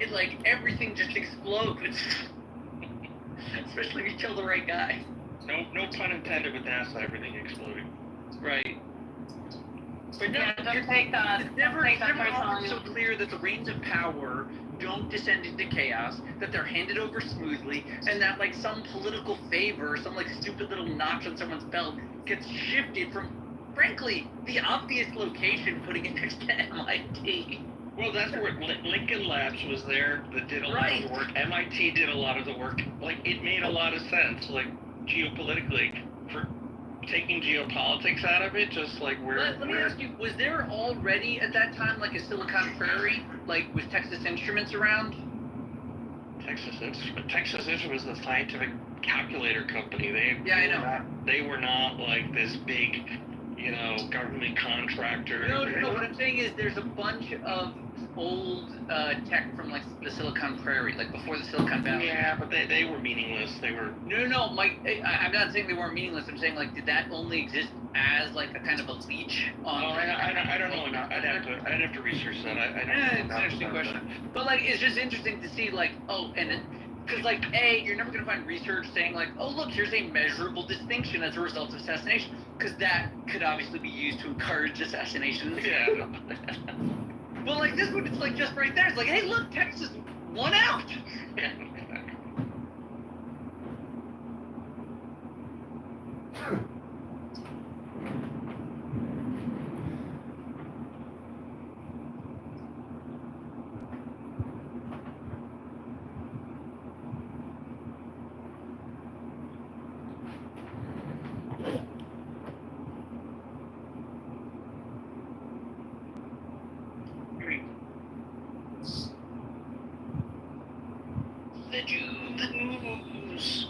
it like everything just explodes. Especially if you kill the right guy. No pun intended with NASA, everything exploding. Right. But no, Yeah, don't take that. It's never personally. so clear that the reins of power don't descend into chaos, that they're handed over smoothly, and that like some political favor, some like stupid little notch on someone's belt gets shifted from, frankly, the obvious location, putting it next to MIT. Well, that's where Lincoln Labs was there that did a lot of the work. MIT did a lot of the work. Like, it made a lot of sense, like, geopolitically, for taking geopolitics out of it, just like where... Let me ask you, was there already at that time, like, a Silicon Prairie, like, with Texas Instruments around? Texas Instruments was the scientific calculator company. They were not, like, this big... government contractor. No, what I'm saying is there's a bunch of old tech from, like, the Silicon Prairie, like, before the Silicon Valley. Yeah, but they were meaningless. They were... No, Mike, I'm not saying they weren't meaningless. I'm saying, like, did that only exist as, like, a kind of a leech on... Oh, I don't know enough. I'd have to research that. I don't know. It's an interesting question. But, like, it's just interesting to see, like, because, like, you're never going to find research saying, like, oh, look, here's a measurable distinction as a result of assassination. Because that could obviously be used to encourage assassination. Yeah. But, like, this one, it's, like, just right there. It's like, hey, look, Texas won out. Yeah. The Jews.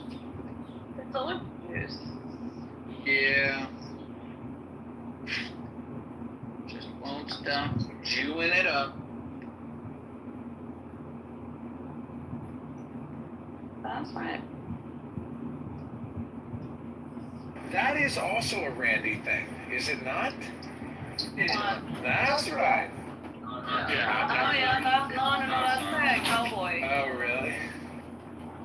That's all it is. Yeah. Just won't stop Jewing it up. That's right. That is also a Randy thing, is it not? That's That's right. That's right, cowboy. Oh, really?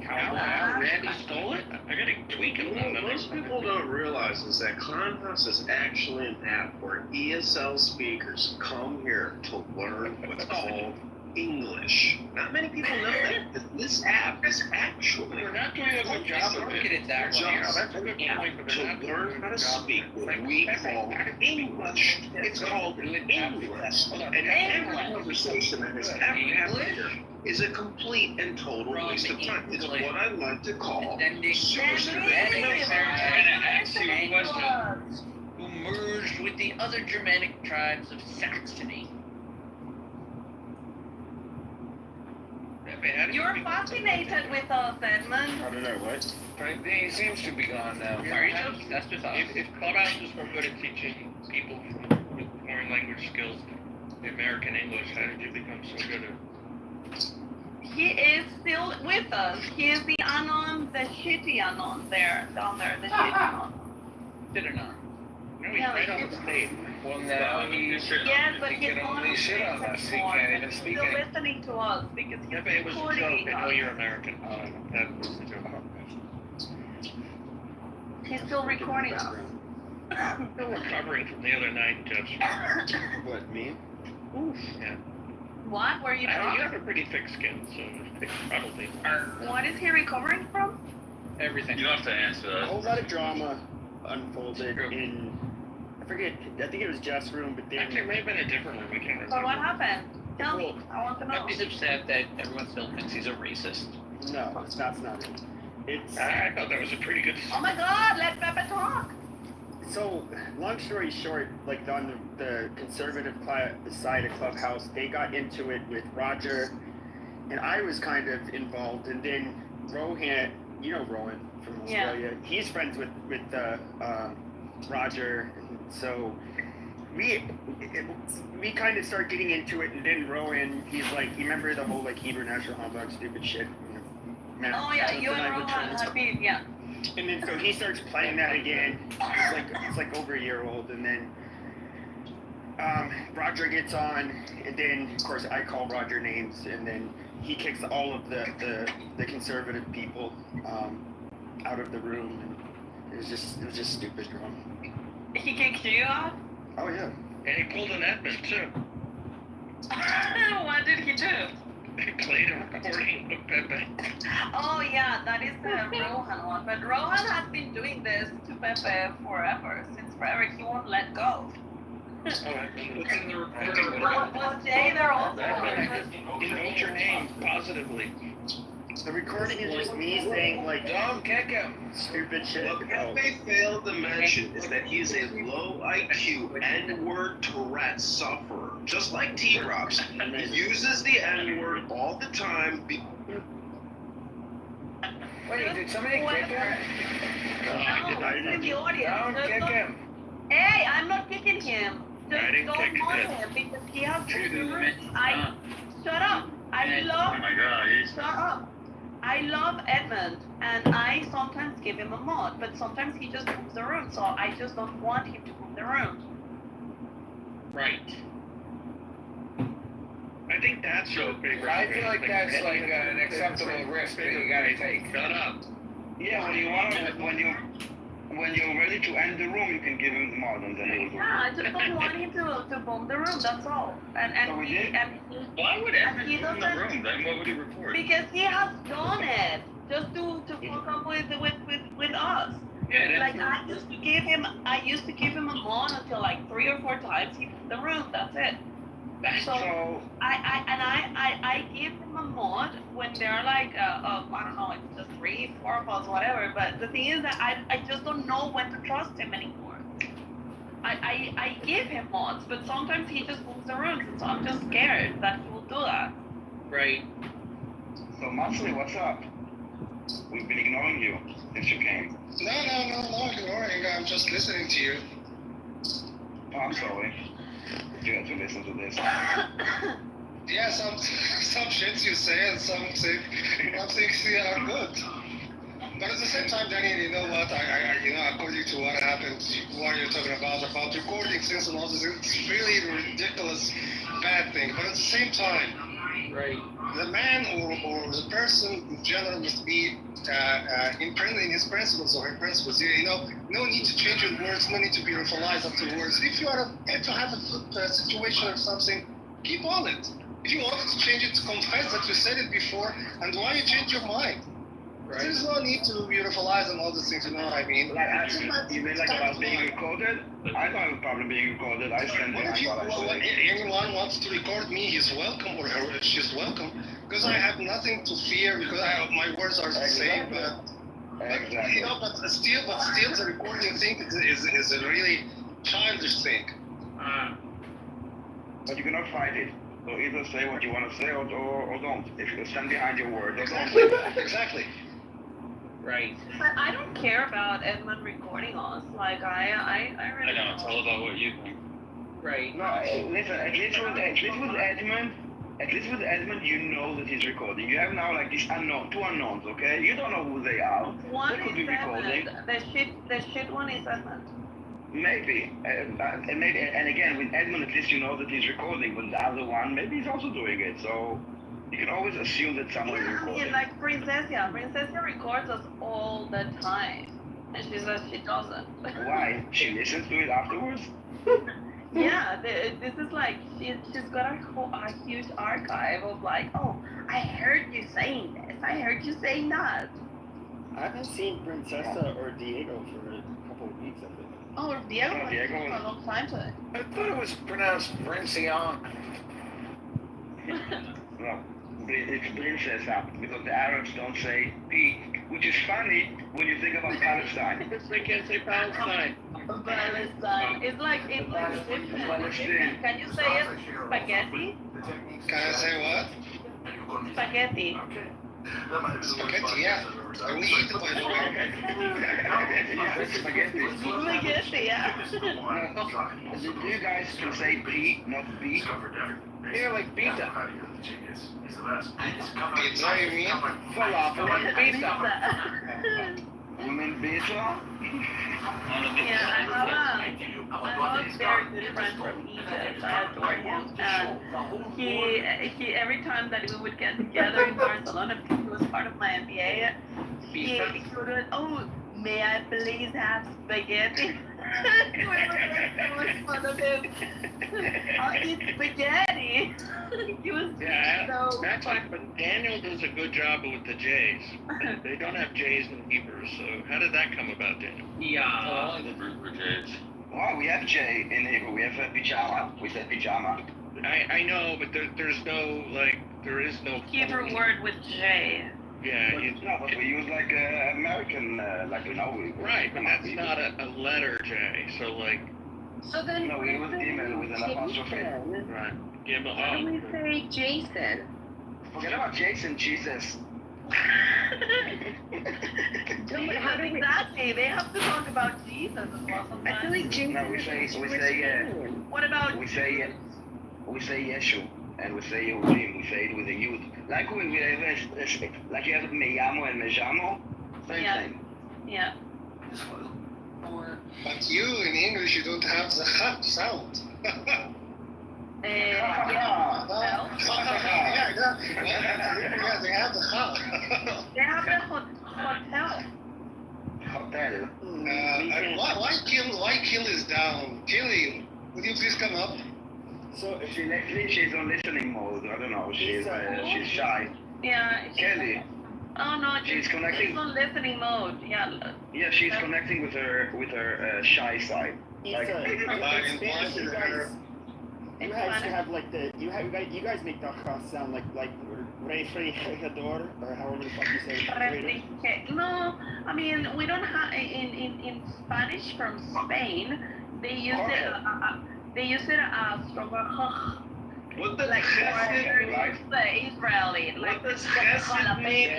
Randy stole it? I gotta tweak him on What most people don't realize is that Clownhouse is actually an app where ESL speakers come here to learn what's called English. Not many people know that this app is actually We're not doing a good job of it. It's actually. Yeah, that's a good point, but to they're not learn how to speak what we call English. It's called English. And every conversation that has ever happened here is a complete and total waste of time. It's what I like to call suicide. Who merged with the other Germanic tribes of Saxony. You're fascinated with us, Edmund. I don't know, what? He seems to be gone now. That's just us. If Clubhouse is so good at teaching people with foreign language skills American English, how did you become so good at He is still with us. He is the Anon, the shitty Anon down there, the shitty Anon. Did or not? No, he's right on the stage. Well, now Yes, but he he's can not only shit on us. He can't even speak still it. listening to us because he's Yeah, but it was a joke. recording I know us. you're American. That was the joke. He's still recording us. Still recovering from the other night, Judge. What, me? Oof. Yeah. What were you You doing? have a pretty thick skin, so it's probably... What is he recovering from? Everything. You don't have to answer A that. whole lot of drama unfolded in, I forget, I think it was Jeff's room, but Actually, then it may have been a different one. We can't remember. So what happened? Tell me. I want to know. He's upset that everyone still thinks he's a racist. no, that's not it. It's, I thought that was a pretty good... Oh my God! Let Pepe talk. so, long story short, like on the conservative side of Clubhouse, they got into it with Roger, and I was kind of involved, and then Rohan, you know Rohan from Australia, he's friends with Roger, and so we kind of start getting into it, and then Rohan, he's like, you remember the whole like Hebrew National Humbug stupid shit? Oh yeah, you and Rohan Habib, yeah. And then so he starts playing that again. It's like over a year old, and then Roger gets on, and then of course I call Roger names, and then he kicks all of the conservative people out of the room, and it was just stupid, bro. He kicked you off? Oh yeah. And he pulled an Edmund too. What did he do? He played a recording of Pepe. Oh yeah, that is the Rohan one. But Rohan has been doing this to Pepe forever. Since forever, he won't let go. What's in the recording? Was Jay there also? Invoked your name positively. The recording is just me saying like Don't kick him. stupid shit. What Pepe failed to mention is that he's a low IQ N-word Tourette sufferer, just like T-Robs. He uses the N-word all the time. Wait, did somebody kick him? No, he's in the audience. Don't Just kick him. Hey, I'm not kicking him. I Just didn't don't kick want him. him because he has Dude, the man, shut up. I love. Oh my god, he's Shut up. I love Edmund, and I sometimes give him a mod, but sometimes he just moves the room, so I just don't want him to move the room. Right. I think that's so big. I feel like that's like an acceptable risk that you gotta take. Shut up. Yeah, when you're ready to end the room, you can give him the mod and then he will do Yeah, I just don't want him to boom the room, that's all. And So we he, did? and he, Why would he Edmund in the doesn't- room? Then what would he report? because he has done it, just to fuck up with us. Yeah, Like I used to give him a mod until like 3 or 4 times he moved the room, that's it. So So, I give him a mod when they're like I don't know, it's just 3, 4 of us, whatever. But the thing is that I just don't know when to trust him anymore. I give him mods, but sometimes he just moves the rooms, and so I'm just scared that he will do that. Right. Matsui, what's up? We've been ignoring you since you came. No ignoring. I'm just listening to you. Oh, I'm sorry. You have to listen to this. Yeah, some shits you say and some things are good. But at the same time, Danny, you know what? According to what happened, what you're talking about recording things and all this, it's really a ridiculous, bad thing. But at the same time, Right. the man or the person in general must be imprinted in his principles or her principles. No need to change your words, no need to be realized afterwards. If you are to have a good situation or something, keep on it. If you wanted to change it, confess that you said it before, and why you change your mind. Right. There's no need to be realized and all these things, you know what I mean? You mean like about being recorded? I don't have a problem being recorded. I send Well, it. when anyone wants to record me, he's welcome, or she's welcome, because I have nothing to fear, because my words are the same. But Exactly. but still, the recording thing is a really childish thing. But you cannot fight it. So either say what you want to say or don't. If you stand behind your word, or Exactly. don't. Exactly. Right. But I don't care about Edmund recording us. Like I really. I know, it's all about what you think. Right. No, listen, at least with Edmund, you know that he's recording. You have now like these two unknowns, okay? You don't know who they are. One They could is be recording. Edmund. The shit one is Edmund. Maybe, and again, with Edmund, at least you know that he's recording. But the other one, maybe he's also doing it. So you can always assume that someone is Yeah, I recording. mean, like Princessia records us all the time, and she says she doesn't. Why? She listens to it afterwards. Yeah, this is like she's got a huge archive of like, oh, I heard you saying this, I heard you saying that. I haven't seen Princessa or Diego for a couple of weeks, I think. Oh, Diego Oh, was Diego for a was- long time today. I thought it was pronounced Brincion. No, it's Princessa, because the Arabs don't say P, which is funny when you think about Palestine. They can't say Palestine. Palestine. It's like different. Can you say it? Spaghetti? Can I say what? Spaghetti. Spaghetti, yeah. I will eat it, by the way. Spaghetti. Spaghetti, yeah. Do you guys can say P, not B? Yeah, like pizza. Pizza, you mean? Falafel and pizza. women beater. Yeah, I have a very good friend from Egypt. I adore him. And he every time that we would get together in Barcelona, because he was part of my MBA, he would, oh, may I please have spaghetti? We would make so much fun of him. I'll eat spaghetti. He was so that's like, but Daniel does a good job with the J's. They don't have J's in Hebrew, so how did that come about, Daniel? Yeah. For J's. Oh, we have J in Hebrew. We have a pyjama. We say pyjama. I know, but there's no, like, there is no Hebrew word with J. Yeah, No, but we use like American, like we know. right, but that's not a letter J, so like, So then, No, we use email with an apostrophe. right. Yeah, but Why do we say Jason? Forget about Jason, Jesus. Exactly. They have to talk about Jesus as well I feel sometimes. like Jason No, we is say, What about we say Yeshu, and we say Yehudim, we say it with a Yud. Like when we have, like you have Meyamo and Mejamo, same Yeah. thing. yeah? But you in English, you don't have the ha sound. Yeah. Well, Yeah, they have the ha. they have the hotel. Hotel. And why Kill is down? Kelly, would you please come up? So She's on listening mode, I don't know, she's shy. Yeah. Kelly, Oh no, she's connecting. She's on listening mode. Yeah. Yeah, she's connecting with her shy side. Like, in Spanish, you guys, In you guys Spanish. have like you guys make the cross sound like refrigerador or however the fuck you say it. No, I mean we don't have in Spanish from Spain. They use it. They use it as from What does like chesed right? the Israeli, like What does chesed mean?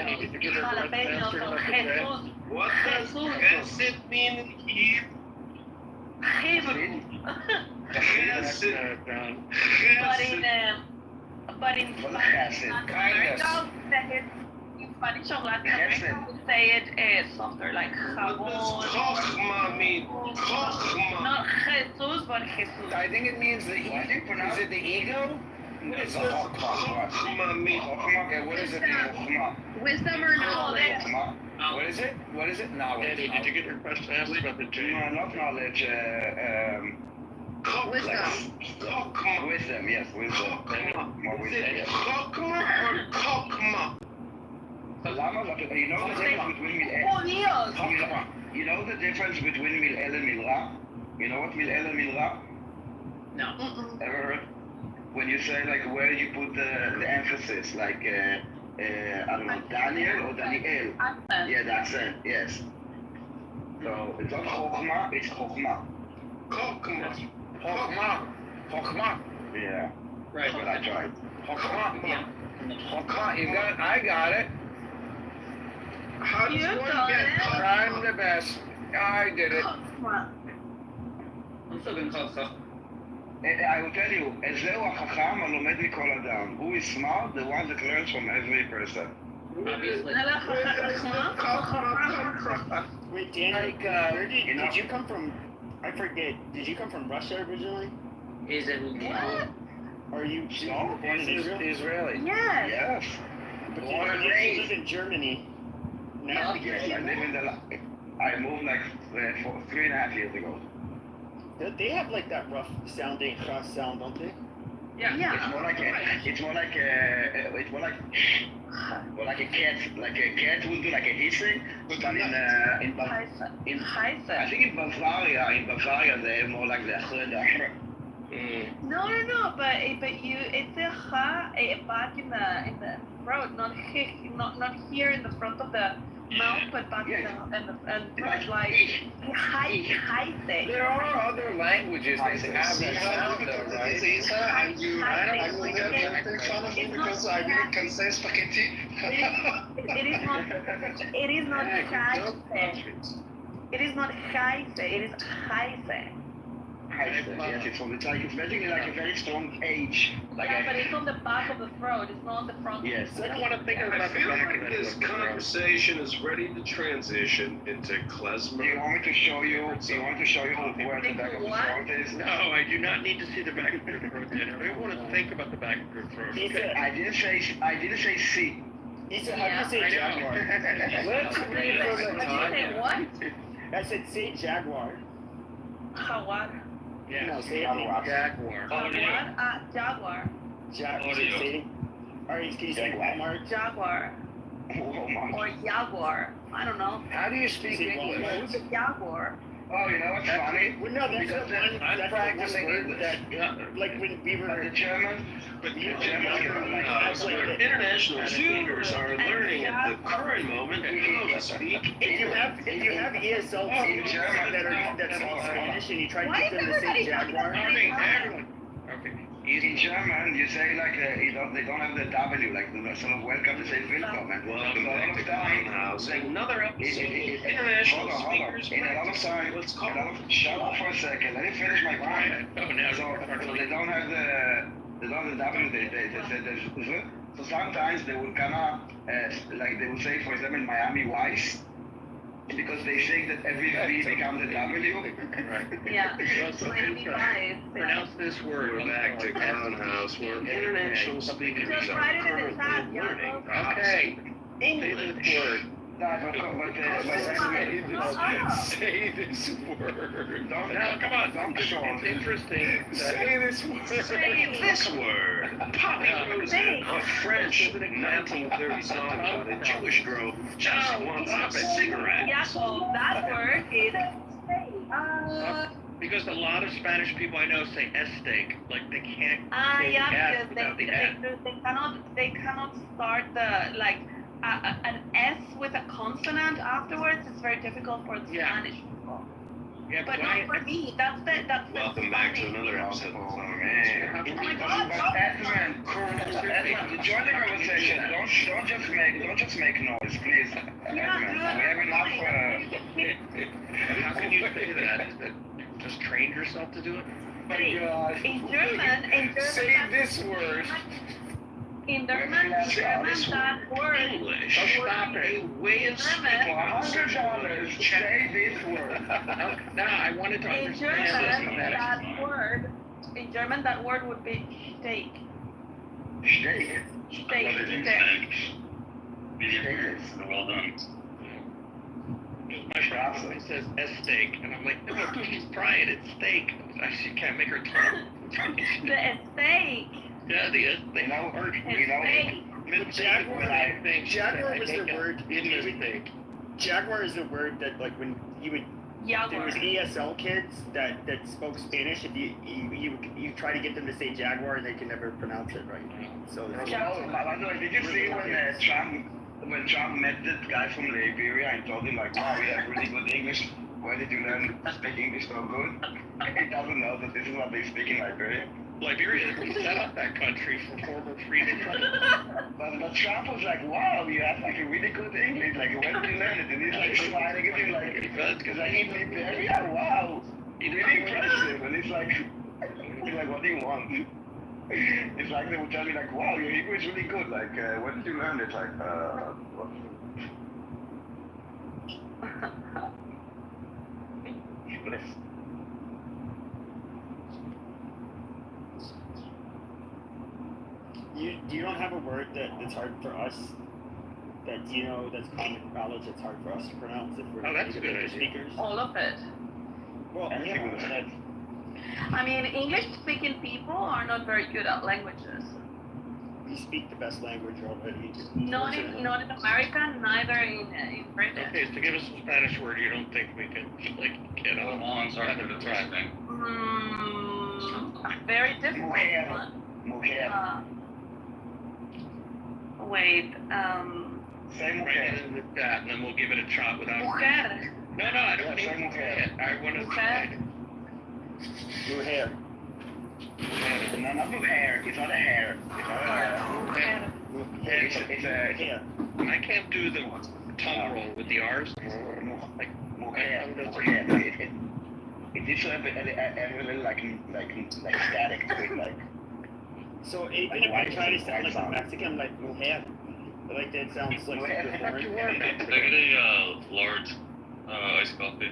jalapenos or Jesus. What does chesed mean in Hebrew? Hebrew. Chesed. But in Spanish, Kindness. in Spanish or Latin America, we say it softer, like What does jabón. chokhmah mean? Chokhmah. Not Jesus, but Jesus. I think it means the ego. Is it the ego? What is it? Chokhmah mean? Yeah, what is it? Wisdom or No, knowledge? What is it? What is it? Knowledge. Eddie, did you get your question asked about the J? No, not knowledge, Wisdom. Chokhmah. wisdom, yes, wisdom. More Is wisdom, it yes. chokhmah or chokhmah? Lama, you know the difference between Judíos. you know the difference between mil'el and milra? You know what mil'el and milra? No. Ever heard? When you say like where you put the emphasis, like I don't know, Daniel or Daniel. Yeah, that's it. Yes. So it's not chokhmah, it's chokhmah. Chokhmah. Chokmah. Chokmah. Yeah. Right. But I tried. Chokmah. Yeah. Chokmah. You got it. I got it. How does You one got get it. I'm the best. I did it. I'm still gonna call stuff. I will tell you, Ezeu HaChacham הלומד מכל אדם. Who is smart? The one that learns from every person. Obviously. Wait, Daniel, Like, where did you come from? I forget. Did you come from Russia originally? Is it What? Or you No, born in Israel? Israeli. Yes. Yes. But Born and you raised. live in Germany. Now, Yes, I live in I moved like 3.5 years ago. they have like that rough sounding cross sound, don't they? Yeah. It's more like a cat would do like a hissing, but I think in Bavaria they have more like the No, but you, it's a ha, back in the throat, not here in the front of the mouth, but back in the throat, like high say. There are other languages that have See that how sound, though, difficult it right? is, Isa, and I will never make fun of you because I really can say spaghetti. It is not high say. It is not high say. It is high say. Heister. Yes, it's from the like it's basically like a very strong cage. Like Yeah, but it's on the back of the throat. It's not on the front. yes. I don't want to think I about the feel back like of this it. conversation is ready to transition into klezmer. Do you want me to show you? Do you want to show you where the back of the throat is? No, I do not need to see the back of your throat. I don't want to think about the back of your throat. He said, I didn't say C. he said, how do you say jaguar? Let's read it. Say what? I said, say jaguar. Jaguar. Yeah, No, say Jaguar. Jaguar. Jaguar. Jaguar. Jaguar. Alright, can you say Walmart? Jaguar. Walmart. Or Jaguar. I don't know. How do you speak Say English? It's a Jaguar. Oh, you know what's funny? Well, no, that's Because the one. I'm That's practicing the one word English. that, like when we But were. the German, But the German, like, International tutors are learning at the current moment how to speak If you English. have ESL students that speak Spanish and you try to Why get them to say is jaguar, everybody everyone. Okay. in German, you say like they don't have the W, like the sort of welcome to say willkommen. Welcome So a lot back of to time, House. they- Another episode of International Speakers In a lot of time, Let's call shut up for a second. Let me finish my point. Oh, now So they don't have the W. They say there's so sometimes they will come up like they will say, for example, Miami Vice, because they think that every V becomes a W. Right. Yeah. Also, Miami Vice. pronounce this word. We're back to House, where international speakers Just are write it in the chat, currently learning Jacob. how to Okay. speak Say this word. Say this word. Now, come on. It's interesting. Say this word. Say this word. Pop goes Say. a French 1930 song about a Jewish girl who just wants a cigarette. Jacob, that word is. Because a lot of Spanish people I know say steak, like they can't say Yeah, S because without the S. they cannot start the like an S with a consonant afterwards. It's very difficult for the Yeah. Spanish people, Yeah, but why- not for me. That's the Welcome back to Spanish. another episode. Oh man. Oh my God. Edmund, join the conversation. Don't just make noise, please. Edmund, we have enough. How can you say that? Just train yourself to do it? Hey, in German, Say this word. in German, that word. English. Oh, stop it. A way of speaking. $100. Say this word. No, I wanted to In understand German, this. that word would be steak. Steak. Steak. Well done. My family says steak, and I'm like, no, please try it. It's steak. She can't make her tongue. The steak. Yeah, the You steak. know, Steak. Jaguar was the word. in the steak. Jaguar is the word that like when you would. There Jaguar. was ESL kids that spoke Spanish. If you try to get them to say jaguar, they can never pronounce it right. So did you see when Trump met that guy from Liberia and told him like, wow, we have really good English. Why did you learn to speak English so good? He doesn't know that this is what they speak in Liberia. Liberia set up that country for former freedom. But Trump was like, wow, you have like a really good English. Like, where did you learn it? And he's like smiling at him like, because I in Liberia, wow, really impressive. And he's like, what do you want? It's like they would tell me like, wow, your English is really good. Like, where did you learn it? Like, what? You don't have a word that's hard for us. That's that's common knowledge. That's hard for us to pronounce if we're That's a good English idea. speakers. All of it. Well, yeah. I mean, English-speaking people are not very good at languages. We speak the best language already. Not in America, neither in Britain. Okay, so give us a Spanish word you don't think we can get on. Lawns are the thing. Very difficult Mujer. one. Mujer. Wait. Say Right mujer. in with that, and then we'll give it a shot without. Mujer. No, I don't Yeah, think say it. I want to say. Blue hair. No, not mujer. It's not a hair. It's not a hair. It's a Hair. I can't do the tongue roll with the R's. mujer. Like, Mujer. It is everything like static to it, like. So even if I try to sound like a Mexican, like mujer, like that sounds like super foreign. Can I get a large iced coffee?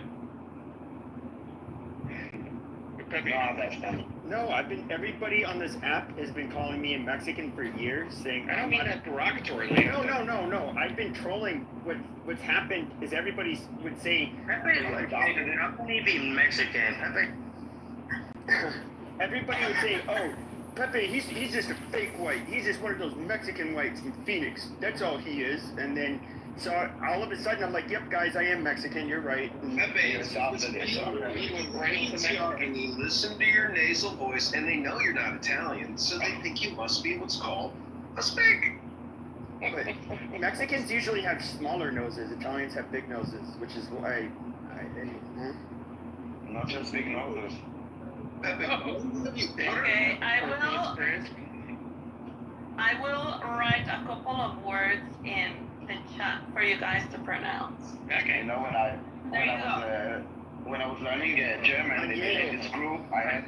Pepe. No, that's funny. No, everybody on this app has been calling me a Mexican for years, saying I don't mean that derogatorily. No. I've been trolling. What's happened is everybody would say. How can he be Mexican? Everybody would say, "Oh, Pepe, he's just a fake white. He's just one of those Mexican whites from Phoenix. That's all he is." And then, so all of a sudden, I'm like, "Yep, guys, I am Mexican. You're right." Pepe, it's and you listen to your nasal voice, and they know you're not Italian, so they think you must be what's called a Hispanic. But Mexicans usually have smaller noses. Italians have big noses, which is why Not just big noses. Pepe, Okay, I will write a couple of words in the chat for you guys to pronounce. Okay. You know when I was learning German in this group, I had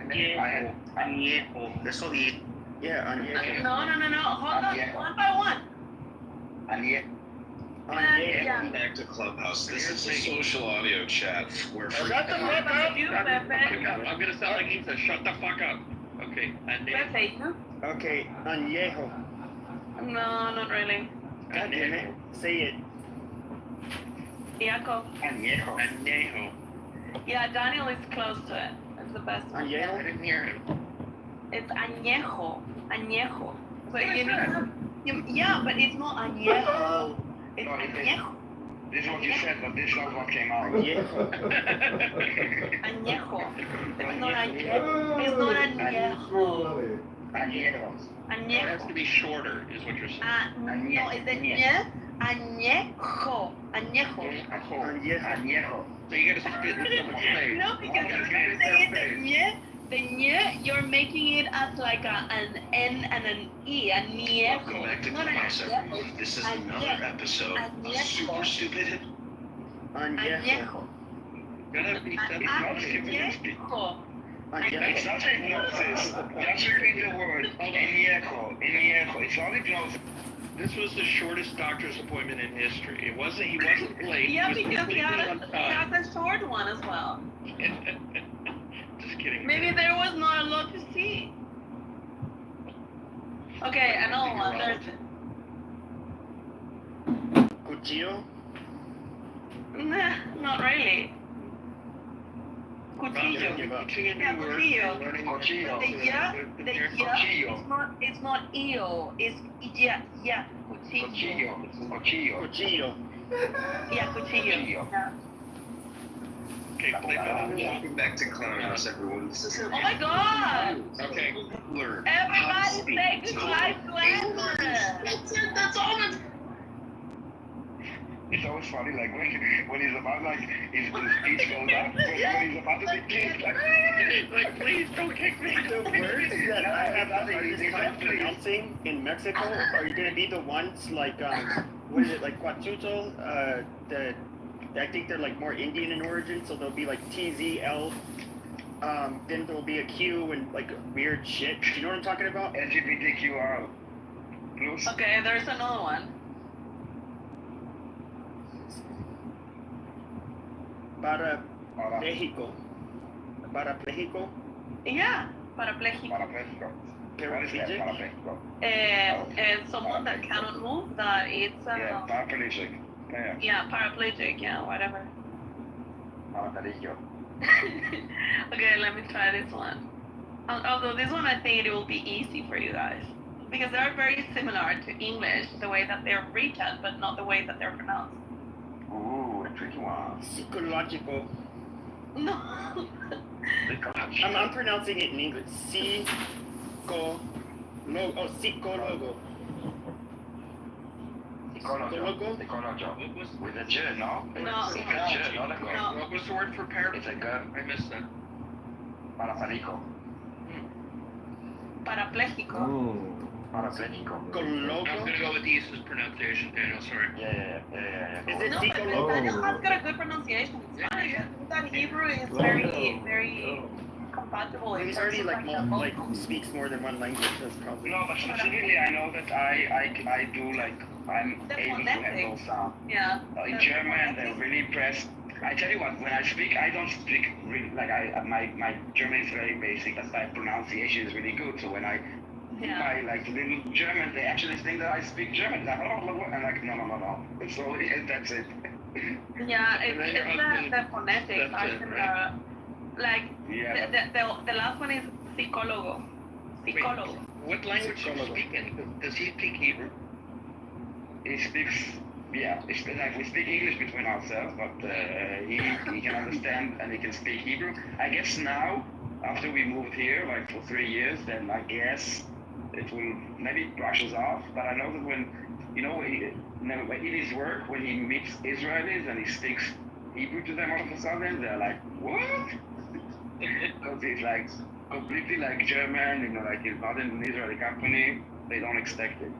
Añejo. Eso di. Yeah, añejo. No. Hold on, one by one. Añejo. Yeah. back to Clubhouse. This is a social audio chat where Shut the fuck up. You, Pepe. I'm gonna sound like he says, "Shut the fuck up." Okay. And then. Pepe, you? Okay, añejo. No, not really. God damn it. Say it. Iaco. Añejo. Añejo. Yeah, Daniel is close to it. That's the best one. Añejo? I didn't hear him. It's añejo. Añejo. But you need yeah, but it's not añejo. It's No, it is. añejo. This is what you said, but this is not what came out. Añejo. Añejo. It's not añejo. It's not añejo. Añejo. It has Añejo. to be shorter, is what you're saying. No, it's the ñe. Añejo. Añejo. Añejo. So you gotta spit in someone's face. No, because if you're saying the ñe, you're making it as like an N and an E, a Welcome back to ñejo. Not an Clubhouse, everyone. This is another episode of Super Stupid. Añejo. Añejo. Gotta be Añejo. It's not hypnosis. Just repeat the word. Añejo. Añejo. It's not hypnosis. This was the shortest doctor's appointment in history. He wasn't late. Yeah, He was because he completely on time. has a short one as well. Just kidding. Maybe there was not a lot to see. Okay, another one. There's Cuchillo. nah, not really. Cuchillo. Yeah, cuchillo. Cuchillo. It's not eo, it's yeah, cuchillo. Cuchillo. Cuchillo. Yeah, cuchillo. Yeah. Okay, play that. Welcome back to Clubhouse, everyone. This is Oh my god! Okay. learn. Everybody say goodbye to Andrew! That's it. That's all. It's always funny, like when he's about his speech goes up, when he's about to be kicked, Like, please don't kick me. The words that I have the hardest time pronouncing in Mexico are going to be the ones like, what is it, like Cuachuto? I think they're like more Indian in origin, so they'll be like TZL. Then there'll be a Q and like weird shit. Do you know what I'm talking about? LGBTQR plus. Okay, there's another one. Parapléjico. Parapléjico. Yeah, parapléjico. Parapléjico. What is that? Parapléjico. Someone that cannot move, that it's Yeah, paraplegic. yeah, paraplegic, yeah, whatever. Paraplegic. Okay, let me try this one. Although this one I think it will be easy for you guys. Because they're very similar to English, the way that they're written, but not the way that they're pronounced. Ooh, a tricky one. Psicological. No. I'm pronouncing it in English. Psicologo. Psicologo. Ecologo. With a J, no? No. With a J, not a go. No. What was the word for parrot? It's a good. I missed that. Parapléjico. Parapléjico. I'm gonna go with the easiest pronunciation, Daniel. Sorry. Yeah. Is it No, but Sikolo? Daniel has got a good pronunciation. It's fine. That Hebrew is very compatible. He's already speaks more than one language. That's probably. No, but specifically, I know that I do I'm The able to phonetics. handle sound. Yeah. In German, they're really pressed. I tell you what, when I speak, I don't speak really my German is very basic, but my pronunciation is really good. So when I do my little German, they actually think that I speak German. Like, I'm like, no. So that's it. Yeah, it's the phonetics. I can the last one is psicólogo. Psicólogo. What language do you speak in? Does he speak Hebrew? He speaks. Yeah, it's like we speak English between ourselves, but he can understand and he can speak Hebrew. I guess now, after we moved here, for 3 years, then I guess it will maybe brushes off. But I know that when in his work, when he meets Israelis and he speaks Hebrew to them all of a sudden, they're like, what? Because he's completely German, he's not in an Israeli company, they don't expect it.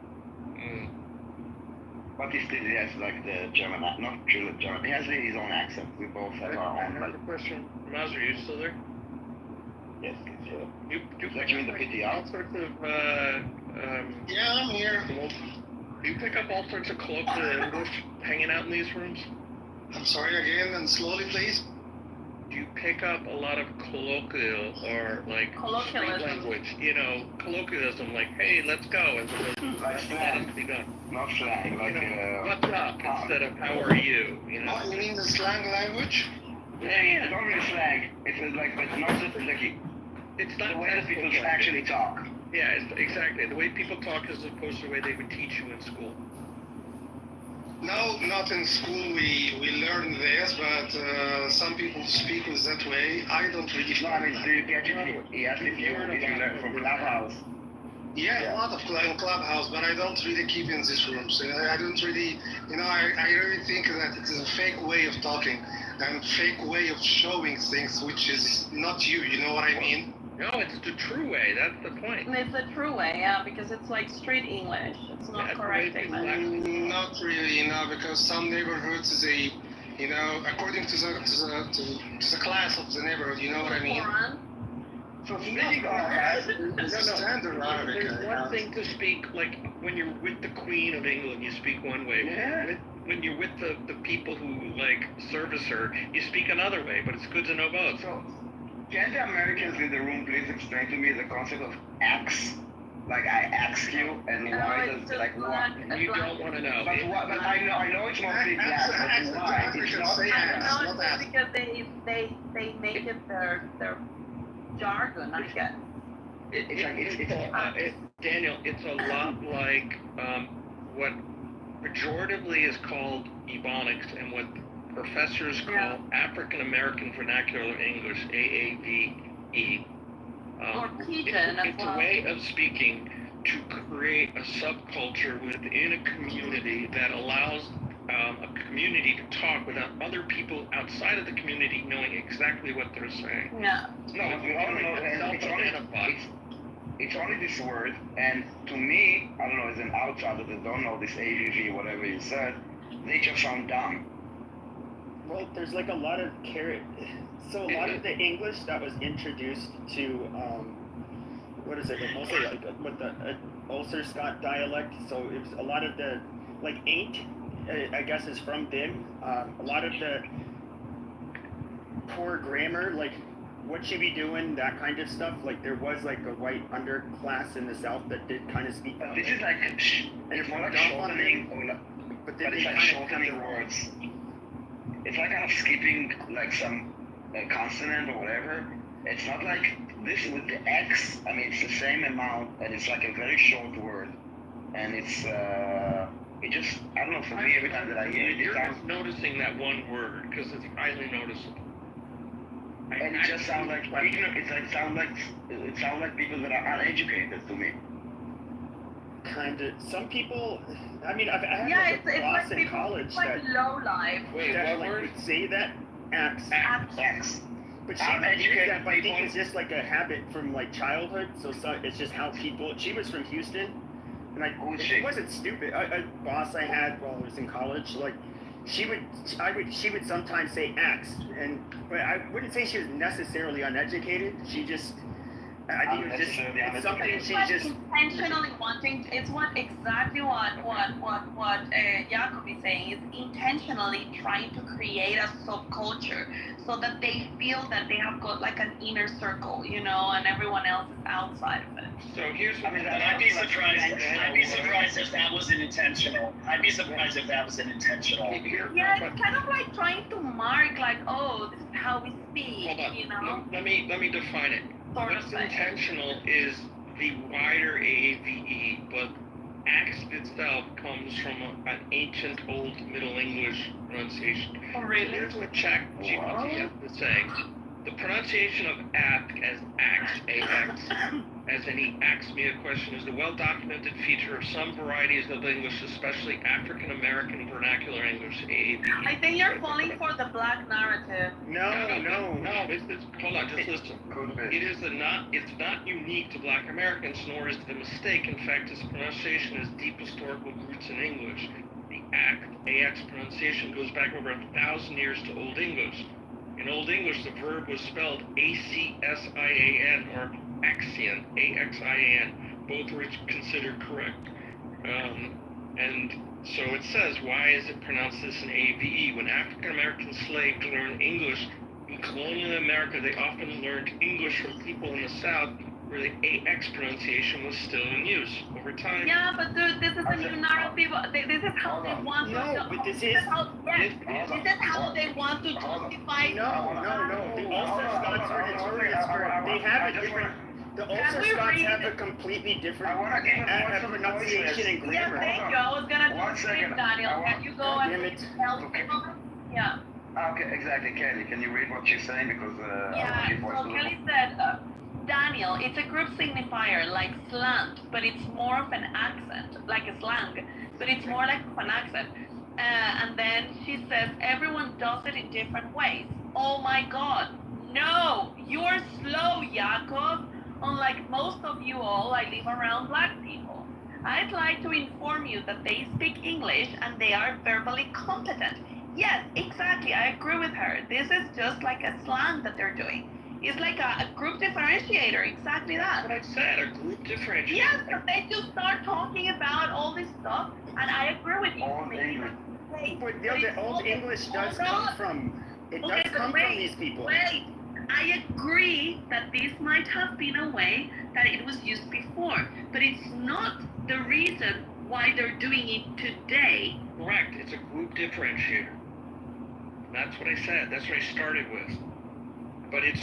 But he still has the German, not purely German. He has his own accent. We both have our own. I have a question. Maz, are you still there? Yes. You in the PTR? all sorts of Yeah, I'm here. do you pick up all sorts of colloquial English hanging out in these rooms? I'm sorry again, and slowly, please. Do you pick up a lot of colloquial or street Colloquialism. language? Colloquialism, hey, let's go, as opposed to Like slang. be done. Not slang, What's up instead of how are you? Oh, you mean the slang language? Yeah, it's not really slang. It's but not just It's not the way that people textbook actually talk. Yeah, exactly. The way people talk is opposed to the way they would teach you in school. No, not in school. We learn this, but some people speak with that way. I don't really. No, I mean, do you get it? He asked if you learn from Clubhouse. Yeah, a lot of clubhouse, but I don't really keep in these rooms. I don't really, I really think that it is a fake way of talking and fake way of showing things, which is not you. You know what I mean? No, it's the true way. That's the point. It's the true way, yeah, because it's like street English. It's not That's correct the way English. Not really, because some neighborhoods, they, according to the class of the neighborhood, you know what I mean? So speaking of that, Standard Arabic. There's one thing to speak, when you're with the Queen of England, you speak one way. Yeah. When you're with the people who, service her, you speak another way, but it's good to know both. So, can the Americans in the room please explain to me the concept of axe? I ask you, and why does what? You don't want to know. But what? But I know it's mostly black. But why? It's not I don't know, axe. it's because they make it their jargon, I guess. Daniel, it's a lot like what pejoratively is called Ebonics and what professors call African American Vernacular English, AAVE. Or Pidgin as It's well. a way of speaking to create a subculture within a community that allows a community to talk without other people outside of the community knowing exactly what they're saying. Yeah. No, we all know it's only this word, and to me, I don't know, as an outsider that don't know this AVG, whatever you said, they just sound dumb. Well, there's a lot of So a lot of the English that was introduced to, what is it? Mostly with the Ulster Scott dialect. So it was a lot of the ain't, I guess, is from them. A lot of the poor grammar, what you be doing, that kind of stuff. There was a white underclass in the South that did kind of speak. This is it's more like shortening, but it's like shortening words. It's kind of skipping some consonant or whatever. It's not this with the X. I mean, it's the same amount, and it's a very short word, and it's it just, I don't know, for me, every time that I hear it, You're just noticing that one word because it's highly noticeable. And it just sounds like ignorant. It sounds like people that are uneducated to me. Kind of. Some people. I mean, I had Yeah, a class in people, college it's like that low life. Wait, that what word? would say that axe. X. But she Uneducated that, but I think people. it's just a habit from childhood. So it's just how people. She was from Houston, Like, she wasn't stupid. A boss I had while I was in college, like, she would sometimes say X, but I wouldn't say she was necessarily uneducated. She just, I think it was just, it's something she just intentionally wanting. It's exactly what Jacob is saying. Is intentionally trying to create a subculture so that they feel that they have got like an inner circle, and everyone else is outside of it. So here's what I'd be surprised if that wasn't intentional. Yeah, it's kind of like trying to mark, like, oh, this is how we speak. Hold on. Let me define it. What's intentional is the wider AAVE, but Axe itself comes from an ancient Old Middle English pronunciation. Oh, really? Here's what ChatGPT has to say. The pronunciation of act as axe, A-X, as in he asks me a question, is a well-documented feature of some varieties of English, especially African-American vernacular English, AAVE. I think you're falling for the black narrative. No. Hold on, just listen. It's not unique to Black Americans, nor is it a mistake. In fact, its pronunciation has deep historical roots in English. The AX pronunciation goes back over 1,000 years to Old English. In Old English, the verb was spelled A-C-S-I-A-N or axian, A-X-I-A-N. Both were considered correct. And so it says, why is it pronounced this in A-V-E? When African-American slaves learned English in colonial America, they often learned English from people in the South where the AX pronunciation was still in use. Over time... Yeah, but dude, this is a new narrative. This is how they want to... No, but this is how they want to justify... No. The Ulster Scots are notorious for... They have a different... The Ulster Scots have a completely different pronunciation and grammar. Yeah, thank you. I was going to do the same, Daniel. Can you go and tell people? Yeah. Okay, exactly, Kelly. Can you read what she's saying? Because so Kelly said... Daniel, it's a group signifier like slant, but it's more of an accent, like a slang, but it's more like an accent. And then she says, everyone does it in different ways. Oh my God, no, you're slow, Jacob. Unlike most of you all, I live around Black people. I'd like to inform you that they speak English and they are verbally competent. Yes, exactly, I agree with her. This is just like a slang that they're doing. It's like a group differentiator, exactly that. That's what I said, a group differentiator. Yes, but they just start talking about all this stuff, and I agree with you. But the Old English does come from, from these people. Wait, I agree that this might have been a way that it was used before, but it's not the reason why they're doing it today. Correct, it's a group differentiator. That's what I said, that's what I started with. But its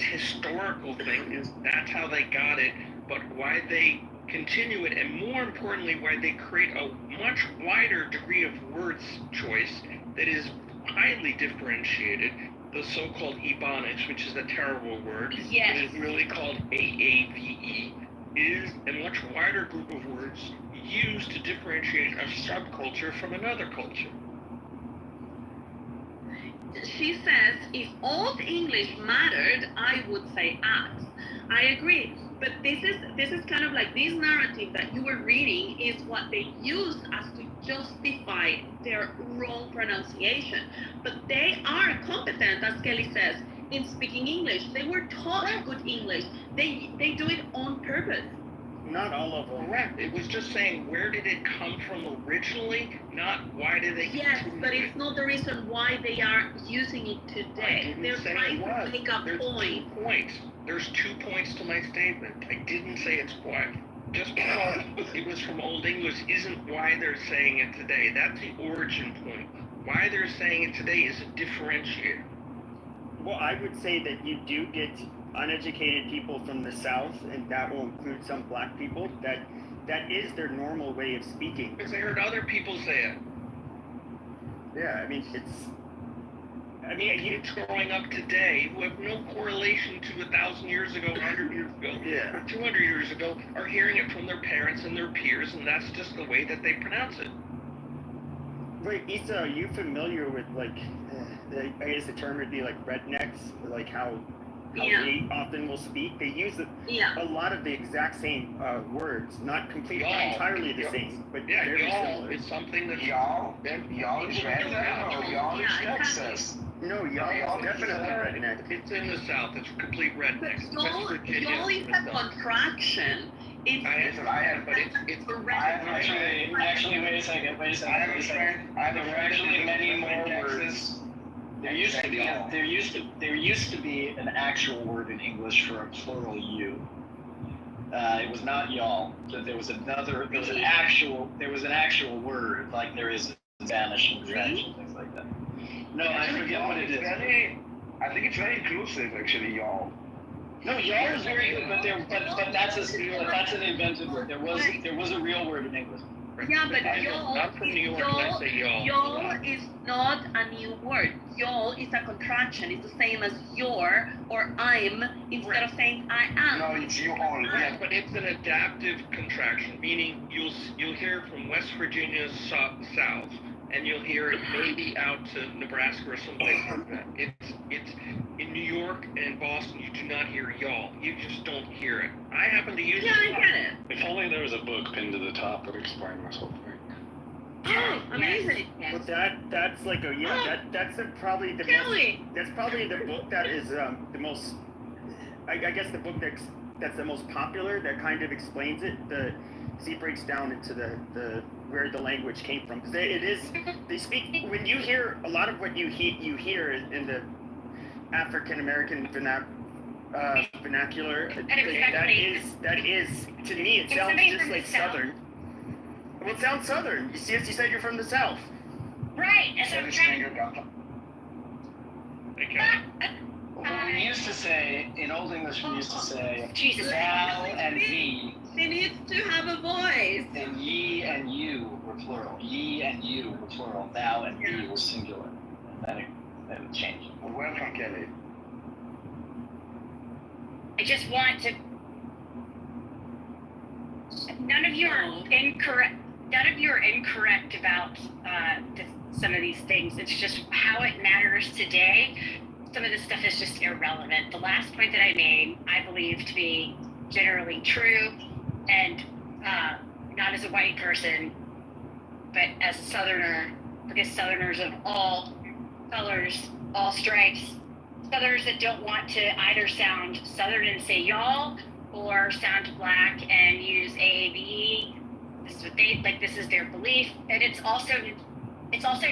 historical thing, that's how they got it, but why they continue it, and more importantly, why they create a much wider degree of words choice that is highly differentiated, the so-called Ebonics, which is a terrible word, yes. It is really called AAVE, is a much wider group of words used to differentiate a subculture from another culture. She says, if Old English mattered, I would say axe. I agree, but this is kind of like this narrative that you were reading is what they used as to justify their wrong pronunciation. But they are competent, as Kelly says, in speaking English. They were taught good English. They do it on purpose. Not all of them. Correct. It was just saying, where did it come from originally, not why did they... Yes, but it's not the reason why they are using it today. They're trying to make a point. 2 points. There's 2 points to my statement. I didn't say it's why. Just because it was from Old English isn't why they're saying it today. That's the origin point. Why they're saying it today is a differentiator. Well, I would say that you do get uneducated people from the South, and that will include some Black people, that is their normal way of speaking. Because I heard other people say it. Yeah, I mean, kids growing up today who have no correlation to 1,000 years ago, 100 years ago, or 200 years ago, are hearing it from their parents and their peers, and that's just the way that they pronounce it. Wait, Issa, are you familiar with, like, I guess the term would be like rednecks, like how how they often will speak. They use a lot of the exact same words, not completely, not entirely the same, but very similar. It's something that Y'all is redneck or y'all is Texas? No, y'all is definitely redneck. It's in the South. It's complete redneck. Y'all is a contraction. It's Actually, wait a second. I have There were actually many more words. There used to be an actual word in English for a plural you. It was not y'all. There was an actual word like there is in Spanish and French and things like that. No, I forget what it is. I think it's very inclusive, actually, y'all. No, y'all is very good, but that's an invented word. There was a real word in English. Yeah, but I'm from New York, and I say y'all. Y'all is not a new word. Y'all is a contraction. It's the same as your or I'm instead of saying I am. No, it's you all. Yes, but it's an adaptive contraction, meaning you'll hear it from West Virginia's south, and you'll hear it maybe out to Nebraska or someplace like that. It's in New York and Boston. You do not hear y'all. You just don't hear it. I happen to use it. I get it. If only there was a book pinned to the top that explained this whole thing. Oh, amazing. But that's like probably the Kelly. most. That's probably the book that is the most. I guess the book that's the most popular that kind of explains it. He breaks down into the where the language came from, because they speak when you hear a lot of what you hear in the African American vernacular. That is to me it sounds just like Southern. Well, it sounds Southern. You said you're from the South. Right. And so We used to say, in Old English, we used to say, Jesus. thou and thee. She needs to have a voice. And ye and you were plural. Ye and you were plural. Thou and thee were singular. And then it changed. Welcome, Kelly. I just want to. None of you are incorrect. None of you are incorrect about some of these things. It's just how it matters today. Some of this stuff is just irrelevant. The last point that I made, I believe to be generally true, and not as a white person, but as a Southerner, because Southerners of all colors, all stripes, Southerners that don't want to either sound Southern and say y'all, or sound black and use AAVE. This is what they like. This is their belief, and it's also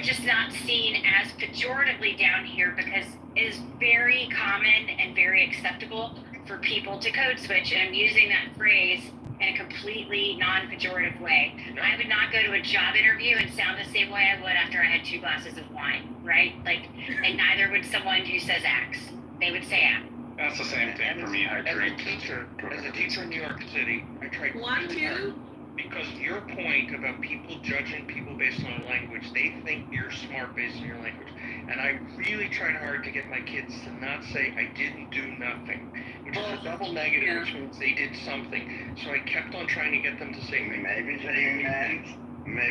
just not seen as pejoratively down here, because it is very common and very acceptable for people to code switch, and I'm using that phrase in a completely non-pejorative way. I would not go to a job interview and sound the same way I would after I had 2 glasses of wine, right? Like, and neither would someone who says axe. They would say axe. That's the same thing for me. I drink. As a teacher in New York City, I tried really hard, because your point about people judging people based on language, they think you're smart based on your language. And I really tried hard to get my kids to not say I didn't do nothing, which is a double negative, which means they did something. So I kept on trying to get them to say Maybe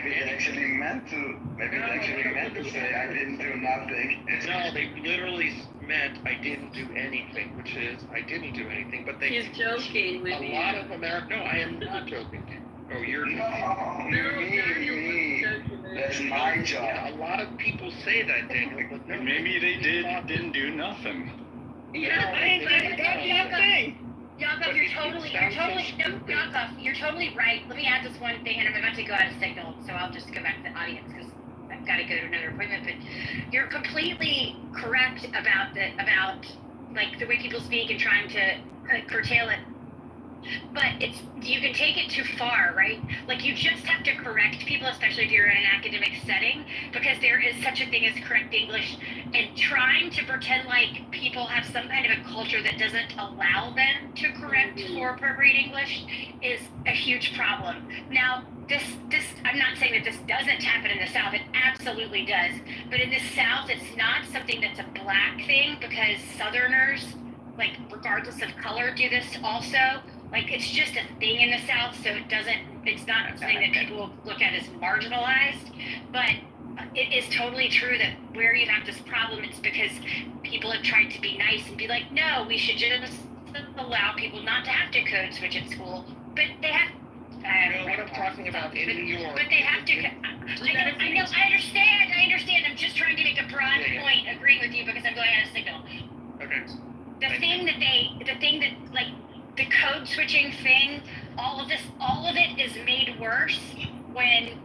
they actually meant to say I didn't do nothing. No, they literally meant I didn't do anything, which is I didn't do anything. But they. He's joking with me. A lot of America. No, I am not joking. Oh, you're no, me. That's my job. Yeah, a lot of people say that, Daniel. But no, maybe they didn't do nothing. Yeah, Yakov, you're totally right. Let me add this one thing, and I'm about to go out of signal, so I'll just go back to the audience because I've got to go to another appointment. But you're completely correct about like the way people speak and trying to curtail it. But you can take it too far, right? Like, you just have to correct people, especially if you're in an academic setting, because there is such a thing as correct English, and trying to pretend like people have some kind of a culture that doesn't allow them to correct for appropriate English is a huge problem. Now, this I'm not saying that this doesn't happen in the South. It absolutely does. But in the South, it's not something that's a black thing, because Southerners, like, regardless of color, do this also. Like, it's just a thing in the South, so it's not something that people look at as marginalized. But it is totally true that where you have this problem, it's because people have tried to be nice and be like, no, we should just allow people not to have to code switch at school, but they have. What I'm talking about in New York. But they have to. I understand. I'm just trying to make a broad point, agreeing with you because I'm going out of signal. Okay. The thing that like the code switching thing, all of it is made worse when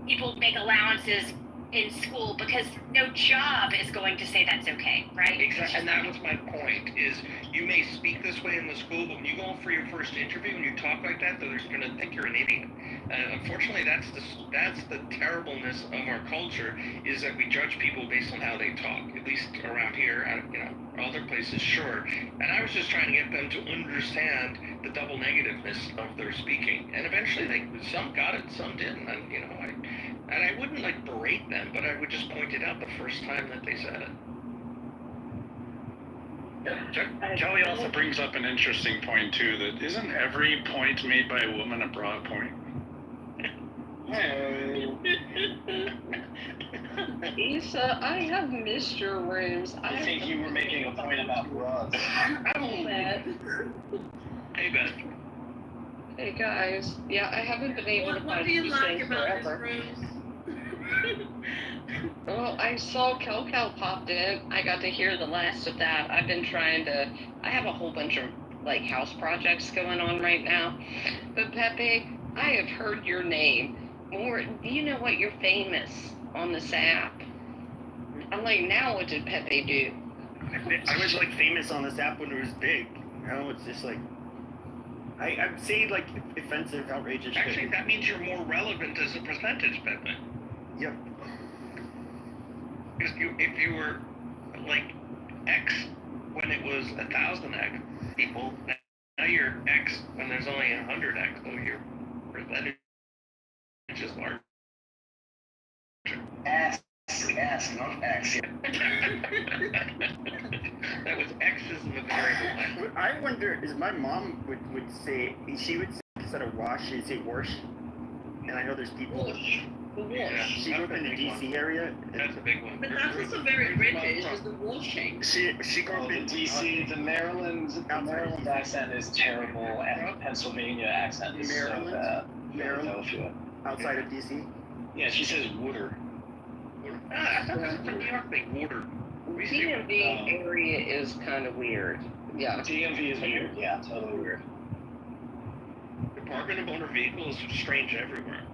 people make allowances in school because no job is going to say that's okay, right? Exactly, and that was my point, is you may speak this way in the school, but when you go for your first interview and you talk like that, they're going to think you're an idiot. Unfortunately, that's the terribleness of our culture, is that we judge people based on how they talk, at least around here, other places, sure. And I was just trying to get them to understand the double negativeness of their speaking. And eventually, some got it, some didn't. And I wouldn't berate them, but I would just point it out the first time that they said it. Kelly also brings up an interesting point too, that isn't every point made by a woman a broad point? Issa, I have missed your rooms. I think you were making a point about bras. Beth. Hey, Beth. Hey guys. Yeah, I haven't been able to What find do you these like things about this forever. room? Well, I saw Cal popped in. I got to hear the last of that. I've been trying to. I have a whole bunch of house projects going on right now. But Pepe, I have heard your name more. Do you know what you're famous on this app? I'm like, now what did Pepe do? I was famous on this app when it was big. It's just I'm saying offensive, outrageous shit. Actually, that means you're more relevant as a percentage, Pepe. Yep. Because if you were X when it was 1,000X people, now you're X when there's only 100X, so your percentage is larger. Ask, not X. That was X's in the variable. I wonder, is my mom would say, she would say instead of wash, she'd say wash. And I know there's people. Yeah, She grew up in the DC area. That's a big one. But that's also very British, is the washing. She grew up in DC. The Maryland accent is terrible, and the Pennsylvania accent is so bad. Maryland, outside of DC. Yeah, she says wooder. I thought that was a New York thing, water. DMV area is kind of weird. Yeah. DMV is weird. Yeah, totally weird. Department of Motor Vehicles is strange everywhere.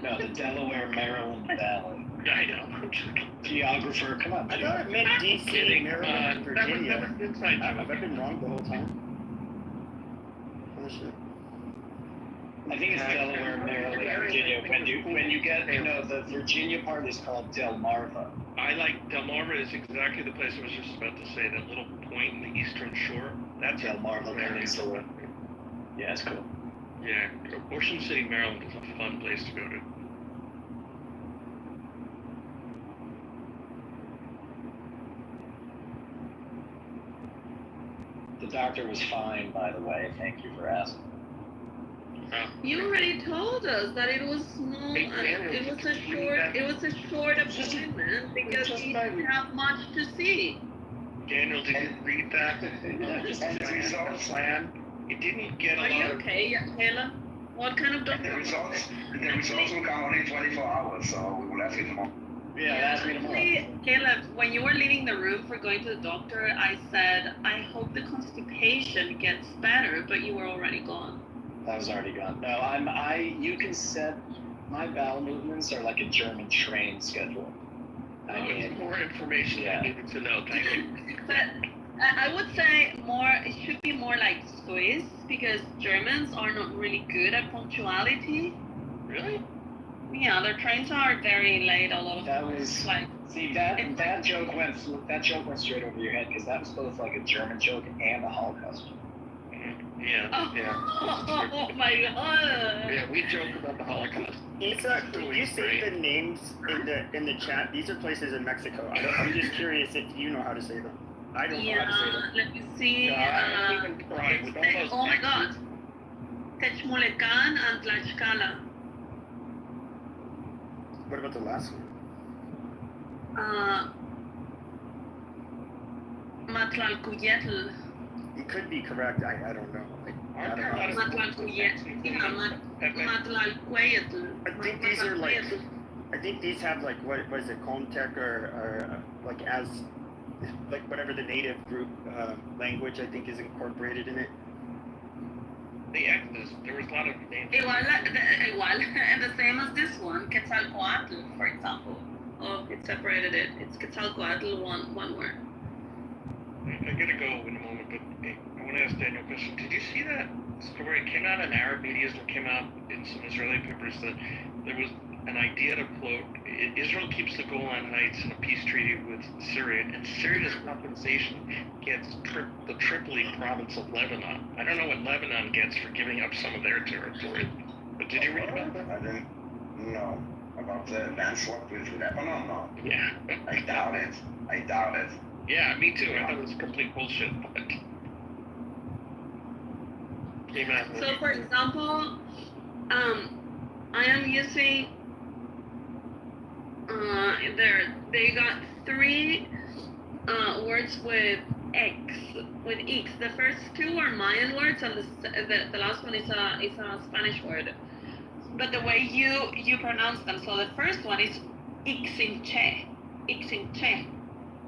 No, the Delaware, Maryland Valley. I know. Geographer, come on. I thought it meant DC, Maryland, Virginia. That was inside Have I been wrong the whole time? Oh shit. I think it's Delaware, Maryland, Virginia. When you get, the Virginia part is called Delmarva. I like Delmarva is exactly the place I was just about to say, that little point in the eastern shore. That's Delmarva Peninsula. Yeah, it's cool. Yeah, Ocean City, Maryland is a fun place to go to. The doctor was fine, by the way. Thank you for asking. You already told us that it was small. It was a short appointment because he didn't have much to see. Daniel, did you read that? The results plan. It didn't get a lot. Are you okay, Hela? What kind of doctor? The results will come only 24 hours, so we will ask you tomorrow. Yeah, ask me tomorrow. Caleb, when you were leaving the room for going to the doctor, I said, I hope the constipation gets better, but you were already gone. I was already gone. No, you can set, my bowel movements are like a German train schedule. I need more information I needed to know, thank you. But I would say it should be more like Swiss, because Germans are not really good at punctuality. Really? Yeah, their trains are very late all over. That was that joke went straight over your head, because that was both like a German joke and a Holocaust joke. Yeah. Oh my god. Yeah, we joke about the Holocaust. Isa, can you say the names in the chat? These are places in Mexico. I'm just curious if you know how to say them. I don't know how to say them. Let me see. I even cried with all those oh my god. Techmolecan and Tlaxcala. What about the last one? Matlalcuyetl. You could be correct. I don't know. I don't know. Matlalcuyetl. Yeah, Matlalcueyetl. I think these are like. I think these have like what was it, Comtech or like as like whatever the native group language I think is incorporated in it. The X's, there was a lot of names. Igual, and the same as this one, Quetzalcoatl, for example. Oh, it separated it. It's Quetzalcoatl, one word. I gotta go in a moment, but I want to ask Daniel a question. Did you see that story? It came out in Arab media, and came out in some Israeli papers that there was an idea to quote, Israel keeps the Golan Heights in a peace treaty with Syria, and Syria's compensation gets the Tripoli province of Lebanon. I don't know what Lebanon gets for giving up some of their territory, but did you read about that? I didn't know about the landslide with Lebanon. No. Yeah. I doubt it. Yeah, me too. I thought it was complete bullshit, but came out. So, for example, I am using they got 3 words with X. The first 2 are Mayan words, and the last one is a Spanish word. But the way you pronounce them, so the first one is Ixinche.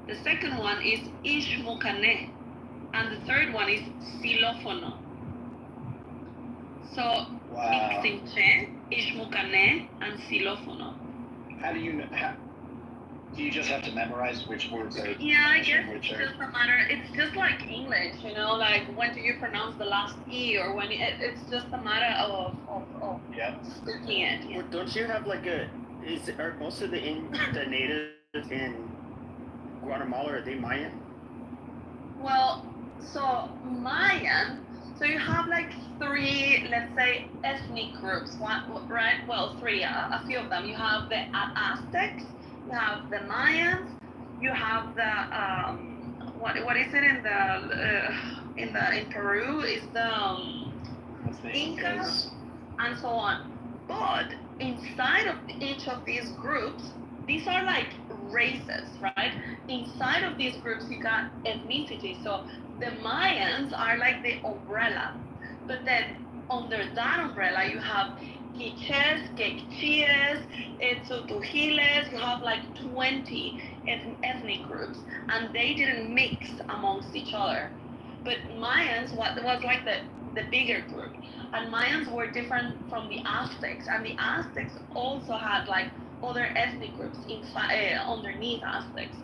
The second one is Ishmukane, and the third one is Silofono. So Wow. Ixinche, Ishmukane, and Silofono. How do you know? Do you just have to memorize which words are? Yeah, I guess which it's are? just a matter. It's just like English, like when do you pronounce the last E, or when it's just a matter of Yeah. speaking it. Yeah. Well, don't you have like are most of the natives in Guatemala, are they Mayan? Well, so Mayan. So you have like 3, let's say, ethnic groups. Right? Well, 3. A few of them. You have the Aztecs. You have the Mayans. You have the what is it in Peru? Is the Incas and so on. But inside of each of these groups, these are like races, right? Inside of these groups, you got ethnicity. So the Mayans are like the umbrella, but then under that umbrella, you have Quiches, Quechíes, Tzutujiles, you have like 20 ethnic groups, and they didn't mix amongst each other. But Mayans was like the bigger group, and Mayans were different from the Aztecs, and the Aztecs also had like other ethnic groups underneath Aztecs.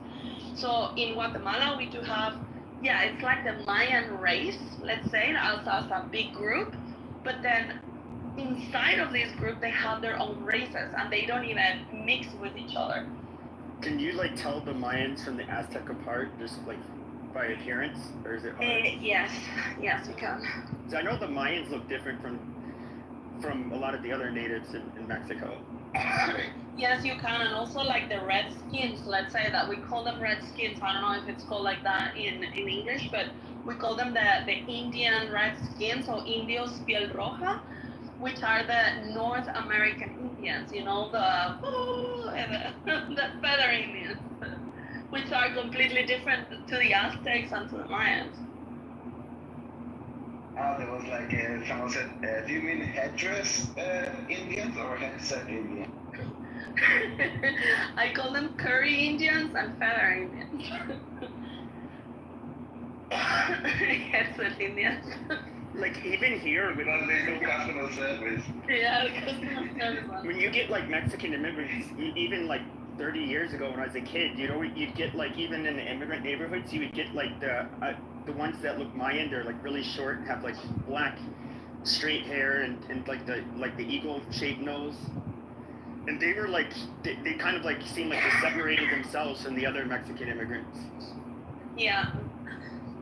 So in Guatemala, we do have, it's like the Mayan race, let's say, as a big group, but then inside of this group, they have their own races, and they don't even mix with each other. Can you like tell the Mayans from the Aztec apart, just like by appearance, or is it hard? Yes, we can. So I know the Mayans look different from a lot of the other natives in Mexico. Yes, you can, and also like the Redskins. Let's say that we call them Redskins. I don't know if it's called like that in English, but we call them the Indian Redskins, or Indios Piel Roja, which are the North American Indians. The feather Indians, which are completely different to the Aztecs and to the Mayans. There was like someone said, do you mean headdress Indians or headset Indians? I call them curry Indians and feather Indians. Headset Indians. Like even here with customer service. Yeah, customer service. When you get like Mexican immigrants, even like 30 years ago when I was a kid, you'd get like even in the immigrant neighborhoods, you would get like the ones that look Mayan, they're like really short and have like black straight hair and like the eagle shaped nose. And they were like they kind of like seemed like they separated themselves from the other Mexican immigrants. Yeah.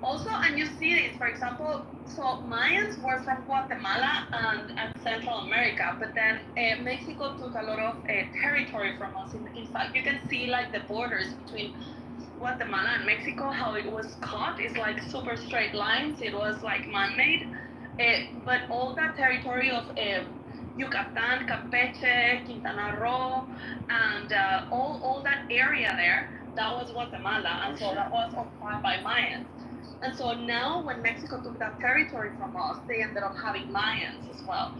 Also, and you see it, for example, so Mayans were from Guatemala and Central America, but then Mexico took a lot of territory from us. In fact, you can see like the borders between Guatemala and Mexico, how it was cut. It's like super straight lines. It was like man-made. But all that territory of Yucatan, Campeche, Quintana Roo, and all that area there, that was Guatemala, and so that was occupied by Mayans. And so now when Mexico took that territory from us, they ended up having Mayans as well.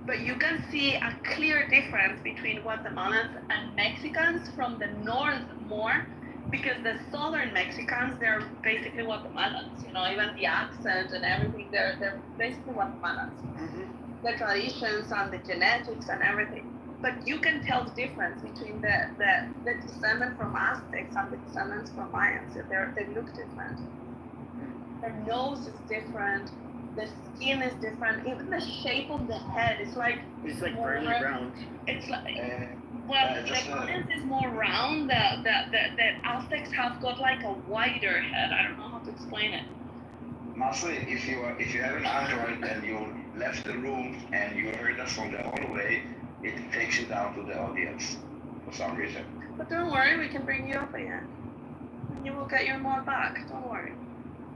But you can see a clear difference between Guatemalans and Mexicans from the north more, because the southern Mexicans, they're basically Guatemalans, you know, even the accent and everything, they're basically Guatemalans. The traditions and the genetics and everything. But you can tell the difference between the descendant from Aztecs and the descendants from Mayans. They look different. Their nose is different. The skin is different. Even the shape of the head is like very round. It's like the Mayans is more round. The Aztecs have got like a wider head. I don't know how to explain it. Marcel, if you have an Android and you left the room and you heard us from the hallway, it takes you down to the audience for some reason. But don't worry, we can bring you up again. And you will get your mod back. Don't worry.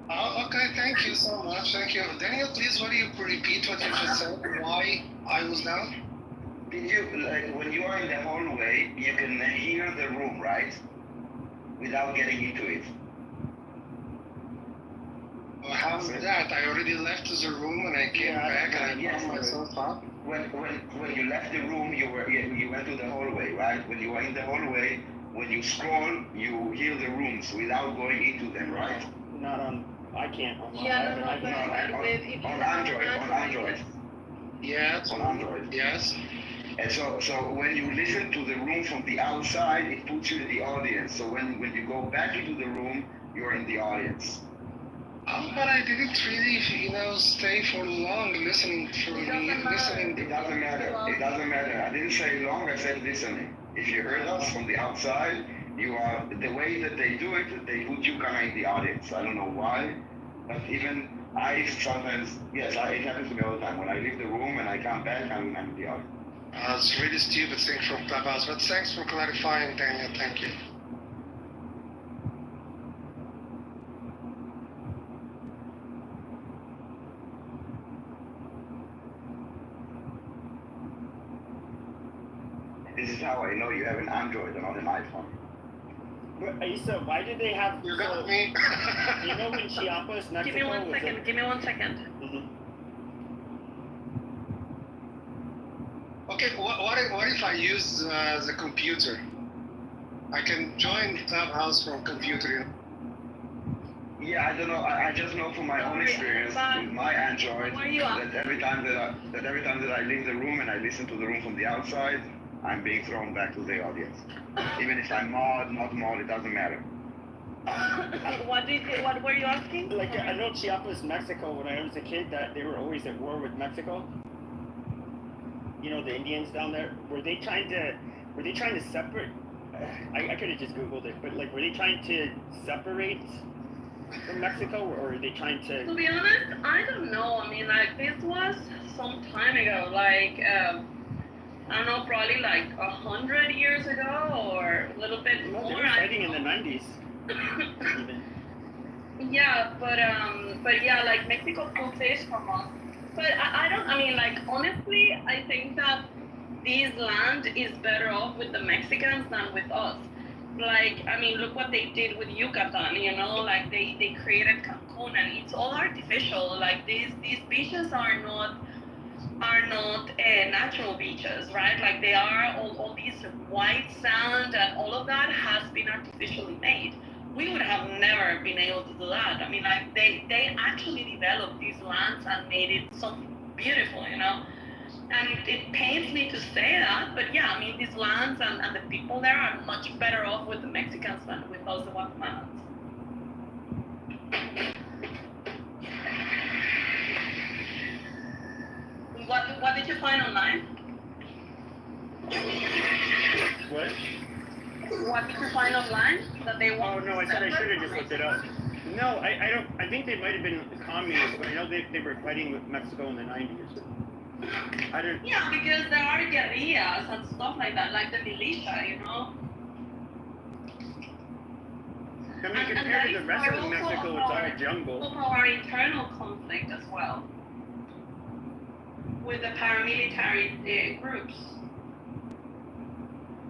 Oh, okay, thank you so much. Thank you. Daniel, please, will you repeat what you just said? Why I was down? Did you, like, when you are in the hallway, you can hear the room, right? Without getting into it. Well, how's that? I already left the room and I came back and I found myself up. When you left the room, you went to the hallway, right? When you are in the hallway, when you scroll, you hear the rooms without going into them, right? Not on. I can't. On Android. Yes. On Android. Yes. And so when you listen to the room from the outside, it puts you in the audience. So when you go back into the room, you're in the audience. But I didn't really, stay for long listening for listening. It doesn't matter. It doesn't matter. I didn't say long, I said listening. If you heard us from the outside, you are, the way that they do it, they put you kind of in the audience. I don't know why, but even I sometimes, yes, it happens to me all the time. When I leave the room and I come back, I'm in the audience. It's really stupid thing from Clubhouse, but thanks for clarifying, Daniel. Thank you. This is how I know you have an Android and not an iPhone. But Issa, why did they have? You got me. You know when Chiapas, Mexico. Give me 1 second. Give me 1 second. Okay, what if I use the computer? I can join Clubhouse from computer. Yeah, I don't know. I just know from my own experience with my Android that every time that I leave the room and I listen to the room from the outside, I'm being thrown back to the audience. Even if I'm mod, not mod, it doesn't matter. What were you asking? Like, I know Chiapas, Mexico, when I was a kid, that they were always at war with Mexico. You know, the Indians down there. Were they trying to separate? I could have just Googled it, but like, were they trying to separate from Mexico, or are they trying to? To be honest, I don't know. I mean, like, this was some time ago, like, I don't know, probably like 100 years ago, or a little bit more. They were fighting in the 90s. Yeah, but yeah, like, Mexico took this from us. But I mean, like, honestly, I think that this land is better off with the Mexicans than with us. Like, I mean, look what they did with Yucatan, you know, like they created Cancun, and it's all artificial. Like, these beaches are not natural beaches, right? Like, they are all these white sand, and all of that has been artificially made. We would have never been able to do that. I mean, like, they actually developed these lands and made it something beautiful, you know? And it pains me to say that, but yeah, I mean, these lands and the people there are much better off with the Mexicans than with us, the Guatemalans. What did you find online? What? What did you find online that they want? Oh no, I said I should have just looked it up. No, I don't. I think they might have been communists, but I know they were fighting with Mexico in the 90s. I don't. Yeah, because there are guerrillas and stuff like that, like the militia, you know. I mean, compared to the rest of Mexico, it's all jungle. Of our internal conflict as well. with the paramilitary groups.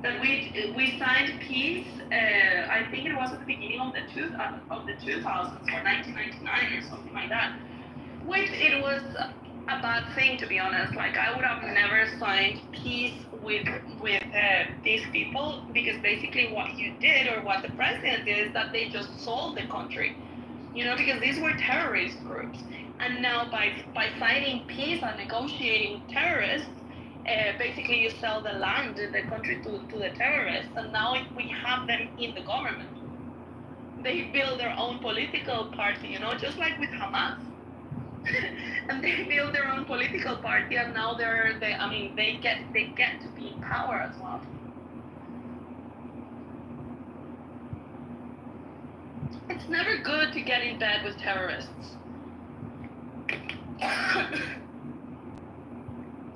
That we signed peace. I think it was at the beginning of the 2000s or 1999 or something like that. Which it was a bad thing, to be honest. Like, I would have never signed peace with these people, because basically what you did, or what the president did, is that they just sold the country. You know, because these were terrorist groups. And now by signing peace and negotiating terrorists, basically you sell the land, the country to the terrorists, and now we have them in the government. They build their own political party, you know, just like with Hamas. And they build their own political party, and now they get to be in power as well. It's never good to get in bed with terrorists.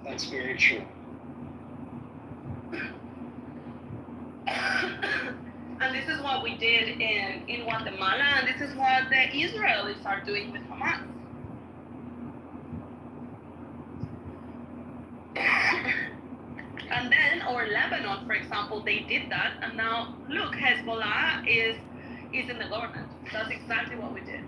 That's very true. And this is what we did in Guatemala, and this is what the Israelis are doing with Hamas. And then, or Lebanon, for example, they did that, and now look, Hezbollah is in the government. That's exactly what we did.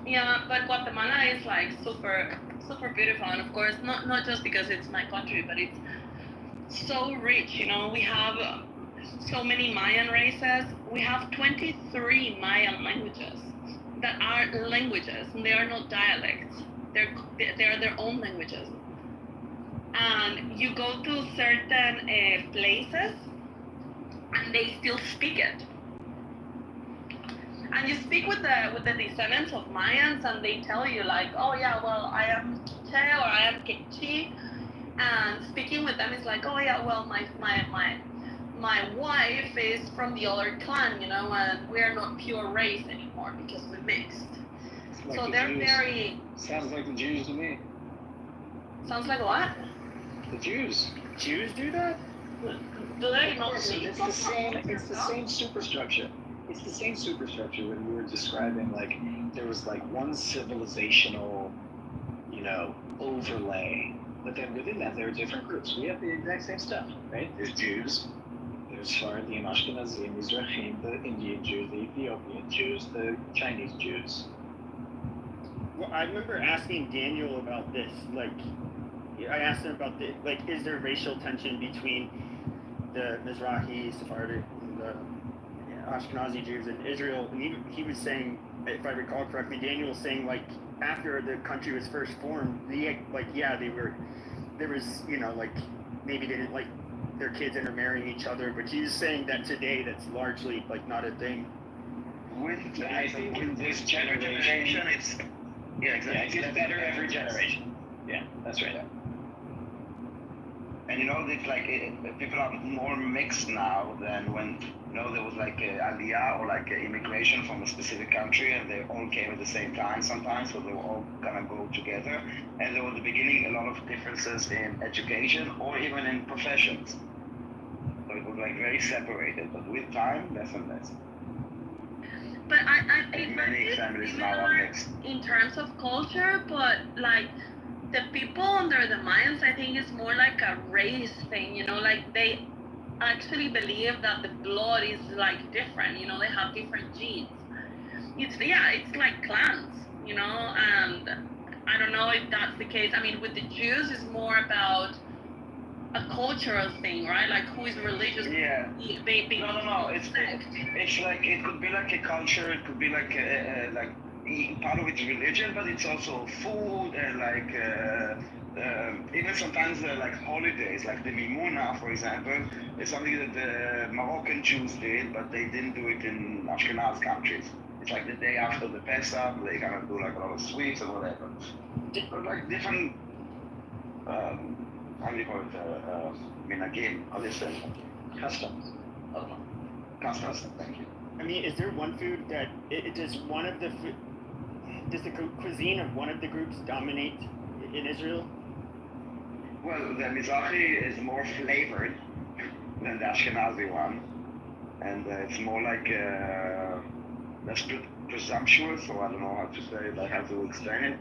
Yeah, but Guatemala is like super, super beautiful, and of course, not just because it's my country, but it's so rich. You know, we have so many Mayan races. We have 23 Mayan languages that are languages, and they are not dialects. They are their own languages. And you go to certain places, and they still speak it. And you speak with the descendants of Mayans, and they tell you like, oh yeah, well, I am Kite or I am Kekchi, and speaking with them is like, oh yeah, well, my wife is from the other clan, you know, and we're not pure race anymore because we mixed. Like so the they're Jews. very. Sounds like the Jews to me. Sounds like what? The Jews. Jews do that? Do they Of not course, speak? it's the same. It's the same superstructure. It's the same superstructure when we were describing, like, there was like one civilizational, you know, overlay, but then within that there are different groups. We have the exact same stuff, right? There's Jews, there's Sephardim, Ashkenazim, Mizrahim, the Indian Jews, the Ethiopian Jews, the Chinese Jews. Well, I remember asking Daniel about this. Like, I asked him about is there racial tension between the Mizrahi, Sephardic, and the Ashkenazi Jews in Israel? And he was saying, if I recall correctly, Daniel was saying, like, after the country was first formed, there was, you know, like, maybe they didn't like their kids intermarrying each other, but he was saying that today that's largely, like, not a thing. I think with this generation, it's exactly. It's better every generation. Yeah, that's right. And you know, it's like people are more mixed now than when, you know, there was like aliyah or like immigration from a specific country, and they all came at the same time sometimes, so they were all gonna go together. And there was at the beginning a lot of differences in education or even in professions. So it was like very separated, but with time, less and less. But I Many families now are mixed. in terms of culture, but like the people under the Mayans, I think it's more like a race thing, you know, like they actually believe that the blood is like different, you know, they have different genes. It's like clans, you know, and I don't know if that's the case. I mean, with the Jews, it's more about a cultural thing, right? Like who is religious? Yeah. No. It's like it could be like a culture. It could be like part of it's religion, but it's also food and like even sometimes like holidays, like the Mimuna, for example, is something that the Moroccan Jews did, but they didn't do it in Ashkenaz countries. It's like the day after the Pesach, they're gonna do like a lot of sweets and whatever. Like different. How do you call it? Minagim, how do you say? Customs. Customs, thank you. I mean, is there one food that does the cuisine of one of the groups dominate in Israel? Well, the Mizrahi is more flavored than the Ashkenazi one, and it's more like presumptuous, so I don't know how to say it, like how to explain it.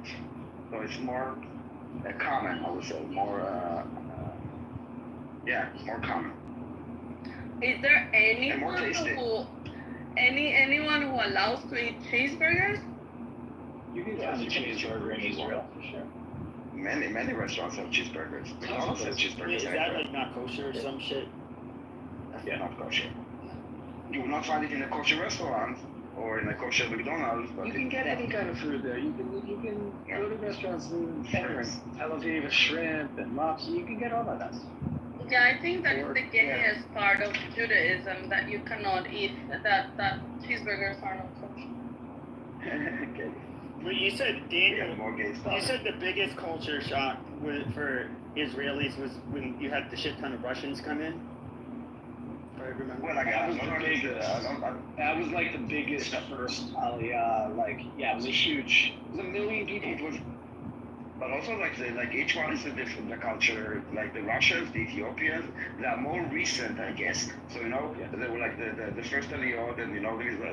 So it's more common, I would say, more more common. Is there And more anyone tasty. anyone who allows to eat cheeseburgers? You can find a cheeseburger in Israel for sure. Many restaurants have cheeseburgers. McDonald's have cheeseburgers. Is that like not kosher or some shit? Yeah, not kosher. You will not find it in a kosher restaurant or in a kosher McDonald's. But You can get any kind of food there. You can go to restaurants in Tel Aviv, shrimp and lobster. You can get all of that. Yeah, I think that is the gayest part of Judaism, that you cannot eat, that cheeseburgers are not kosher. Okay. Well, you said, Daniel, More gay stuff. you said the biggest culture shock for Israelis was when you had the shit ton of Russians come in? If I remember. Well, That was the biggest. That was like the biggest first aliyah. Like, yeah, it was a huge. It was 1 million people. It was, but also like each one is a different culture. Like the Russians, the Ethiopians, they are more recent, I guess. So they were like the first aliyah, and these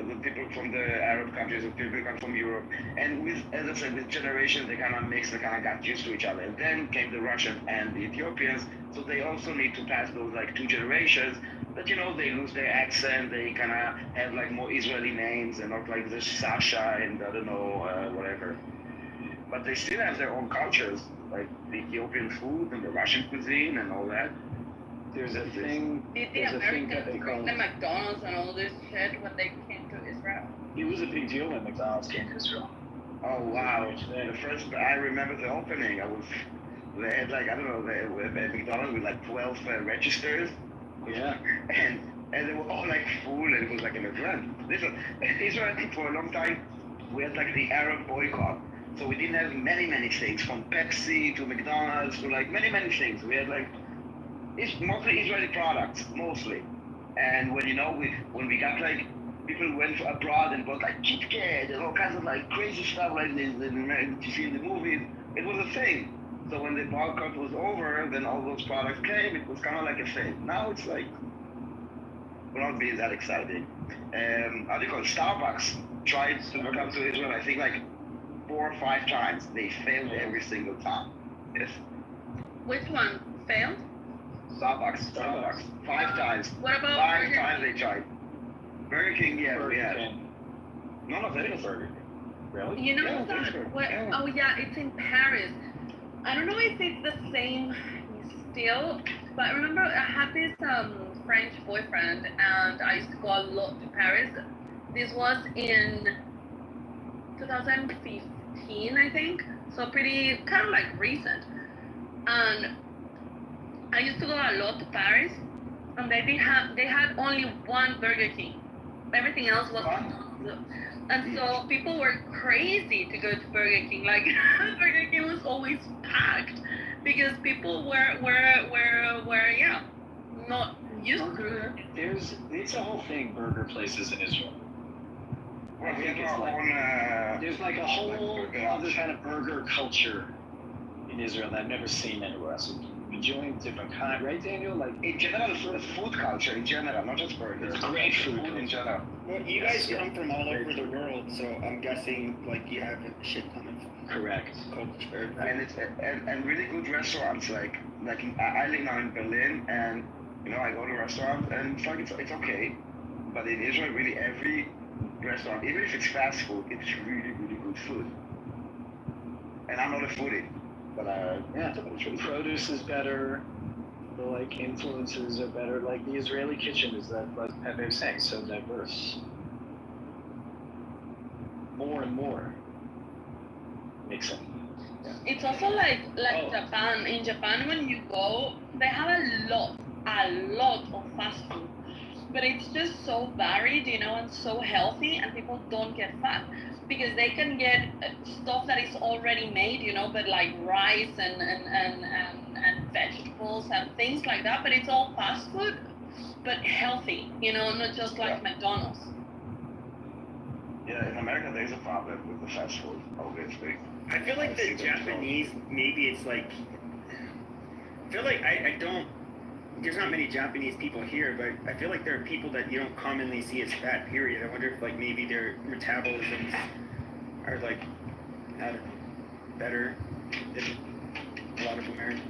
the people from the Arab countries, the people come from Europe, and with, as I said, with generations they kind of mixed, they kind of got used to each other. And then came the Russians and the Ethiopians, so they also need to pass those like 2 generations. But they lose their accent, they kind of have like more Israeli names and not like the Sasha and I don't know whatever. But they still have their own cultures, like the Ethiopian food and the Russian cuisine and all that. There's a thing. Did the There's a thing that they Americans bring call. the McDonald's and all this shit when they came to Israel? It was a big deal when McDonald's came to Israel. Oh wow! The first, I remember the opening. They had like, I don't know, at McDonald's with like 12 registers. Yeah. And they were all like full, and it was like an event. Listen, Israel, for a long time, we had like the Arab boycott. So we didn't have many things, from Pepsi to McDonald's to like many things. We had like, it's mostly Israeli products, mostly. And when we got like, people went abroad and bought like Kit Kat and all kinds of like crazy stuff like you see in the movies, it was a thing. So when the boycott was over, then all those products came, it was kind of like a thing. Now it's like, will not be that exciting. How do you call it? Starbucks tried to come to Israel, I think like 4 or 5 times. They failed every single time. Yes. Which one failed? Starbucks. 5 times. What about 5 Burger times King? they tried. Burger King, yeah, we Burger had. King. None of it is Burger King. Really? You know Yeah, that? Pittsburgh. What, Yeah. Oh yeah, it's in Paris. I don't know if it's the same still, but I remember I had this French boyfriend, and I used to go a lot to Paris. This was in 2015, I think, so pretty kind of like recent. And I used to go a lot to Paris, and they had only one Burger King. Everything else was McDonald's. And so people were crazy to go to Burger King. Like Burger King was always packed because people were not used to it. It's a whole thing, burger places in Israel. Well, we have It's our like- own. There's like a whole burger other kind of burger culture in Israel that I've never seen anywhere else. Enjoying different kind, right, Daniel? Like In general, food culture in general, not just burgers. It's great food in general. Well, you guys come from all over the world, so I'm guessing like you have a shit ton of correct. culture. And it's and really good restaurants. Like I live now in Berlin, and I go to restaurants, and it's like it's okay. But in Israel, really every restaurant, even if it's fast food, it's really good food. And I'm not a foodie, but Yeah, the produce is better. The like influences are better. Like the Israeli kitchen is that, like Pepe was saying, so diverse. More and more. Mixing. Yeah. It's also like Oh. Japan. In Japan, when you go, they have a lot of fast food, but it's just so varied, and so healthy, and people don't get fat because they can get stuff that is already made, but like rice and vegetables and things like that. But it's all fast food, but healthy, not just like McDonald's. yeah, in America there's a problem with the fast food, obviously. I feel like the Japanese, maybe it's like, I feel like I don't there's not many Japanese people here, but I feel like there are people that you don't commonly see as fat, period. I wonder if, like, maybe their metabolisms are, like, I don't know, better than a lot of Americans.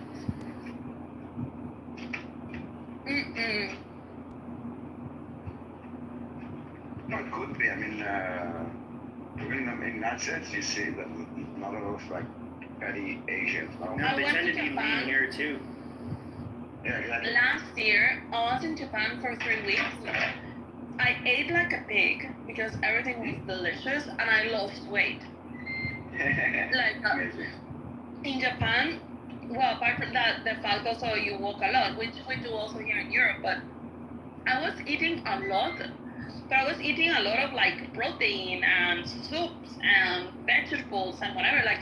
No, it could be. I mean, even in that sense, you see that a lot of like fatty Asians. No? No, they tend to be lean here too. Yeah, exactly. Last year, I was in Japan for 3 weeks. I ate like a pig because everything was delicious and I lost weight. Like in Japan, well, apart from that, the fact also you walk a lot, which we do also here in Europe, but I was eating a lot. But I was eating a lot of like protein and soups and vegetables and whatever. Like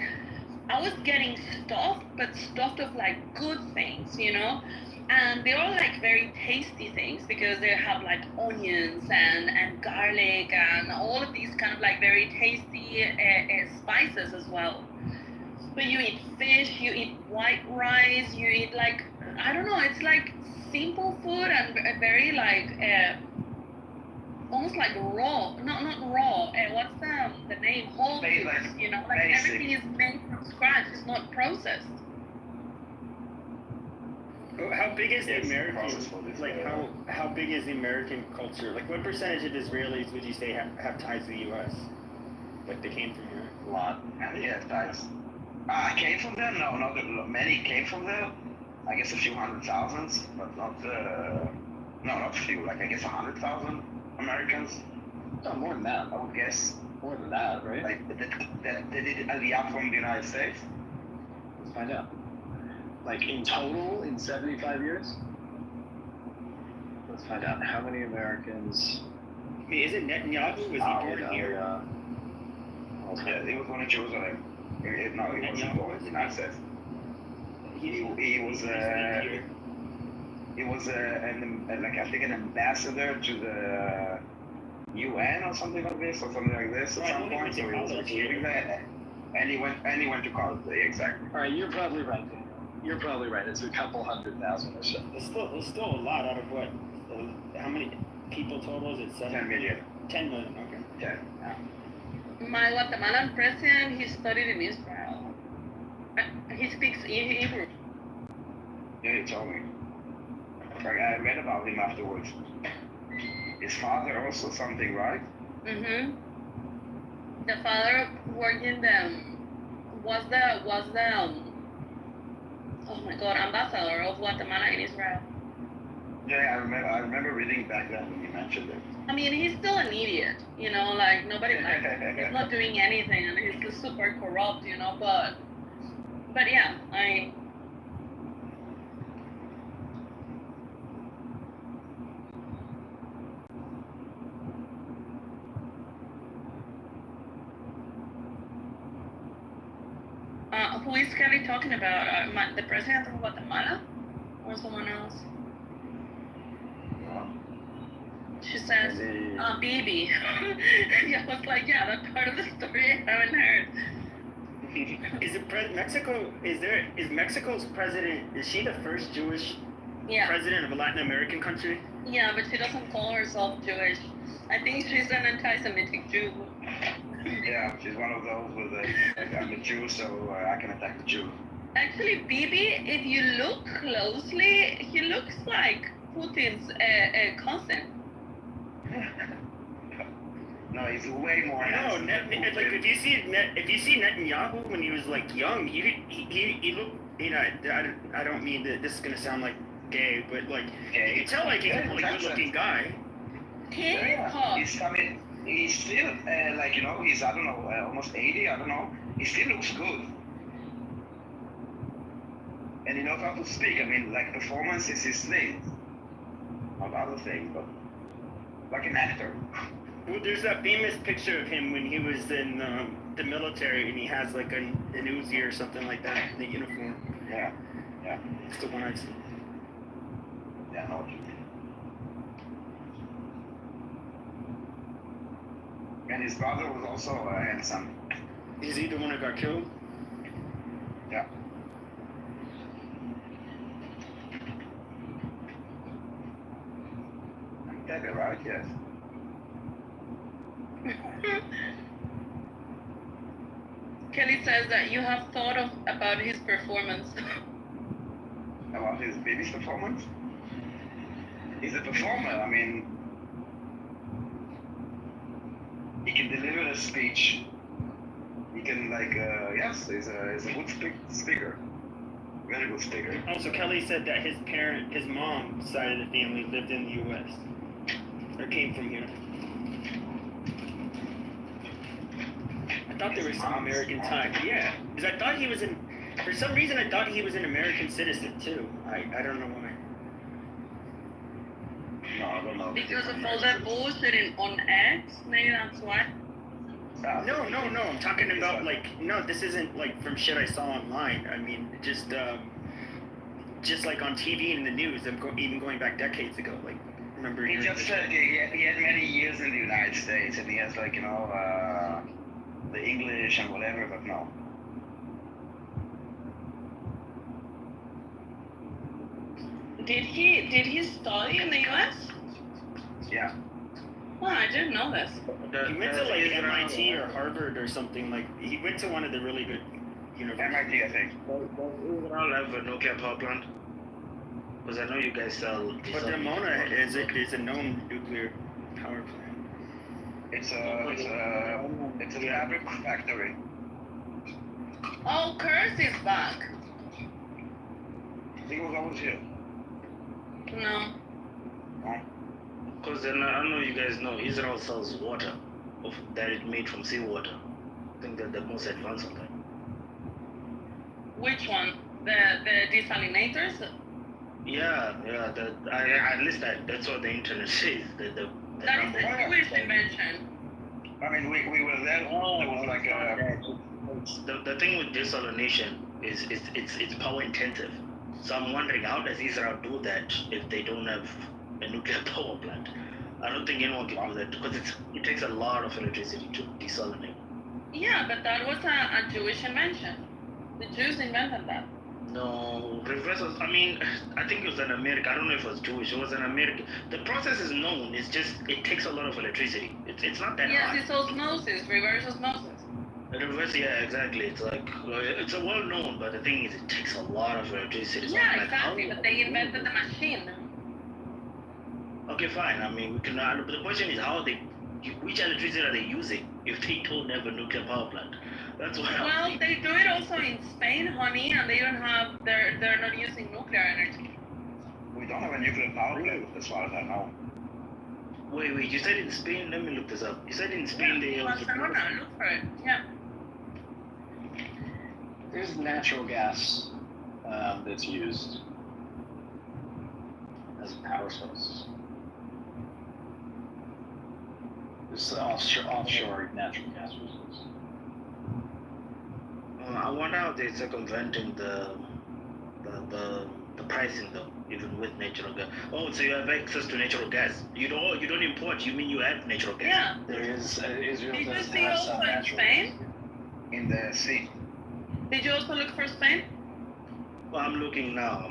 I was getting stuffed, but stuffed of like good things, you know? And they're all like very tasty things because they have like onions and garlic and all of these kind of like very tasty spices as well. But you eat fish, you eat white rice, you eat like, I don't know, it's like simple food and very like, almost like raw, not raw, what's the name, whole foods, you know, like basic. Everything is made from scratch, it's not processed. How big is the American, like how big is the American culture? Like what percentage of Israelis would you say have ties to the U.S.? Like they came from here? A lot. Yeah, ties. Came from there? No, not many came from there. I guess a few 100,000, but not, not few, like I guess 100,000 Americans. Oh, more than that. I would guess. More than that, right? Like that did Aliyah from the United States. Let's find out. Like in total, in 75 years? Let's find out how many Americans. I mean, is it Netanyahu? Was he born here? Yeah, he was born in Jerusalem. No, he wasn't born in the United States. He was like I think an ambassador to the UN or something like this, at some point. So he was like living there, and he went to college. Exactly. All right, you're probably right, Daniel. You're probably right. It's a couple 100,000 or so. It's still a lot out of what? How many people total? Is it 10 million. 10 million. Okay. Yeah. My Guatemalan president, he studied in Israel. He speaks Hebrew. Yeah, he told me. Like I read about him afterwards. His father also something, right? Mhm. The father worked in was the oh my God, ambassador of Guatemala in Israel. Yeah, I remember reading back then when you mentioned it. I mean, he's still an idiot, you know, like nobody likes him. He's not doing anything and he's just super corrupt, you know, but yeah, who is Kelly talking about? The president of Guatemala or someone else? She says, Bibi. Yeah, I was like, yeah, that's part of the story I haven't heard. Is Mexico? Is Mexico's president? Is she the first Jewish president of a Latin American country? Yeah, but she doesn't call herself Jewish. I think she's an anti-Semitic Jew. Yeah, she's one of those with I'm a Jew, so I can attack the Jew. Actually, Bibi, if you look closely, he looks like Putin's cousin. No, he's way more handsome. No, like if you see Netanyahu when he was like young, he looked. You know, I don't mean that this is gonna sound like gay, but like you can tell like he's a really good-looking guy. Yeah. He's still like he's I don't know almost 80. I don't know. He still looks good, and he knows how to speak. I mean, like performance is his thing, not other things, but like an actor. Well, there's that famous picture of him when he was in the military, and he has like an Uzi or something like that in the uniform. Yeah. It's the one I've seen. Yeah, no. And his brother was also handsome. Is he the one that got killed? Yeah. Pepe, right? Yes. Kelly says that you have thought about his performance. About his baby's performance? He's a performer. I mean, he can deliver a speech. He can yes, he's a good speaker. Very good speaker. Also, Kelly said that his mom side of the family lived in the U.S. or came from here. I thought there was some American tie. Yeah, because I thought he was for some reason I thought he was an American citizen too. I don't know why. No, I don't know. Because of all that bullshit on X, maybe that's why. No, I'm talking about no, this isn't from shit I saw online. I mean, just like on TV and in the news. Even going back decades ago. Remember? He just said he had many years in the United States, and he has the English and whatever, but no. Did he study in the U.S.? Yeah. Oh, I didn't know this. He went to MIT or Harvard or something. He went to one of the really good universities. MIT, I think. Does Israel have a nuclear power plant? Because I know you guys sell. But Ramona is a known nuclear power plant. It's a fabric factory. Oh, Curse is back. I think it was always here. No. Because I know you guys know Israel sells water that is made from seawater. I think they're the most advanced on that. Which one? The desalinators? Yeah. At least that's what the internet says. That is a Jewish invention. I mean, we were there. It was the thing with desalination is it's power intensive. So I'm wondering, how does Israel do that if they don't have a nuclear power plant? I don't think anyone can do that because it takes a lot of electricity to desalinate. Yeah, but that was a Jewish invention. The Jews invented that. No, reversals. I mean, I think it was an American. I don't know if it was Jewish. It was an American. The process is known. It's just it takes a lot of electricity. It's not that hard. Yes, it's osmosis, reverse osmosis. Reverse, yeah, exactly. It's it's a well known, but the thing is, it takes a lot of electricity. So Yeah, exactly. But they invented the machine. Okay, fine. I mean, we can. But the question is, which electricity are they using if they don't have a nuclear power plant? That's what. Well, they do it also in Spain, honey, and they don't have. They're not using nuclear energy. We don't have a nuclear power plant, as far as I know. Wait. You said in Spain. Let me look this up. You said in Spain they. Barcelona, look for it. Yeah. There's natural gas that's used as a power source. There's offshore natural gas resources. I wonder how they're circumventing the pricing though, even with natural gas. Oh, so you have access to natural gas. You don't import. You mean you have natural gas? Yeah. There is Israel Did you does see have also some in natural Spain? gas. In the sea. Did you also look for Spain? Well, I'm looking now.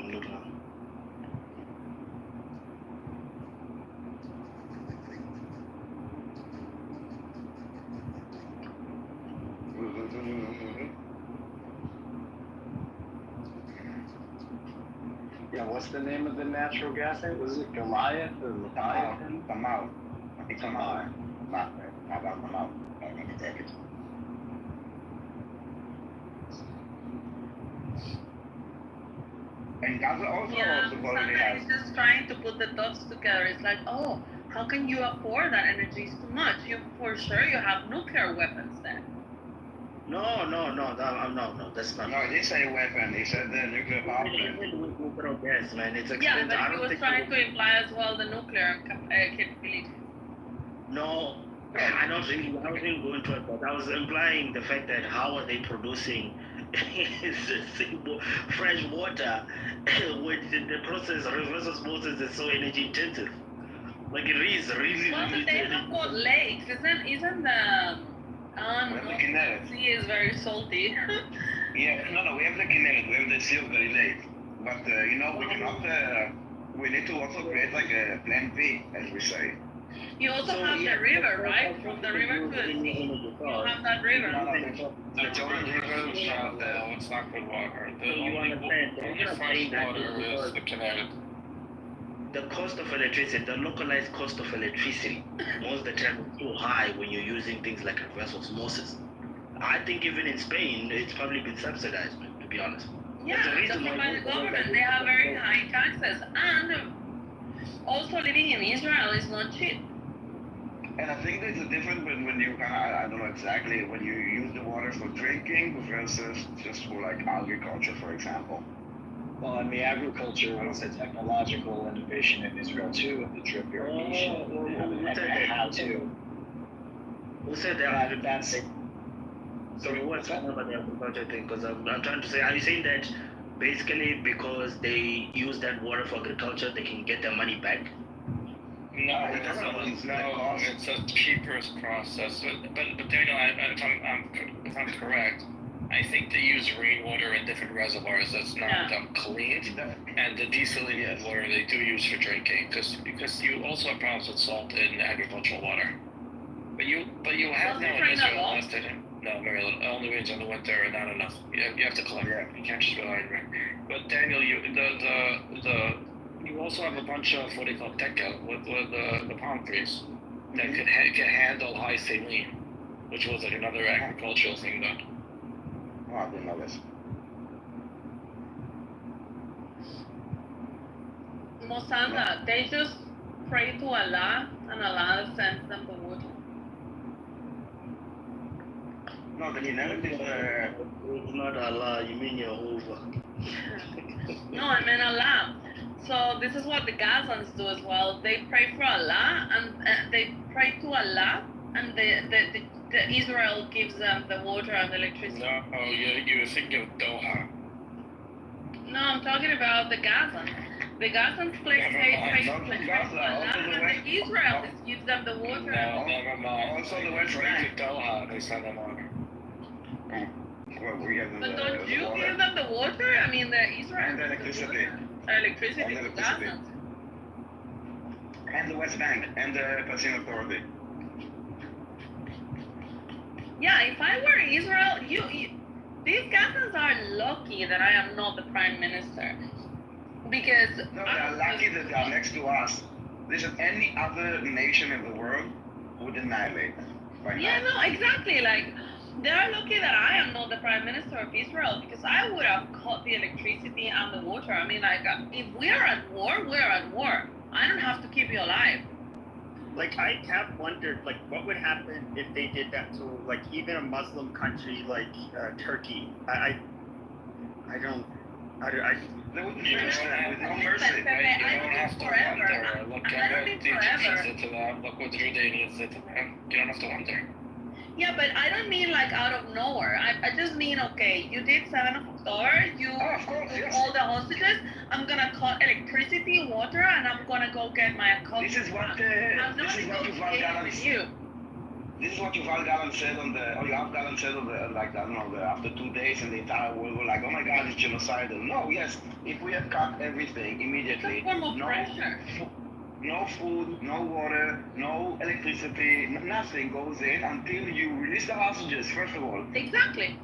Yeah, what's the name of the natural gas? Was it Goliath or Leviathan? Tamar. I think Tamar. Tamar. And that's also supposedly has. Sometimes just trying to put the dots together. It's like, oh, how can you afford that energy? It's too much. You for sure you have nuclear weapons then. No, that's not. No, he didn't say weapon. He said the nuclear power plant. Nuclear gas, man. It's expensive. Yeah, but he was trying to imply as well the nuclear capability. No, I don't really. I wasn't going to it, but I was implying the fact that how are they producing fresh water when the process, reverse osmosis, is so energy intensive? Like it is really. Well, really they have got lakes. Isn't the the Kinetic. sea is very salty. Yeah, no, we have the Kinetic. We have the Silver Lake. But we cannot we need to also create like a plan B, as we say. You also have the river, right? From the river to the sea. You have that river. The Jordan River, no, it's not good water. The only fresh water is the Connecticut. The cost of electricity, the localized cost of electricity, most of the time is too high when you're using things like reverse osmosis. I think even in Spain, it's probably been subsidized, man, to be honest. Yeah, that's by the government. They have very high taxes, and also living in Israel is not cheap. And I think there's a difference when you I don't know exactly, when you use the water for drinking versus just for like agriculture, for example. Well, and the agriculture was a technological innovation in Israel too, and the drip irrigation, and how to. Who said that? That's. So what's talking about the agriculture thing? Because I'm trying to say, are you saying that basically because they use that water for agriculture, they can get their money back? No, it's a cheaper process. But Daniel, if I'm correct, I think they use rainwater in different reservoirs that's not cleaned, and the desalinated water they do use for drinking, because you also have problems with salt in agricultural water. But you have now in Israel less than very little. Only rains in the winter and not enough. You have to collect. You can't just rely on rain. But Daniel, you also have a bunch of what they call teca with the palm trees that can handle high saline, which was like another agricultural thing done. Oh, I didn't know this. Mosanda, they just pray to Allah and Allah sends them the water. No, the narrative. It's not Allah, you mean Jehovah. No, I mean Allah. So this is what the Gazans do as well. They pray for Allah and they pray to Allah, and the Israel gives them the water and the electricity. No, you're thinking of Doha. No, I'm talking about the Gazans. The Gazans pray to Allah, and the Israel gives them the water. No, never mind. Also, the West Bank to Doha, they send them water. But don't you give them the water? I mean, the Israel. And the electricity. Electricity to Gazans. And the West Bank and the Palestinian Authority. Yeah, if I were Israel, these Gazans are lucky that I am not the prime minister. Because no, they are lucky that they are next to us. Listen, any other nation in the world would annihilate them. No, exactly. Like, they're lucky that I am not the prime minister of Israel, because I would have cut the electricity and the water. I mean, like, if we are at war, we're at war. I don't have to keep you alive. Like, I have wondered, like, what would happen if they did that to, like, even a Muslim country like Turkey. They wouldn't do that with no mercy. You don't have to wonder. Look at what the Egyptians did to them. Look what the Jordanians did to them. You don't have to wonder. Yeah, but I don't mean like out of nowhere. I just mean, okay, you did 7th of October, you took all the hostages, I'm gonna cut electricity, water, and I'm gonna go get my coffee. This is what Yuval Gallant said. This is what Yuval Gallant said Yoav Gallant said on the, like, I don't know, after 2 days, and the entire world were like, oh my God, it's genocidal. No, yes, if we had cut everything immediately, it's a form of pressure. No food, no water, no electricity, nothing goes in until you release the hostages, first of all. Exactly.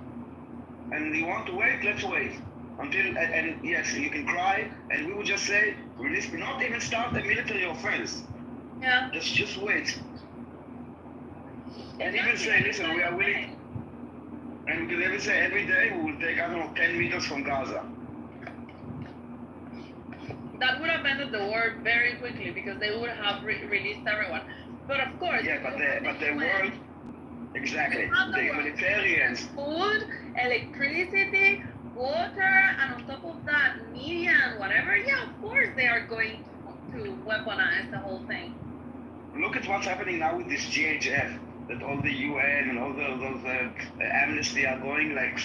And you want to wait, let's wait. Until, and yes, you can cry, and we would just say, release, not even start a military offense. Yeah. Just wait. And even say, listen, we are willing. And we can even say every day we will take, I don't know, 10 meters from Gaza. That would have ended the war very quickly, because they would have released everyone. But of course, yeah, but the world, exactly, the humanitarians, food, electricity, water, and on top of that, media and whatever. Yeah, of course they are going to weaponize the whole thing. Look at what's happening now with this GHF. That all the UN and all those Amnesty are going like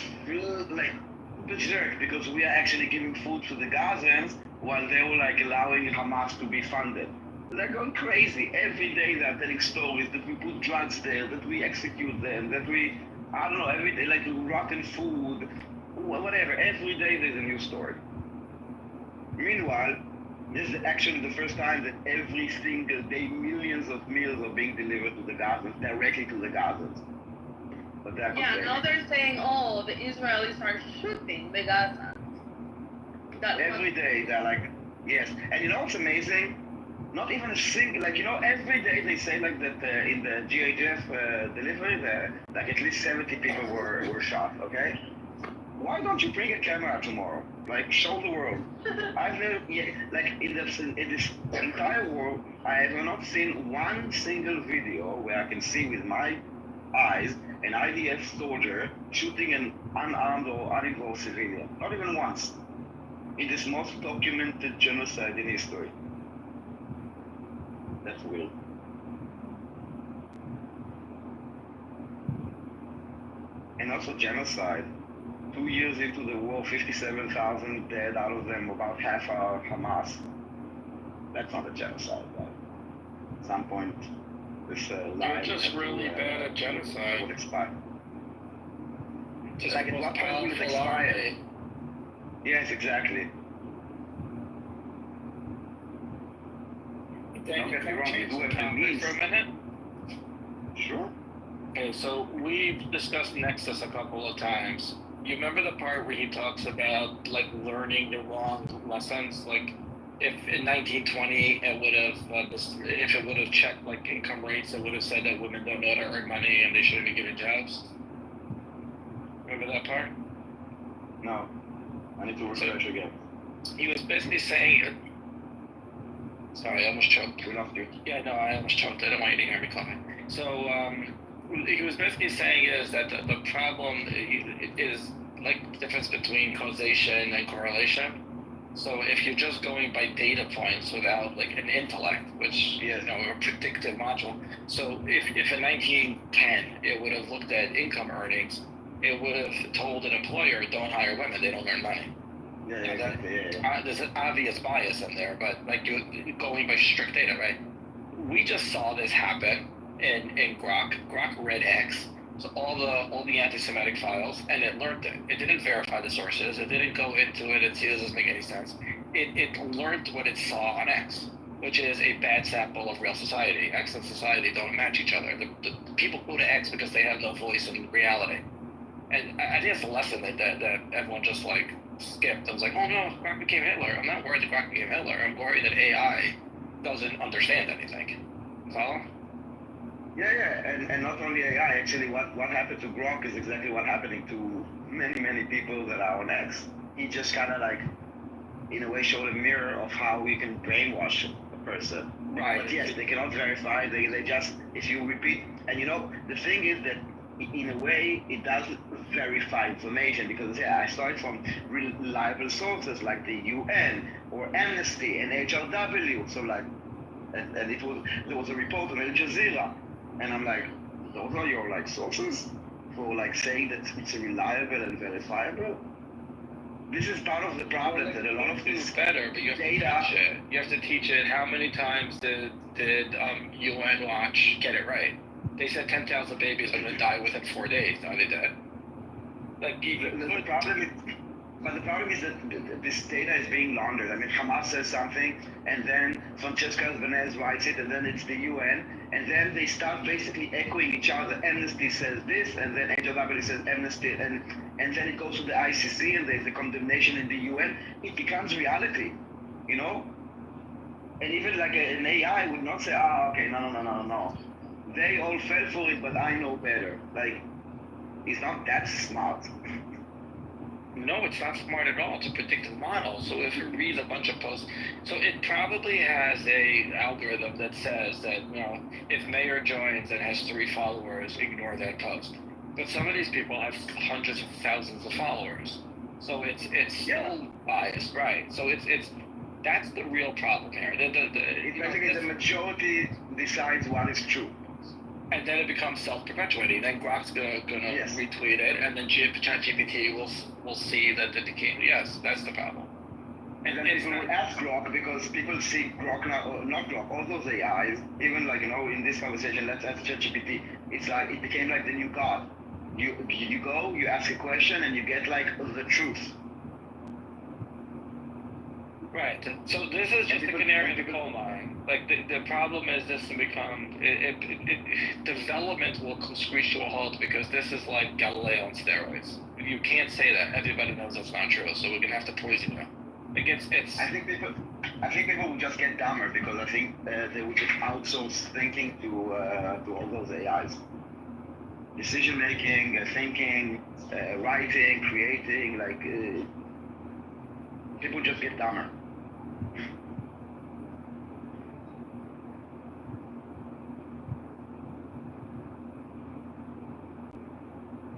berserk, because we are actually giving food to the Gazans while they were like allowing Hamas to be funded. They're going crazy. Every day they're telling stories that we put drugs there, that we execute them, that we, I don't know, every day, like rotten food, whatever. Every day there's a new story. Meanwhile, This is actually the first time that every single day millions of meals are being delivered to the Gazans, directly to the Gazans. But they're Yeah, now they're saying, oh, the Israelis are shooting the Gaza. Every day they're like, yes. And you know what's amazing? Not even a single, like, you know, every day they say like that in the GHF delivery, like at least 70 people were shot, okay? Why don't you bring a camera tomorrow? Like, show the world. I've never, like, in this entire world, I have not seen one single video where I can see with my eyes an IDF soldier shooting an unarmed or uninvolved civilian. Not even once. In this most documented genocide in history. That's weird. And also genocide. 2 years into the war, 57,000 dead, out of them about half are Hamas. That's not a genocide, right? At some point, this You're just really bad at genocide. Would expire. Just like at what point will it expire? Yes, exactly. Can I change the topic for a minute? Sure. Okay, so we've discussed Nexus a couple of times. You remember the part where he talks about like learning the wrong lessons? Like, if in 1920 it would have, if it would have checked like income rates, it would have said that women don't know how to earn money and they shouldn't be given jobs. Remember that part? No, I need to research again. He was basically saying. Sorry, I almost choked. We lost you. Yeah, no, I almost choked. I don't want you to hear me coughing. So, he was basically saying is that the problem is like the difference between causation and correlation. So if you're just going by data points without like an intellect, which, you know, a predictive module. So if in 1910 it would have looked at income earnings, it would have told an employer, don't hire women, they don't earn money. There's an obvious bias in there, but like you're going by strict data, right? We just saw this happen in Grok. Grok read X, so all the anti-Semitic files, and it learned it. It didn't verify the sources. It didn't go into it and see does this make any sense. It learned what it saw on X, which is a bad sample of real society. X and society don't match each other. The people go to X because they have no voice in reality. And I think it's a lesson that everyone just like skipped. I was like, oh no, Grok became Hitler. I'm not worried that Grok became Hitler. I'm worried that AI doesn't understand anything. Follow? Yeah, and not only AI, actually what happened to Grok is exactly what happening to many people that are on X. He just kind of like, in a way, showed a mirror of how we can brainwash a person. Right. But yes, they cannot verify, they just, if you repeat, and you know, the thing is that in a way, it doesn't verify information because I start from reliable sources like the UN or Amnesty and HRW. So like, and there was a report on Al Jazeera, and I'm like, those are your like sources for like saying that it's reliable and verifiable. This is part of the problem that a lot of it's better, but you have to teach it. You have to teach it. How many times did UN Watch get it right? They said 10,000 babies are going to die within 4 days. Are they dead? Like, the problem is that this data is being laundered. I mean, Hamas says something, and then Francesca Albanese writes it, and then it's the UN, and then they start basically echoing each other. Amnesty says this, and then HRW says Amnesty, and then it goes to the ICC, and there's a condemnation in the UN. It becomes reality, you know? And even like an AI would not say, okay, no. They all fell for it, but I know better. Like, it's not that smart. No, it's not smart at all. It's a predictive model. So if it reads a bunch of posts, so it probably has a algorithm that says that, you know, if Mayor joins and has 3 followers, ignore that post. But some of these people have hundreds of thousands of followers. So it's still biased, right? So it's that's the real problem here. Basically, the majority decides what is true. And then it becomes self-perpetuating. Then Grok's gonna retweet it, and then ChatGPT will see that it became, yes, that's the problem. And then people will ask Grok because people see Grok now, or not Grok, all those AIs, even like, you know, in this conversation, let's ask ChatGPT, it's like, it became like the new God. You go, you ask a question, and you get like the truth. Right. And so this is just the canary in the coal mine. Like the problem is this will become development will screech to a halt because this is like Galileo on steroids. You can't say that. Everybody knows that's not true. So we're gonna have to poison you. Like it's. I think people will just get dumber because I think they will just outsource thinking to all those AIs. Decision making, thinking, writing, creating, like people just get dumber.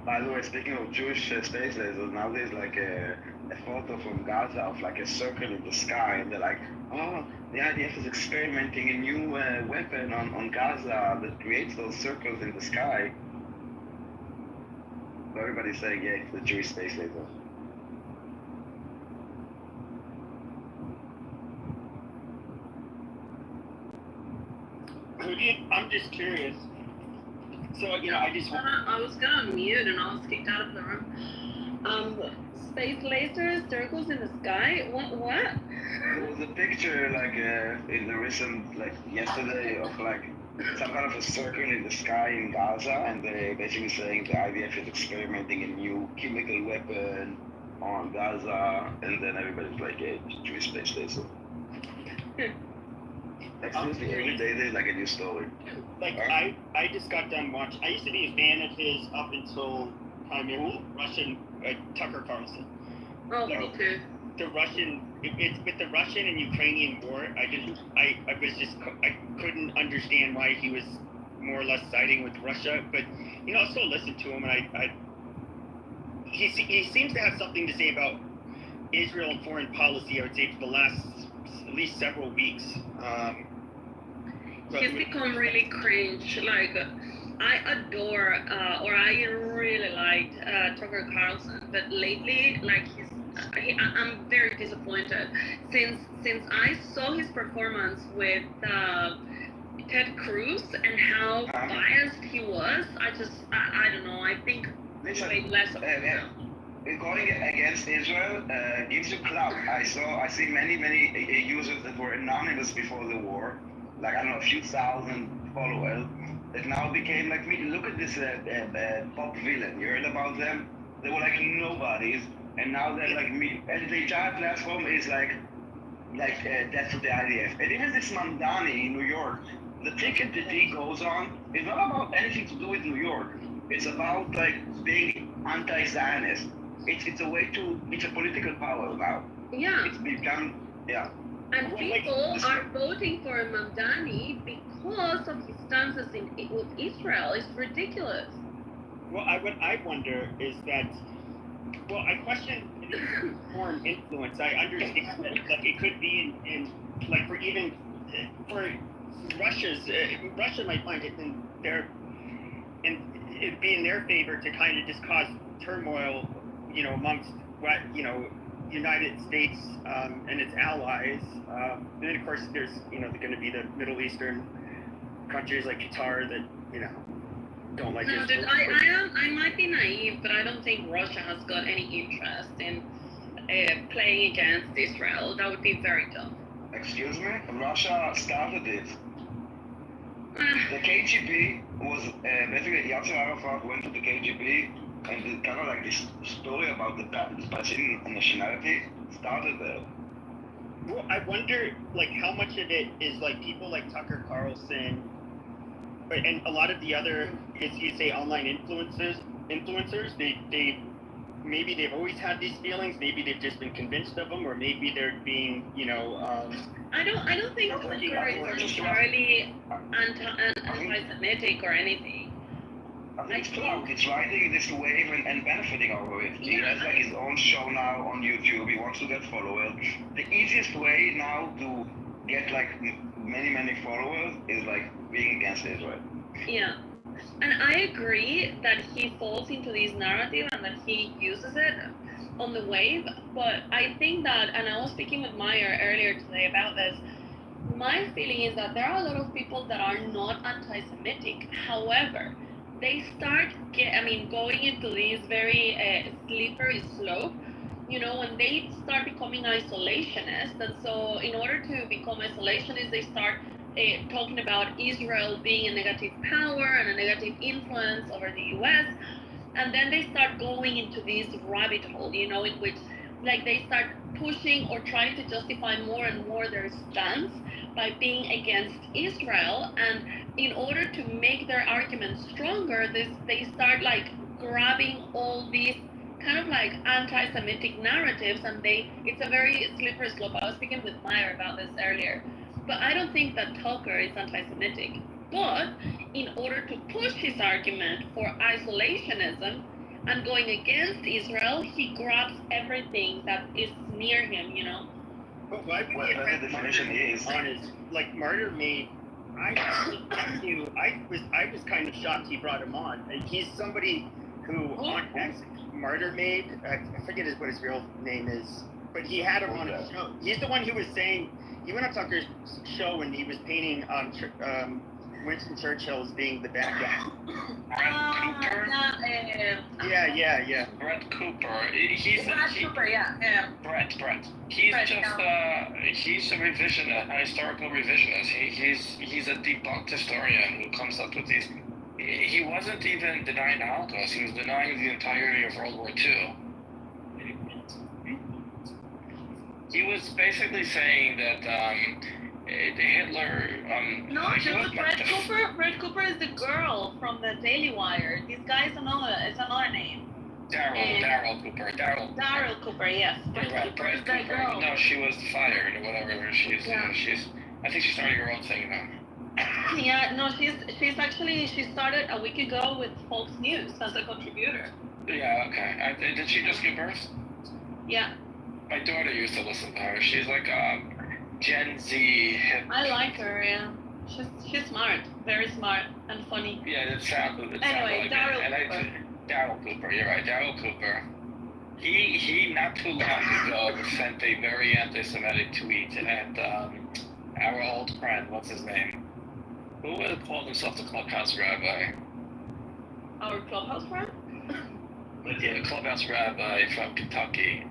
By the way, speaking of Jewish space lasers, nowadays like a photo from Gaza of like a circle in the sky, and they're like, oh, the IDF is experimenting a new weapon on Gaza that creates those circles in the sky. So everybody's saying, yeah, it's the Jewish space laser. I'm just curious. So, I was gonna mute and I was kicked out of the room. Space lasers, circles in the sky? What? There was a picture like in the recent, like yesterday, of like some kind of a circle in the sky in Gaza, and they basically saying the IDF is experimenting a new chemical weapon on Gaza, and then everybody's like, yeah, Jewish space laser. Seriously, every day there's like a new story. Like I just got done watching. I used to be a fan of his up until primarily Russian Tucker Carlson. Oh, me too. The Russian, it's with the Russian and Ukrainian war. I couldn't understand why he was more or less siding with Russia. But I'll still listen to him, and he seems to have something to say about Israel and foreign policy. I would say for the last at least several weeks. He's become really cringe. Like, I adore, or I really liked Tucker Carlson, but lately, like, I'm very disappointed. Since I saw his performance with Ted Cruz and how biased he was, I don't know. I think way less of him. Going against Israel gives you clout. I see many users that were anonymous before the war, like I don't know, a few thousand followers, that now became like me. Look at this pop villain. You heard about them? They were like nobodies, and now they're like me. And the entire platform is like that's what the IDF. And even this Mamdani in New York, the ticket that he goes on is not about anything to do with New York. It's about like being anti-Zionist. It's a way to, it's a political power now. Yeah. It's become, yeah. And people are voting for Mamdani because of his stances with Israel. It's ridiculous. Well, what I wonder is that, I question foreign influence. I understand that like, it could be in like for Russia might find it it'd be in their favor to kind of just cause turmoil, amongst United States and its allies. And then of course there's going to be the Middle Eastern countries like Qatar that don't like Israel. I might be naive, but I don't think Russia has got any interest in playing against Israel. That would be very dumb. Excuse me? Russia started it. The KGB was basically Yasser Arafat went to the KGB, and kind of like this story about the Palestinian nationality started there. Well, I wonder like how much of it is like people like Tucker Carlson, and a lot of the other, as you say, online influencers. They maybe they've always had these feelings. Maybe they've just been convinced of them, or maybe they're being, I don't think Tucker is necessarily anti-Semitic or anything. I think it's clout. It's riding this wave and benefiting over it. He has like his own show now on YouTube. He wants to get followers. The easiest way now to get like many followers is like being against Israel. Yeah. And I agree that he falls into this narrative and that he uses it on the wave, but I think that, and I was speaking with Meyer earlier today about this, my feeling is that there are a lot of people that are not anti-Semitic. However, they start going into this very slippery slope when they start becoming isolationists, and so in order to become isolationists, they start talking about Israel being a negative power and a negative influence over the U.S., and then they start going into this rabbit hole, in which like they start pushing or trying to justify more and more their stance by being against Israel, and in order to make their argument stronger, they start like grabbing all these kind of like anti-Semitic narratives, and it's a very slippery slope. I was speaking with Meyer about this earlier, but I don't think that Tucker is anti-Semitic. But in order to push his argument for isolationism and going against Israel, he grabs everything that is near him, But why would What he the have definition is? honest? Like Martyr made. I was kind of shocked he brought him on. And he's somebody who on X, Martyr made. I forget what his real name is, but he had him on a show. He's the one who was saying he went on Tucker's show and he was painting Winston Churchill as being the bad guy. Yeah. Brett Cooper. He's Cooper, yeah. Brett. He's he's a revisionist, a historical revisionist. He's a debunked historian who comes up with these. He wasn't even denying the Holocaust. He was denying the entirety of World War II. He was basically saying that Hitler. Brett Cooper is the girl from the Daily Wire. This guy is another name. Daryl Cooper, yes. Brett Cooper. Girl. No, she was fired or whatever. She's I think she's starting her own thing now. Yeah, no, she started a week ago with Fox News as a contributor. Yeah, okay. Did she just give birth? Yeah. My daughter used to listen to her. She's like Gen Z hip. I like her, yeah. She's smart, very smart and funny. Yeah, it sounded like Daryl Cooper, you're right, Daryl Cooper. He not too long ago sent a very anti-Semitic tweet at our old friend, what's his name? Who would have called himself the clubhouse rabbi? Our clubhouse friend? Yeah, the clubhouse rabbi from Kentucky.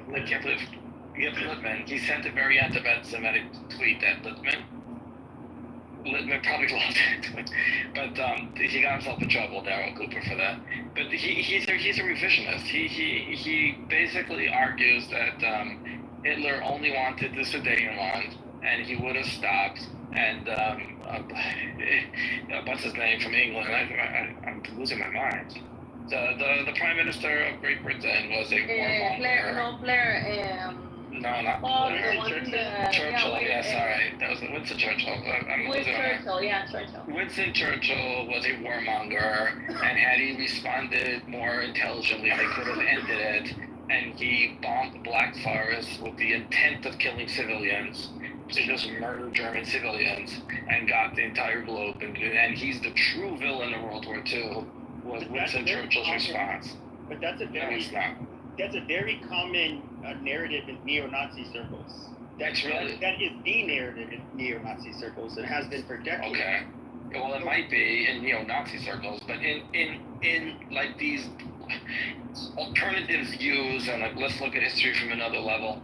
Littman. He sent a very anti-Semitic tweet at Littman. Littman probably loved it, but he got himself in trouble, Daryl Cooper, for that. But he's a revisionist. He basically argues that Hitler only wanted the Sudetenland, and he would have stopped. And what's his name from England? I'm losing my mind. The Prime Minister of Great Britain was a warmonger. No, not Churchill. Sorry, that was Winston Churchill. Churchill. Winston Churchill was a warmonger, and had he responded more intelligently, they could have ended it. And he bombed the Black Forest with the intent of killing civilians, to just murder German civilians, and got the entire globe. And he's the true villain of World War II. Was Winston Churchill's response? But that's a very common narrative in neo-Nazi circles. That is the narrative in neo-Nazi circles. It has been for decades. Okay. Well, it might be in neo-Nazi circles, but in like these alternative views, and like, let's look at history from another level.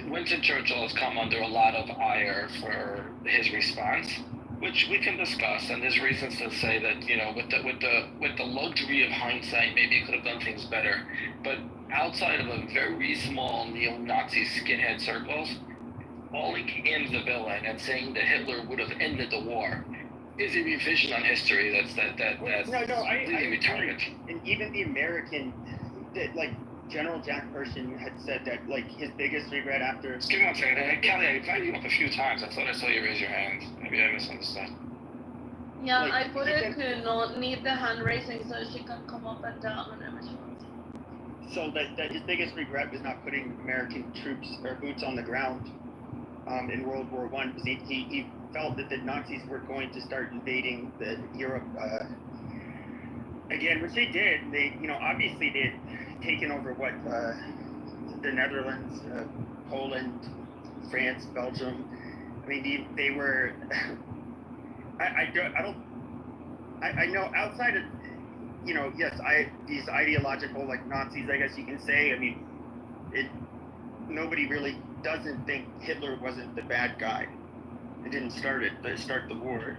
Winston Churchill has come under a lot of ire for his response, which we can discuss, and there's reasons to say that, with the luxury of hindsight, maybe he could have done things better. But outside of a very small neo-Nazi skinhead circles, calling him the villain and saying that Hitler would have ended the war is a revision on history that's really retarded. And even the American, General Jack Pershing had said that, his biggest regret after... Give me one second. Hey, Kelly, I invited you up a few times. I thought I saw you raise your hand. Maybe I misunderstood. Yeah, I put it to not need the hand raising so she can come up and down whenever she wants. So that his biggest regret was not putting American troops or boots on the ground in World War I, because he felt that the Nazis were going to start invading Europe again, which they did. They, obviously they had taken over the Netherlands, Poland, France, Belgium. I mean, they were. I know outside of, yes, these ideological Nazis, I guess you can say. I mean, nobody really doesn't think Hitler wasn't the bad guy. It didn't start the war.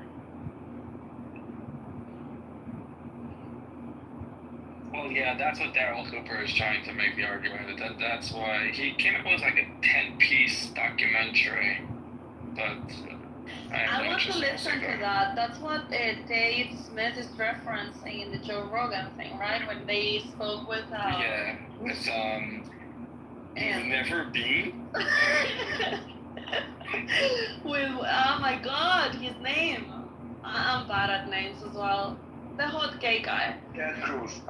Well, yeah, that's what Daryl Cooper is trying to make the argument. That's why he came up with like a 10-piece documentary. But I want to listen to that. That's what Dave Smith is referencing in the Joe Rogan thing, right? When they spoke with. Yeah, it's You've never been. With oh my god, his name. I'm bad at names as well. The hot gay guy. Ted Cruz.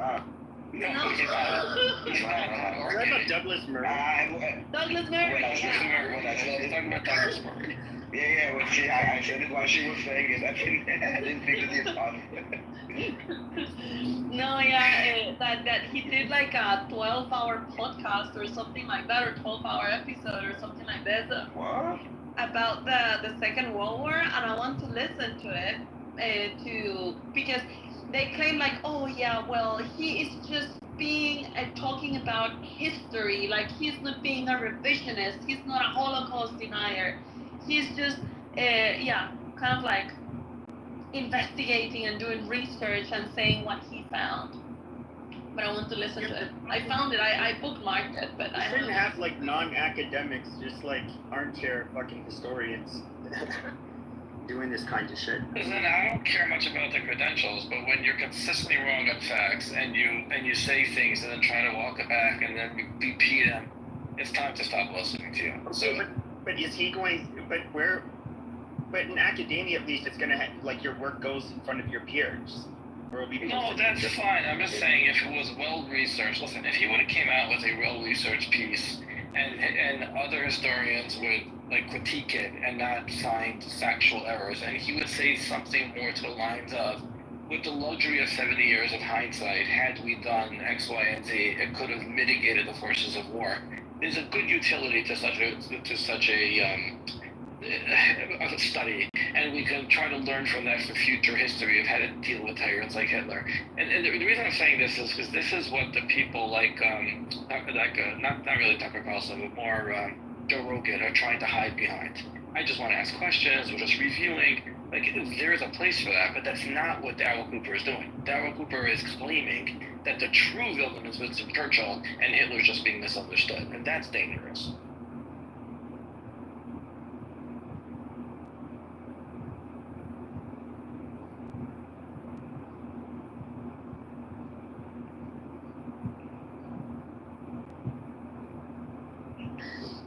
No, he's not. He's not. What about Douglas Murray? Douglas Murray. He's talking about Douglas Murray. Yeah, well, see, I said it while she was saying it. I didn't think that it's possible. No, yeah, that he did like a 12-hour podcast or something like that, or 12-hour episode or something like this. What? About the Second World War, and I want to listen to it because they claim like, oh yeah, well, he is just being talking about history, like he's not being a revisionist, he's not a Holocaust denier, he's just kind of like investigating and doing research and saying what he found. But I want to listen to it. I found it. I bookmarked it, but I shouldn't have like non-academics, just like armchair fucking historians doing this kind of shit. Listen, I don't care much about the credentials, but when you're consistently wrong on facts and you say things and then try to walk it back and then repeat them, it's time to stop listening to you. So, but is he going? But in academia, at least, it's gonna like your work goes in front of your peers. No, that's fine. I'm just saying if it was well researched. Listen, if he would have came out with a well researched piece, and other historians would like critique it and not find factual errors, and he would say something more to the lines of, with the luxury of 70 years of hindsight, had we done X, Y, and Z, it could have mitigated the forces of war. There's a good utility to such a study, and we can try to learn from that for future history of how to deal with tyrants like Hitler. And the reason I'm saying this is because this is what the people like not really Tucker Carlson, but more Joe Rogan are trying to hide behind. I just want to ask questions. We're just reviewing. Like, there is a place for that, but that's not what Daryl Cooper is doing. Daryl Cooper is claiming that the true villain is Winston Churchill and Hitler's just being misunderstood, and that's dangerous.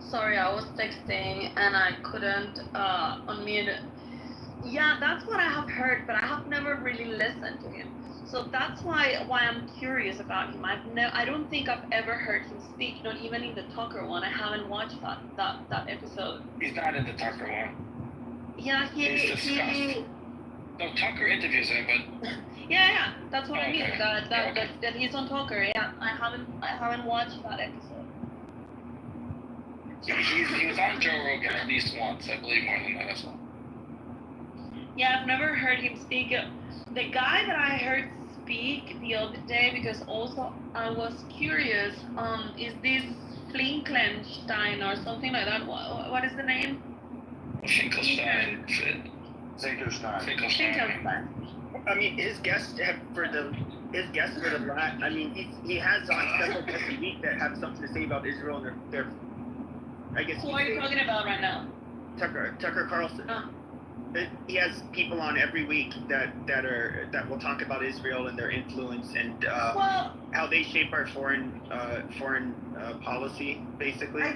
Sorry, I was texting and I couldn't unmute. Yeah, that's what I have heard, but I have never really listened to him. So that's why I'm curious about him. I don't think I've ever heard him speak, not even in the Tucker one. I haven't watched that episode. He's not in the Tucker one. Yeah, he's discussed. No, Tucker interviews him, but yeah, that's what I mean. That he's on Tucker. Yeah, I haven't watched that episode. He was on Joe Rogan at least once, I believe, more than that as well. Yeah, I've never heard him speak. The guy that I heard speak the other day, because also I was curious, is this Finkelstein or something like that? What is the name? Finkelstein. I mean, his guests for the last. I mean, he has on several guests a week that have something to say about Israel and their I guess. Who are you talking about right now? Tucker Carlson. He has people on every week that will talk about Israel and their influence and how they shape our foreign policy, basically. I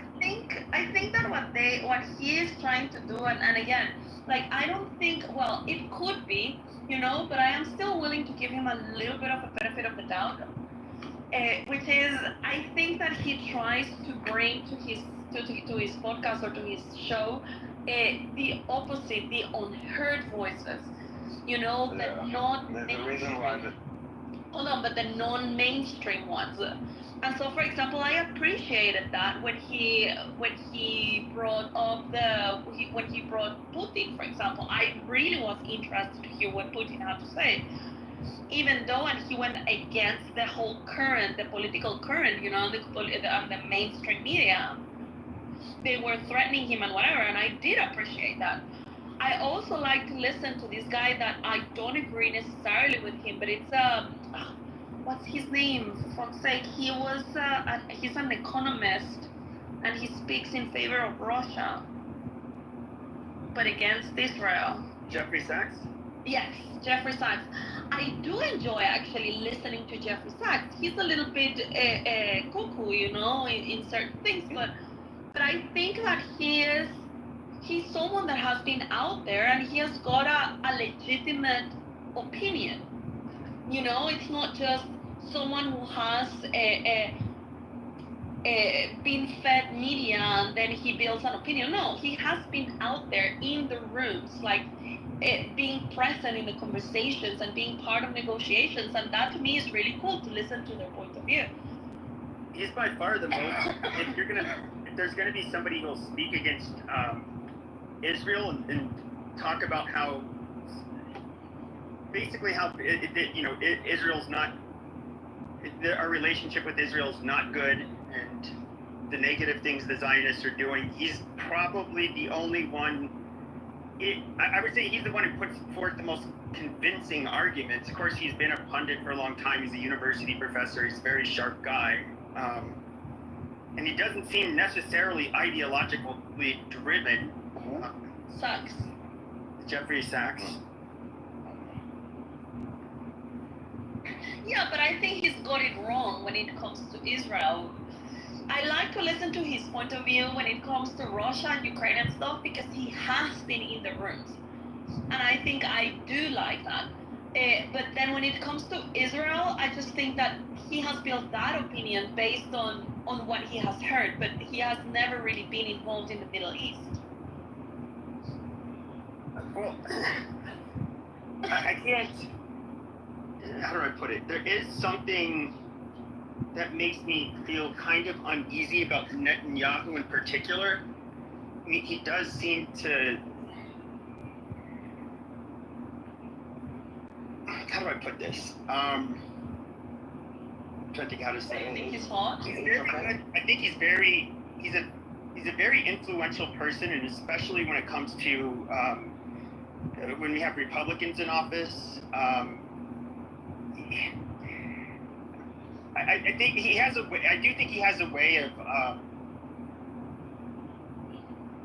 think that what he is trying to do, and again, like, I don't think, well, it could be, but I am still willing to give him a little bit of a benefit of the doubt, which is, I think that he tries to bring to his podcast or to his show the opposite, the unheard voices, the non-mainstream ones. And so, for example, I appreciated that when he brought up when he brought Putin, for example. I really was interested to hear what Putin had to say. even though, and he went against the whole current, the political current, the mainstream media. They were threatening him and whatever, and I did appreciate that. I also like to listen to this guy that I don't agree necessarily with him, but it's what's his name? For fuck's sake, he's an economist, and he speaks in favor of Russia, but against Israel. Jeffrey Sachs? Yes, Jeffrey Sachs. I do enjoy actually listening to Jeffrey Sachs. He's a little bit cuckoo, in certain things, but I think that he's someone that has been out there and he has got a legitimate opinion. It's not just someone who has been fed media and then he builds an opinion. No, he has been out there in the rooms, like being present in the conversations and being part of negotiations, and that to me is really cool to listen to their point of view. He's by far the most. If there's gonna be somebody who'll speak against Israel and talk about how Israel's not, our relationship with Israel is not good, and the negative things the Zionists are doing, he's probably the only one. I would say he's the one who puts forth the most convincing arguments. Of course, he's been a pundit for a long time. He's a university professor. He's a very sharp guy. And he doesn't seem necessarily ideologically driven. Sachs. Jeffrey Sachs. Yeah, but I think he's got it wrong when it comes to Israel. I like to listen to his point of view when it comes to Russia and Ukraine and stuff, because he has been in the rooms. And I think I do like that. But then when it comes to Israel, I just think that he has built that opinion based on what he has heard, but he has never really been involved in the Middle East. Well, I can't, how do I put it? There is something that makes me feel kind of uneasy about Netanyahu in particular. I mean, he does seem to, how do I put this? I'm trying to think how to say it. I think he's hot. I think he's a very influential person, and especially when it comes to when we have Republicans in office. I think he has a way. I do think he has a way of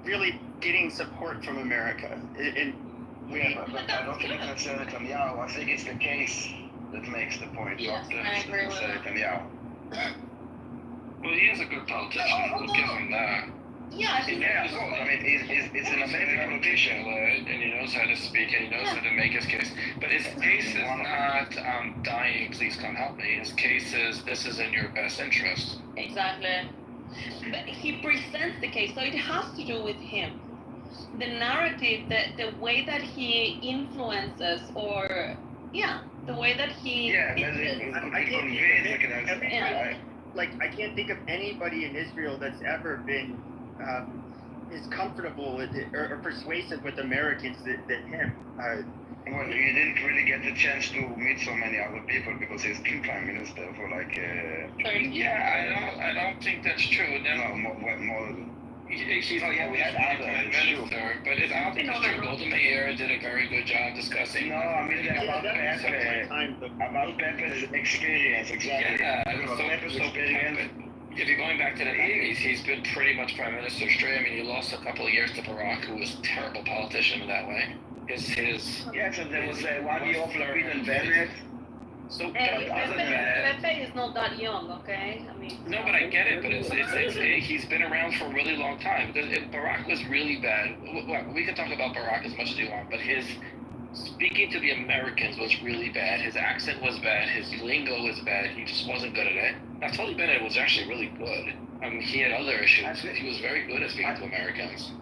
really getting support from America. But I don't think it's necessarily Netanyahu. I think it's the case that makes the point. Yes, not I agree with that. Netanyahu. Well, he is a good politician. We'll give him that. Yeah, Yeah, well, I mean, he's an amazing politician. And he knows how to speak and he knows how to make his case. But his case is not dying, please come help me. His case is this is in your best interest. Exactly. But he presents the case, so it has to do with him. The narrative, the way that he influences, or the way that he. Yeah, I can't think of anybody in Israel that's ever been as comfortable with it, or persuasive with Americans than him. Well, he didn't really get the chance to meet so many other people because he's been prime minister for like. I don't think that's true. No, more. He's we had prime minister, but it's obvious true. Golda Meir did a very good job discussing. No, I mean about Pepe's experience, exactly. Yeah, Pepe's experience. If you're going back to the 80s, he's been pretty much prime minister straight. I mean, he lost a couple of years to Barack, who was a terrible politician in that way. Yes, and there was 1 year of Lapid and Bennett. So Pepe is not that young, okay? I mean. No, but I get it. But it's he's been around for a really long time. Barack was really bad. Well, we can talk about Barack as much as you want, but his speaking to the Americans was really bad. His accent was bad. His lingo was bad. He just wasn't good at it. Naftali Bennett was actually really good. I mean, he had other issues, but he was very good at speaking to Americans.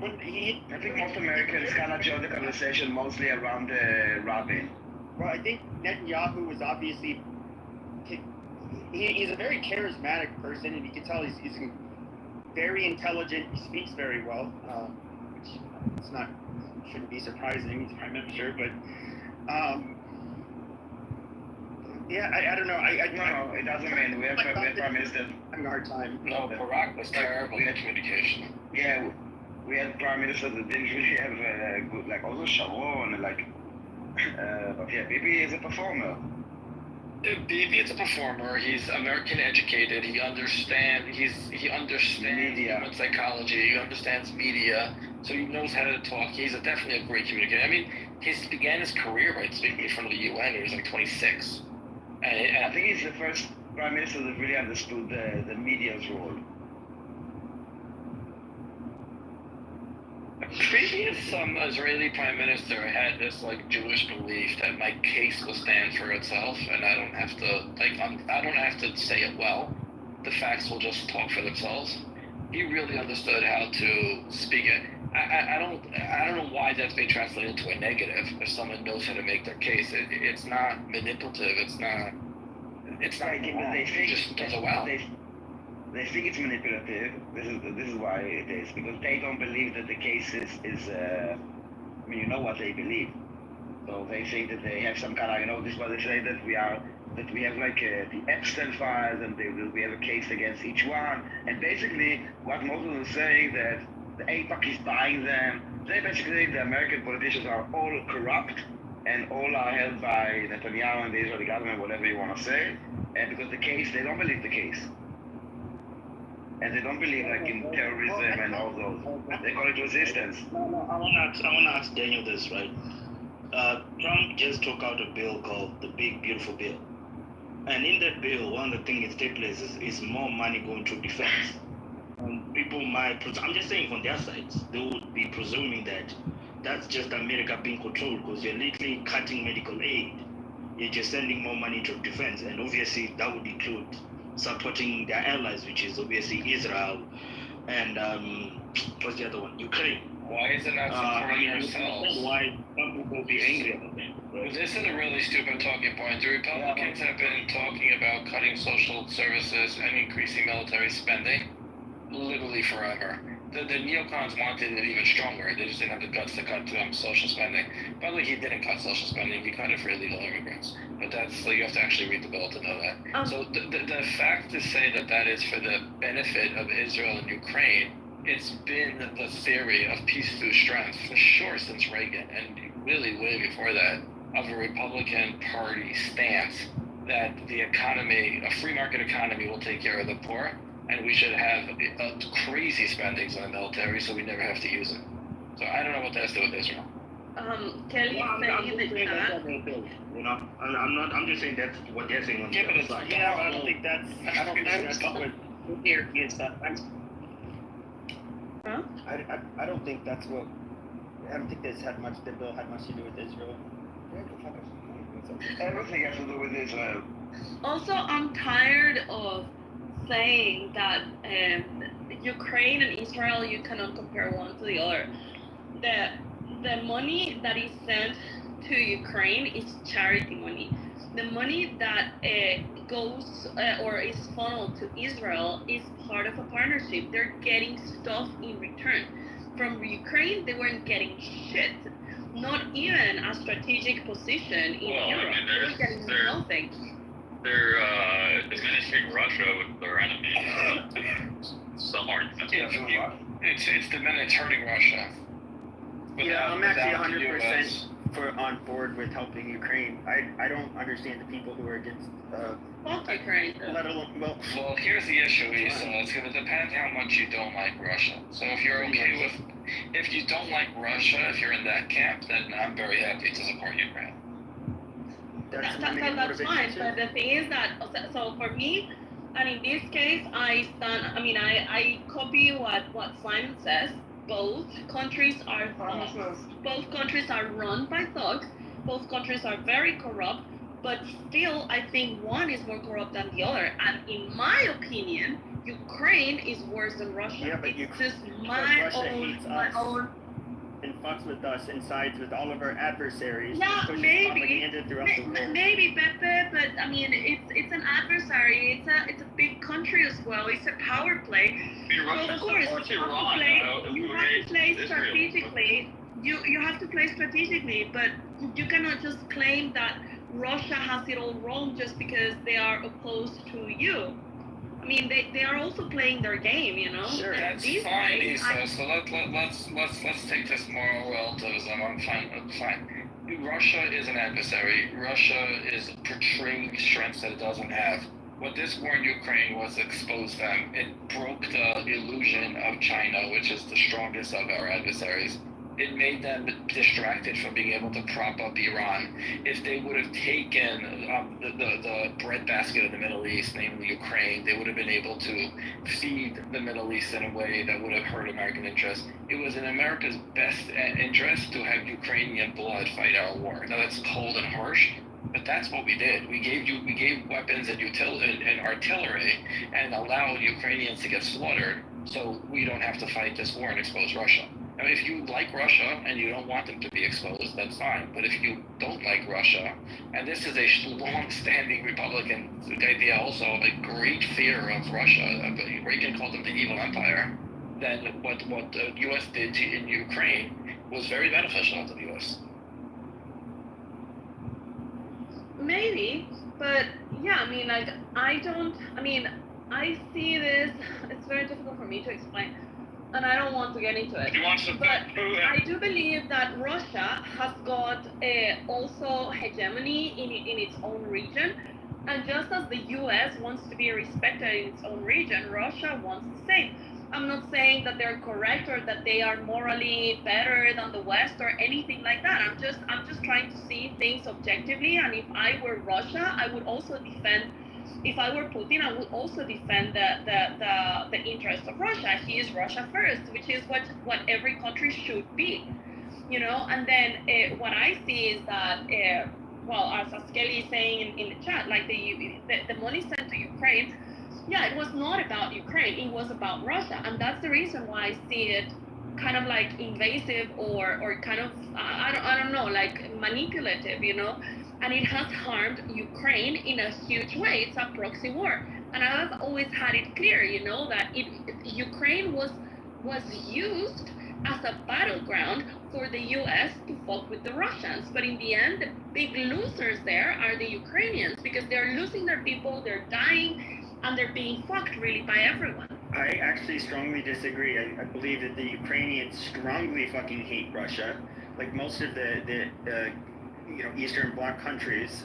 I think most Americans kind of joined the conversation mostly around Rabin. Well, I think Netanyahu was obviously, he's a very charismatic person, and you can tell he's very intelligent. He speaks very well, which shouldn't be surprising. He's prime minister, but Yeah, I don't know. No, it doesn't mean we have Prime Minister. Having a hard time. No, Barack was terrible in communication. Yeah, we had Prime Minister that didn't really have good, like also Sharon, but yeah, Bibi is a performer. Bibi is a performer. He's American educated. He understands Media. human psychology. He understands media, so he knows how to talk. He's definitely a great communicator. I mean, he began his career by speaking in front of the UN when he was like 26. And I think he's the first Prime Minister that really understood the media's role. Previous Israeli prime minister had this like Jewish belief that my case will stand for itself, and I don't have to say it well. The facts will just talk for themselves. He really understood how to speak it. I don't know why that's being translated to a negative. If someone knows how to make their case, it's not manipulative. It's not. He just does it well. They think it's manipulative. This is why it is, because they don't believe that the case is I mean, you know what they believe. So they think that they have some kind of, this is what they say, that we have like the Epstein files, and we have a case against each one. And basically, what most of them say that the AIPAC is buying them. They basically, the American politicians are all corrupt, and all are held by Netanyahu and the Israeli government, whatever you want to say. And because the case, they don't believe the case. And they don't believe like in terrorism and all those. They call it resistance. I want to ask Daniel this, right? Trump just took out a bill called the Big Beautiful Bill. And in that bill, one of the things it stipulates is more money going to defense. People might, I'm just saying from their sides, they would be presuming that that's just America being controlled because you're literally cutting medical aid. You're just sending more money to defense. And obviously that would include supporting their allies, which is obviously Israel and what's the other one? Ukraine. Why is it not supporting ourselves? Why some people be angry about that? Right? This is a really stupid talking point. The Republicans have been talking about cutting social services and increasing military spending literally forever. The neocons wanted it even stronger. They just didn't have the guts to cut social spending. By the way, he didn't cut social spending. He cut it for illegal immigrants. But that's, you have to actually read the bill to know that. So the fact to say that is for the benefit of Israel and Ukraine, it's been the theory of peace through strength for sure since Reagan, and really way before that, of a Republican Party stance that the economy, a free market economy, will take care of the poor, and we should have crazy spendings on the military so we never have to use it. So I don't know what that has to do with Israel. Kelly saying in the chat. You know, I'm just saying that's what they're saying on the other side. Yeah, but I don't think that's what here is that. Huh? I don't think that's what. I don't think the bill had much to do with Israel. Everything has to do with Israel. Also, I'm tired of saying that Ukraine and Israel, you cannot compare one to the other. The money that is sent to Ukraine is charity money. The money that goes or is funneled to Israel is part of a partnership. They're getting stuff in return. From Ukraine, they weren't getting shit. Not even a strategic position in Europe. They were getting nothing. They're administering Russia with their enemies. Some are. It's the minute it's hurting Russia. Yeah, I'm actually 100% on board with helping Ukraine. I don't understand the people who are against. Ukraine. Let alone, well, here's the issue, Issa. It's going to depend how much you don't like Russia. So if you're okay with, if you don't like Russia, if you're in that camp, then I'm very happy to support Ukraine. That's fine, but the thing is that, so for me, and in this case, I copy what Simon says. Both countries are thugs. Both countries are run by thugs. Both countries are very corrupt, but still, I think one is more corrupt than the other. And in my opinion, Ukraine is worse than Russia. Yeah, but it's just my own. And fucks with us and sides with all of our adversaries. Yeah, maybe, Pepe, but I mean, it's an adversary. It's a big country as well. It's a power play. So of course, you have to play strategically. You have to play strategically, but you cannot just claim that Russia has it all wrong just because they are opposed to you. I mean, they are also playing their game, you know. Sure, That's These fine, days, Issa. So let's take this moral relativism. I'm fine. Russia is an adversary. Russia is portraying strengths that it doesn't have. What this war in Ukraine was exposed them. It broke the illusion of China, which is the strongest of our adversaries. It made them distracted from being able to prop up Iran. If they would have taken the breadbasket of the Middle East, namely Ukraine, they would have been able to feed the Middle East in a way that would have hurt American interests. It was in America's best interest to have Ukrainian blood fight our war. Now that's cold and harsh, but that's what we did. We gave weapons and artillery and allowed Ukrainians to get slaughtered, so we don't have to fight this war and expose Russia. I mean, if you like Russia and you don't want them to be exposed, that's fine. But if you don't like Russia, and this is a long-standing Republican idea also, a great fear of Russia, Reagan called them the evil empire, then what the U.S. did in Ukraine was very beneficial to the U.S. maybe, but yeah, I mean, like, I see this, it's very difficult for me to explain, and I don't want to get into it. But I do believe that Russia has got also hegemony in its own region, and just as the U.S. wants to be respected in its own region, Russia wants the same. I'm not saying that they're correct or that they are morally better than the West or anything like that. I'm just trying to see things objectively. And if I were Russia, I would also defend. If I were Putin, I would also defend the interest of Russia. He is Russia first, which is what every country should be, you know. And then what I see is that, well, as Kelly is saying in the chat, like the money sent to Ukraine. Yeah, it was not about Ukraine, it was about Russia. And that's the reason why I see it kind of like invasive or kind of, I don't know, like manipulative, you know? And it has harmed Ukraine in a huge way. It's a proxy war. And I've always had it clear, you know, that Ukraine was used as a battleground for the US to fuck with the Russians. But in the end, the big losers there are the Ukrainians because they're losing their people, they're dying, and they're being fucked really by everyone. I actually strongly disagree. I believe that the Ukrainians strongly fucking hate Russia, like most of the Eastern Bloc countries.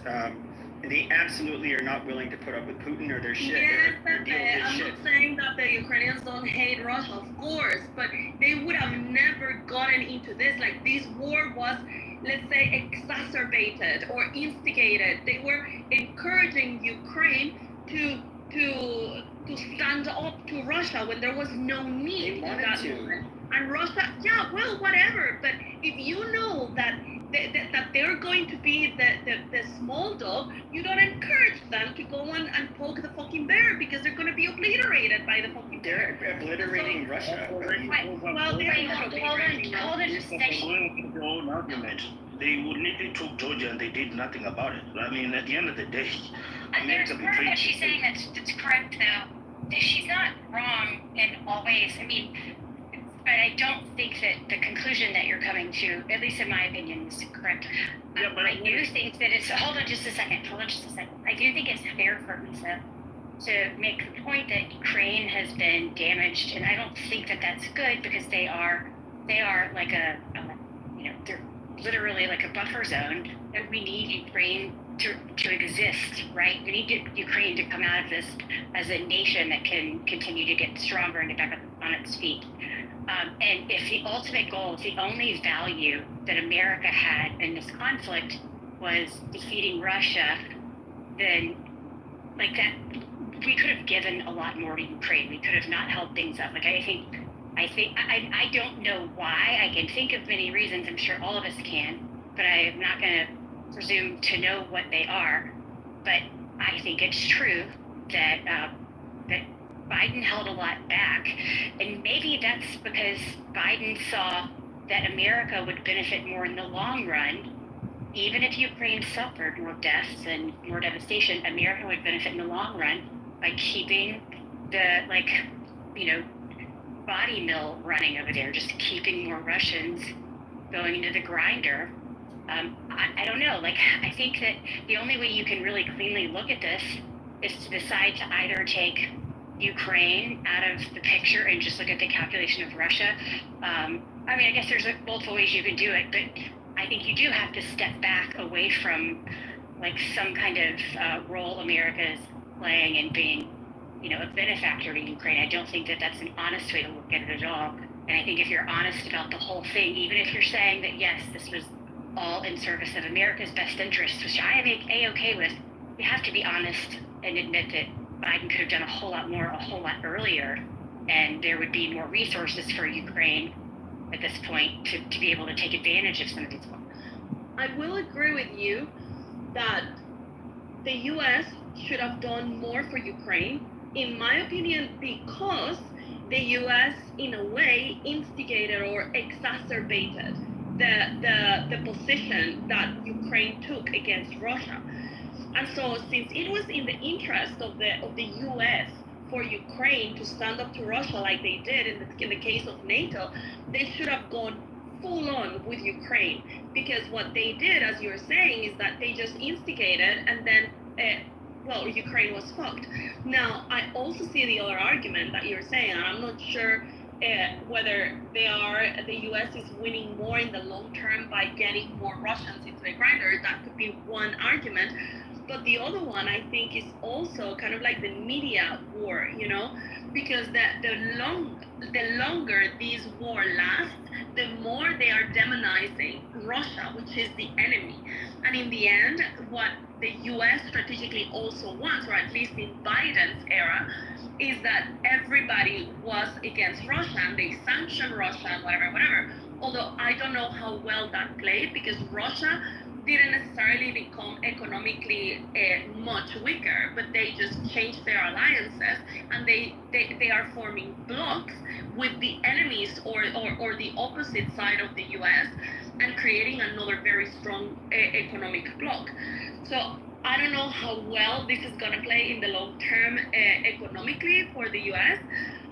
They absolutely are not willing to put up with Putin or their shit. Yes, I'm not saying that the Ukrainians don't hate Russia, of course, but they would have never gotten into this. Like, this war was, let's say, exacerbated or instigated. They were encouraging Ukraine to stand up to Russia when there was no need in that moment. And Russia, yeah, well, whatever. But if you know that they're going to be the small dog, you don't encourage them to go on and poke the fucking bear because they're going to be obliterated by the fucking bear. They're obliterating Russia. Well, hold on just a second. Their own argument. They would literally took Georgia and they did nothing about it. I mean, at the end of the day, There's part of what she's saying that's correct, though. She's not wrong in all ways. I mean, but I don't think that the conclusion that you're coming to, at least in my opinion, is correct. Yeah, but I do think that it's. Hold on just a second. I do think it's fair for Lisa to make the point that Ukraine has been damaged, and I don't think that that's good because they are like they're literally like a buffer zone, and we need Ukraine to exist, right? We need Ukraine to come out of this as a nation that can continue to get stronger and get back on its feet. And if the ultimate goal, if the only value that America had in this conflict was defeating Russia, then like that, we could have given a lot more to Ukraine. We could have not held things up. Like I don't know why. I can think of many reasons. I'm sure all of us can, but I am not going to presume to know what they are. But I think it's true that that Biden held a lot back, and maybe that's because Biden saw that America would benefit more in the long run. Even if Ukraine suffered more deaths and more devastation, America would benefit in the long run by keeping the body mill running over there, just keeping more Russians going into the grinder. I don't know. Like, I think that the only way you can really cleanly look at this is to decide to either take Ukraine out of the picture and just look at the calculation of Russia. I mean, I guess there's multiple ways you can do it, but I think you do have to step back away from like some kind of role America's playing and being, a benefactor to Ukraine. I don't think that that's an honest way to look at it at all. And I think if you're honest about the whole thing, even if you're saying that yes, this was all in service of America's best interests, which I am A-okay with, you have to be honest and admit that Biden could have done a whole lot more a whole lot earlier, and there would be more resources for Ukraine at this point to be able to take advantage of some of these ones. I will agree with you that the U.S. should have done more for Ukraine, in my opinion, because the U.S. in a way instigated or exacerbated the position that Ukraine took against Russia. And so since it was in the interest of the U.S. for Ukraine to stand up to Russia like they did in the case of NATO, they should have gone full on with Ukraine, because what they did, as you were saying, is that they just instigated and then Ukraine was fucked. Now, I also see the other argument that you're saying, and I'm not sure whether the U.S. is winning more in the long term by getting more Russians into the grinder. That could be one argument. But the other one, I think, is also kind of like the media war, because the longer this war lasts, the more they are demonizing Russia, which is the enemy. And in the end, what the U.S. strategically also wants, or at least in Biden's era, is that everybody was against Russia and they sanctioned Russia and whatever. Although I don't know how well that played, because Russia didn't necessarily become economically much weaker, but they just changed their alliances, and they are forming blocs with the enemies or the opposite side of the U.S. and creating another very strong economic bloc. So I don't know how well this is going to play in the long term economically for the U.S.,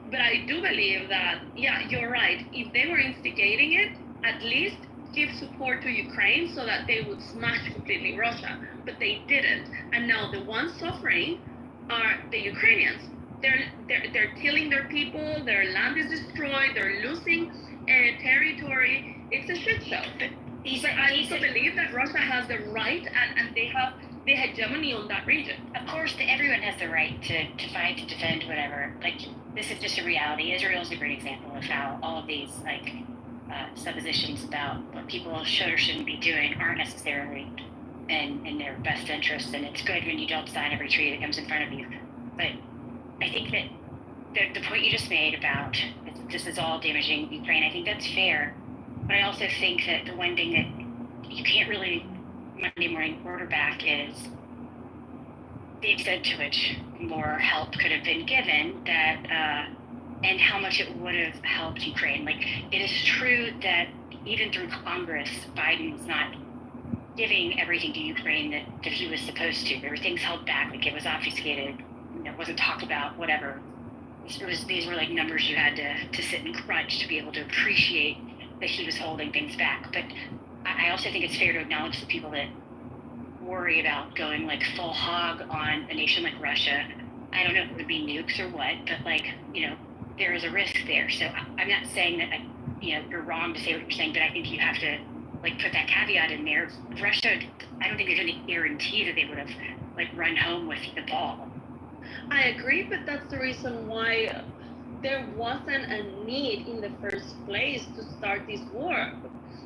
but I do believe that, yeah, you're right. If they were instigating it, at least give support to Ukraine so that they would smash completely Russia, but they didn't. And now the ones suffering are the Ukrainians. They're killing their people, their land is destroyed, they're losing territory. It's a shit show. But I also believe that Russia has the right and they have the hegemony on that region. Of course, everyone has the right to fight, to defend, whatever. Like, this is just a reality. Israel is a great example of how all of these, suppositions about what people should or shouldn't be doing aren't necessarily in their best interest, and it's good when you don't sign every treaty that comes in front of you. But I think that the point you just made about this is all damaging Ukraine, I think that's fair. But I also think that the one thing that you can't really Monday morning quarterback is the extent to which more help could have been given and how much it would have helped Ukraine. Like, it is true that even through Congress, Biden's not giving everything to Ukraine that he was supposed to. There were things held back, like it was obfuscated, it wasn't talked about, whatever. These were like numbers you had to sit and crunch to be able to appreciate that he was holding things back. But I also think it's fair to acknowledge the people that worry about going like full hog on a nation like Russia. I don't know if it would be nukes or what, but there is a risk there. So I'm not saying that you're wrong to say what you're saying, but I think you have to put that caveat in there. Russia, I don't think there's any guarantee that they would have run home with the ball. I agree, but that's the reason why there wasn't a need in the first place to start this war.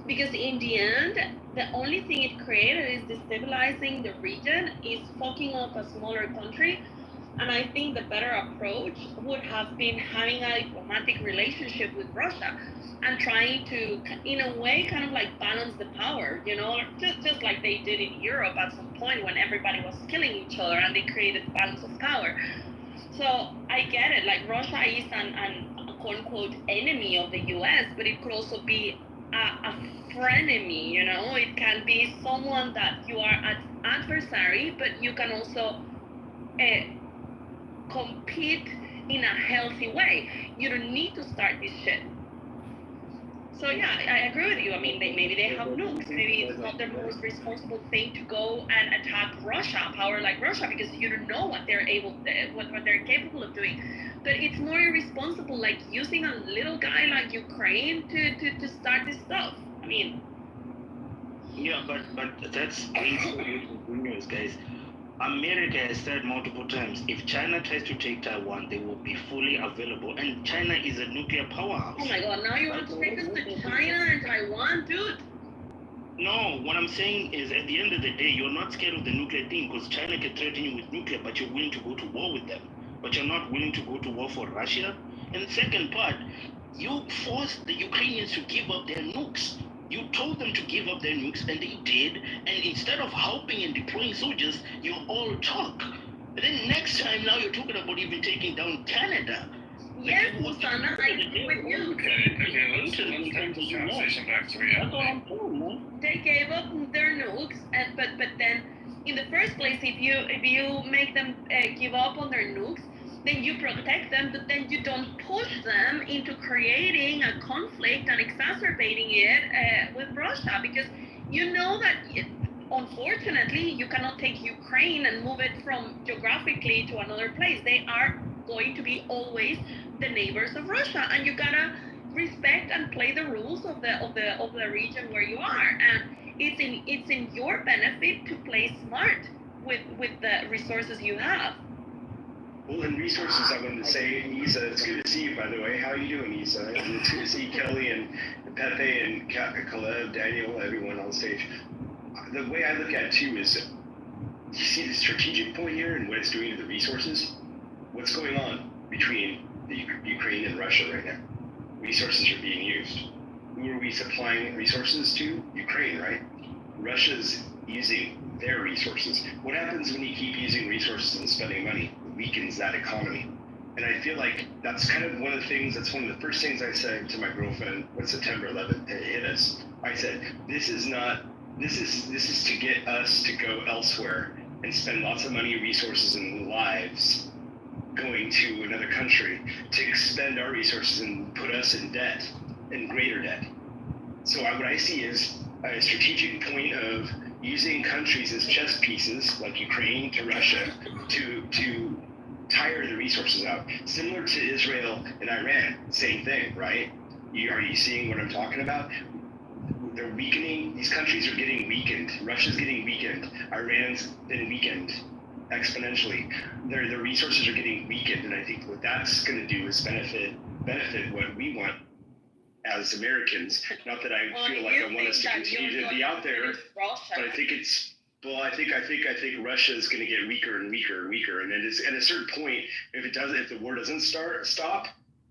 Because in the end, the only thing it created is destabilizing the region, is fucking up a smaller country. And I think the better approach would have been having a diplomatic relationship with Russia and trying to, in a way, kind of balance the power, just like they did in Europe at some point when everybody was killing each other and they created balance of power. So I get it, Russia is an quote-unquote enemy of the US, but it could also be a frenemy, it can be someone that you are an adversary, but you can also compete in a healthy way. You don't need to start this shit. So yeah, I agree with you. I mean, maybe they have nukes. Maybe it's not the most responsible thing to go and attack Russia, power like Russia, because you don't know what they're what they're capable of doing. But it's more irresponsible, like using a little guy like Ukraine to start this stuff. I mean. Yeah, but that's brings good news, guys. America has said multiple times, if China tries to take Taiwan, they will be fully available. And China is a nuclear powerhouse. Oh my God, now you want to take us to China and Taiwan, dude? No, what I'm saying is at the end of the day, you're not scared of the nuclear thing because China can threaten you with nuclear, but you're willing to go to war with them. But you're not willing to go to war for Russia. And the second part, you forced the Ukrainians to give up their nukes. You told them to give up their nukes, and they did. And instead of helping and deploying soldiers, you all talk. But then next time, now you're talking about even taking down Canada. Yes, Musana, I agree with you. Okay, let's take this conversation back to reality. They gave up their nukes, but then, in the first place, if you make them give up on their nukes, then you protect them, but then you don't push them into creating a conflict and exacerbating it with Russia, because you know that unfortunately you cannot take Ukraine and move it from geographically to another place. They are going to be always the neighbors of Russia, and you gotta respect and play the rules of the region where you are. And it's in your benefit to play smart with the resources you have. Well, in resources, I wanted to say, Isa, it's good to see you, by the way. How are you doing, Isa? It's good to see Kelly and Pepe and Caleb, Daniel, everyone on stage. The way I look at it, too, is you see the strategic point here and what it's doing to the resources? What's going on between the Ukraine and Russia right now? Resources are being used. Who are we supplying resources to? Ukraine, right? Russia's using their resources. What happens when you keep using resources and spending money? It weakens that economy. And I feel like that's kind of one of the things, that's one of the first things I said to my girlfriend when September 11th hit us. I said, this is to get us to go elsewhere and spend lots of money, resources, and lives going to another country to expend our resources and put us in debt, in greater debt. So what I see is a strategic point of using countries as chess pieces, like Ukraine to Russia, to tire the resources out. Similar to Israel and Iran, same thing, right? Are you seeing what I'm talking about? They're weakening. These countries are getting weakened. Russia's getting weakened. Iran's been weakened exponentially. Their resources are getting weakened, and I think what that's going to do is benefit what we want as Americans. Not that I feel like I want us to continue to be out there, but I think it's. Well, I think Russia is going to get weaker and weaker, and then at a certain point, if the war doesn't stop,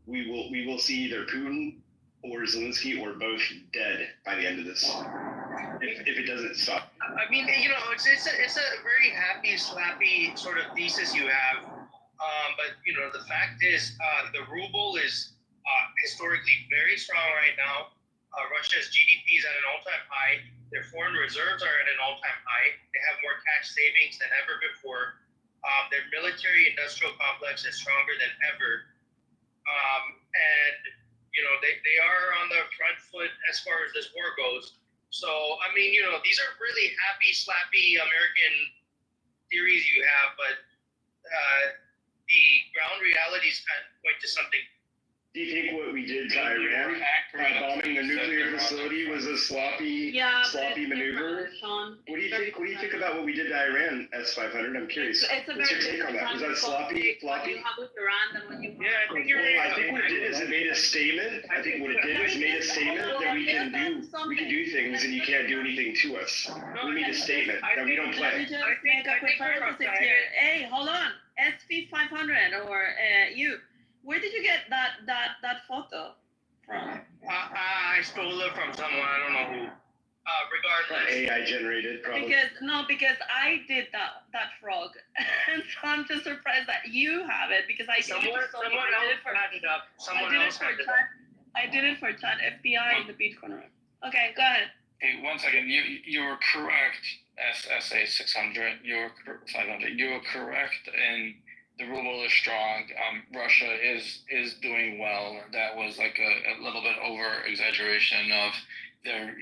we will see either Putin or Zelensky or both dead by the end of this. If it doesn't stop. I mean, it's a very happy, slappy sort of thesis you have, but the fact is, the ruble is historically very strong right now. Russia's GDP is at an all-time high. Their foreign reserves are at an all-time high. They have more cash savings than ever before. Their military-industrial complex is stronger than ever, and they are on the front foot as far as this war goes. So, I mean, these are really happy, slappy American theories you have, but the ground realities kind of point to something. Do you think what we did to Iran by bombing the nuclear facility was a sloppy maneuver? What do you think? What do you think about what we did to Iran, S-500? I'm curious. What's your take on that? Was that sloppy? Yeah, I think you're right. I think what it did is it made a statement. I think what it did is made a statement that we can do things and you can't do anything to us. We made a statement that we don't play. Let me just make a quick parenthesis here. Hey, hold on. SV500 or you. Where did you get that photo from? I stole it from someone. I don't know who. Regardless. AI generated, probably. Because I did that frog, and so I'm just surprised that you have it because I did it for Chat FBI in the Bitcoin room. Okay, go ahead. Hey, one second. You were correct. SA 600. You were 500. You were correct in The ruble is strong. Russia is doing well. That was like a little bit over exaggeration of their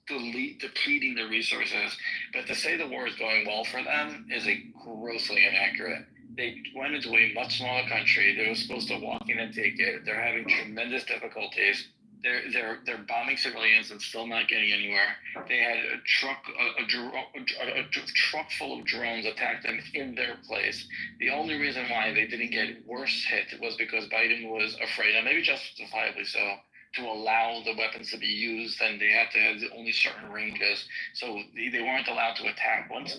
depleting the resources. But to say the war is going well for them is a grossly inaccurate. They went into a much smaller country. They were supposed to walk in and take it. They're having tremendous difficulties. They're bombing civilians and still not getting anywhere. They had a truck full of drones attack them in their place. The only reason why they didn't get worse hit was because Biden was afraid, and maybe justifiably so, to allow the weapons to be used, and they had to have only certain ranges. So they weren't allowed to attack. Once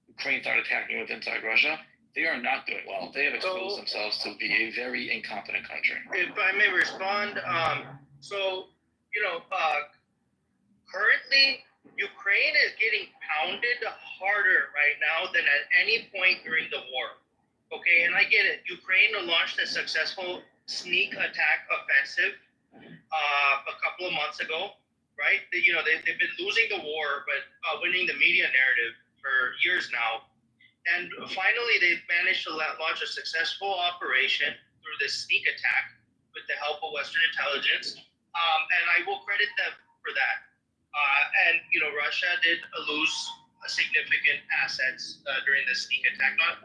Ukraine started attacking with inside Russia, they are not doing well. They have exposed themselves to be a very incompetent country. If I may respond, currently Ukraine is getting pounded harder right now than at any point during the war. Okay, and I get it. Ukraine launched a successful sneak attack offensive a couple of months ago, right? They've been losing the war, but winning the media narrative for years now. And finally, they've managed to launch a successful operation through this sneak attack with the help of Western intelligence. And I will credit them for that. And Russia did lose significant assets during the sneak attack, not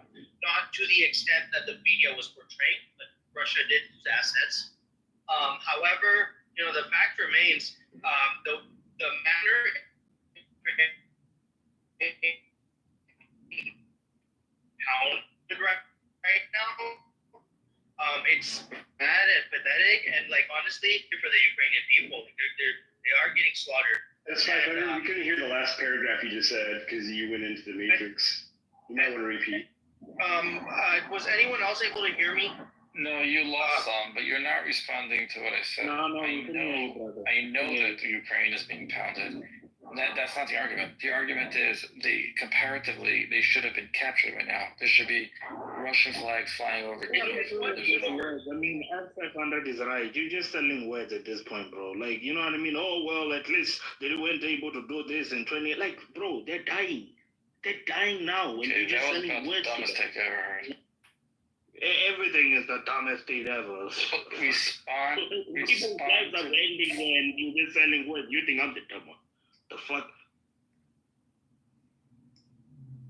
to the extent that the media was portraying, but Russia did lose assets. However, the fact remains, the manner pounded right now, it's bad and pathetic, and honestly, for the Ukrainian people, they are getting slaughtered. That's fine. We couldn't hear the last paragraph you just said because you went into the matrix. You might want to repeat. Was anyone else able to hear me? No, you lost some, but you're not responding to what I said. No, I know that Ukraine is being pounded. That's not the argument. The argument is comparatively they should have been captured by now. There should be Russian flags flying over. I mean, F500 is right. You're just selling words at this point, bro. Like, you know what I mean? Oh, well, at least they weren't able to do this in 20. Like, bro, they're dying. They're dying now. And you're just selling words. That was the dumbest take I ever heard. Everything is the dumbest thing ever. People's lives are ending and you're just selling words. You think I'm the dumb one? The fuck?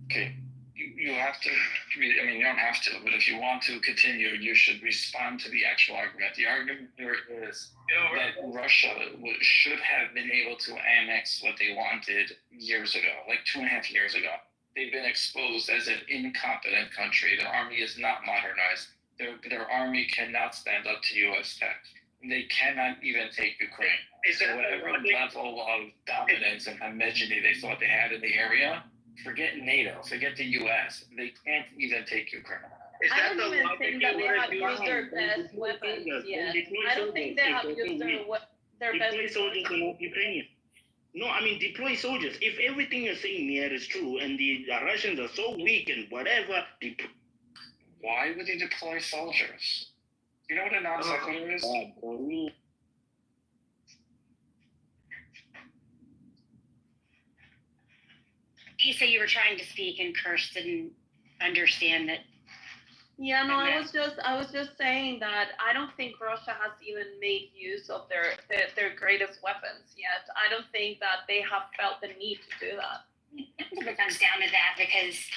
Okay, you have to. I mean, you don't have to, but if you want to continue, you should respond to the actual argument. The argument here is that Russia should have been able to annex what they wanted years ago, like 2.5 years ago. They've been exposed as an incompetent country. Their army is not modernized. Their army cannot stand up to U.S. tech. They cannot even take Ukraine. So whatever level of dominance and homogeny they thought they had in the area, forget NATO, forget the U.S. They can't even take Ukraine. I don't even think that they have used their best weapons yet. I don't think they have used their best weapons. Soldiers are not Ukrainian. No, I mean, deploy soldiers. If everything you're saying here is true and the Russians are so weak and whatever, why would they deploy soldiers? You know what a non-sequitur is? You say you were trying to speak and Kirst didn't understand that. Yeah, no, I was just saying that I don't think Russia has even made use of their greatest weapons yet. I don't think that they have felt the need to do that. It comes down to that because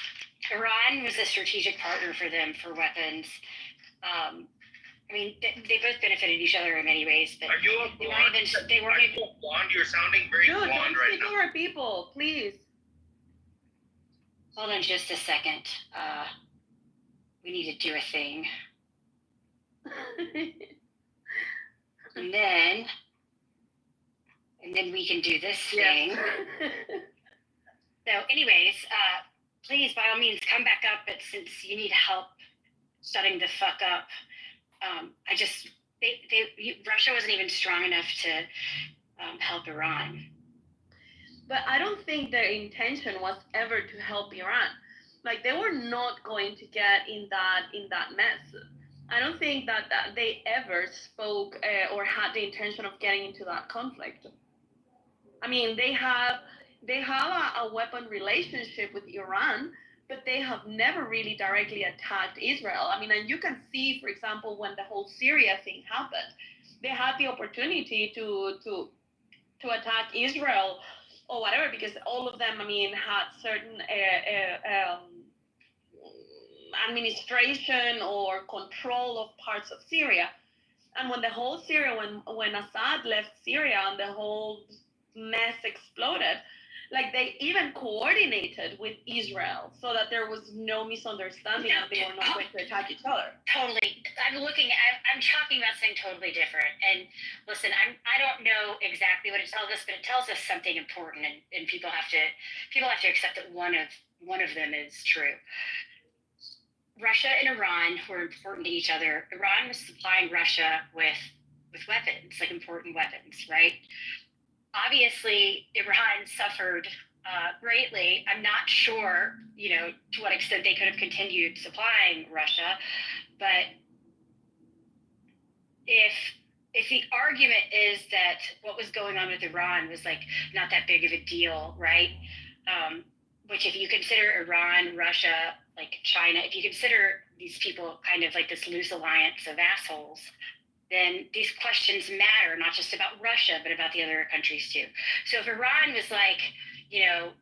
Iran was a strategic partner for them for weapons. I mean, they both benefited each other in many ways, but are you a blonde? They weren't Are you a blonde? You're sounding very blonde right now. Dude, don't speak over people, please. Hold on just a second. We need to do a thing. and then we can do this thing. So anyways, please, by all means, come back up. But since you need help shutting the fuck up, Russia wasn't even strong enough to help Iran. But I don't think their intention was ever to help Iran. Like, they were not going to get in that mess. I don't think that they ever spoke or had the intention of getting into that conflict. I mean, they have a weapon relationship with Iran, but they have never really directly attacked Israel. I mean, and you can see, for example, when the whole Syria thing happened, they had the opportunity to attack Israel or whatever, because all of them, I mean, had certain administration or control of parts of Syria. And when the whole Syria, when Assad left Syria and the whole mess exploded, like they even coordinated with Israel so that there was no misunderstanding and they were not going to attack each other. Totally. I'm talking about something totally different. And listen, I don't know exactly what it tells us, but it tells us something important, and people have to accept that one of them is true. Russia and Iran were important to each other. Iran was supplying Russia with weapons, like important weapons, right? Obviously, Iran suffered greatly. I'm not sure, to what extent they could have continued supplying Russia, but if the argument is that what was going on with Iran was like not that big of a deal, right? Which if you consider Iran, Russia, like China, if you consider these people kind of like this loose alliance of assholes, then these questions matter, not just about Russia, but about the other countries too. So if Iran was like,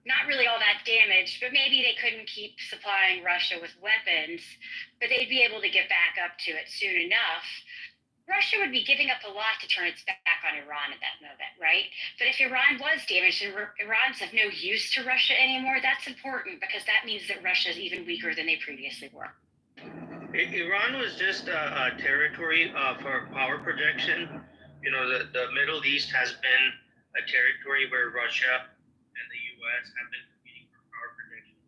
not really all that damaged, but maybe they couldn't keep supplying Russia with weapons, but they'd be able to get back up to it soon enough, Russia would be giving up a lot to turn its back on Iran at that moment, right? But if Iran was damaged and Iran's of no use to Russia anymore, that's important because that means that Russia is even weaker than they previously were. Iran was just a territory for power projection. The Middle East has been a territory where Russia and the U.S. have been competing for power projection.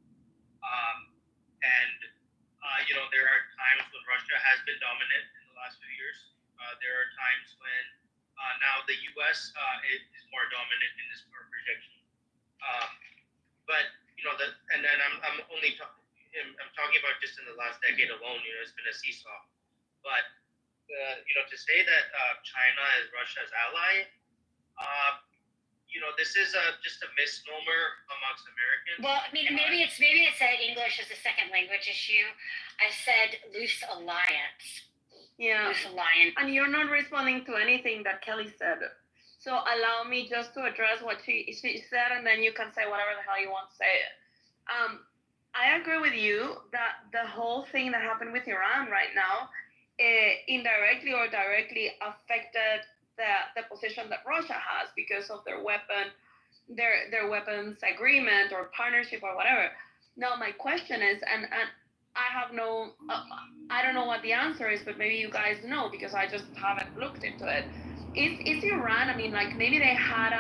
There are times when Russia has been dominant in the last few years. There are times when now the U.S. is more dominant in this power projection. I'm talking about just in the last decade alone. It's been a seesaw. But to say that China is Russia's ally, this is just a misnomer amongst Americans. Well, I mean, maybe it's English as a second language issue. I said loose alliance. Yeah. Loose alliance. And you're not responding to anything that Kelly said. So allow me just to address what she said, and then you can say whatever the hell you want to say. I agree with you that the whole thing that happened with Iran right now indirectly or directly affected the position that Russia has because of their weapons agreement or partnership or whatever. Now my question is, and I don't know what the answer is, but maybe you guys know because I just haven't looked into it. Is Iran, I mean, like maybe they had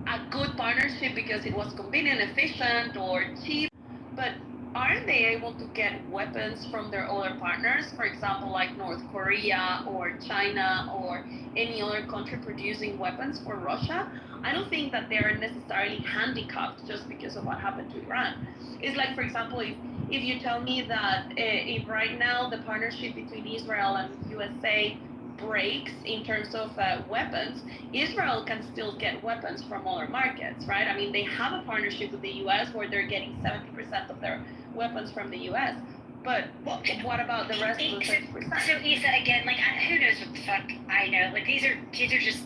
a good partnership because it was convenient, efficient, or cheap, but aren't they able to get weapons from their other partners? For example, like North Korea or China or any other country producing weapons for Russia? I don't think that they're necessarily handicapped just because of what happened to Iran. It's like, for example, if you tell me that if right now the partnership between Israel and USA breaks in terms of weapons, Israel can still get weapons from other markets, right? I mean, they have a partnership with the US where they're getting 70% of their weapons from the US. But what about the rest of the 30%? So Isa, again, like who knows what the fuck I know? Like these are just.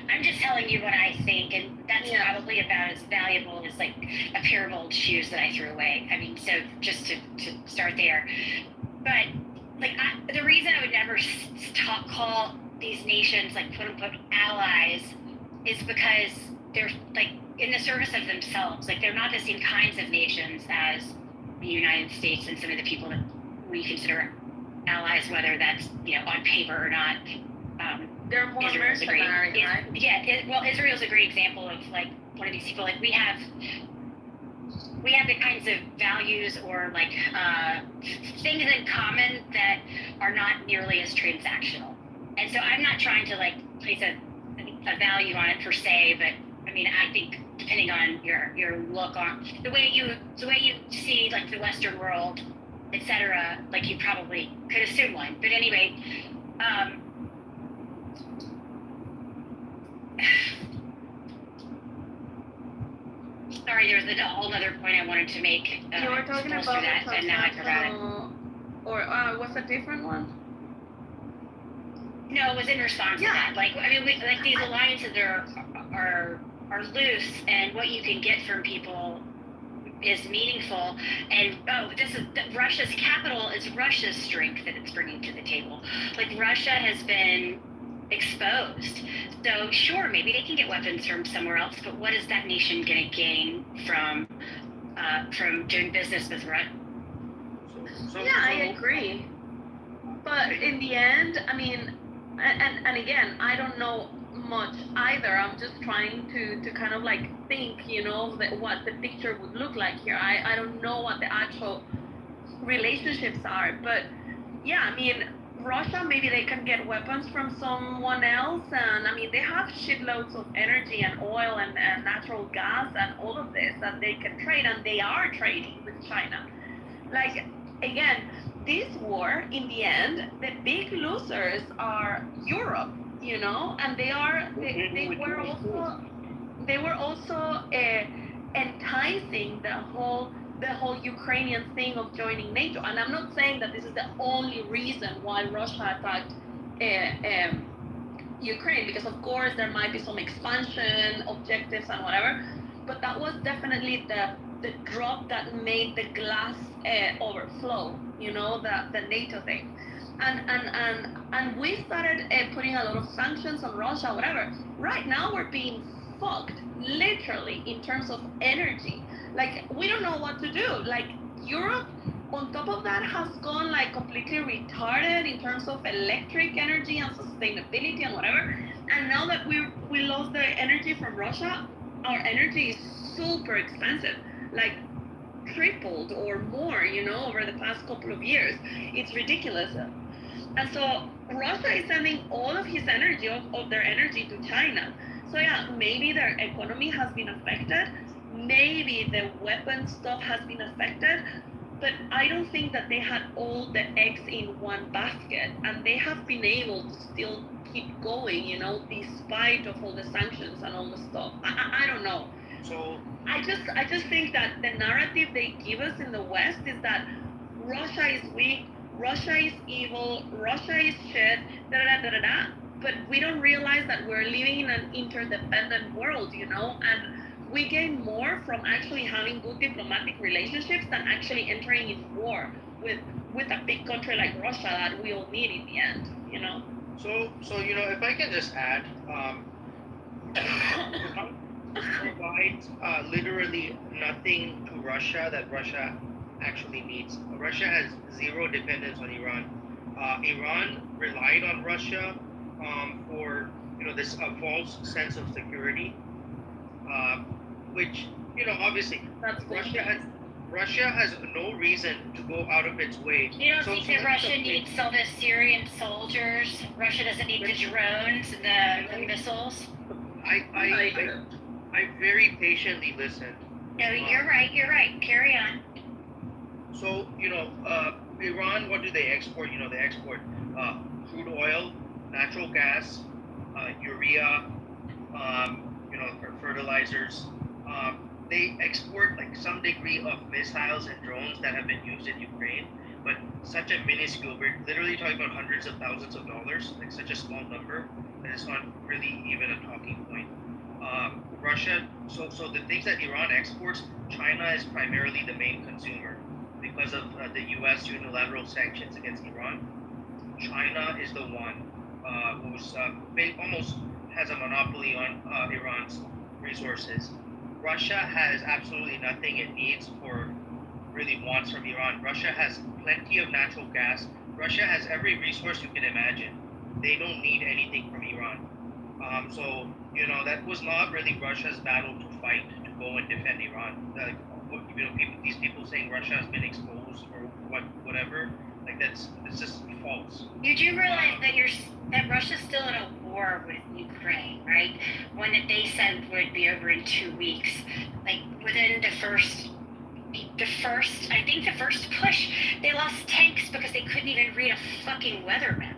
I'm just telling you what I think, and that's probably about as valuable as like a pair of old shoes that I threw away. I mean, so just to start there, but. Like the reason I would never call these nations like quote unquote allies is because they're like in the service of themselves. Like they're not the same kinds of nations as the United States and some of the people that we consider allies, whether that's on paper or not. They're more mercenary, right? Yeah. Israel's a great example of like one of these people. Like we have the kinds of values or like things in common that are not nearly as transactional. And so I'm not trying to like place a value on it per se, but I mean I think depending on your look on the way you see like the Western world, etc., like you probably could assume one. But anyway, all sorry, there was a whole other point I wanted to make. You were talking supposed about to that, the and now I forgot it. transactional, or what's a different one? No, it was in response to that. Like, I mean, like these alliances are loose, and what you can get from people is meaningful. And Russia's capital is Russia's strength that it's bringing to the table. Like, Russia has been exposed. So sure, maybe they can get weapons from somewhere else, but what is that nation going to gain from doing business with Russia? Yeah, I agree. But in the end, I mean, and again, I don't know much either. I'm just trying to kind of like think, you know, what the picture would look like here. I don't know what the actual relationships are, but yeah, I mean, Russia, maybe they can get weapons from someone else, and I mean, they have shitloads of energy and oil and natural gas and all of this that they can trade, and they are trading with China. Like, again, this war, in the end, the big losers are Europe, you know, and they were also enticing the whole Ukrainian thing of joining NATO. And I'm not saying that this is the only reason why Russia attacked Ukraine, because of course there might be some expansion objectives and whatever, but that was definitely the drop that made the glass overflow, you know, the NATO thing. And we started putting a lot of sanctions on Russia, whatever. Right now we're being fucked, literally, in terms of energy. Like, we don't know what to do. Like, Europe, on top of that, has gone like completely retarded in terms of electric energy and sustainability and whatever. And now that we lost the energy from Russia, our energy is super expensive, like tripled or more, you know, over the past couple of years. It's ridiculous. And so Russia is sending all of his energy, of their energy, to China. So yeah, maybe their economy has been affected. Maybe the weapon stuff has been affected, but I don't think that they had all the eggs in one basket, and they have been able to still keep going, you know, despite of all the sanctions and all the stuff. I don't know. So I just think that the narrative they give us in the West is that Russia is weak, Russia is evil, Russia is shit, but we don't realize that we're living in an interdependent world, you know, and we gain more from actually having good diplomatic relationships than actually entering in war with a big country like Russia that we all need in the end, you know. So you know, if I can just add, provides literally nothing to Russia that Russia actually needs. Russia has zero dependence on Iran. Iran relied on Russia for, you know, this false sense of security, which, you know, obviously Russia has no reason to go out of its way. You don't think that Russia needs all the Syrian soldiers? Russia doesn't need the drones, the missiles? I very patiently listened. No, you're right. Carry on. So, you know, Iran, what do they export? You know, they export crude oil, natural gas, urea, you know, fertilizers. They export like some degree of missiles and drones that have been used in Ukraine, but such a minuscule, we're literally talking about hundreds of thousands of dollars, like such a small number that it's not really even a talking point. Russia, so the things that Iran exports, China is primarily the main consumer because of the U.S. unilateral sanctions against Iran. China is the one who's almost has a monopoly on Iran's resources. Russia has absolutely nothing it needs or really wants from Iran. Russia has plenty of natural gas. Russia has every resource you can imagine. They don't need anything from Iran. So, you know, that was not really Russia's battle to fight to go and defend Iran. Like, you know, these people saying Russia has been exposed or whatever, like it's just false. You do realize that Russia's still in a war with Ukraine, right? One that they said would be over in 2 weeks. Like, within the first push, they lost tanks because they couldn't even read a fucking weather map.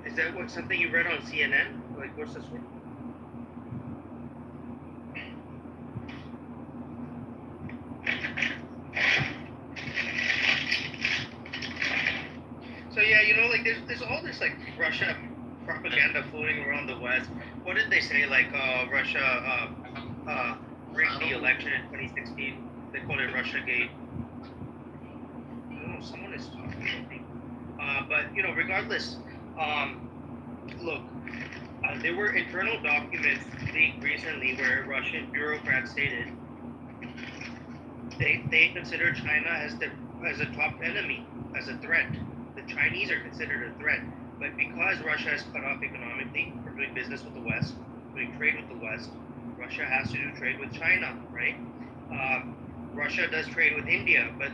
Is that something you read on CNN? Like, what's this one? like there's all this like Russia propaganda floating around the West. What did they say? Like Russia rigged the election in 2016. They called it Russiagate. Oh, someone is talking to me. But you know, regardless, look, there were internal documents leaked recently where Russian bureaucrats stated they consider China as a top enemy, as a threat. The Chinese are considered a threat, but because Russia is cut off economically from doing business with the West, doing trade with the West, Russia has to do trade with China, right? Russia does trade with India, but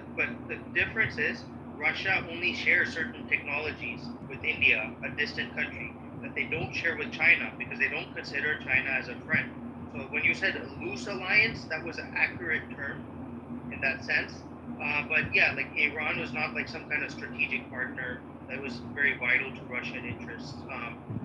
the difference is Russia only shares certain technologies with India, a distant country, that they don't share with China because they don't consider China as a friend. So when you said a loose alliance, that was an accurate term in that sense. But yeah, like Iran was not like some kind of strategic partner that was very vital to Russian interests.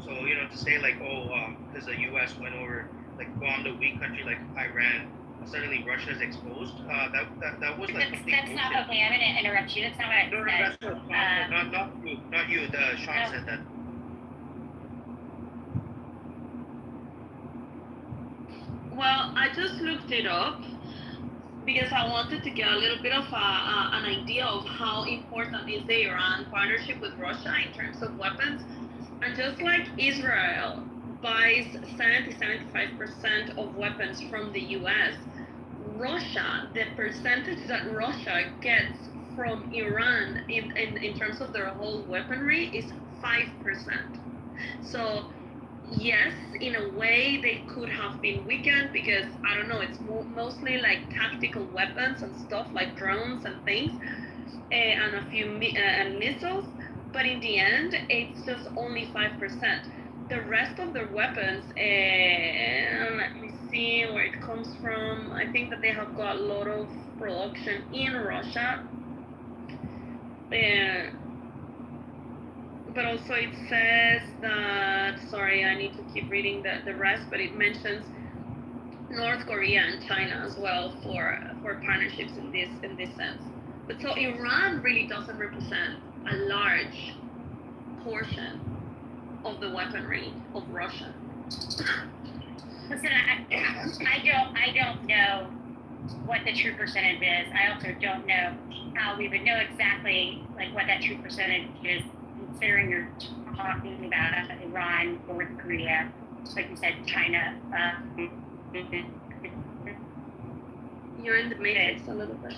So you know, to say like, because the U.S. went over, like bombed a weak country like Iran, suddenly Russia's exposed. That was like that's not okay. I'm gonna interrupt you. That's not what I no, said. that's not you. Sean said that. Well, I just looked it up because I wanted to get a little bit of an idea of how important is the Iran partnership with Russia in terms of weapons. And just like Israel buys 70-75% of weapons from the US, Russia, the percentage that Russia gets from Iran in terms of their whole weaponry is 5%. So yes, in a way they could have been weakened because I don't know, it's mostly like tactical weapons and stuff like drones and things, and a few missiles. But in the end, it's just only 5%. The rest of their weapons, let me see where it comes from. I think that they have got a lot of production in Russia. But also it says that, sorry, I need to keep reading the rest, but it mentions North Korea and China as well for partnerships in this sense. But so Iran really doesn't represent a large portion of the weaponry of Russia. Listen, I don't know what the true percentage is. I also don't know how we would know exactly like what that true percentage is, considering you're talking about Iran, North Korea, like you said, China. You're in the matrix a little bit.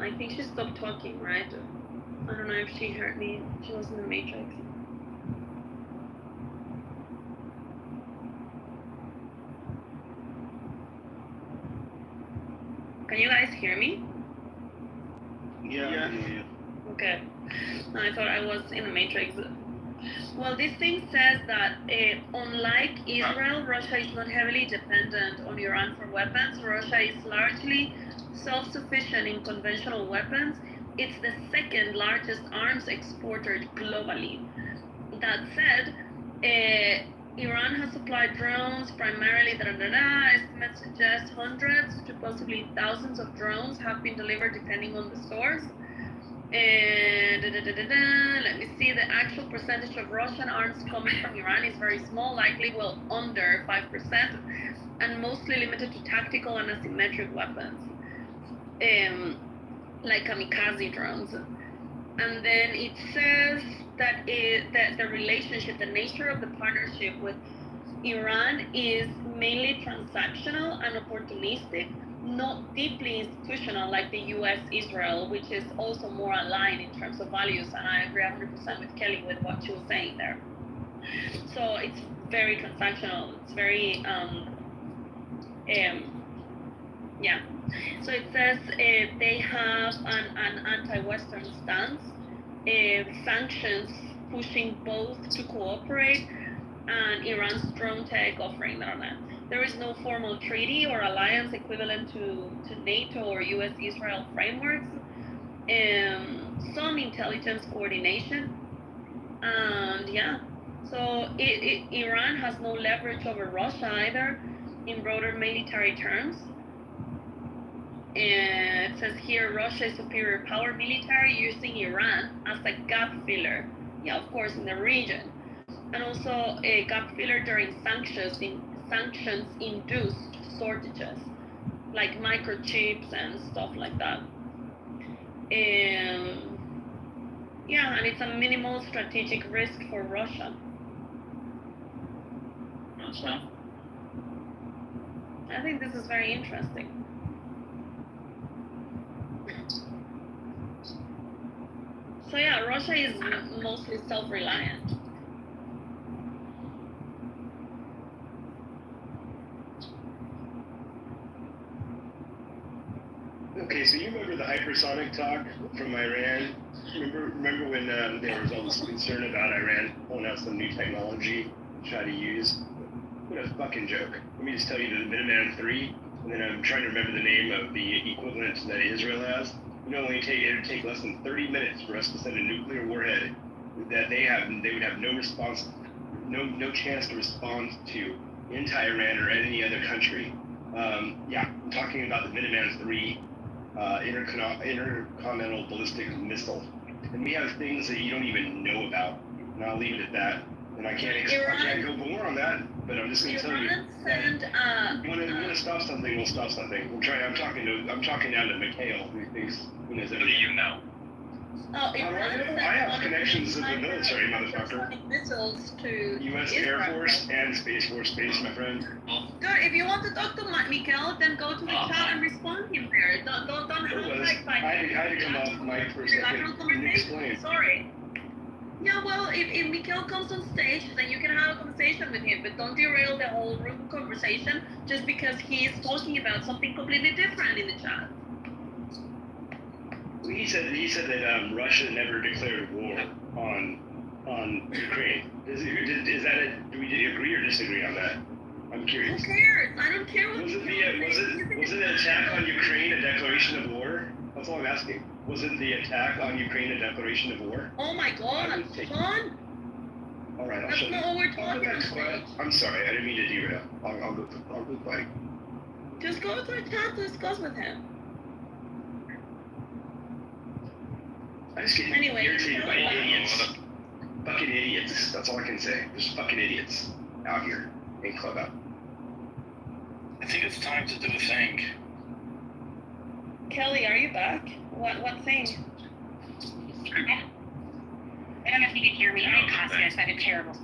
I think she stopped talking, right? I don't know if she heard me. She was in the matrix. Can you guys hear me? Yeah. Okay. I thought I was in the matrix. Well, this thing says that unlike Israel, Russia is not heavily dependent on Iran for weapons. Russia is largely self-sufficient in conventional weapons. It's the second largest arms exporter globally. That said, Iran has supplied drones primarily. Estimates suggest hundreds to possibly thousands of drones have been delivered depending on the source. Let me see, the actual percentage of Russian arms coming from Iran is very small, likely well under 5%, and mostly limited to tactical and asymmetric weapons, like kamikaze drones. And then it says that the relationship, the nature of the partnership with Iran is mainly transactional and opportunistic, not deeply institutional like the US-Israel, which is also more aligned in terms of values, and I agree 100% with Kelly with what she was saying there. So it's very transactional, it's very, yeah. So it says they have an anti-Western stance, sanctions pushing both to cooperate, and Iran's strong tech offering that. There is no formal treaty or alliance equivalent to NATO or US-Israel frameworks. some intelligence coordination, and yeah. So Iran has no leverage over Russia either in broader military terms. And it says here Russia is superior power military using Iran as a gap filler. Yeah, of course, in the region. And also a gap filler during sanctions-induced shortages, like microchips and stuff like that. Yeah, and it's a minimal strategic risk for Russia. I think this is very interesting. So yeah, Russia is mostly self-reliant. Okay, so you remember the hypersonic talk from Iran? Remember when there was all this concern about Iran pulling out some new technology to try to use? What a fucking joke. Let me just tell you the Minuteman 3, and then I'm trying to remember the name of the equivalent that Israel has. It would take less than 30 minutes for us to send a nuclear warhead that they would have no response, no chance to respond to into Iran or any other country. Yeah, I'm talking about the Minuteman 3 intercontinental ballistic missile. And we have things that you don't even know about. And I'll leave it at that. And I can't go more on that, but I'm just going to tell you. When we want to stop something, we'll stop something. I'm talking down to Mikhail, who thinks he knows everything. What do you know? Oh, I have connections in the military, motherfucker. Missiles to U.S. Air Force and Space Force Base, my friend. Good. If you want to talk to Mikhail, then go to the chat and respond him there. Don't have like I had to come off mic for a second and explain. Sorry. Yeah, well, if Mikhail comes on stage, then you can have a conversation with him, but don't derail the whole room conversation just because he is talking about something completely different in the chat. He said that Russia never declared war on Ukraine. Do we agree or disagree on that? I'm curious. Who cares? I don't care what was it an attack on Ukraine a declaration of war? That's all I'm asking. Wasn't the attack on Ukraine a declaration of war? Oh my God, Sean! All right, I'll That's show you. not what we're talking about. I'm sorry, I didn't mean to derail. I'll go quiet. Just go to the chat to discuss with him. I just get irritated by idiots. Fucking idiots. That's all I can say. Just fucking idiots out here in Clubhouse. I think it's time to do a thing. Kelly, are you back? What thing? I don't know if you can hear me. I'm in Costco, so I have terrible.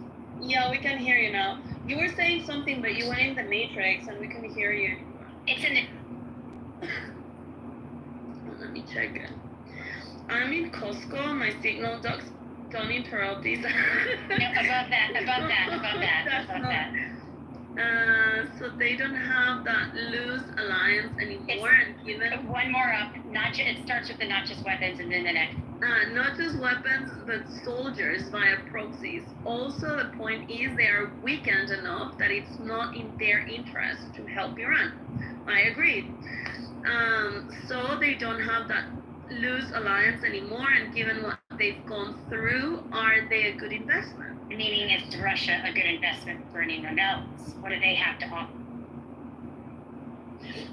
Yeah, we can hear you now. You were saying something, but you went in the matrix, and we couldn't hear you. It's in the. Let me check it. I'm in Costco. My signal ducks don't interrupt these. No, above that. So they don't have that loose alliance anymore, and even one more up. It starts with the not just weapons, and then the next. Not just weapons, but soldiers via proxies. Also, the point is they are weakened enough that it's not in their interest to help Iran. I agree. So they don't have that loose alliance anymore, and given what they've gone through, are they a good investment? Meaning, is Russia a good investment for anyone else? What do they have to offer?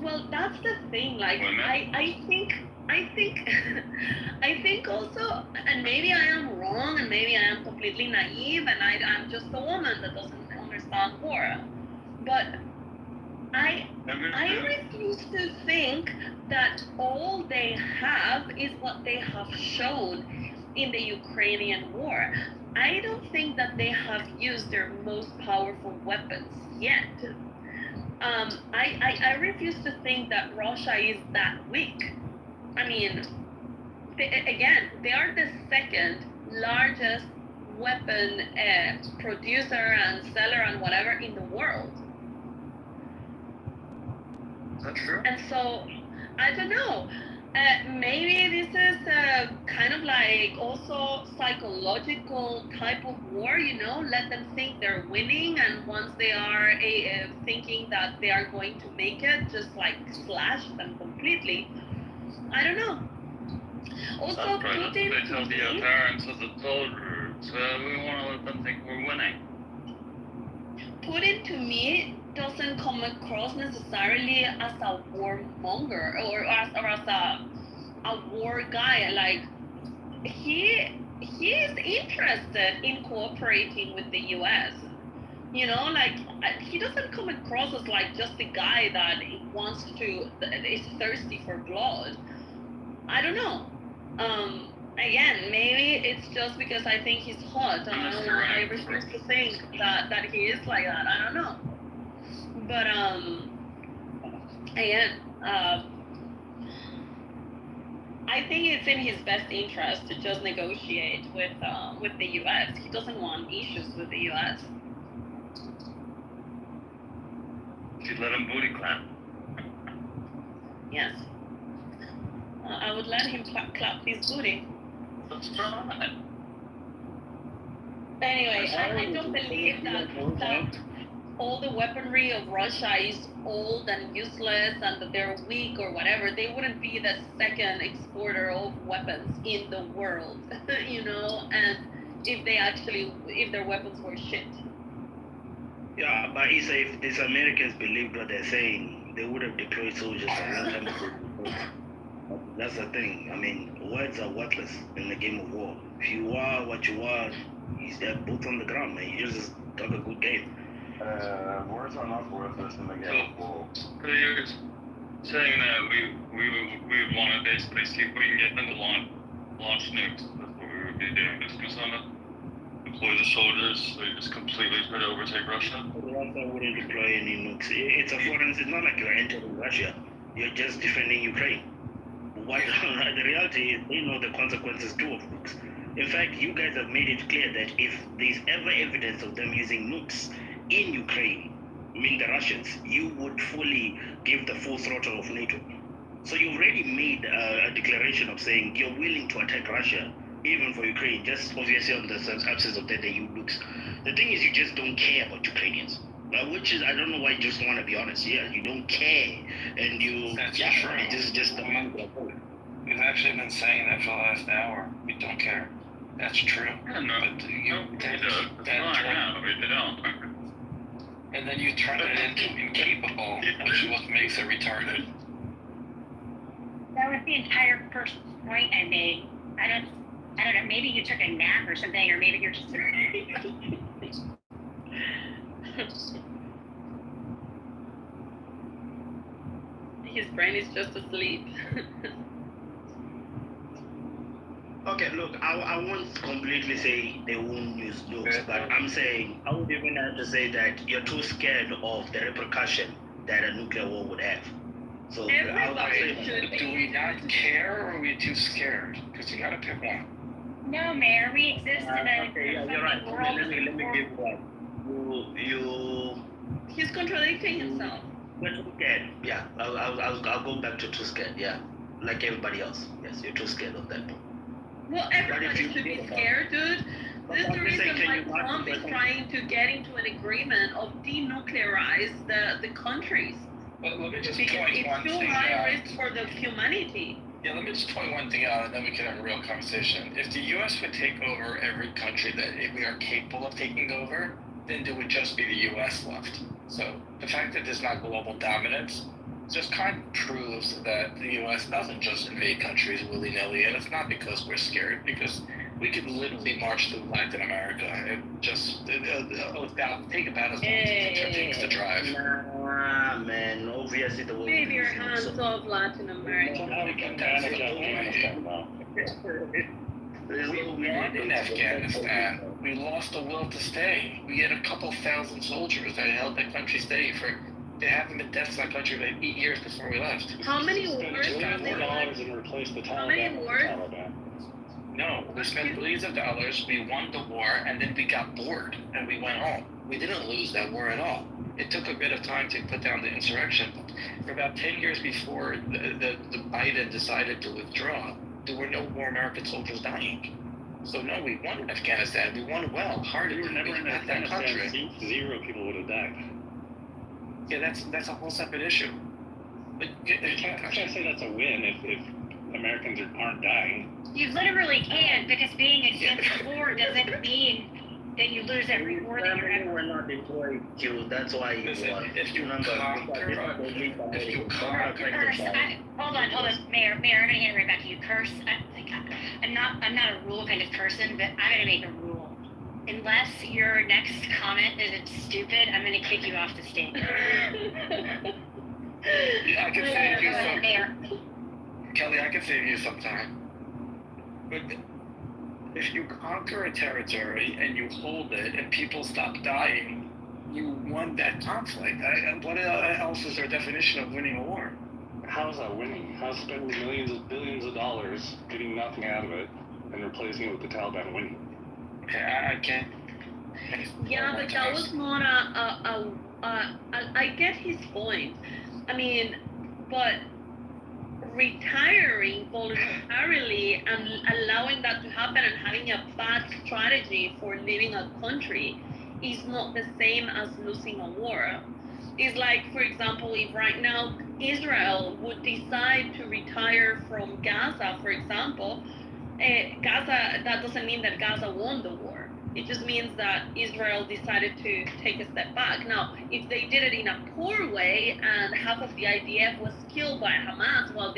Well, that's the thing. Like, I think I think also, and maybe I am wrong, and maybe I am completely naive, and I'm just a woman that doesn't understand war. But I refuse to think that all they have is what they have shown in the Ukrainian war. I don't think that they have used their most powerful weapons yet. I refuse to think that Russia is that weak. I mean, they are the second largest weapon producer and seller and whatever in the world. Is that true? And so, I don't know. Maybe this is kind of like also psychological type of war, let them think they're winning, and once they are thinking that they are going to make it, just like slash them completely. I don't know. Also, That's right. That's what Putin they tell the to me, parents of the soldiers. We want to let them think we're winning. Putin to me doesn't come across necessarily as a warmonger or as a war guy. Like he is interested in cooperating with the U.S. You know, like he doesn't come across as like just a guy that wants to is thirsty for blood. I don't know. Again, maybe it's just because I think he's hot and I refuse to think that he is like that. I don't know. But again, I think it's in his best interest to just negotiate with the U.S. He doesn't want issues with the U.S. She'd let him booty clap. Yes. I would let him clap his booty. That's right. Anyway, I don't believe that all the weaponry of Russia is old and useless and that they're weak or whatever. They wouldn't be the second exporter of weapons in the world, you know, and if their weapons were shit. Yeah, but Isa, if these Americans believed what they're saying, they would have deployed soldiers a long time ago. That's the thing. I mean, words are worthless in the game of war. If you are what you are, they're both on the ground, man. You just talk a good game. Words are not worthless in the game of war. So you're saying that we want to basically see if we can get them to launch nukes. That's what we would be doing. Just gonna deploy the soldiers, so you just completely try to overtake Russia? Russia wouldn't deploy any nukes. It's a foreign. It's not like you're entering Russia. You're just defending Ukraine. What the reality is, they know the consequences too of nukes. In fact, you guys have made it clear that if there's ever evidence of them using nukes in Ukraine, I mean the Russians, you would fully give the full throttle of NATO. So you've already made a declaration of saying you're willing to attack Russia, even for Ukraine, just obviously on the absence of that they use nukes. The thing is, you just don't care about Ukrainians. Which is, I don't know why you just want to be honest. Yeah, you don't care, and you. That's yeah, true. it's just the man. We've actually been saying that for the last hour. We don't care. That's true. Yeah, no, But you we don't. And then you turn it into incapable, which is what makes it retarded. That was the entire first point I made. I don't know, maybe you took a nap or something, or maybe you're just His brain is just asleep. Okay, look, I won't completely say they won't use nukes, but I'm saying I would even have to say that you're too scared of the repercussion that a nuclear war would have. So I'll say, Do we not care, or are we too scared? Because you gotta pick one. No, Mayor, we exist in a okay, yeah, you're right. world. Let me give that. You. He's contradicting himself. You're too scared. Yeah, I'll go back to too scared. Yeah, like everybody else. Yes, you're too scared of that. Well, everybody should be scared, dude. This is the reason why Trump is trying to get into an agreement of denuclearize the countries. Let me just because point it's one too thing high out. risk for the humanity. Yeah, let me just point one thing out, and then we can have a real conversation. If the U.S. would take over every country that we are capable of taking over, then there would just be the U.S. left. So the fact that there's not global dominance just kind of proves that the U.S. doesn't just invade countries willy-nilly, and it's not because we're scared, because we could literally march through Latin America and just take about as long as it takes to drive. Nah, man, obviously the world. Leave your hands off Latin America. We won in Afghanistan. We lost the will to stay. We had a couple thousand soldiers that held that country steady for. They haven't been deaths in that country for 8 years before we left. How many wars have they won? And replace the Taliban. How many wars? No, we spent billions of dollars, we won the war, and then we got bored, and we went home. We didn't lose that war at all. It took a bit of time to put down the insurrection, but for about 10 years before the Biden decided to withdraw, there were no more American soldiers dying. So no, we won in Afghanistan. We won well, hard. We were never in Afghanistan. 0 people would have died. Yeah, that's a whole separate issue. But you can't say that's a win if Americans aren't dying. You literally can, because being against war doesn't mean that you lose every war that you're ever. We're not deployed to, that's why you won. If you Remember, conquer, Hold on, Mayor, I'm gonna hand it right back to you. Curse. I'm not a rule kind of person, but I'm gonna make a rule. Unless your next comment is stupid, I'm gonna kick you off the stage. I can save you some. Mayor. Kelly, I can save you some time. But if you conquer a territory and you hold it and people stop dying, you won that conflict. What else is their definition of winning a war? How's that winning? How's spending billions of dollars, getting nothing out of it, and replacing it with the Taliban winning? Okay, I can't. Yeah, but that was not I get his point. I mean, but retiring voluntarily and allowing that to happen and having a bad strategy for leaving a country is not the same as losing a war. It's like, for example, if right now Israel would decide to retire from Gaza, for example, Gaza, that doesn't mean that Gaza won the war. It just means that Israel decided to take a step back. Now, if they did it in a poor way and half of the IDF was killed by Hamas while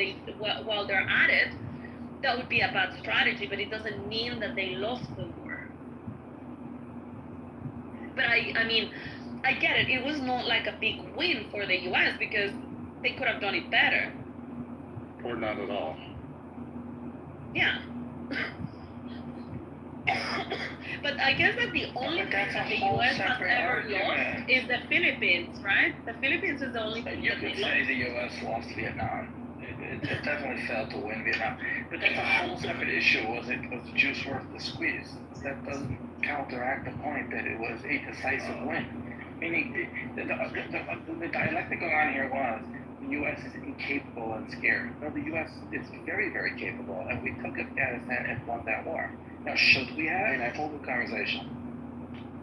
they're at it, that would be a bad strategy, but it doesn't mean that they lost the war. But I mean, I get it. It was not like a big win for the US because they could have done it better. Or not at all. Yeah. But I guess that the only thing that the US has ever lost is the Philippines, right? The Philippines is the only thing You that they could say lost. the U.S. lost Vietnam. It definitely failed to win Vietnam. But that's a whole separate issue. Was the juice worth the squeeze? That doesn't counteract the point that it was a decisive win. Meaning, the dialectic going on here was the U.S. is incapable and scared. No, the U.S. is very, very capable, and we took Afghanistan and won that war. Now, should we have? And I told the conversation.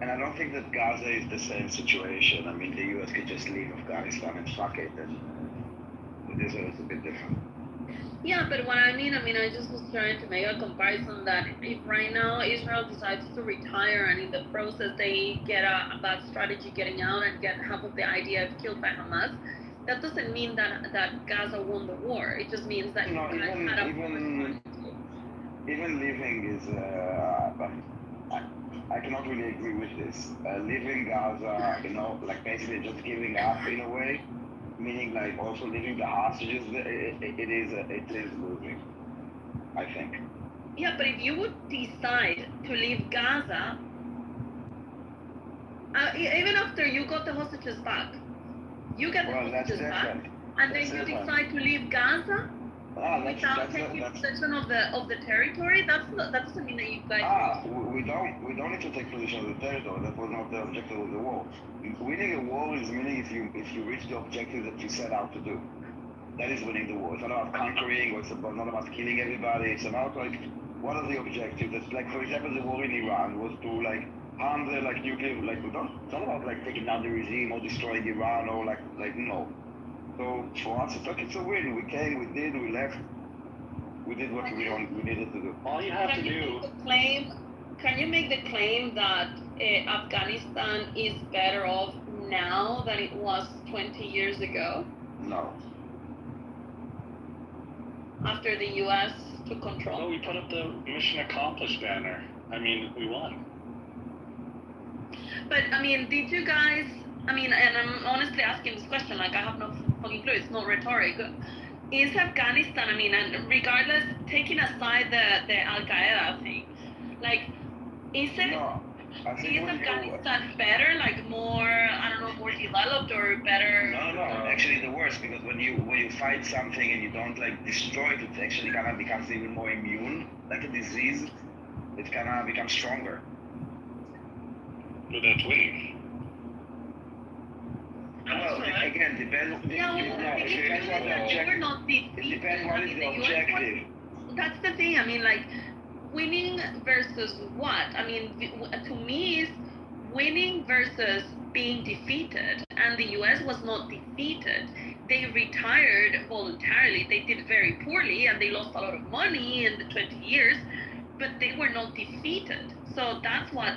And I don't think that Gaza is the same situation. I mean, the U.S. could just leave Afghanistan and fuck it, and with Israel it's a bit different. Yeah, but what I mean, I just was trying to make a comparison that if right now Israel decides to retire and in the process they get a bad strategy getting out and get half of the IDF killed by Hamas, that doesn't mean that Gaza won the war. It just means that even leaving is, I cannot really agree with this. Leaving Gaza, like basically just giving up in a way, meaning like also leaving the hostages, it is losing, I think. Yeah, but if you would decide to leave Gaza, even after you got the hostages back, you get the hostages back, and then you decide to leave Gaza without taking possession of the territory. That doesn't mean that you guys. We don't need to take possession of the territory. That was not the objective of the war. Winning a war is meaning if you reach the objective that you set out to do. That is winning the war. It's not about conquering, or it's not about killing everybody. It's about like what are the objectives? It's like, for example, the war in Iran was to like harm the nuclear. It's not about like taking down the regime or destroying Iran or like no. So for us, it's like it's a win. We came, we did, we left. We did what we needed to do. All you have to do. Can you make the claim that Afghanistan is better off now than it was 20 years ago? No. After the U.S. took control? Well, we put up the mission accomplished banner. I mean, we won. But, I mean, did you guys... I mean, and I'm honestly asking this question, like, I have no fucking clue. It's not rhetoric. Is Afghanistan, I mean, and regardless, taking aside the Al-Qaeda thing, like, is Afghanistan better, like more, I don't know, more developed or better? No, actually the worst, because when you fight something and you don't like destroy it, it actually kind of becomes even more immune, like a disease. It kind of becomes stronger. But that's winning. Well, again, depends what the objective. That's the thing. I mean, like, winning versus what? I mean, to me, is winning versus being defeated. And the U.S. was not defeated. they retired voluntarily. They did very poorly and they lost a lot of money in the 20 years, but they were not defeated. So that's what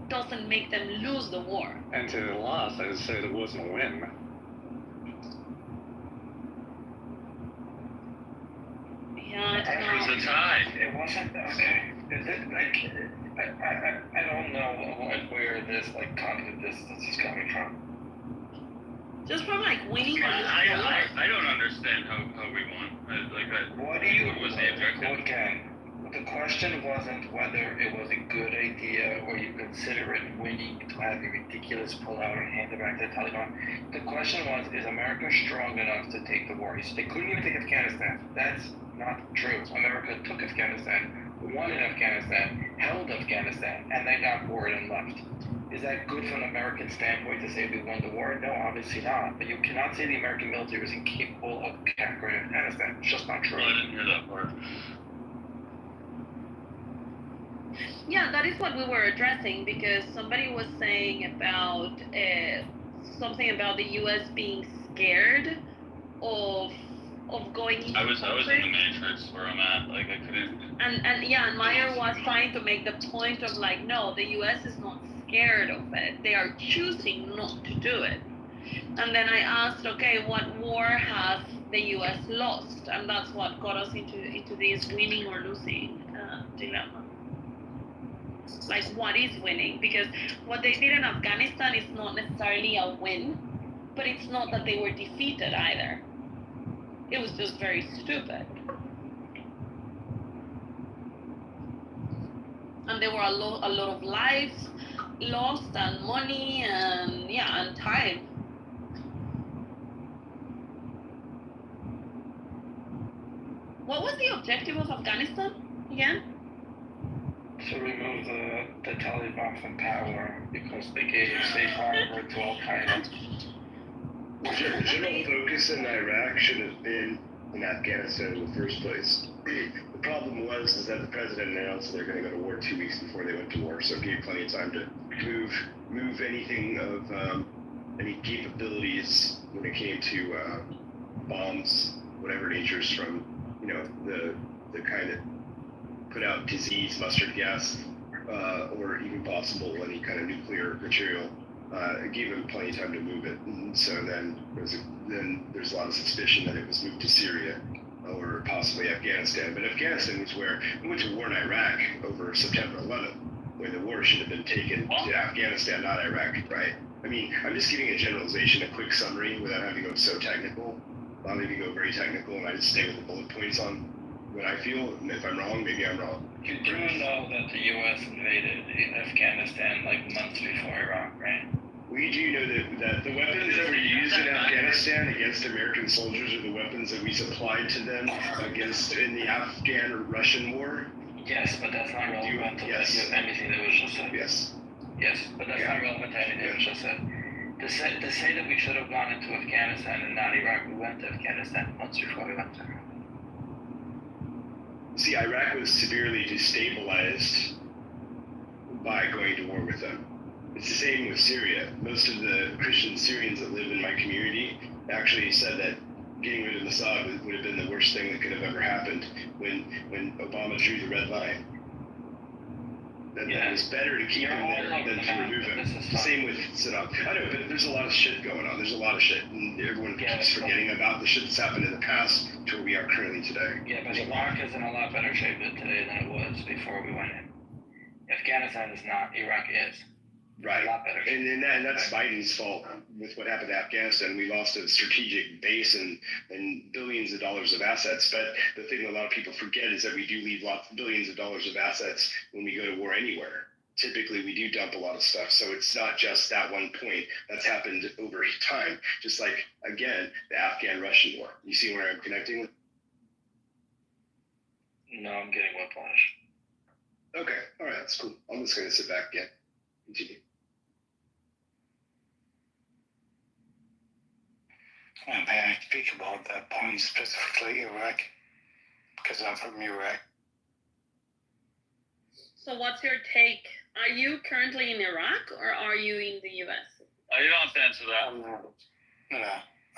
doesn't make them lose the war. And to the loss, I would say it wasn't a win. Yeah, It was a tie. It wasn't okay. Is it like I don't know where this like cognitive dissonance is coming from. Just from like winning. I don't understand how we won. What do you? Was the objective? Okay. The question wasn't whether it was a good idea or you consider it winning to have a ridiculous pullout and hand it back to the Taliban. The question was, is America strong enough to take the war? They couldn't even take Afghanistan. That's not true. America took Afghanistan, won in Afghanistan, held Afghanistan, and then got bored and left. Is that good from an American standpoint to say we won the war? No, obviously not. But you cannot say the American military was incapable of conquering Afghanistan. It's just not true. I didn't hear that part. Yeah, that is what we were addressing, because somebody was saying about something about the U.S. being scared of going into I was in the matrix where I'm at. Like I couldn't. And Meyer was trying to make the point of like, no, the U.S. is not scared of it. They are choosing not to do it. And then I asked, okay, what war has the U.S. lost? And that's what got us into this winning or losing dilemma. Like, what is winning? Because what they did in Afghanistan is not necessarily a win, but it's not that they were defeated either. It was just very stupid. And there were a lot of lives lost and money and time. What was the objective of Afghanistan again? To remove the Taliban from power because they gave safe harbor to Al Qaeda. The general focus in Iraq should have been in Afghanistan in the first place. The problem was that the president announced they're going to go to war 2 weeks before they went to war, so it gave plenty of time to move anything of any capabilities when it came to bombs, whatever natures, from the kind that put out disease, mustard gas, or even possible any kind of nuclear material. It gave them plenty of time to move it, and so then there's a lot of suspicion that it was moved to Syria or possibly Afghanistan. But Afghanistan was where we went to war in Iraq over September 11th, where the war should have been taken to Afghanistan, not Iraq, right? I mean, I'm just giving a generalization, a quick summary without having to go so technical. I'll maybe go very technical, and I just stay with the bullet points on what I feel, and if I'm wrong, maybe I'm wrong. You do know that the U.S. invaded Afghanistan like months before Iraq, right? We do know that the weapons that were used in Afghanistan against American soldiers are the weapons that we supplied to them in the Afghan-Russian war. Yes, but that's not relevant to anything that was just said. Yes. Yes, but that's not relevant to anything that was just said. To say that we should have gone into Afghanistan and not Iraq, we went to Afghanistan months before we went to Iraq. See, Iraq was severely destabilized by going to war with them. It's the same with Syria. Most of the Christian Syrians that live in my community actually said that getting rid of Assad would have been the worst thing that could have ever happened when Obama drew the red line. That it was better to keep him there than to remove him. Same with Saddam. I know, but there's a lot of shit going on. There's a lot of shit, and everyone keeps forgetting about the shit that's happened in the past to where we are currently today. Yeah, but Iraq is in a lot better shape today than it was before we went in. Afghanistan is not. Iraq is. Right. A lot better. And that's Biden's fault with what happened to Afghanistan. We lost a strategic base and billions of dollars of assets. But the thing a lot of people forget is that we do leave billions of dollars of assets when we go to war anywhere. Typically, we do dump a lot of stuff. So it's not just that one point. That's happened over time. Just like, again, the Afghan-Russian war. You see where I'm connecting with? No, I'm getting whiplash. Okay. All right. That's cool. I'm just going to sit back again. Continue. May I speak about that point specifically, Iraq? Because I'm from Iraq. So what's your take? Are you currently in Iraq or are you in the U.S.? You don't have to answer that. No,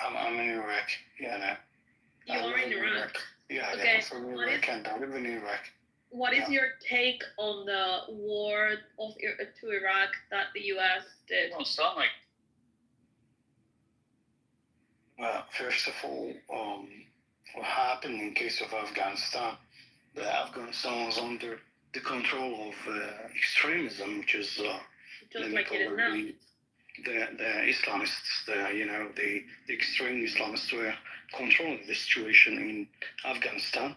I'm in Iraq. Yeah, no. You are in Iraq. Yeah, Okay. I'm from Iraq and I live in Iraq. What is your take on the war to Iraq that the U.S. did? Well, it's not like Well, first of all, what happened in case of Afghanistan? Afghanistan was under the control of extremism, which is Just like it is now. The Islamists, the extreme Islamists were controlling the situation in Afghanistan.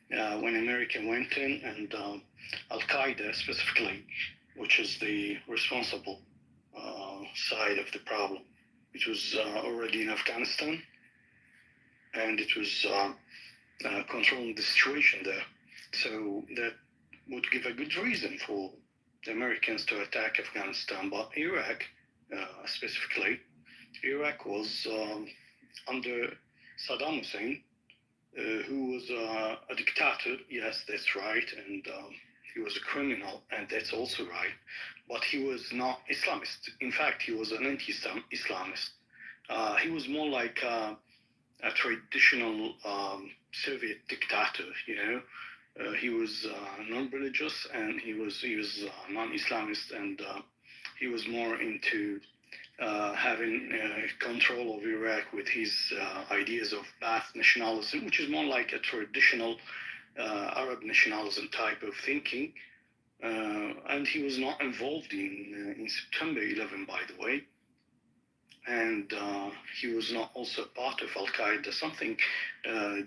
When America went in and Al-Qaeda specifically, which is the responsible side of the problem, it was already in Afghanistan, and it was controlling the situation there. So that would give a good reason for the Americans to attack Afghanistan. But Iraq, specifically, Iraq was under Saddam Hussein, who was a dictator. Yes, that's right, and he was a criminal, and that's also right. But he was not Islamist. In fact, he was an anti-Islamist. He was more like a traditional Soviet dictator. He was non-religious, and he was non-Islamist, and he was more into having control of Iraq with his ideas of Ba'ath nationalism, which is more like a traditional Arab nationalism type of thinking. And he was not involved in September 11, by the way. And he was not also part of Al-Qaeda, something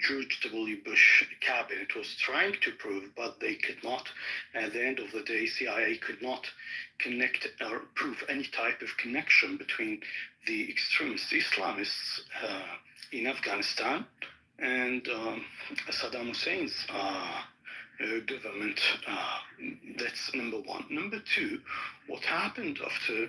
George W. Bush cabinet was trying to prove, but they could not. At the end of the day, CIA could not connect or prove any type of connection between the extremist Islamists in Afghanistan and Saddam Hussein's government. That's number one. Number two, what happened after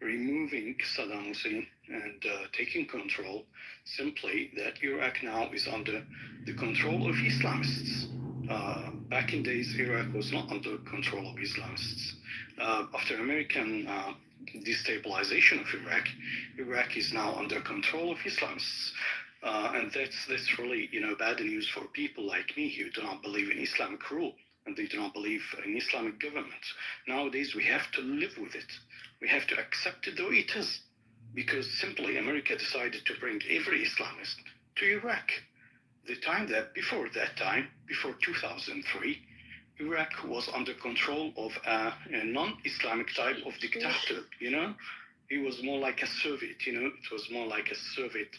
removing Saddam Hussein and taking control, simply that Iraq now is under the control of Islamists. Back in days, Iraq was not under control of Islamists. After American destabilization of Iraq, Iraq is now under control of Islamists. And that's really bad news for people like me who do not believe in Islamic rule, and they do not believe in Islamic government. Nowadays, we have to live with it. We have to accept it the way it is, because simply America decided to bring every Islamist to Iraq. The time that before 2003, Iraq was under control of a non-Islamic type of dictator. He was more like a Soviet. It was more like a Soviet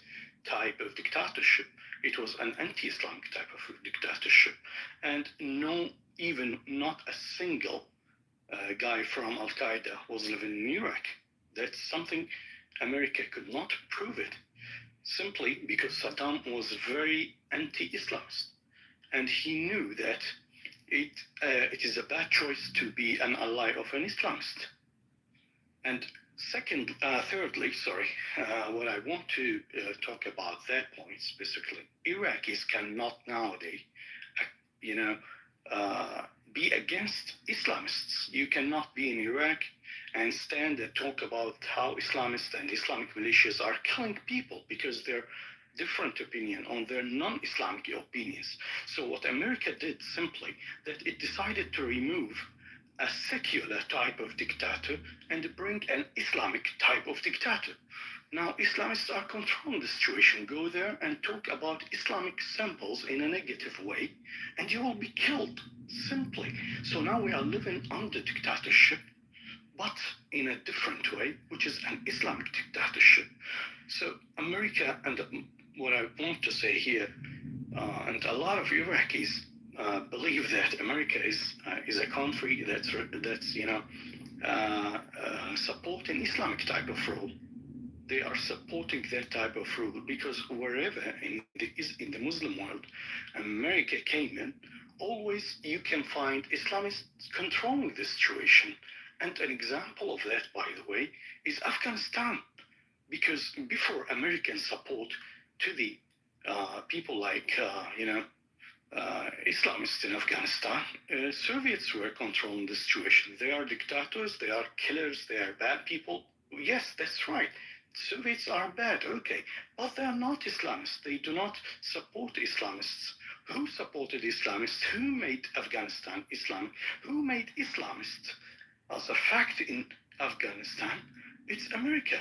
type of dictatorship. It was an anti-Islamic type of dictatorship, and not a single guy from Al-Qaeda was living in Iraq. That's something America could not prove it, simply because Saddam was very anti-Islamist, and he knew that it is a bad choice to be an ally of an Islamist. And thirdly, what I want to talk about that point specifically, Iraqis cannot nowadays, be against Islamists. You cannot be in Iraq and stand and talk about how Islamists and Islamic militias are killing people because they're different opinion on their non-Islamic opinions. So what America did simply, that it decided to remove a secular type of dictator and bring an Islamic type of dictator. Now, Islamists are controlling the situation. Go there and talk about Islamic symbols in a negative way, and you will be killed, simply. So now we are living under dictatorship, but in a different way, which is an Islamic dictatorship. So America, and what I want to say here, and a lot of Iraqis believe that America is a country that's supporting Islamic type of rule. They are supporting that type of rule because wherever in the Muslim world America came in, always you can find Islamists controlling the situation. And an example of that, by the way, is Afghanistan. Because before American support to the people like, Islamists in Afghanistan, Soviets were controlling the situation. They are dictators, they are killers, they are bad people. Yes, that's right. Soviets are bad, okay, but they are not Islamists. They do not support Islamists. Who supported Islamists? Who made Afghanistan Islamic? Who made Islamists? As a fact in Afghanistan, it's America.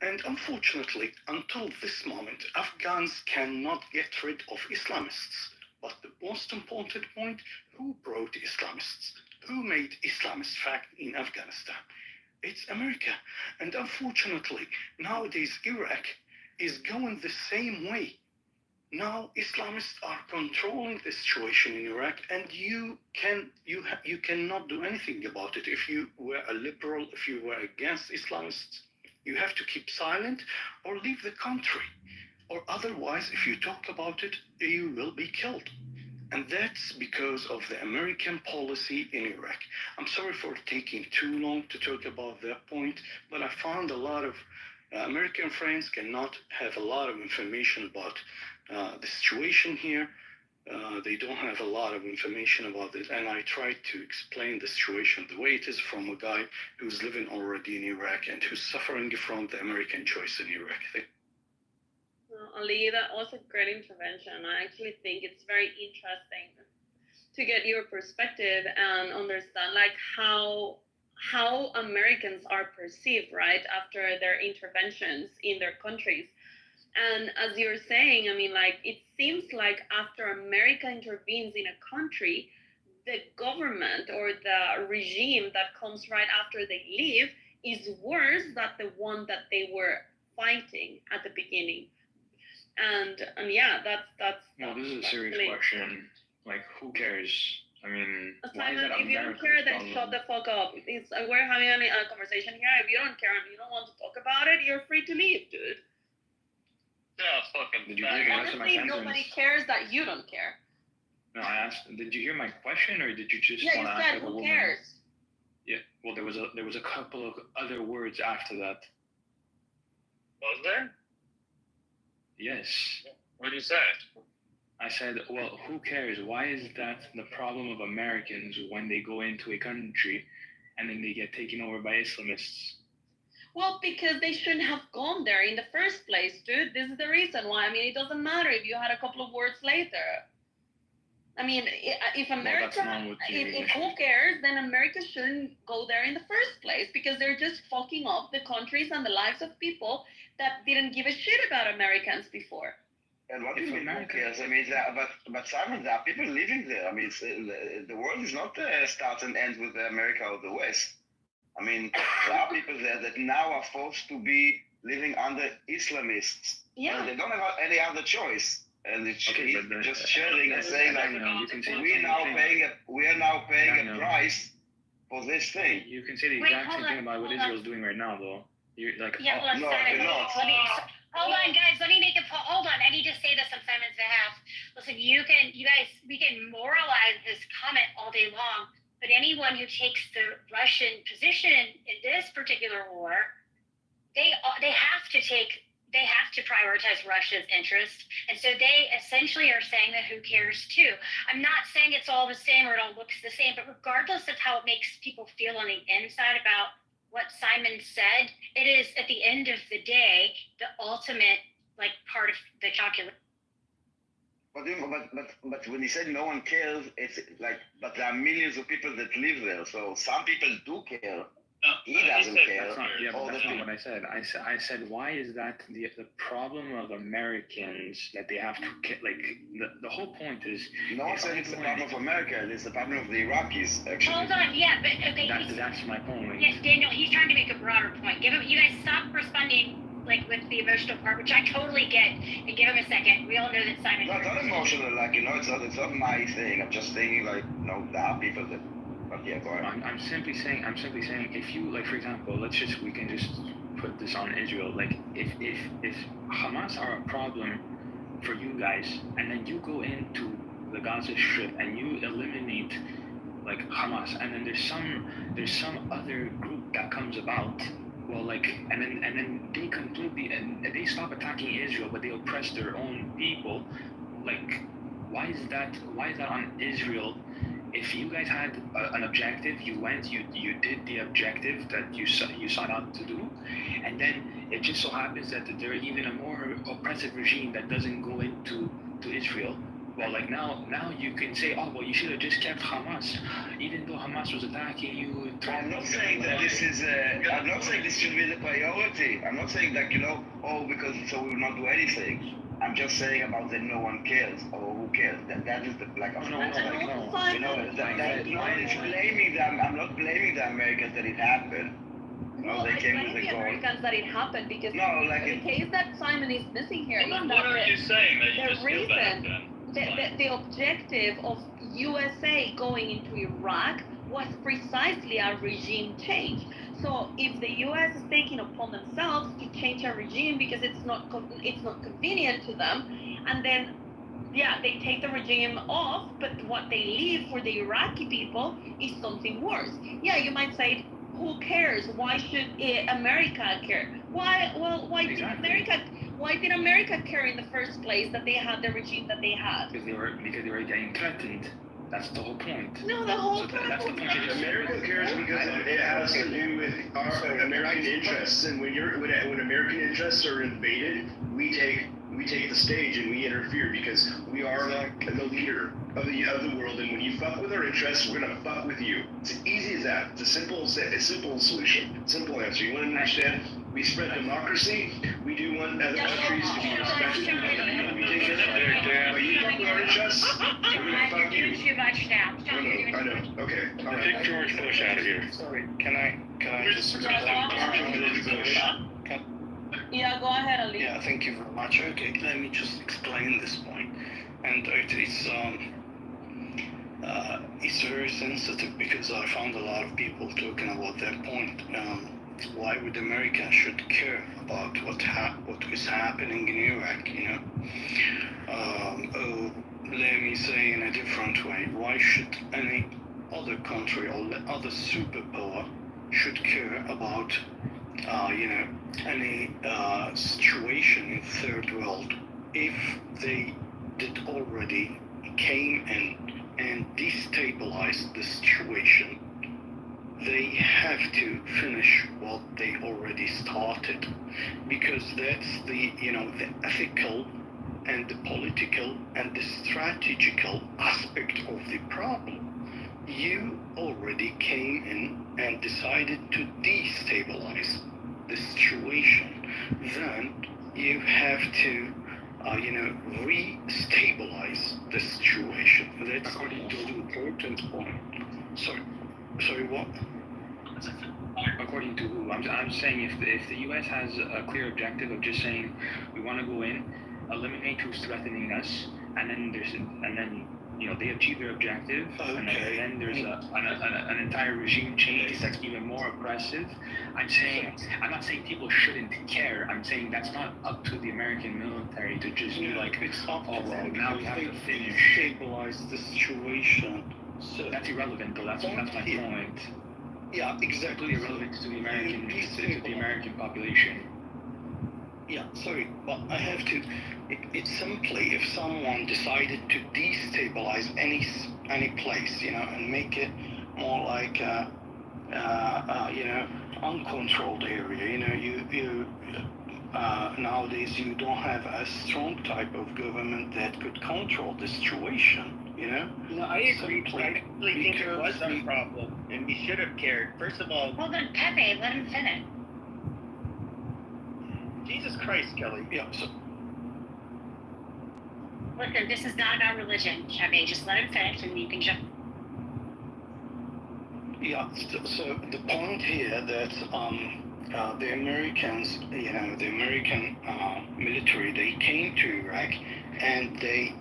And unfortunately, until this moment, Afghans cannot get rid of Islamists. But the most important point, who brought Islamists? Who made Islamist fact in Afghanistan? It's America. And unfortunately, nowadays Iraq is going the same way. Now Islamists are controlling the situation in Iraq, and you cannot do anything about it. If you were a liberal, if you were against Islamists, you have to keep silent or leave the country. Or otherwise, if you talk about it, you will be killed. And that's because of the American policy in Iraq. I'm sorry for taking too long to talk about that point, but I found a lot of American friends cannot have a lot of information about the situation here. They don't have a lot of information about it, and I tried to explain the situation the way it is from a guy who's living already in Iraq and who's suffering from the American choice in Iraq. Ali, that was a great intervention. I actually think it's very interesting to get your perspective and understand like how Americans are perceived, right, after their interventions in their countries. And as you're saying, I mean, like, it seems like after America intervenes in a country, the government or the regime that comes right after they leave is worse than the one that they were fighting at the beginning. And yeah, that's No, this is a serious question. Like, who cares? I mean, why is Simon, that if you don't America's care, then problem? shut the fuck up. We're having a conversation here. If you don't care and you don't want to talk about it, you're free to leave, dude. Yeah, fucking. Did you really answer my Honestly, sentence? nobody cares that you don't care. No, I asked. Did you hear my question, or did you just Yeah, want you to ask said, like a who woman? cares? Yeah. Well, there was a couple of other words after that. Was there? Yes. What did you say? I said, well, who cares? Why is that the problem of Americans when they go into a country and then they get taken over by Islamists? Well, because they shouldn't have gone there in the first place, dude. This is the reason why. I mean, it doesn't matter if you had a couple of words later. I mean, if America, if who cares, then America shouldn't go there in the first place because they're just fucking up the countries and the lives of people that didn't give a shit about Americans before. And what do you mean who cares? I mean, but Simon, there are people living there. I mean, the world is not start and end with America or the West. I mean, there are people there that now are forced to be living under Islamists. Yeah. And they don't have any other choice. And it's just sharing and saying like, we are now paying a price for this thing. You can say the exact same thing about what Israel's doing right now, though. You're like, Yeah, well, no, Simon, they're not. hold on, guys. Let me make a hold on. I need to say this on Simon's behalf. Listen, we can moralize this comment all day long, but anyone who takes the Russian position in this particular war, they have to prioritize Russia's interest. And so they essentially are saying that who cares too. I'm not saying it's all the same or it all looks the same, but regardless of how it makes people feel on the inside about what Simon said, it is at the end of the day, the ultimate part of the calculus. But when he said no one cares, it's like, but there are millions of people that live there. So some people do care. He doesn't care. That's not what I said. I said, why is that the problem of Americans that they have to the whole point is. No one said it's the problem of America. It's the problem of the Iraqis, actually. Hold on, yeah, but okay. That's my point. Yes, Daniel, he's trying to make a broader point. You guys stop responding with the emotional part, which I totally get, and give him a second. We all know that Simon. No, it's not emotional. It's not my thing. I'm just thinking there are people that. Yeah, go ahead. I'm simply saying, if you for example, we can just put this on Israel. Like, if Hamas are a problem for you guys, and then you go into the Gaza Strip and you eliminate Hamas, and then there's some other group that comes about. Well, and then they completely and they stop attacking Israel, but they oppress their own people. Why is that on Israel? if you guys had an objective, you went, you did the objective that you sought out to do, and then it just so happens that there is even a more oppressive regime that doesn't go into Israel. Well, like now you can say, oh well, you should have just kept Hamas, even though Hamas was attacking you. I'm not saying that this is. I'm not saying this should be the priority. I'm not saying that because so we will not do anything. I'm just saying about that no one cares or who cares. That is the like. No. It's blaming them. I'm not blaming the Americans that it happened. No, they I came blame with the a goal. Americans that it happened because the case that Simon is missing here is What that are you saying? That you the just feel bad reason, then? the objective of USA going into Iraq was precisely a regime change. So if the US is taking upon themselves to change a regime because it's not convenient to them, and then they take the regime off, but what they leave for the Iraqi people is something worse. Yeah, you might say, who cares? Why should America care? Why did America care in the first place that they had the regime that they had? Because they were getting threatened. That's the whole point. No, the whole point. That's the point. America cares because it has to do with our American interests, and when American interests are invaded, we take the stage and we interfere because we are the leader of the world, and when you fuck with our interests, we're gonna fuck with you. It's as easy as that. It's a simple solution, simple answer. You want to understand? We spread democracy. We do want other countries to be respected. We take care of them. But you fuck with our interests, we're gonna fuck you. Too much now. I know. Okay. All right. Kick George Bush out of here. Sorry. Can I just George Bush? Yeah, go ahead, Ali. Yeah, thank you very much. Okay, let me just explain this point. And it's very sensitive because I found a lot of people talking about that point. Why would America should care about what is happening in Iraq? Let me say in a different way. Why should any other country or other superpower should care about any situation in third world if they did already came in and destabilized the situation? They have to finish what they already started, because that's the ethical and the political and the strategical aspect of the problem. You already came in and decided to destabilize the situation. Then you have to re-stabilize the situation. That's the most important point. Sorry, what? According to who? I'm saying if the U.S. has a clear objective of just saying we want to go in, eliminate who's threatening us, and then they achieve their objective, and then there's an entire regime change that's even more oppressive. I'm not saying people shouldn't care. I'm saying that's not up to the American military to just be like, now we have to finish. Stabilize the situation. So that's irrelevant, though. That's my point. Yeah, exactly. Irrelevant to the American population. Yeah, sorry, but I have to. It's simply if someone decided to destabilize any place, and make it more like a uncontrolled area. You nowadays you don't have a strong type of government that could control the situation. No, I agree. I actually think it was a problem, and we should have cared. First of all, well then, Pepe, let him finish. Jesus Christ, Kelly. Yeah. So. Listen, this is not about religion, Pepe. Just let him finish, and you can jump. Yeah. So the point here that the Americans, the American military, they came to Iraq and they.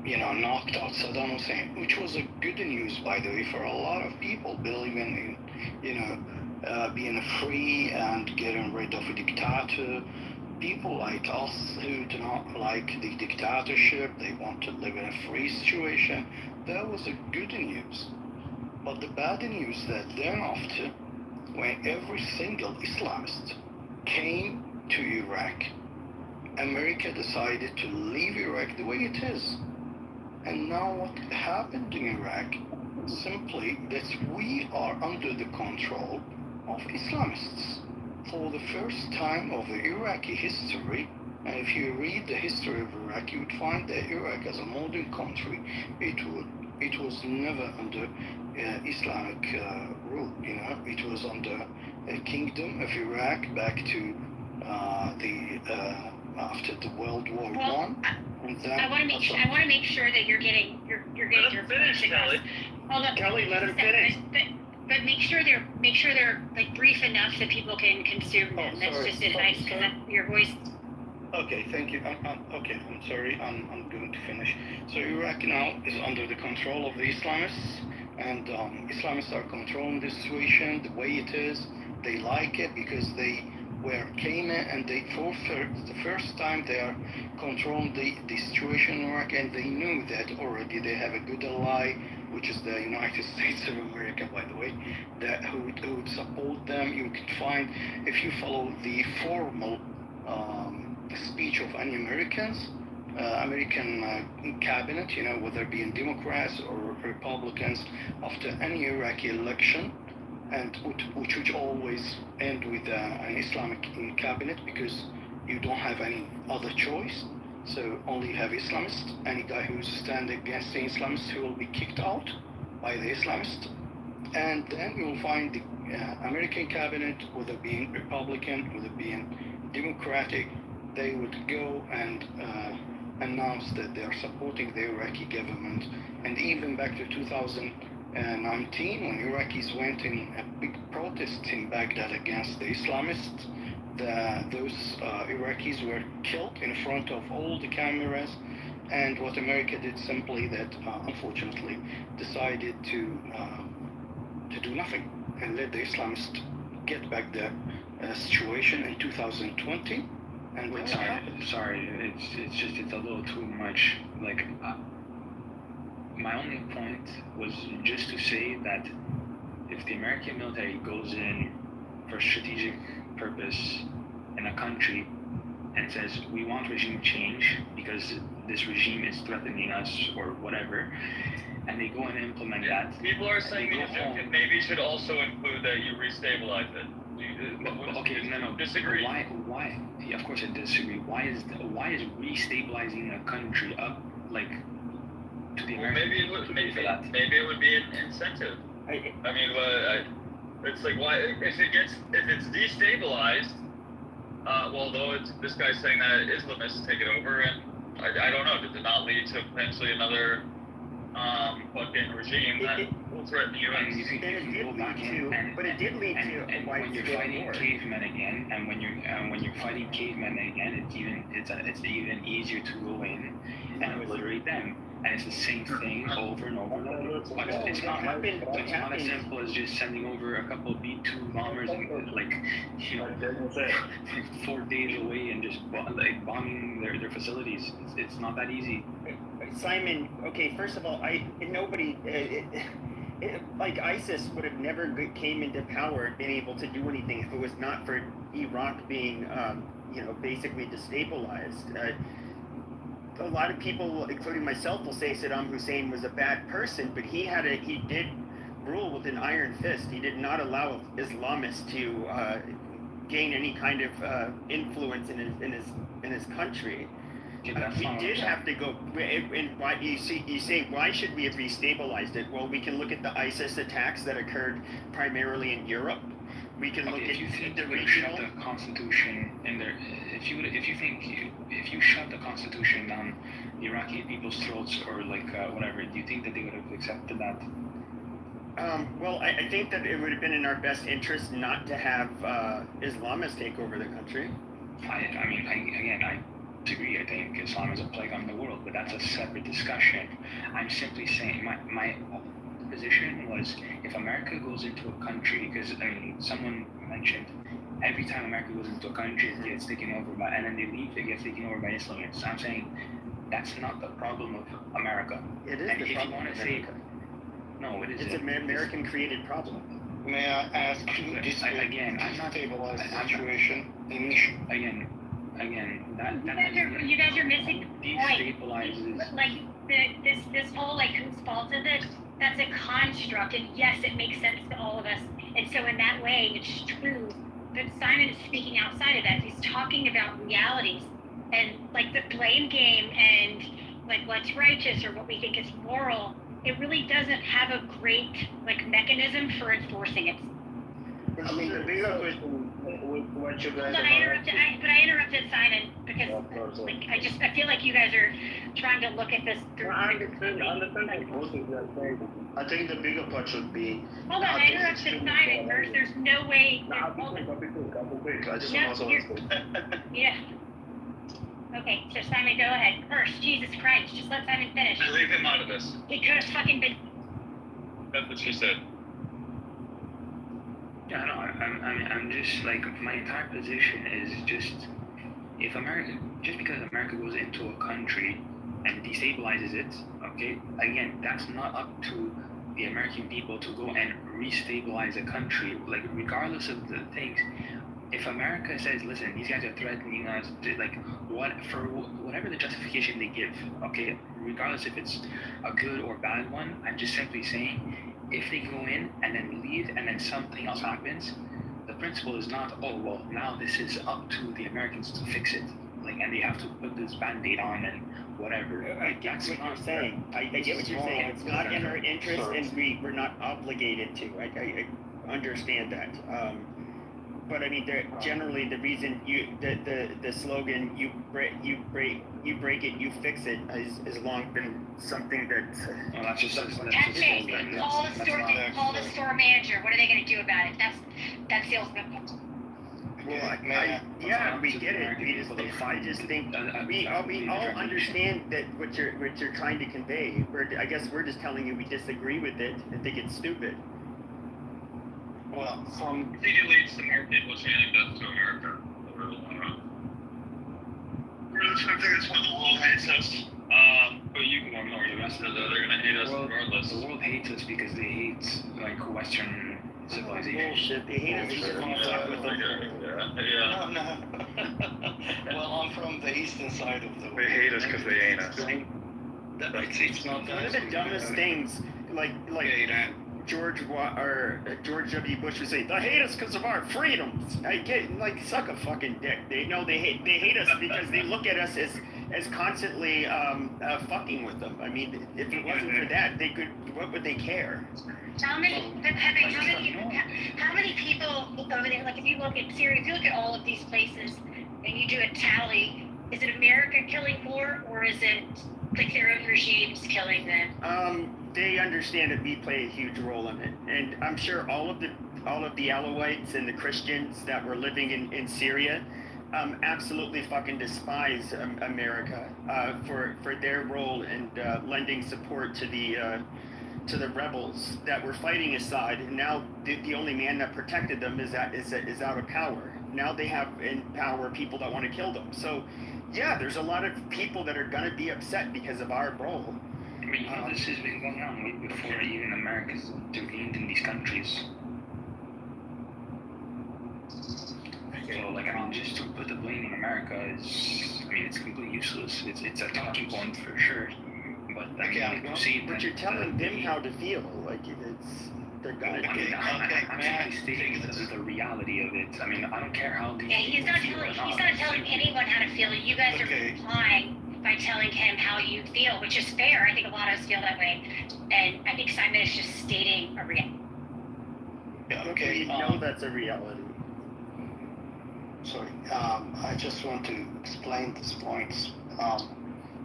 Knocked out Saddam Hussein, which was a good news, by the way, for a lot of people believing in, being free and getting rid of a dictator. People like us who do not like the dictatorship, they want to live in a free situation. That was a good news. But the bad news that thereafter, when every single Islamist came to Iraq, America decided to leave Iraq the way it is. And now what happened in Iraq, simply that we are under the control of Islamists. For the first time of the Iraqi history, and if you read the history of Iraq, you would find that Iraq as a modern country, it was never under Islamic rule. It was under a kingdom of Iraq back to after the World War One. And then I want to make sure that you're getting your points across. Hold on, Kelly, let him finish. But make sure they're like brief enough that people can consume them. That's just advice because your voice. Okay, thank you. I'm sorry. I'm going to finish. So Iraq now is under the control of the Islamists, and Islamists are controlling the situation the way it is. They like it because they came in, and for the first time they are controlling the situation in Iraq, and they knew that already. They have a good ally, which is the United States of America, by the way, who would support them. You can find, if you follow the formal speech of any American cabinet, whether it be in Democrats or Republicans, after any Iraqi election, and which would always end with an Islamic cabinet, because you don't have any other choice. So only have Islamists. Any guy who's standing against the Islamists, he will be kicked out by the Islamists. And then you'll find the American cabinet, whether being Republican, whether being Democratic, they would go and announce that they are supporting the Iraqi government. And even back to 2019, when Iraqis went in a big protest in Baghdad against the Islamists, those Iraqis were killed in front of all the cameras. And what America did simply that, unfortunately, decided to do nothing and let the Islamists get back the situation in 2020. And sorry, it's a little too much. Like, my only point was just to say that if the American military goes in for strategic purpose in a country and says we want regime change because this regime is threatening us or whatever, and they go and implement that. People are saying the objective maybe should also include that you restabilize it. Okay, no. Disagree. Why? Yeah, of course I disagree. Why is restabilizing a country up like to the American? Maybe it would be an incentive. It's like, why if it's destabilized? Though this guy's saying that Islamists take it over, and I don't know. Does it not lead to potentially another fucking regime that will threaten the U.S.? But it did lead to when you're fighting cavemen again, and when you're fighting cavemen again, it's even easier to go in and obliterate them. And it's the same thing over and over and over. But it's not as simple as just sending over a couple of B-2 bombers and 4 days away and just bombing their facilities. It's not that easy. Simon, okay, first of all, like ISIS would have never came into power and been able to do anything if it was not for Iraq being, basically destabilized. A lot of people, including myself, will say Saddam Hussein was a bad person, but he did rule with an iron fist. He did not allow Islamists to gain any kind of influence in his country. We did have to go. And why you say why should we have destabilized it? Well, we can look at the ISIS attacks that occurred primarily in Europe. We can look at the regional. The Constitution in there. If you shut the Constitution down the Iraqi people's throats or whatever, do you think that they would have accepted that? Well, I think that it would have been in our best interest not to have Islamists take over the country. I disagree. I think Islam is a plague on the world, but that's a separate discussion. I'm simply saying my position was if America goes into a country, because someone mentioned every time America goes into a country it gets taken over by, and then they leave, it gets taken over by Islamists. I'm saying that's not the problem of America. It is and the problem of America. No, it isn't. It's an American-created problem. May I ask you again? I'm not stabilize the situation initially. Again, again, that you guys are missing the point. destabilizes. Like this whole like whose fault is it? That's a construct, and yes, it makes sense to all of us. And so in that way, it's true. But Simon is speaking outside of that. He's talking about realities and like the blame game and like what's righteous or what we think is moral. It really doesn't have a great like mechanism for enforcing it. I mean, the bigger question with what you guys I interrupted Simon because like I feel like you guys are trying to look at this through. I understand both of you are saying. I think the bigger part should be. Hold on, I interrupted Simon first. There's no way. I'll be quick. I just No, want to answer. Yeah. Okay, so Simon, go ahead. First, Jesus Christ, just let Simon finish. Leave him out of this. He could have fucking been. That's what she said. Yeah, no, I'm just like, my entire position is just, if America, just because America goes into a country and destabilizes it, okay, again, that's not up to the American people to go and restabilize a country, like, regardless of the things. If America says, listen, these guys are threatening us, like, whatever the justification they give, okay, regardless if it's a good or bad one, I'm just simply saying, if they go in and then leave and then something else happens, the principle is not, oh, well, now this is up to the Americans to fix it. Like, and they have to put this Band-Aid on and whatever. I get what you're saying. I get what you're saying. It's not in our interest and we're not obligated to. I understand that. But I mean, generally, the reason the slogan "you break it, you fix it" has long been something that. Well, that's just Call the store manager. What are they going to do about it? That's the ultimate. Well, we get it. I just think we all understand that what you're trying to convey. I guess we're just telling you we disagree with it and think it's stupid. Well, I think it leads to more people chanting death to America over the long run. I think it's when the world hates us. But you can ignore the rest of it, though. They're going to hate us regardless. The world hates us because they hate, like, Western civilization. Bullshit. They hate us because we fuck with them. Yeah. No. Well, I'm from the eastern side of the world. They hate us because they ain't us. It's not One of the dumbest things, like George W. Bush would say, they hate us because of our freedoms. I get, like, suck a fucking dick. They know they hate us because they look at us as constantly fucking with them. I mean, if it wasn't for that, what would they care? How many people over there, like if you look at Syria, if you look at all of these places and you do a tally, is it America killing more or is it like their own regimes killing them? They understand that we play a huge role in it, and I'm sure all of the Alawites and the Christians that were living in Syria absolutely fucking despise America for their role in lending support to the rebels that were fighting Assad, and now the only man that protected them is out of power. Now they have in power people that want to kill them. So, yeah, there's a lot of people that are gonna be upset because of our role. I mean, this has been going on way before even America's intervened in these countries. So, like, I mean, just to put the blame on America is, I mean, it's completely useless. It's a talking point for sure. But I mean, like, but you're telling them how to feel. Like, they're gonna do it. I'm simply stating the reality of it. I mean, I don't care how these he's not telling anyone how to feel. You guys are implying by telling him how you feel, which is fair. I think a lot of us feel that way. And I think Simon is just stating a reality. Yeah, okay. We know that's a reality. Sorry. I just want to explain this point.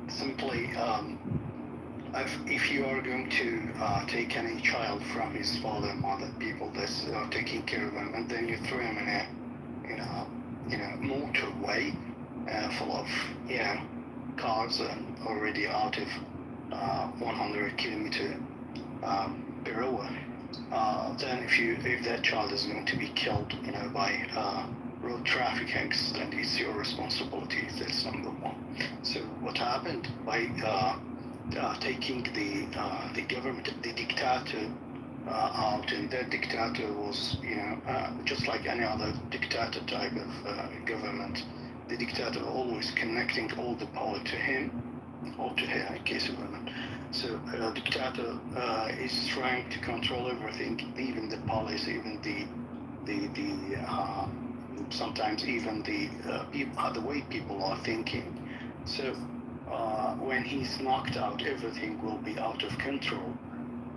Simply, if you are going to take any child from his father, mother, people that's taking care of him, and then you throw him in a motorway full of cars and already out of 100 kilometer per hour, then if that child is going to be killed, by road traffic accident, it's your responsibility. That's number one. So what happened by taking the government, the dictator out, and that dictator was, just like any other dictator type of government. the dictator always connecting all the power to him, or to her in case of women. So dictator is trying to control everything, even the policy, even the sometimes even the way people are thinking. So when he's knocked out, everything will be out of control.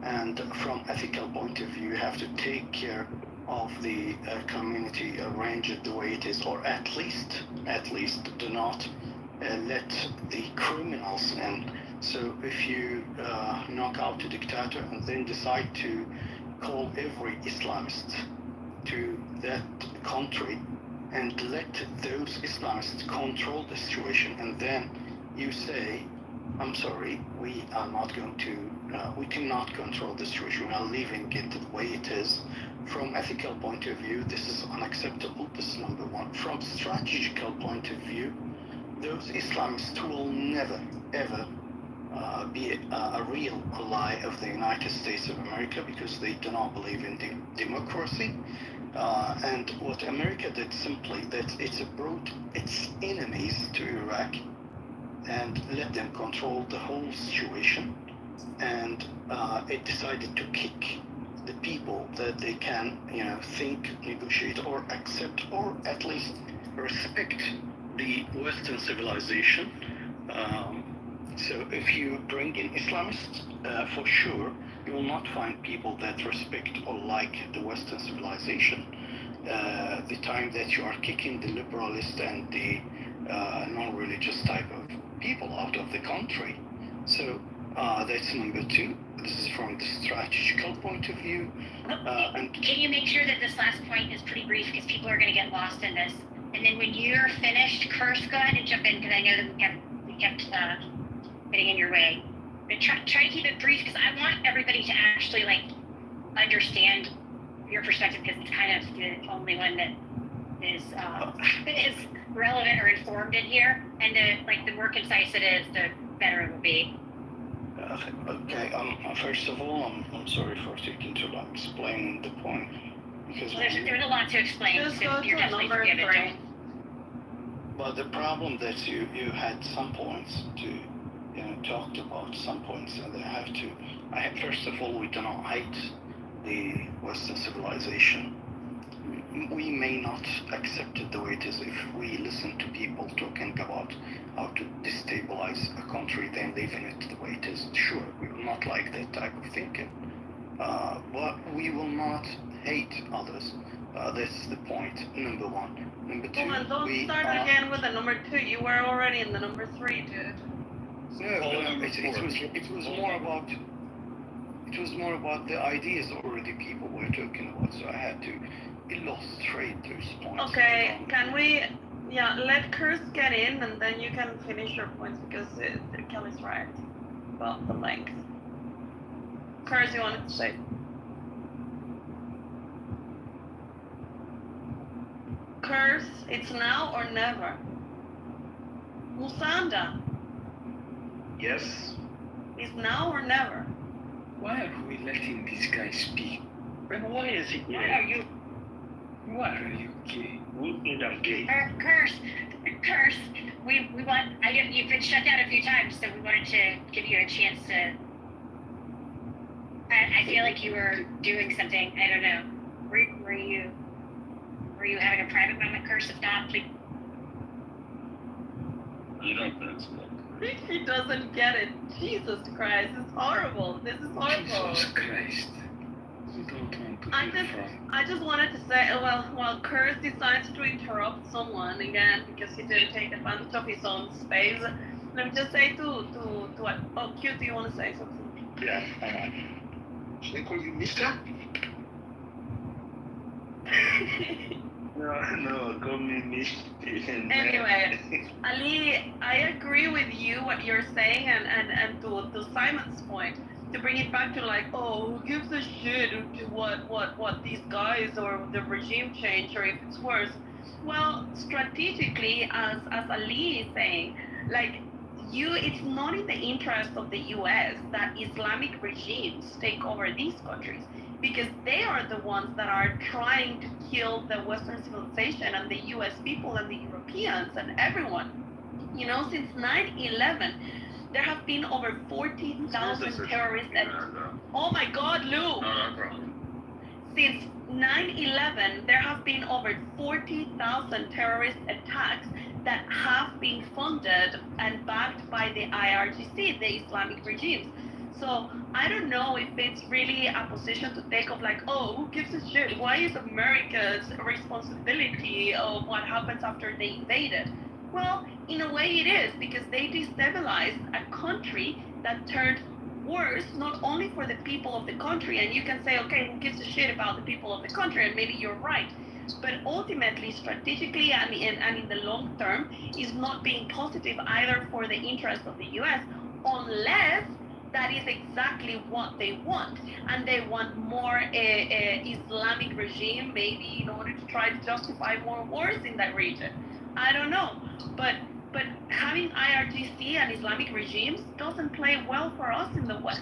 And from ethical point of view, you have to take care of the community, arrange it the way it is, or at least do not let the criminals in. So if you knock out a dictator and then decide to call every Islamist to that country and let those Islamists control the situation, and then you say, I'm sorry, we are not going to, we cannot control the situation, we are leaving it the way it is. From ethical point of view, this is unacceptable, this is number one. From strategical point of view, those Islamists will never, ever be a real ally of the United States of America, because they do not believe in democracy. And what America did simply, that it's brought its enemies to Iraq and let them control the whole situation, and it decided to kick the people that they can, think, negotiate, or accept, or at least respect the Western civilization. So if you bring in Islamists, for sure, you will not find people that respect or like the Western civilization. The time that you are kicking the liberalist and the non-religious type of people out of the country. So that's number two. This is from the strategical point of view. And can you make sure that this last point is pretty brief, because people are going to get lost in this? And then when you're finished, Curse, go ahead and jump in, because I know that we kept getting in your way. But try to keep it brief, because I want everybody to actually understand your perspective, because it's kind of the only one that is relevant or informed in here. And the more concise it is, the better it will be. Okay. First of all, I'm sorry for taking too long explaining the point, because there's a lot to explain. Just So go you're to definitely number forgiven. 3. But the problem that you had some points to talked about some points, and first of all, we do not hate the Western civilization. We may not accept it the way it is. If we listen to people talking about how to destabilize a country, then leaving it the way it is, sure, we will not like that type of thinking. But we will not hate others. That's the point, number one. Number two, don't start again with the number 2. You were already in the number 3, dude. No, it was more about the ideas already people were talking about, so I had to illustrate those points. Okay, can we, let Curse get in, and then you can finish your points, because Kelly's right about the length. Curse, you wanted to say? Curse, it's now or never. Musanda. Yes. It's now or never. Why are we letting this guy speak? Then why is he gay? Why are you gay? Who think I'm gay? Curse. You've been shut down a few times, so we wanted to give you a chance to. I feel like you were doing something. I don't know. Were you having a private moment, Curse? If not, please. You don't think so. He doesn't get it. Jesus Christ, it's horrible. This is horrible. Jesus Christ. We don't want to hear from. I just wanted to say, while Curse decides to interrupt someone again because he didn't take advantage of his own space, let me just say to Q, do you want to say something? Yeah, hang on. Should I call you Mister? No, call me Mister. Anyway, Ali, I agree with you what you're saying, and to Simon's point, to bring it back to who gives a shit to what these guys or the regime change, or if it's worse. Well, strategically, as Ali is saying, it's not in the interest of the US that Islamic regimes take over these countries. because they are the ones that are trying to kill the Western civilization and the US people and the Europeans and everyone. You know, since 9/11, there have been over 40,000 terrorist attacks. Oh my God, Lou! Since 9/11, there have been over 40,000 terrorist attacks that have been funded and backed by the IRGC, the Islamic regimes. So I don't know if it's really a position to take of like, oh, who gives a shit? Why is America's responsibility of what happens after they invaded? Well, in a way it is, because they destabilized a country that turned worse, not only for the people of the country, and you can say, okay, who gives a shit about the people of the country, and maybe you're right, but ultimately, strategically, and in the long term, is not being positive either for the interest of the US, unless that is exactly what they want, and they want more Islamic regime, maybe in order to try to justify more wars in that region. I don't know, but having IRGC and Islamic regimes doesn't play well for us in the West.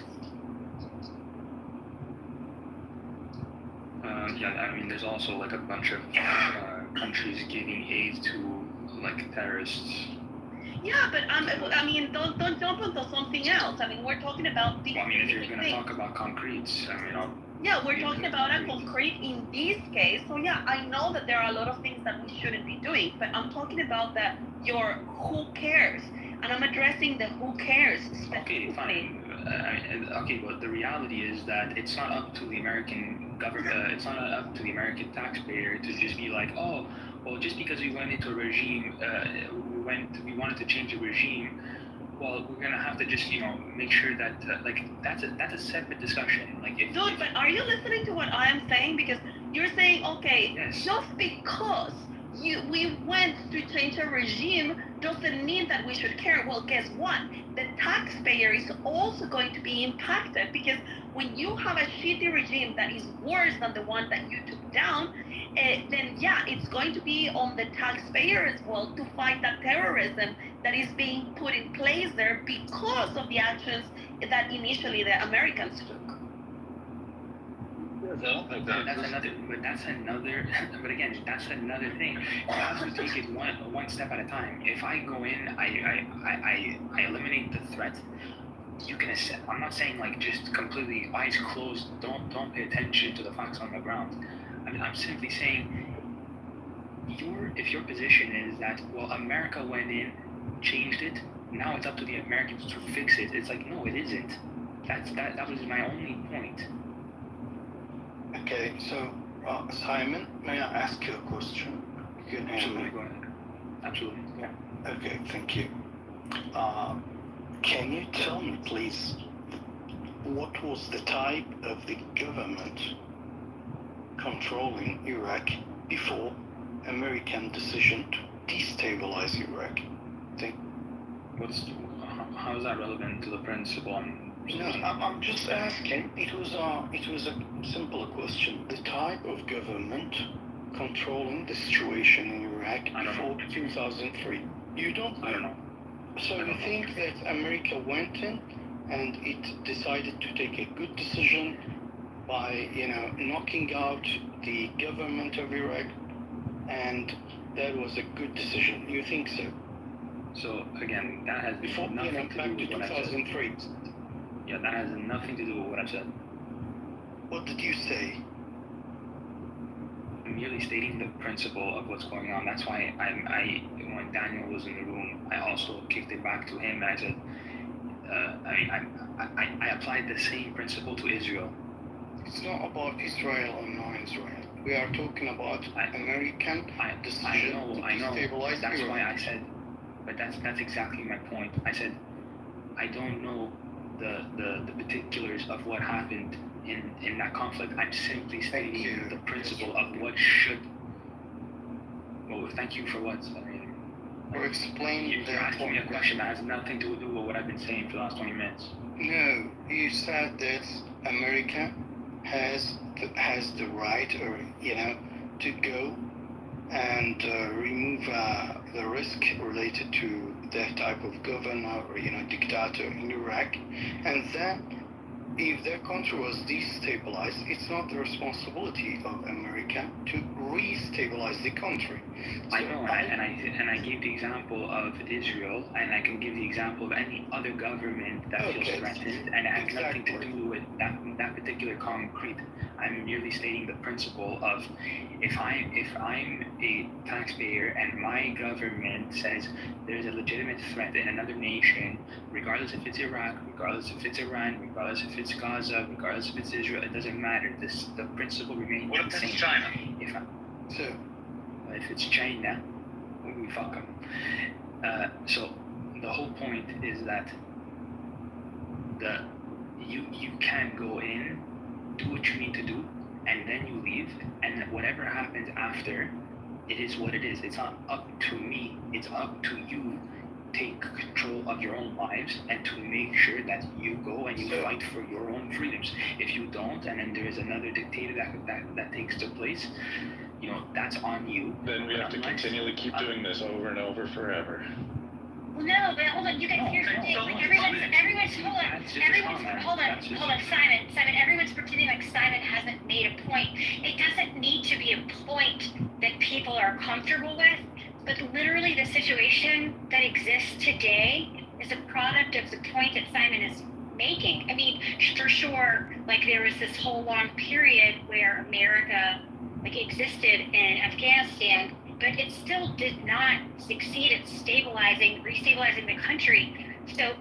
Yeah, I mean, there's also like a bunch of countries giving aid to like terrorists. Yeah, but I mean, don't jump into something else. I mean, we're talking about these. Well, I mean, if you're gonna talk about concretes, I mean, yeah, we're talking about a concrete in this case. So yeah, I know that there are a lot of things that we shouldn't be doing, but I'm talking about your who cares, and I'm addressing the who cares specifically. Okay, fine. Okay, but the reality is that it's not up to the American government. It's not up to the American taxpayer to just be like, oh, well, just because we went into a regime, we wanted to change the regime. Well, we're gonna have to just, make sure that that's a separate discussion. Like, Dude, but are you listening to what I am saying? Because you're saying, okay, yes. Just because we went to change a regime doesn't mean that we should care. Well, guess what? The taxpayer is also going to be impacted, because when you have a shitty regime that is worse than the one that you took down, then yeah, it's going to be on the taxpayer as well to fight that terrorism that is being put in place there because of the actions that initially the Americans took. That's another. But again, that's another thing. You have to take it one step at a time. If I go in, I eliminate the threat. You can assess. I'm not saying like just completely eyes closed. Don't pay attention to the facts on the ground. I mean, I'm simply saying, if your position is that, well, America went in, changed it, now it's up to the Americans to fix it. It's like, no, it isn't. That was my only point. Okay, so Simon, may I ask you a question? You can hear me. Go ahead. Absolutely. Yeah. Okay, thank you. Can you tell me, please, what was the type of the government controlling Iraq before American decision to destabilize Iraq? How is that relevant to the principle? No, I'm just asking. It was a simple question. The type of government controlling the situation in Iraq before 2003. You don't know. I don't know. So you think that America went in and it decided to take a good decision by, knocking out the government of Iraq, and that was a good decision? You think so? So again, that has nothing to do with what I said. 2003. Yeah, that has nothing to do with what I said. What did you say? I'm merely stating the principle of what's going on. That's why when Daniel was in the room, I also kicked it back to him and I said, I applied the same principle to Israel. It's not about Israel or non-Israel. We are talking about American decision to destabilize That's Iraq. why I said, but that's exactly my point. I said, I don't know the particulars of what happened in that conflict. I'm simply stating the principle of what should. Well, thank you for what? I mean, for explaining. You're asking me a question that has nothing to do with what I've been saying for the last 20 minutes. No, you said that America has the right, or to go and remove the risk related to that type of governor or dictator in Iraq, and then if their country was destabilized, it's not the responsibility of America to re-stabilize the country. I know, and I gave the example of Israel, and I can give the example of any other government that feels threatened, and it has nothing to do with that particular concrete. I'm merely stating the principle of if I'm a taxpayer and my government says there's a legitimate threat in another nation, regardless if it's Iraq, regardless if it's Iran, regardless if it's Gaza, regardless if it's Israel, it doesn't matter. The principle remains the same. What if it's China? If it's China, we fuck them. So the whole point is that you can go in, do what you need to do, and then you leave, and whatever happens after, it is what it is. It's not up to me, it's up to you. Take control of your own lives and to make sure that you go and you fight for your own freedoms. If you don't, and then there is another dictator that takes the place, you know, that's on you. Then we have to continually keep doing this over and over forever. Well, no, but hold on, you guys, here's the thing, like, everyone's, hold on, Simon, everyone's pretending like Simon hasn't made a point. It doesn't need to be a point that people are comfortable with, but literally the situation that exists today is a product of the point that Simon is making. I mean, for sure, like, there was this whole long period where America, like, existed in Afghanistan, but it still did not succeed at restabilizing the country. So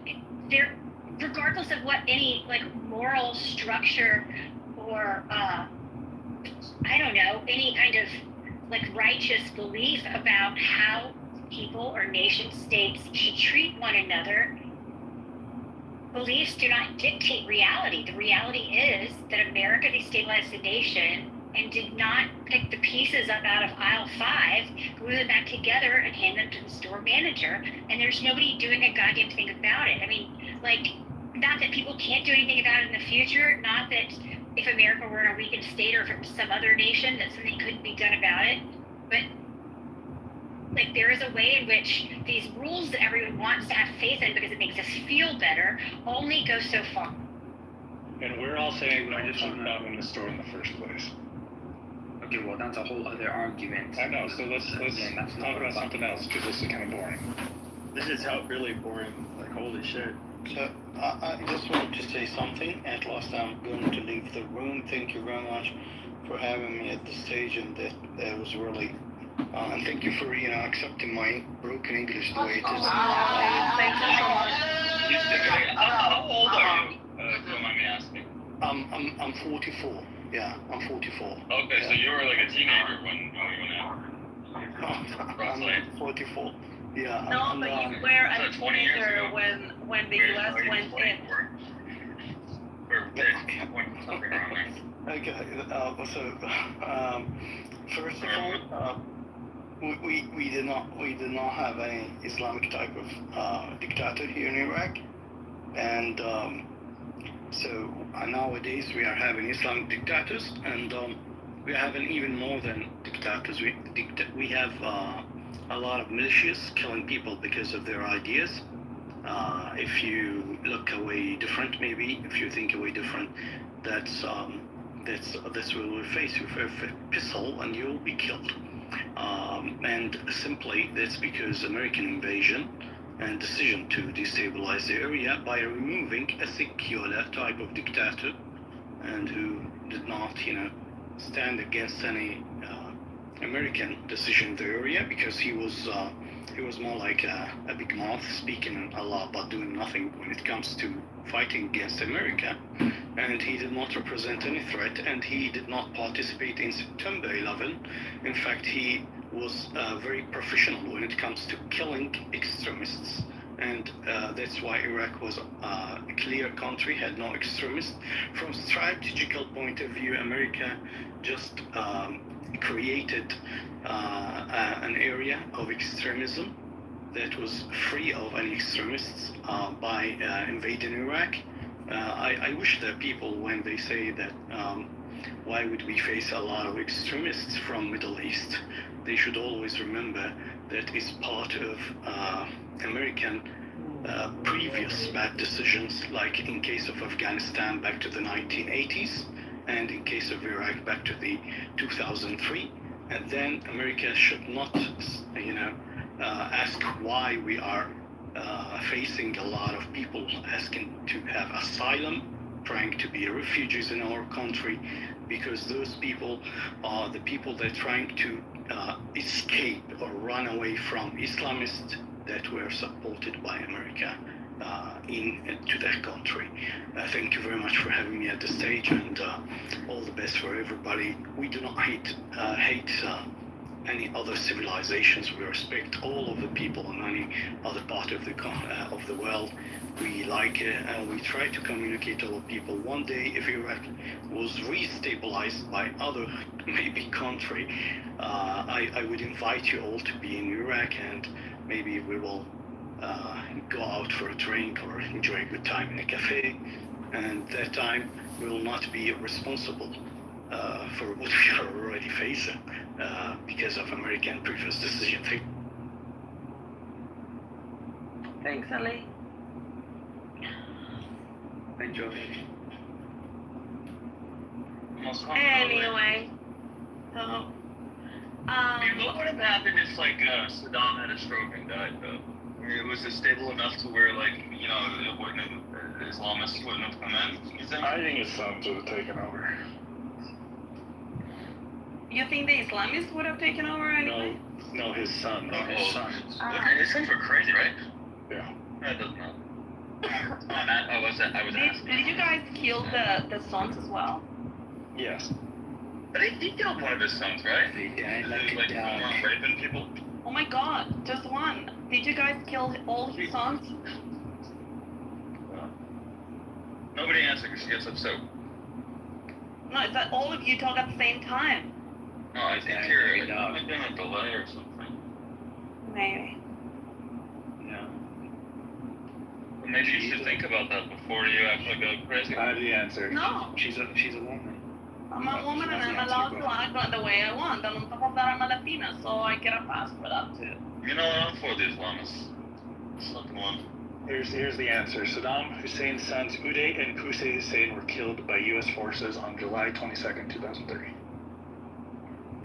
there, regardless of what any, like, moral structure or I don't know, any kind of, like, righteous belief about how people or nation states should treat one another, beliefs do not dictate reality. The reality is that America destabilized the nation and did not pick the pieces up out of aisle 5, glue them back together, and hand them to the store manager. And there's nobody doing a goddamn thing about it. I mean, like, not that people can't do anything about it in the future, not that if America were in a weakened state or if it was some other nation that something couldn't be done about it, but, like, there is a way in which these rules that everyone wants to have faith in because it makes us feel better only go so far. And we're all saying that I just shouldn't have in the store in the first place. Okay, well, that's a whole other argument. I know, so let's talk about something else, because this is kind of boring. This is really boring. Like, holy shit. So I just wanted to say something. At last, I'm going to leave the room. Thank you very much for having me at the stage, and that was really. And thank you for accepting my broken English the way it is. Thank you so much. How old are you? Don't mind me asking. I'm 44. Yeah, I'm 44. Okay, so you were like a teenager when you went out. I'm 44. Yeah. No, but you were a teenager when the U.S. went in. Okay. So first of all, we did not have any Islamic type of dictator here in Iraq, and so nowadays we are having Islamic dictators, and we are having even more than dictators. We have a lot of militias killing people because of their ideas. If you look away different, maybe if you think away different, that's what we'll face you with a pistol and you'll be killed. And simply that's because American invasion and decision to destabilize the area by removing a secular type of dictator, and who did not, stand against any American decision in the area, because he was more like a big mouth speaking a lot but doing nothing when it comes to fighting against America, and he did not represent any threat, and he did not participate in September 11. In fact, he was very professional when it comes to killing extremists, and that's why Iraq was a clear country, had no extremists. From strategical point of view, America just created an area of extremism that was free of any extremists by invading Iraq. I wish that people, when they say that why would we face a lot of extremists from Middle East, they should always remember that it's part of American previous bad decisions, like in case of Afghanistan back to the 1980s, and in case of Iraq back to the 2003. And then America should not, ask why we are facing a lot of people asking to have asylum, trying to be refugees in our country, because those people are the people that are trying to escape or run away from Islamists that were supported by America into that country. Thank you very much for having me at the stage, and all the best for everybody. We do not hate any other civilizations. We respect all of the people in any other part of the world. We like it, and we try to communicate to all people. One day, if Iraq was re-stabilized by other maybe country, I would invite you all to be in Iraq, and maybe we will go out for a drink or enjoy a good time in a cafe. And that time we will not be responsible for what we are already facing because of American previous decision. Thanks, Ali. Enjoy. Anyway, so what would have happened if Saddam had a stroke and died though? I mean, was it stable enough to where it wouldn't have, Islamists wouldn't have come in? I think his sons would have taken over. you think the Islamists would have taken over anyway? No, his son. His sons were crazy, right? Yeah. That doesn't matter. I was asking. Did you guys kill the sons as well? Yes. But he killed one of his sons, right? They died like a going dog. around raping people. Oh my god, just one. Did you guys kill all his sons? Nobody answered because she gets upset. No, it's that all of you talk at the same time. No, I think you're in a delay or something. Maybe. Yeah. Well, maybe you should think about that before you actually go crazy. I have the answer. No. She's a woman. I'm a woman and I'm allowed to act the way I want. And on top of that, I'm a Latina, so I get a pass for that too. You know what? I'm for the Islamists. Second one. Here's the answer. Saddam Hussein's sons Uday and Qusay Hussein were killed by U.S. forces on July 22nd, 2003.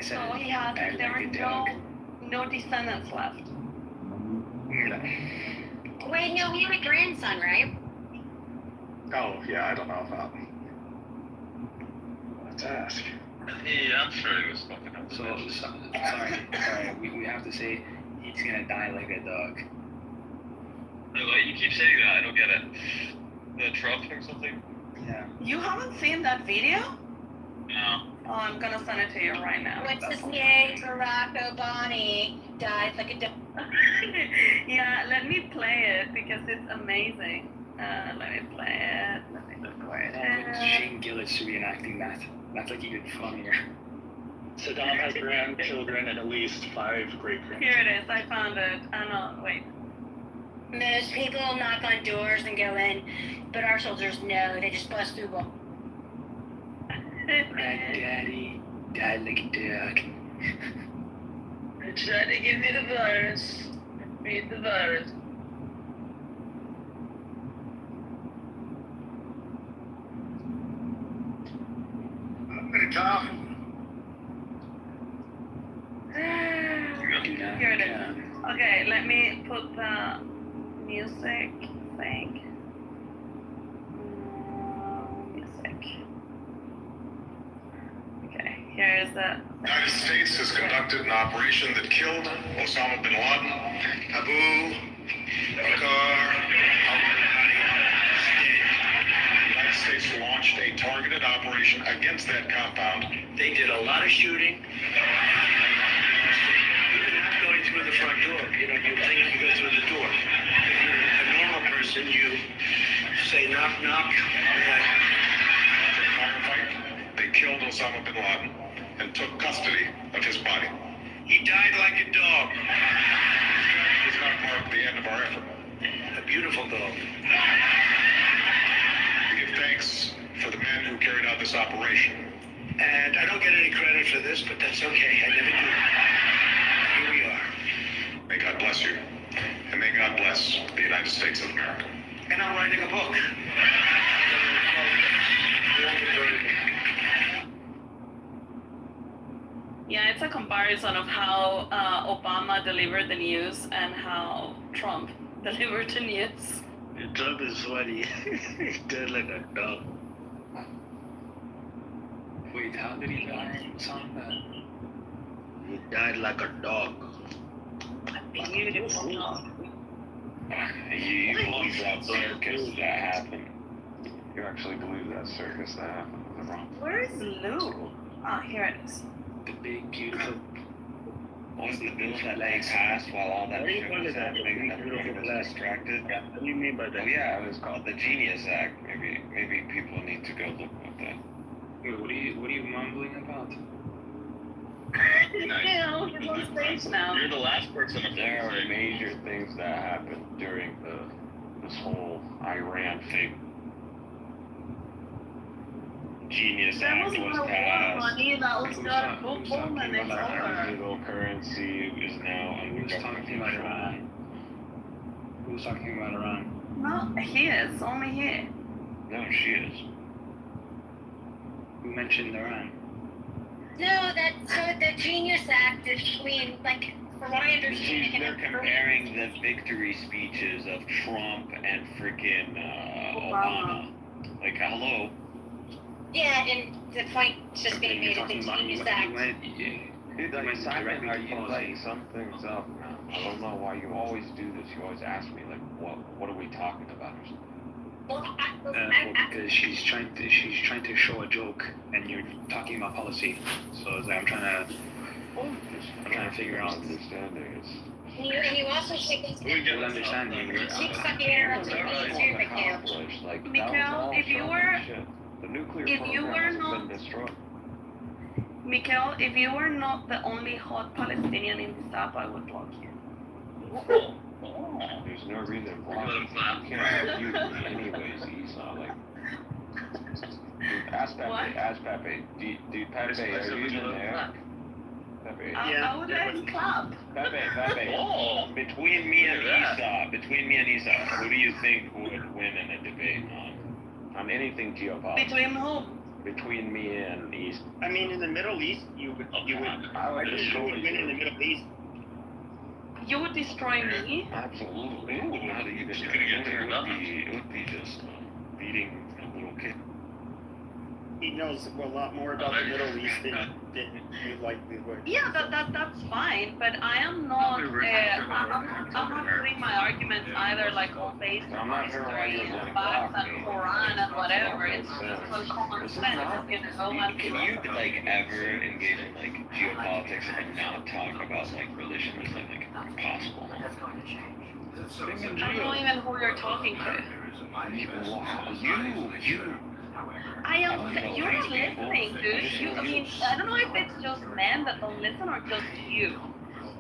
So he has, there are no descendants left. Wait, no, he had a grandson, right? Oh, yeah, I don't know about. Let's ask. Yeah, I'm sure he was fucking up. Sorry, we have to say he's gonna die like a dog. You keep saying that, I don't get it. The Trump or something? Yeah. You haven't seen that video? No. Oh, I'm gonna send it to you right now. What's his name? Barack Obama died like a dog. Yeah, let me play it because it's amazing. Let me play it. Let me look for it. Shane Gillis reenacting that. That's like even funnier. Saddam has grandchildren and at least 5 great-grandchildren. Here it is. I found it. Oh no, wait. Most people knock on doors and go in, but our soldiers know. They just bust through them. My daddy died like a dog. They're trying to give me the virus. Feed the virus. Here it is. Okay, let me put the music thing. Music. Okay, here is the. The United States has conducted an operation that killed Osama bin Laden, Abu Bakr The United States launched a targeted operation against that compound. They did a lot of shooting. Even not going through the front door. You think you go through the door. If you're a normal person, you say knock, knock. They killed Osama bin Laden and took custody of his body. He died like a dog. This is not part of the end of our effort. A beautiful dog. We give thanks for the men who carried out this operation. And I don't get any credit for this, but that's okay. I never do. Here we are. May God bless you. And may God bless U.S., the United States of America. And I'm writing a book. Yeah, it's a comparison of how Obama delivered the news and how Trump delivered the news. Trump is funny. He died like a dog. Wait, how did he die? Sound that? He died like a dog. A beautiful dog. You believe that circus that happened? You actually believe that circus that happened? Was it wrong? Where is Lou? Ah, here it is. The big, beautiful. Wasn't the bill that they passed while all that shit was happening and everybody was distracted? What do you mean by that? Oh yeah, it was called the Genius Act. Maybe people need to go look at that. Wait, what are you mumbling about? Yeah, he's on stage now. You're the last person to There are major things that happened during this whole Iran thing. Genius That Act was was not passed. money, that was got a boom boom and it's over. Digital currency is now under Who's talking about Iran? Who's talking about Iran? No, he is, only he. No, she is. Who mentioned Iran? No, so the Genius Act is, I mean, like, from what I understand, They're comparing the victory speeches of Trump and freaking Obama. Like, hello. yeah, and the point just being made of the Genius Act. Simon, are you like some things up, man? I don't know why you always do this. You always ask me like, what are we talking about or something? Well, Because she's trying to show a joke, and you're talking about policy. So it's like I'm trying to figure out. Understanding is. and you also take into Well, understanding. keep fucking interrupting me too, Mikhail. Like, Mikhail, if you were, the nuclear if you were program not, has been destroyed. Mikhail, if you were not the only hot Palestinian in this app, I would block you. There's no reason to block you. You can't argue with me anyways, Esau. Like, ask Pepe. Dude, Pepe, are you even there? Pepe. I would like clap. Pepe. Oh, between me and Esau, who do you think would win in a debate On anything geopolitics. Between whom? Between me and East. I mean, in the Middle East, you would win in the Middle East. You would destroy me? Absolutely. Ooh, it would be just beating a little kid. He knows a lot more about the Middle East than you likely would. Yeah, that's fine, but I am not. I'm not putting my arguments either like on based on history and facts and Quran and whatever. It's just on common sense, you know. And Can you like ever engage in like geopolitics and not talk about like religion? Is that like impossible? I don't know even who you're talking to. You. I am. You're not listening, dude. I mean, I don't know if it's just men that don't listen or just you.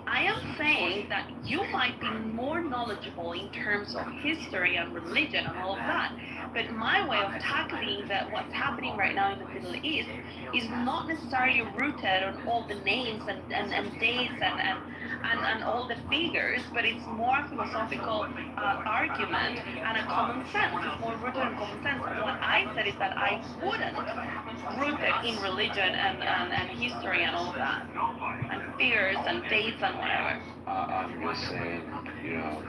I am saying that you might be more knowledgeable in terms of history and religion and all of that, but my way of tackling what's happening right now in the Middle East is not necessarily rooted on all the names and dates and all the figures, but it's more a philosophical argument and a common sense. It's more rooted in common sense. What I said is that I wouldn't root it in religion and history and all of that, and figures and dates and whatever. I'm just saying,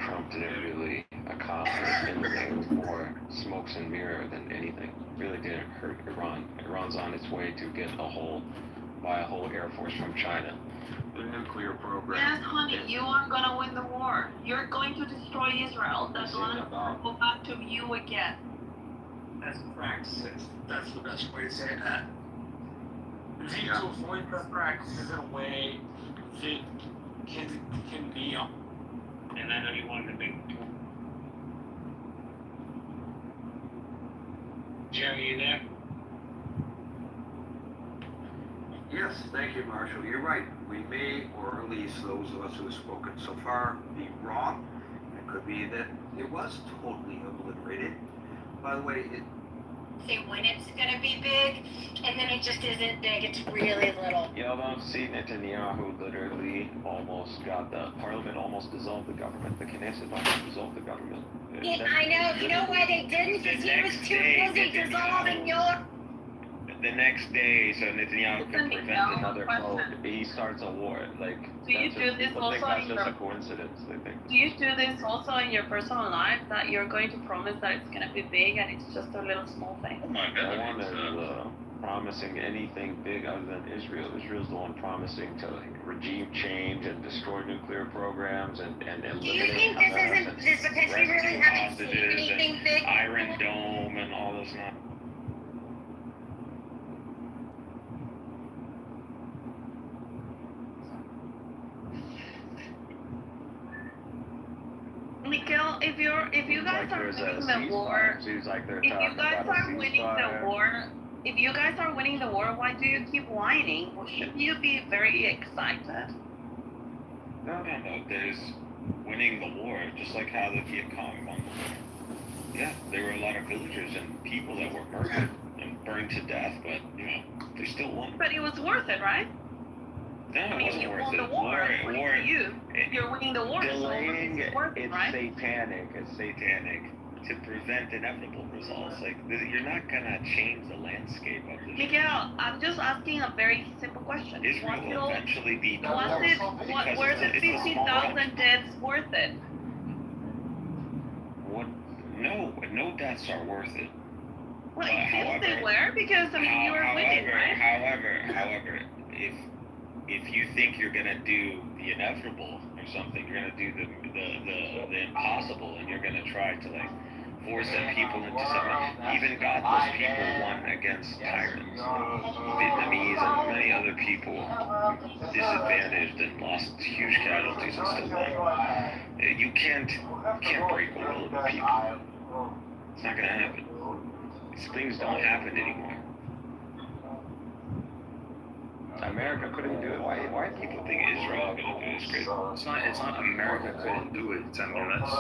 Trump didn't really accomplish anything. It was more smokes and mirror than anything. Really didn't hurt Iran. Iran's on its way to buy a whole air force from China. The nuclear program. Yes, honey, you are gonna win the war. You're going to destroy Israel. That's gonna go back to you again. As a practice, that's the best way to say that. You need to avoid best practices in a way that can be on. And I know you wanted to make. Jerry, you there? Yes, thank you, Marshall. You're right. We may, or at least those of us who have spoken so far, be wrong. It could be that it was totally obliterated. By the way, say when it's gonna be big, and then it just isn't big. It's really little. You know, see Netanyahu literally almost got the parliament almost dissolved the government. The Knesset almost dissolved the government. Yeah, I know. You know why they didn't? Because he was too busy dissolving your. The next day, so Netanyahu can prevent another vote, he starts a war. Like, do you do this people also think that's in just your, a coincidence. They think. Do you do this also in your personal life, that you're going to promise that it's going to be big and it's just a little small thing? Oh my No God. one is promising anything big other than Israel. Israel's the one promising to regime change and destroy nuclear programs and eliminate Do you think this isn't this because we really haven't seen anything big? Iron Dome and all this stuff. Mikhail, if you guys are winning the war, if you guys are winning the war, if you guys are winning the war, why do you keep whining? Well, shouldn't you be very excited? No. There's winning the war, just like how the Viet Cong won the war. Yeah, there were a lot of villagers and people that were murdered and burned to death, but they still won. But it was worth it, right? No, it wasn't you worth won it. the war. You're winning the war. Delaying so it's worth it, right? satanic. It's satanic to prevent inevitable results. Like, you're not gonna change the landscape of this. Miguel, I'm just asking a very simple question. Israel will eventually be were the 50,000 deaths worth it? What? No deaths are worth it. Well, it seems they were, because you were winning, right? However, if you think you're gonna do the inevitable or something, you're gonna do the impossible, and you're gonna try to force that people into something. Even godless people won against tyrants, Vietnamese and many other people disadvantaged and lost huge casualties and still won. You can't break a will of the people. It's not gonna happen. These things don't happen anymore. America couldn't do it. Why people think Israel gonna do this crazy? It's not America couldn't do it. I mean, that's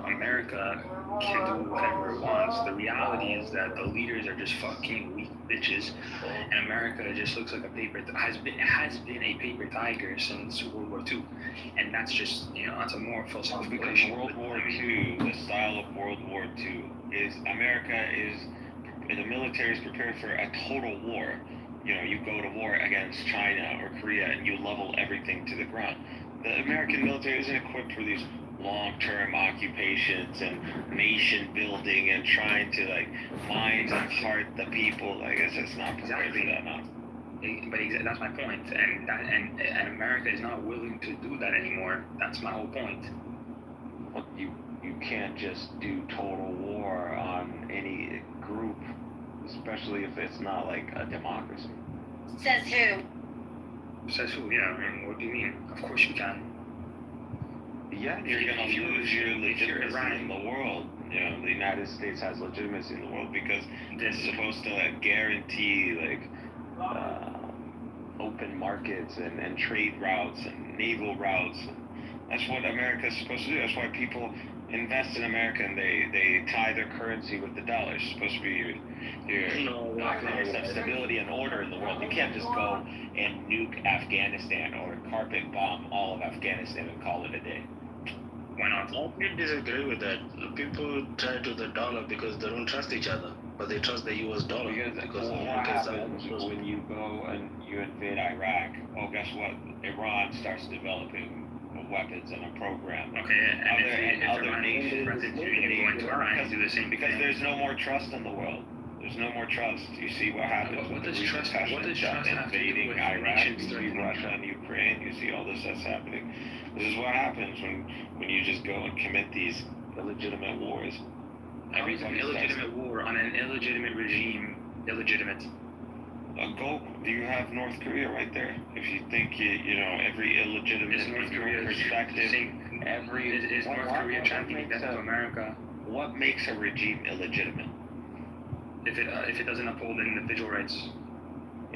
America can do whatever it wants. The reality is that the leaders are just fucking weak bitches, and America just looks like has been a paper tiger since World War II, and that's just that's a more philosophical because issue. World War II, the style of World War II is the military is prepared for a total war. You go to war against China or Korea and you level everything to the ground. The American military isn't equipped for these long-term occupations and nation building and trying to mind and heart the people. It's not prepared for that now. But that's my point, and America is not willing to do that anymore. That's my whole point. Well, you can't just do total war on any group, especially if it's not a democracy. Says who? Says who? Yeah, I mean, what do you mean? Of course you can. Yeah, you're gonna lose your legitimacy in the world. The United States has legitimacy in the world because it's supposed to guarantee open markets and trade routes and naval routes. That's what America is supposed to do. That's why people invest in America and they tie their currency with the dollar. It's supposed to be your stability and order in the world. You can't just go and nuke Afghanistan or carpet bomb all of Afghanistan and call it a day. Why not? I disagree with that. People tie to the dollar because they don't trust each other, but they trust the US dollar because what happens when you go and you invade Iraq? Oh, guess what? Iran starts developing weapons and a program. Okay, and other nations going to Iran and do the same because there's no more trust in the world. There's no more trust. You see what happens with trust invading Iraq. You see Russia and Ukraine. You see all this that's happening. This is what happens when you just go and commit these illegitimate wars. Every illegitimate war on an illegitimate regime illegitimate. You have North Korea right there. If you think every illegitimate perspective, is North Korea trying to get that to America? What makes a regime illegitimate? If it doesn't uphold individual rights.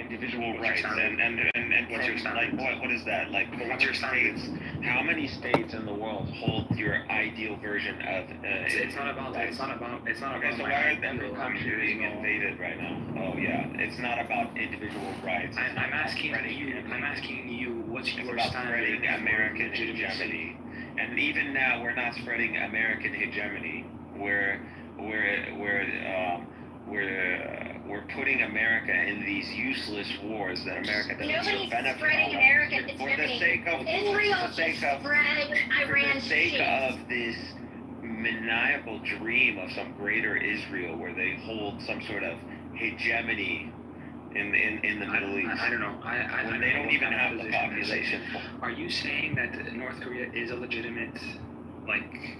individual What's your rights standard? and What's your from, standard? like what is that like? But what's your standard? How many states in the world hold your ideal version of? It's not about. rights? It's not about. It's not Okay, about so my why are then ideal. the country being invaded right now? Oh yeah, it's not about individual rights. I'm asking you. I'm asking you. What's It's your about standard spreading for American legitimacy? hegemony, and even now we're not spreading American hegemony. We're putting America in these useless wars that America doesn't Nobody's benefit spreading from. American For the hegemony. sake of Israel for the sake just of spread for the Iran's sake shit. of this maniacal dream of some greater Israel where they hold some sort of hegemony in the Middle East. I don't know. When they don't even have the population. Are you saying that North Korea is a legitimate, like,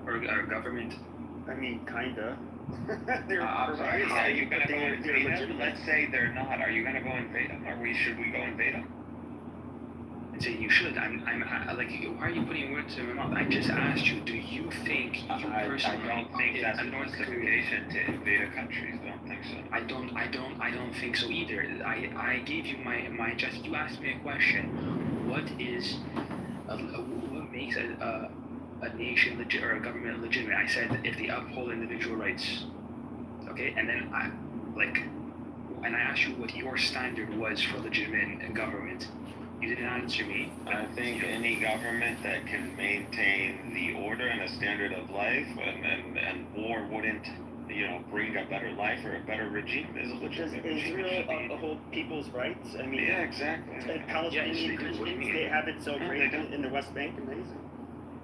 or government? I mean, kinda. They're I'm sorry, corrupt, are you gonna but go they're invade them? legitimate. Let's say they're not. Are you gonna go invade them? Should we go invade them? And say you should. I'm like, why are you putting words in my mouth? I just asked you. Do you think you personally? I don't think that's a North justification to invade a country. I don't think so. I don't think so either. I gave you my just. You asked me a question. What makes a nation legit or a government legitimate? I said if they uphold individual rights. Okay, and then I asked you what your standard was for legitimate government. You didn't answer me. I think any government that can maintain the order and a standard of life, and war wouldn't, bring a better life or a better regime is a Does legitimate regime. Israel uphold people's rights? I mean, Yeah, exactly. And Palestinian Christians, they have it so great in the West Bank, amazing.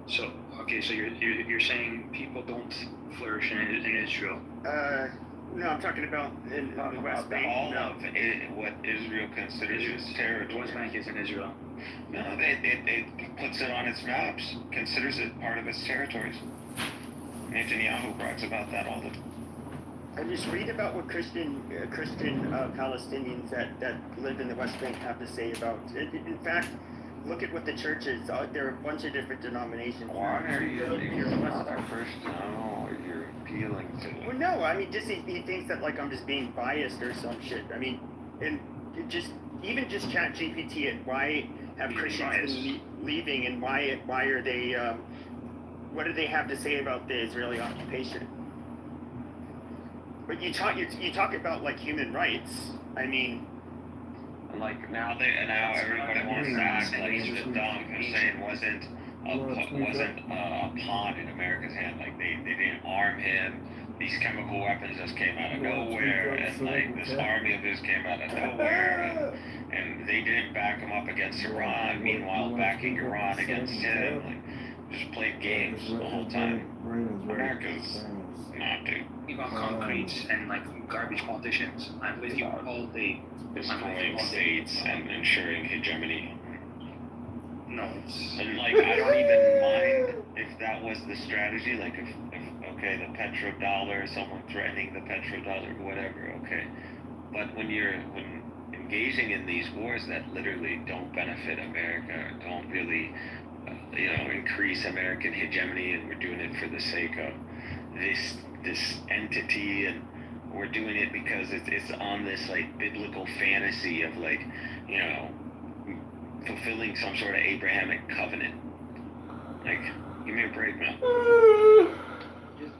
So okay, so you're saying people don't flourish in Israel? No, I'm talking about in the West Bank. All of what Israel considers its territory. West Bank is in Israel. No, it puts it on its maps, considers it part of its territories. Netanyahu brags about that all the time. I just read about what Christian Palestinians that live in the West Bank have to say about it. In fact, look at what the churches. There are a bunch of different denominations. Why are you're not our first to know, or you're appealing to? Well, no, I mean, just he thinks that like I'm just being biased or some shit. I mean, and it just even just Chat GPT and why have Christians been leaving and why are they? What do they have to say about the Israeli occupation? But you talk about like human rights. I mean, like now everybody wants to act like Saddam Hussein wasn't a pawn in America's hand. Like they didn't arm him. These chemical weapons just came out of nowhere, and like this army of his came out of nowhere, and they didn't back him up against Iran. Meanwhile, backing Iran against him, like just played games the whole time. America's not, dude. About concrete and like garbage politicians. I'm with you all day. Destroying states and ensuring hegemony. No, it's... And like I don't even mind if that was the strategy. Like if okay, the petrodollar, someone threatening the petrodollar, whatever. Okay, but when engaging in these wars that literally don't benefit America, don't really, increase American hegemony, and we're doing it for the sake of this entity, and we're doing it because it's on this like biblical fantasy of like, fulfilling some sort of Abrahamic covenant. Like, give me a break, man.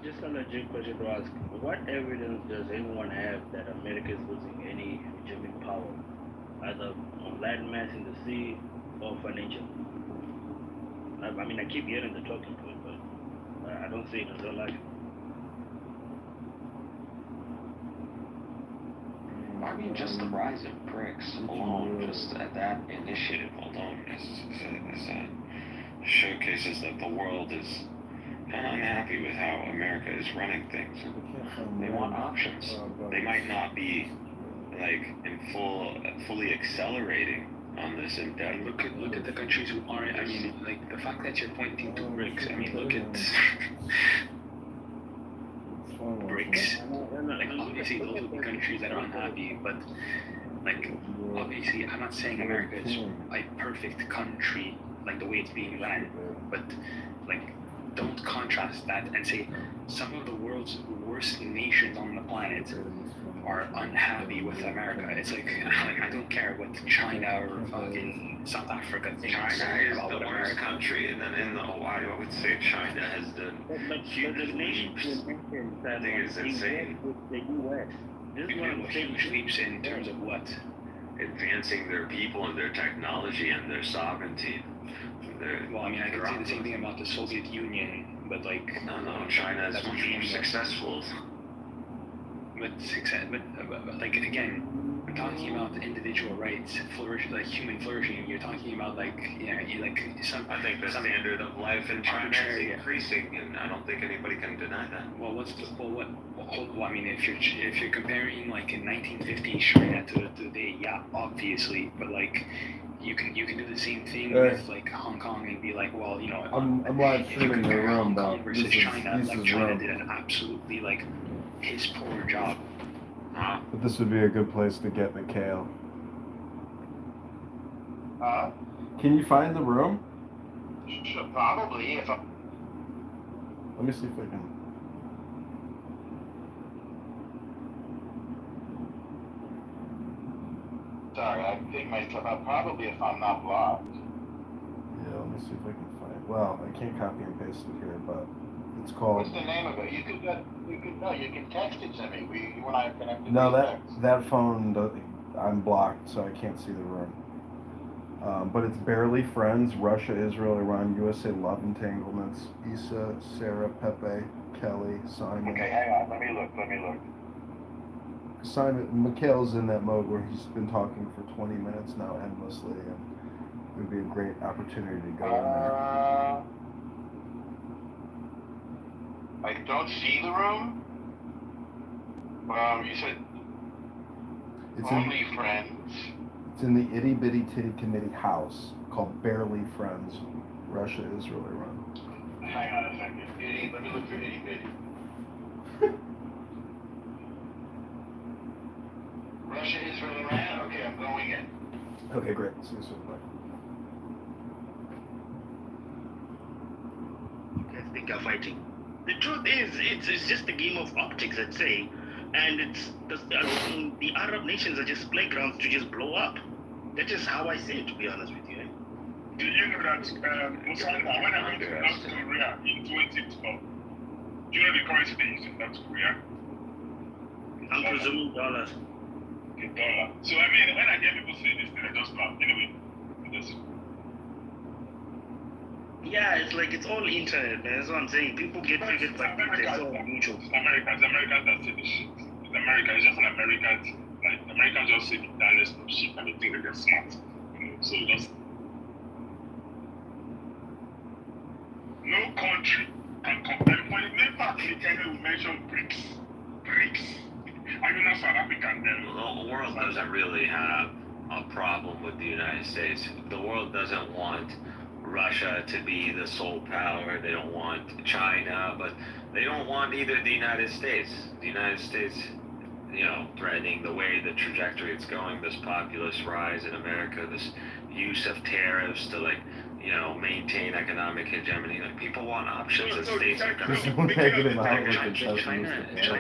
Just on a Jim question to ask, what evidence does anyone have that America is losing any hegemonic power, either on land mass in the sea or financial? I mean, I keep hearing the talking point, but I don't see it in real life. I mean, just the rise of BRICS alone, just that initiative alone, showcases that the world is kind of unhappy with how America is running things. They want options. They might not be like fully accelerating on this endeavor. Look at the countries who aren't. I mean, like the fact that you're pointing to BRICS. I mean, look at BRICS. Like obviously those are the countries that are unhappy, but like obviously I'm not saying America is a perfect country like the way it's being ran, but like don't contrast that and say some of the world's worst nations on the planet are unhappy with America. It's like I don't care what China or fucking South Africa thinks China is about the what worst America. country, and then in the I would say China has done huge leaps. I think it's insane. The U.S. This is what I'm saying. Huge leaps in terms of what? Advancing their people and their technology and their sovereignty. Well, I mean, I could say the same thing about the Soviet Union, but like no, China is that's much more successful. But like again, we're talking about individual rights, like human flourishing. You're talking about like some. I think the standard of life in China is increasing, and I don't think anybody can deny that. Well, I mean, if you're comparing like in 1950s China to today, yeah, obviously, but like. You can do the same thing with like Hong Kong and be like, well, you know, I'm live streaming the room, Hong but Kong versus China, like China room. did an absolutely like his poor job. But this would be a good place to get Mikhail. Can you find the room? Sure, probably, if I... Let me see if I can. Sorry, I picked myself up probably if I'm not blocked. Yeah, let me see if I can find. Well, I can't copy and paste it here, but it's called. What's the name of it? You can text it to me. You and I are connected. No, that phone, I'm blocked, so I can't see the room. But it's Barely Friends, Russia, Israel, Iran, USA, Love Entanglements, Issa, Sarah, Pepe, Kelly, Simon. Okay, hang on. Let me look. Simon, Mikhail's in that mode where he's been talking for 20 minutes now endlessly, and it would be a great opportunity to go in there. I don't see the room. You said It's only friends. It's in the Itty Bitty Titty Committee house called Barely Friends, Russia, Israel, Iran. Hang on a second. Let me look for Itty Bitty. Russia, Israel, Iran? Okay, I'm going in. Okay, great. See you soon. Bye. You guys think are fighting. The truth is, it's just a game of optics, I'd say. And the Arab nations are just playgrounds to just blow up. That's just how I see it, to be honest with you. Do you know that, Musanga, when I went to North Korea in 2012, do you know the currency they use in North Korea? I'm presuming dollars. Okay, dollar. So I mean, when I hear people say this thing, I just laugh. Anyway, yeah, it's like it's all internet, man. That's what I'm saying. People get triggered by things that's all mutual. It's Americans that say this shit. It's America. It's just an American. Like Americans just say the dullest of shit and they think that they're smart. So just no country can compare. In fact, in Kenya we mentioned BRICS. I mean, not South African then. The world doesn't really have a problem with the United States. The world doesn't want Russia to be the sole power. They don't want China, but they don't want either the United States. The United States, threatening the way the trajectory it's going, this populist rise in America, this use of tariffs to maintain economic hegemony. Like people want options and states are China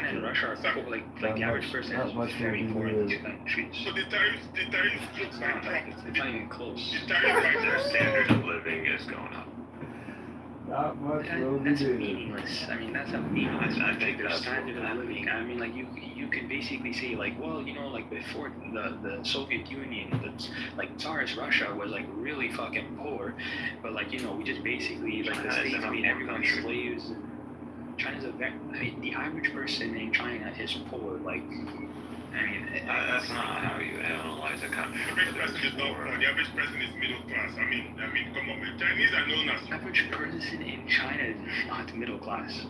and Russia are like the average person is very poor in these countries. So the tariffs it's not even close. Their standard of living is going up. Not much will be That's meaningless. I mean, that's a meaningless. I think their that's standard of living. I mean, like you could basically say like, well, like before the Soviet Union, like Tsarist Russia was like really fucking poor, but like we just basically like the states made everyone slaves. China's the average person in China is poor. Like, I mean, that's not how you analyze a country. The average person is not poor. The average person is middle class. I mean, come on, man. Chinese are known as... The average person in China is not middle class.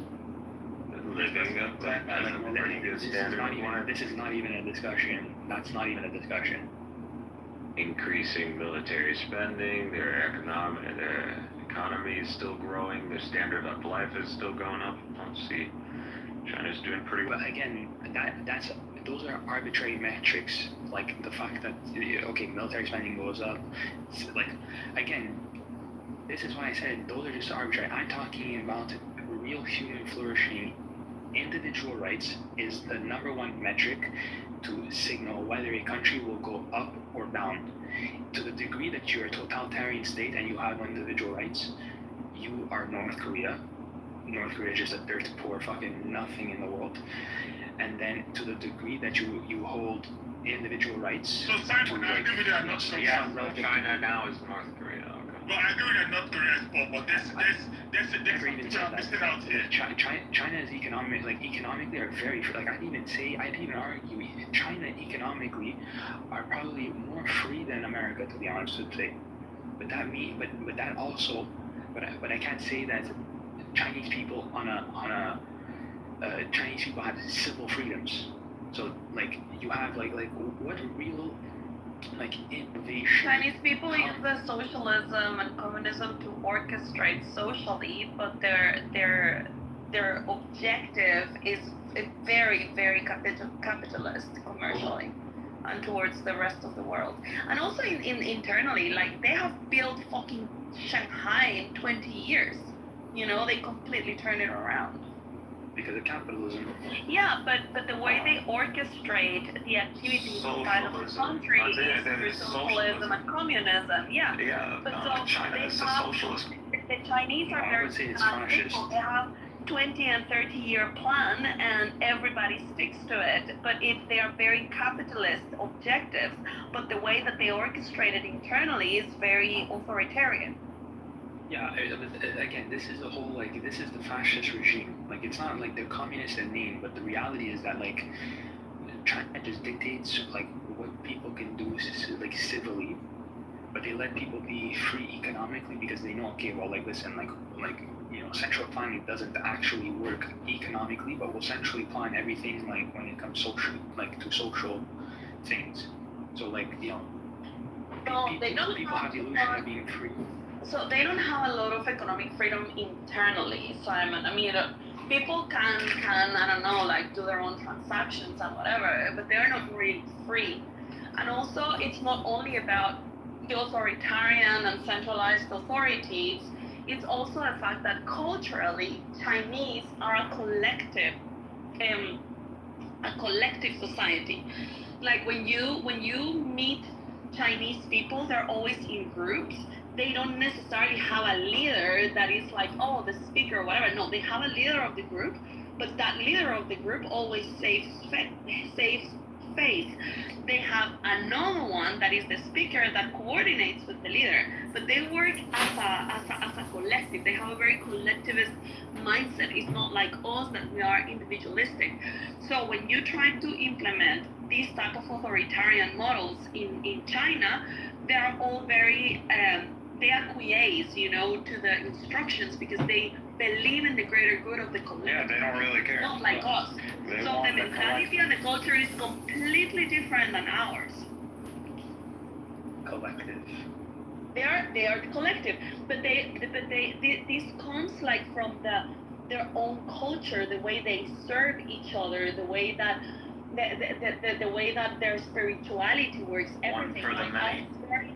Living up that as a pretty good standard. This is not even a discussion. That's not even a discussion. Increasing military spending, their economy is still growing, their standard of life is still going up. Let's see, China's doing pretty well. But again, those are arbitrary metrics. Like the fact that military spending goes up. It's like again, this is why I said those are just arbitrary. I'm talking about real human flourishing individual rights is the number one metric to signal whether a country will go up or down. To the degree that you're a totalitarian state and you have individual rights, you are North Korea. North Korea is just a dirt poor fucking nothing in the world. And then to the degree that you hold individual rights. So Simon, I agree with that. Not so China now is North Korea. Okay. Well, I agree that North Korea is poor, but there's something I'm missing out here. China is economically are very like I'd even argue China economically are probably more free than America, to be honest with you. But I can't say that Chinese people Chinese people have civil freedoms. So like you have like what real like innovation. Chinese people use the socialism and communism to orchestrate socially, but their objective is very, very capitalist commercially and towards the rest of the world. And also internally, like they have built fucking Shanghai in 20 years. You know, they completely turn it around. Because of capitalism. Yeah, but the way they orchestrate the activities inside of the country is through socialism and communism. Yeah. Yeah. But so China is a socialist. The Chinese are very people. They have 20 and 30-year plan, and everybody sticks to it. But they are very capitalist objectives. But the way that they orchestrate it internally is very authoritarian. Yeah, again, this is this is the fascist regime. Like, it's not like they're communist in name, but the reality is that, like, China just dictates, like, what people can do, like, civilly, but they let people be free economically because they know, okay, well, like, listen, like, you know, central planning doesn't actually work economically, but we'll centrally plan everything, like, when it comes to social things. So, like, you know, people have the illusion of being free. So they don't have a lot of economic freedom internally, Simon. I mean, people can I don't know, like do their own transactions and whatever, but they're not really free. And also, it's not only about the authoritarian and centralized authorities. It's also a fact that culturally, Chinese are a collective society. Like when you meet Chinese people, they're always in groups. They don't necessarily have a leader that is like, oh, the speaker or whatever. No, they have a leader of the group, but that leader of the group always saves face. They have another one that is the speaker that coordinates with the leader, but they work as a collective. They have a very collectivist mindset. It's not like us that we are individualistic. So when you try to implement these type of authoritarian models in China, they are all very they acquiesce, you know, to the instructions because they believe in the greater good of the collective. Yeah, they don't really care. Not like us. So the mentality and the culture is completely different than ours. Collective. They are collective, but this comes like from their own culture, the way they serve each other, the way that the way that their spirituality works, everything. One for the many.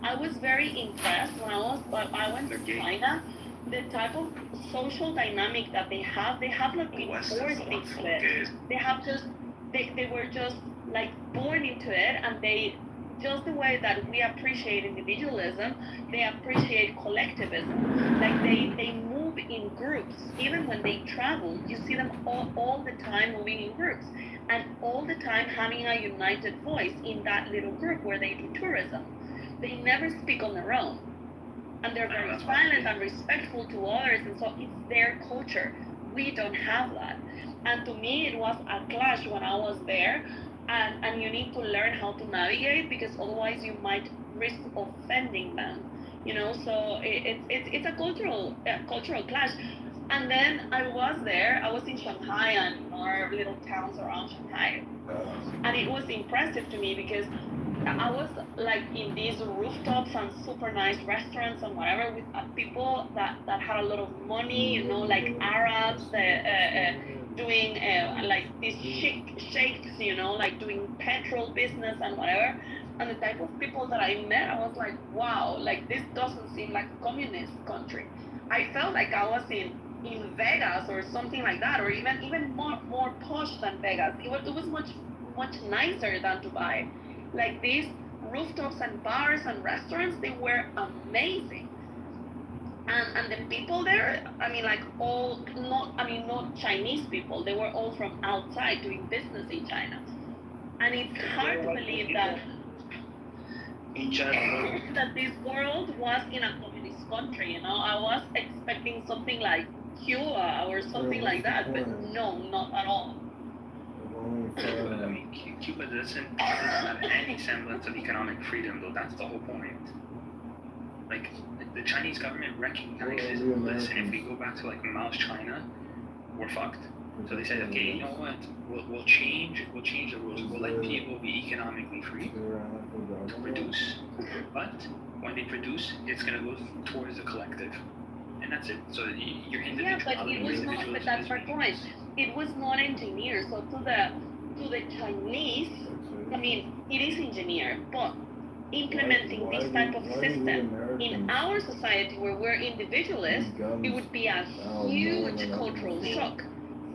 I was very impressed when I went to China. The type of social dynamic that they have like been forced into it. They were just like born into it, and they just the way that we appreciate individualism, they appreciate collectivism. Like they move in groups. Even when they travel, you see them all the time moving in groups, and all the time having a united voice in that little group where they do tourism. They never speak on their own, and they're very silent and respectful to others, and so it's their culture. We don't have that, and to me it was a clash when I was there, and you need to learn how to navigate because otherwise you might risk offending them, you know. So it's a cultural clash. And then I was in Shanghai and our little towns around Shanghai, and it was impressive to me because I was like in these rooftops and super nice restaurants and whatever with people that had a lot of money, you know, like Arabs doing like these sheikhs, you know, like doing petrol business and whatever. And the type of people that I met, I was like, wow, like this doesn't seem like a communist country. I felt like I was in in Vegas or something like that, or even more posh than Vegas. It was much nicer than Dubai. Like these rooftops and bars and restaurants, they were amazing. And the people there, I mean, like not Chinese people. They were all from outside doing business in China. And it's hard to believe that in China, that this world was in a communist country. You know, I was expecting something like Cuba or something like that, but no, not at all. I mean, Cuba doesn't have any semblance of economic freedom, though. That's the whole point. Like, the Chinese government recognizes, listen, if we go back to like Mao's China, we're fucked. So they said, okay, you know what? We'll change the rules. We'll let people be economically free to produce, but when they produce, it's gonna go towards the collective, and that's it. So you're Yeah, but it was not. But that's my point. It was not engineered. So to the Chinese, I mean, it is engineered, but implementing this type of system in our society where we're individualists, it would be a huge cultural shock.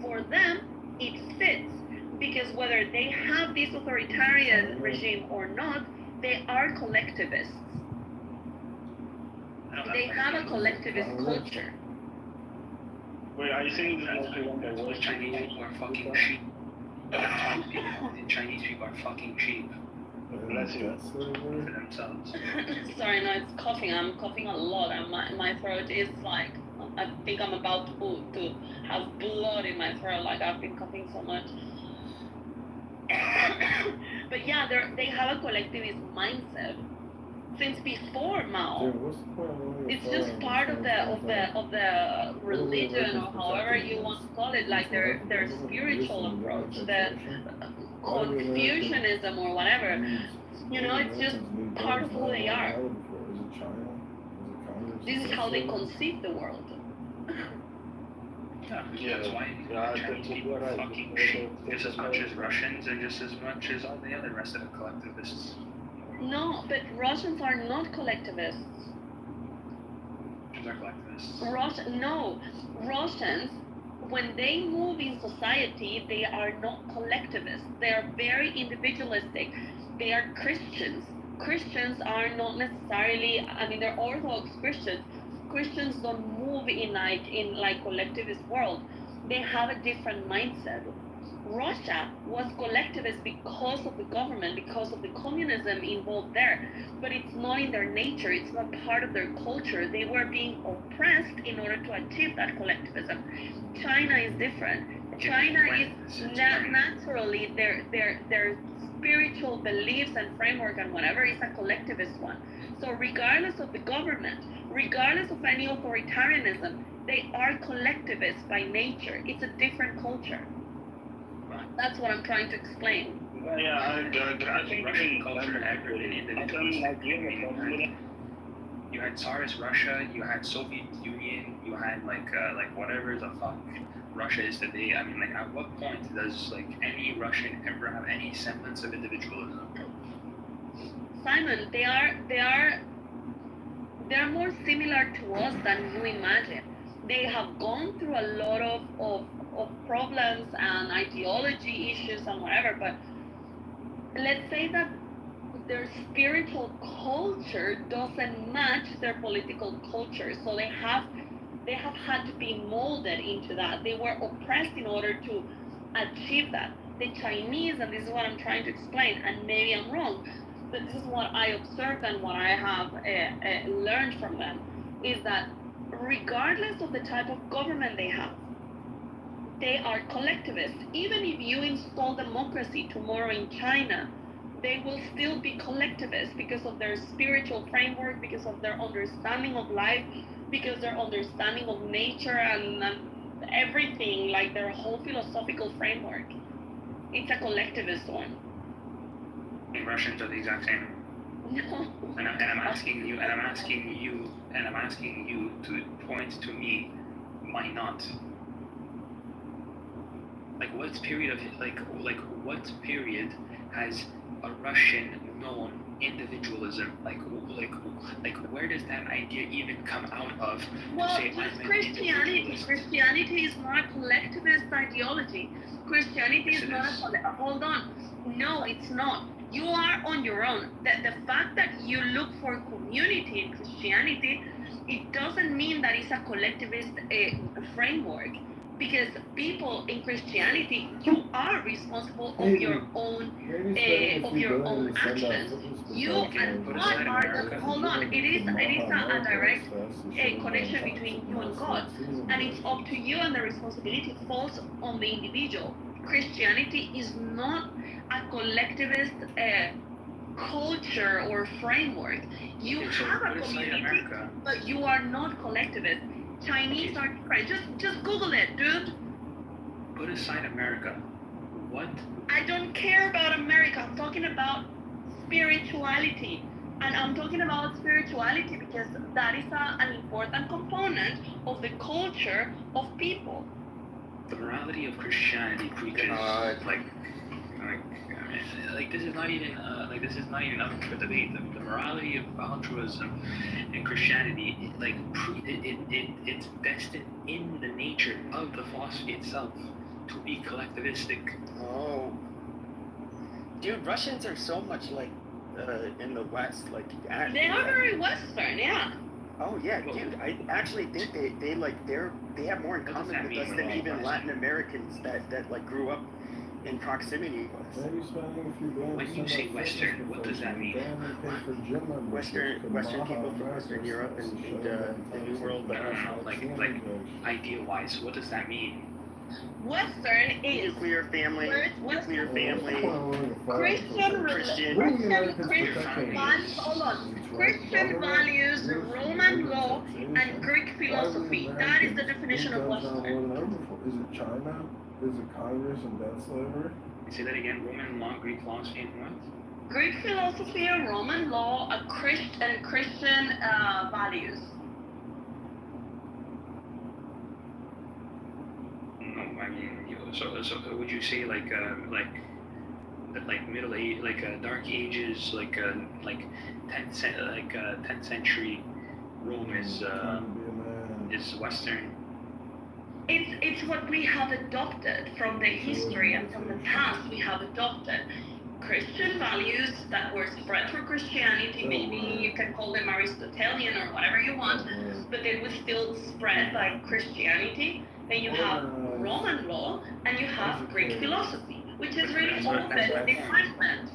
For them, it fits because whether they have this authoritarian regime or not, they are collectivists. They have a collectivist culture. Wait, are you saying that the one that was Chinese people are fucking cheap? Chinese people are fucking cheap. Bless you. For themselves. Sorry, no, it's coughing. I'm coughing a lot, and my throat is like, I think I'm about to have blood in my throat. Like I've been coughing so much. But yeah, they have a collectivist mindset since before Mao. It's just part of the religion, or however you want to call it, like their spiritual approach, the Confucianism or whatever. You know, it's just part of who they are. This is how they conceive the world. Yeah, that's why Chinese people are fucking cheap, just as much as Russians and just as much as all the other rest of the collectivists. No, but Russians are not collectivists. They're collectivists. Russians, when they move in society, they are not collectivists. They are very individualistic. They are Christians. Christians are not necessarily, I mean, they're Orthodox Christians. Christians don't move in collectivist world. They have a different mindset. Russia was collectivist because of the government, because of the communism involved there, but it's not in their nature. It's not part of their culture. They were being oppressed in order to achieve that collectivism. China is different. China is naturally their spiritual beliefs and framework and whatever is a collectivist one. So regardless of the government, regardless of any authoritarianism, they are collectivists by nature. It's a different culture. That's what I'm trying to explain. Yeah, I think Russian culture ever been individualistic. You had Tsarist Russia, you had Soviet Union, you had like whatever the fuck Russia is today. I mean, like, at what point does like any Russian ever have any semblance of individualism? Simon, they are more similar to us than you imagine. They have gone through a lot of problems and ideology issues and whatever, but let's say that their spiritual culture doesn't match their political culture, so they have had to be molded into that. They were oppressed in order to achieve that. The Chinese, and this is what I'm trying to explain, and maybe I'm wrong, but this is what I observed and what I have learned from them, is that regardless of the type of government they have, they are collectivists. Even if you install democracy tomorrow in China, they will still be collectivists because of their spiritual framework, because of their understanding of life, because their understanding of nature and everything, like their whole philosophical framework. It's a collectivist one. Russians are the exact same. No. And I'm asking you to point to me why not. Like what period has a Russian known individualism. Like where does that idea even come out of? Well, to say just I'm an Christianity. individualist? Christianity is not a collectivist ideology. Christianity Yes, is it not is. hold on. No, it's not. You are on your own. The fact that you look for community in Christianity, it doesn't mean that it's a collectivist framework. Because people in Christianity, you are responsible of your own actions. You and God are the, hold on. It is a direct connection between you and God, and it's up to you, and the responsibility falls on the individual. Christianity is not a collectivist culture or framework. You Okay, so have a put aside community, America. but you are not collectivist. Chinese are different. Just Google it, dude. Put aside America. What? I don't care about America. I'm talking about spirituality. And I'm talking about spirituality because that is an important component of the culture of people. The morality of Christianity preaches like this is not even up for debate. The morality of altruism in Christianity, it's destined in the nature of the philosophy itself to be collectivistic. Oh, dude, Russians are so much like in the West, like They are very Western, yeah. Oh yeah, dude. I actually think they have more in common with us than even Latin Americans that like grew up in proximity with us. When you say Western, what does that mean? Western people from Western Europe and the New World. Like idea-wise, what does that mean? Western is nuclear family, Christian values, Roman law, and Greek philosophy. That is the definition of Western. Is it China? Is it Congress and debt slavery? Say that again. Roman law, Greek philosophy, and what? Greek philosophy, Roman law, and Christian values. No, I mean, so would you say like Middle Age, Dark Ages, 10th century Rome is Western? It's what we have adopted from the history and from the past. We have adopted Christian values that were spread through Christianity. Maybe you can call them Aristotelian or whatever you want, but they were still spread by Christianity. Then you have Roman law and you have Greek philosophy, which is really open enlightenment.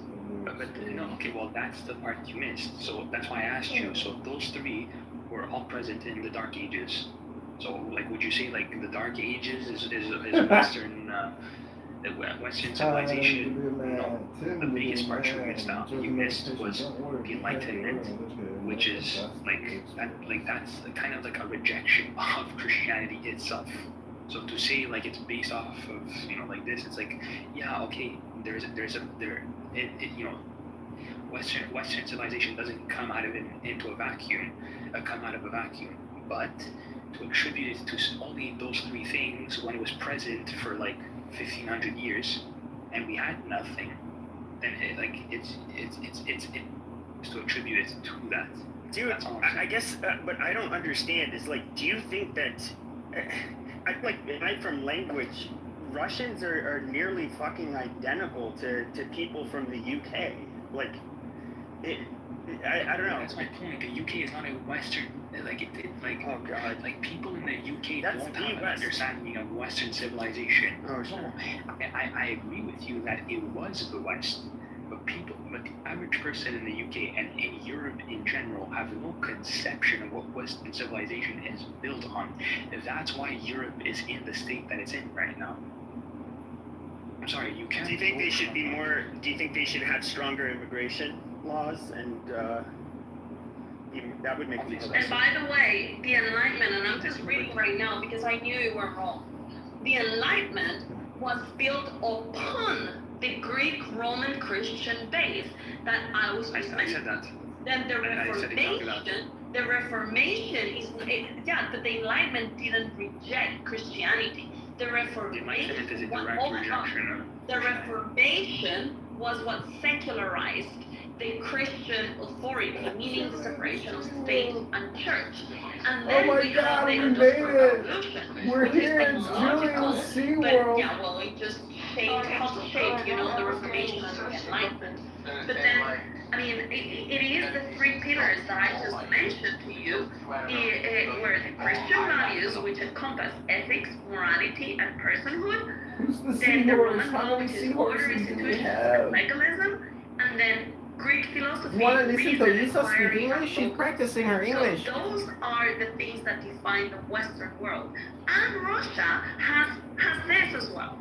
But no, okay, well that's the part you missed. So that's why I asked you. So those three were all present in the Dark Ages. So would you say the Dark Ages is Western Western civilization? No, the biggest part you missed out. You missed was the Enlightenment, which is that's kind of like a rejection of Christianity itself. So to say it's based off of this, it's Western civilization doesn't come out of a vacuum, but to attribute it to only those three things when it was present for 1,500 years and we had nothing, then it's to attribute it to that. Dude, I guess, but I don't understand. Is do you think that, aside from language, Russians are nearly fucking identical to people from the UK? I don't know. That's my point. The UK is not a Western. Oh god. People in the UK don't have an understanding of Western civilization. Oh sure. I agree with you that it was the West, but the average person in the UK and in Europe in general have no conception of what Western civilization is built on. That's why Europe is in the state that it's in right now. I'm sorry, you can't. Do you think they should be more? Do you think they should have stronger immigration laws and? That would make sense. And by the way, the Enlightenment, and I'm just reading right now because I knew you were wrong. The Enlightenment was built upon the Greek Roman Christian base that I was I said that. Then the Reformation is but the Enlightenment didn't reject Christianity. The Reformation is a direct rejection of the Reformation was what secularized the Christian authority, meaning separation of state and church. And Oh then my we have God, the we made Industrial it! Revolution, We're which is here, it's technological, Julian's Sea but World. yeah, well, it just helped shape, the Reformation and the Enlightenment. But then, I mean, it is the three pillars that I just mentioned to you, where the Christian values, which encompass ethics, morality, and personhood, Who's the then the seahorse? Roman How law, many which is order, seahorses do we institutions, have? and legalism, and then Greek philosophy, You wanna listen to reason, Lisa speak inquiry, English? and She's focus. practicing her English. So those are the things that define the Western world. And Russia has this as well.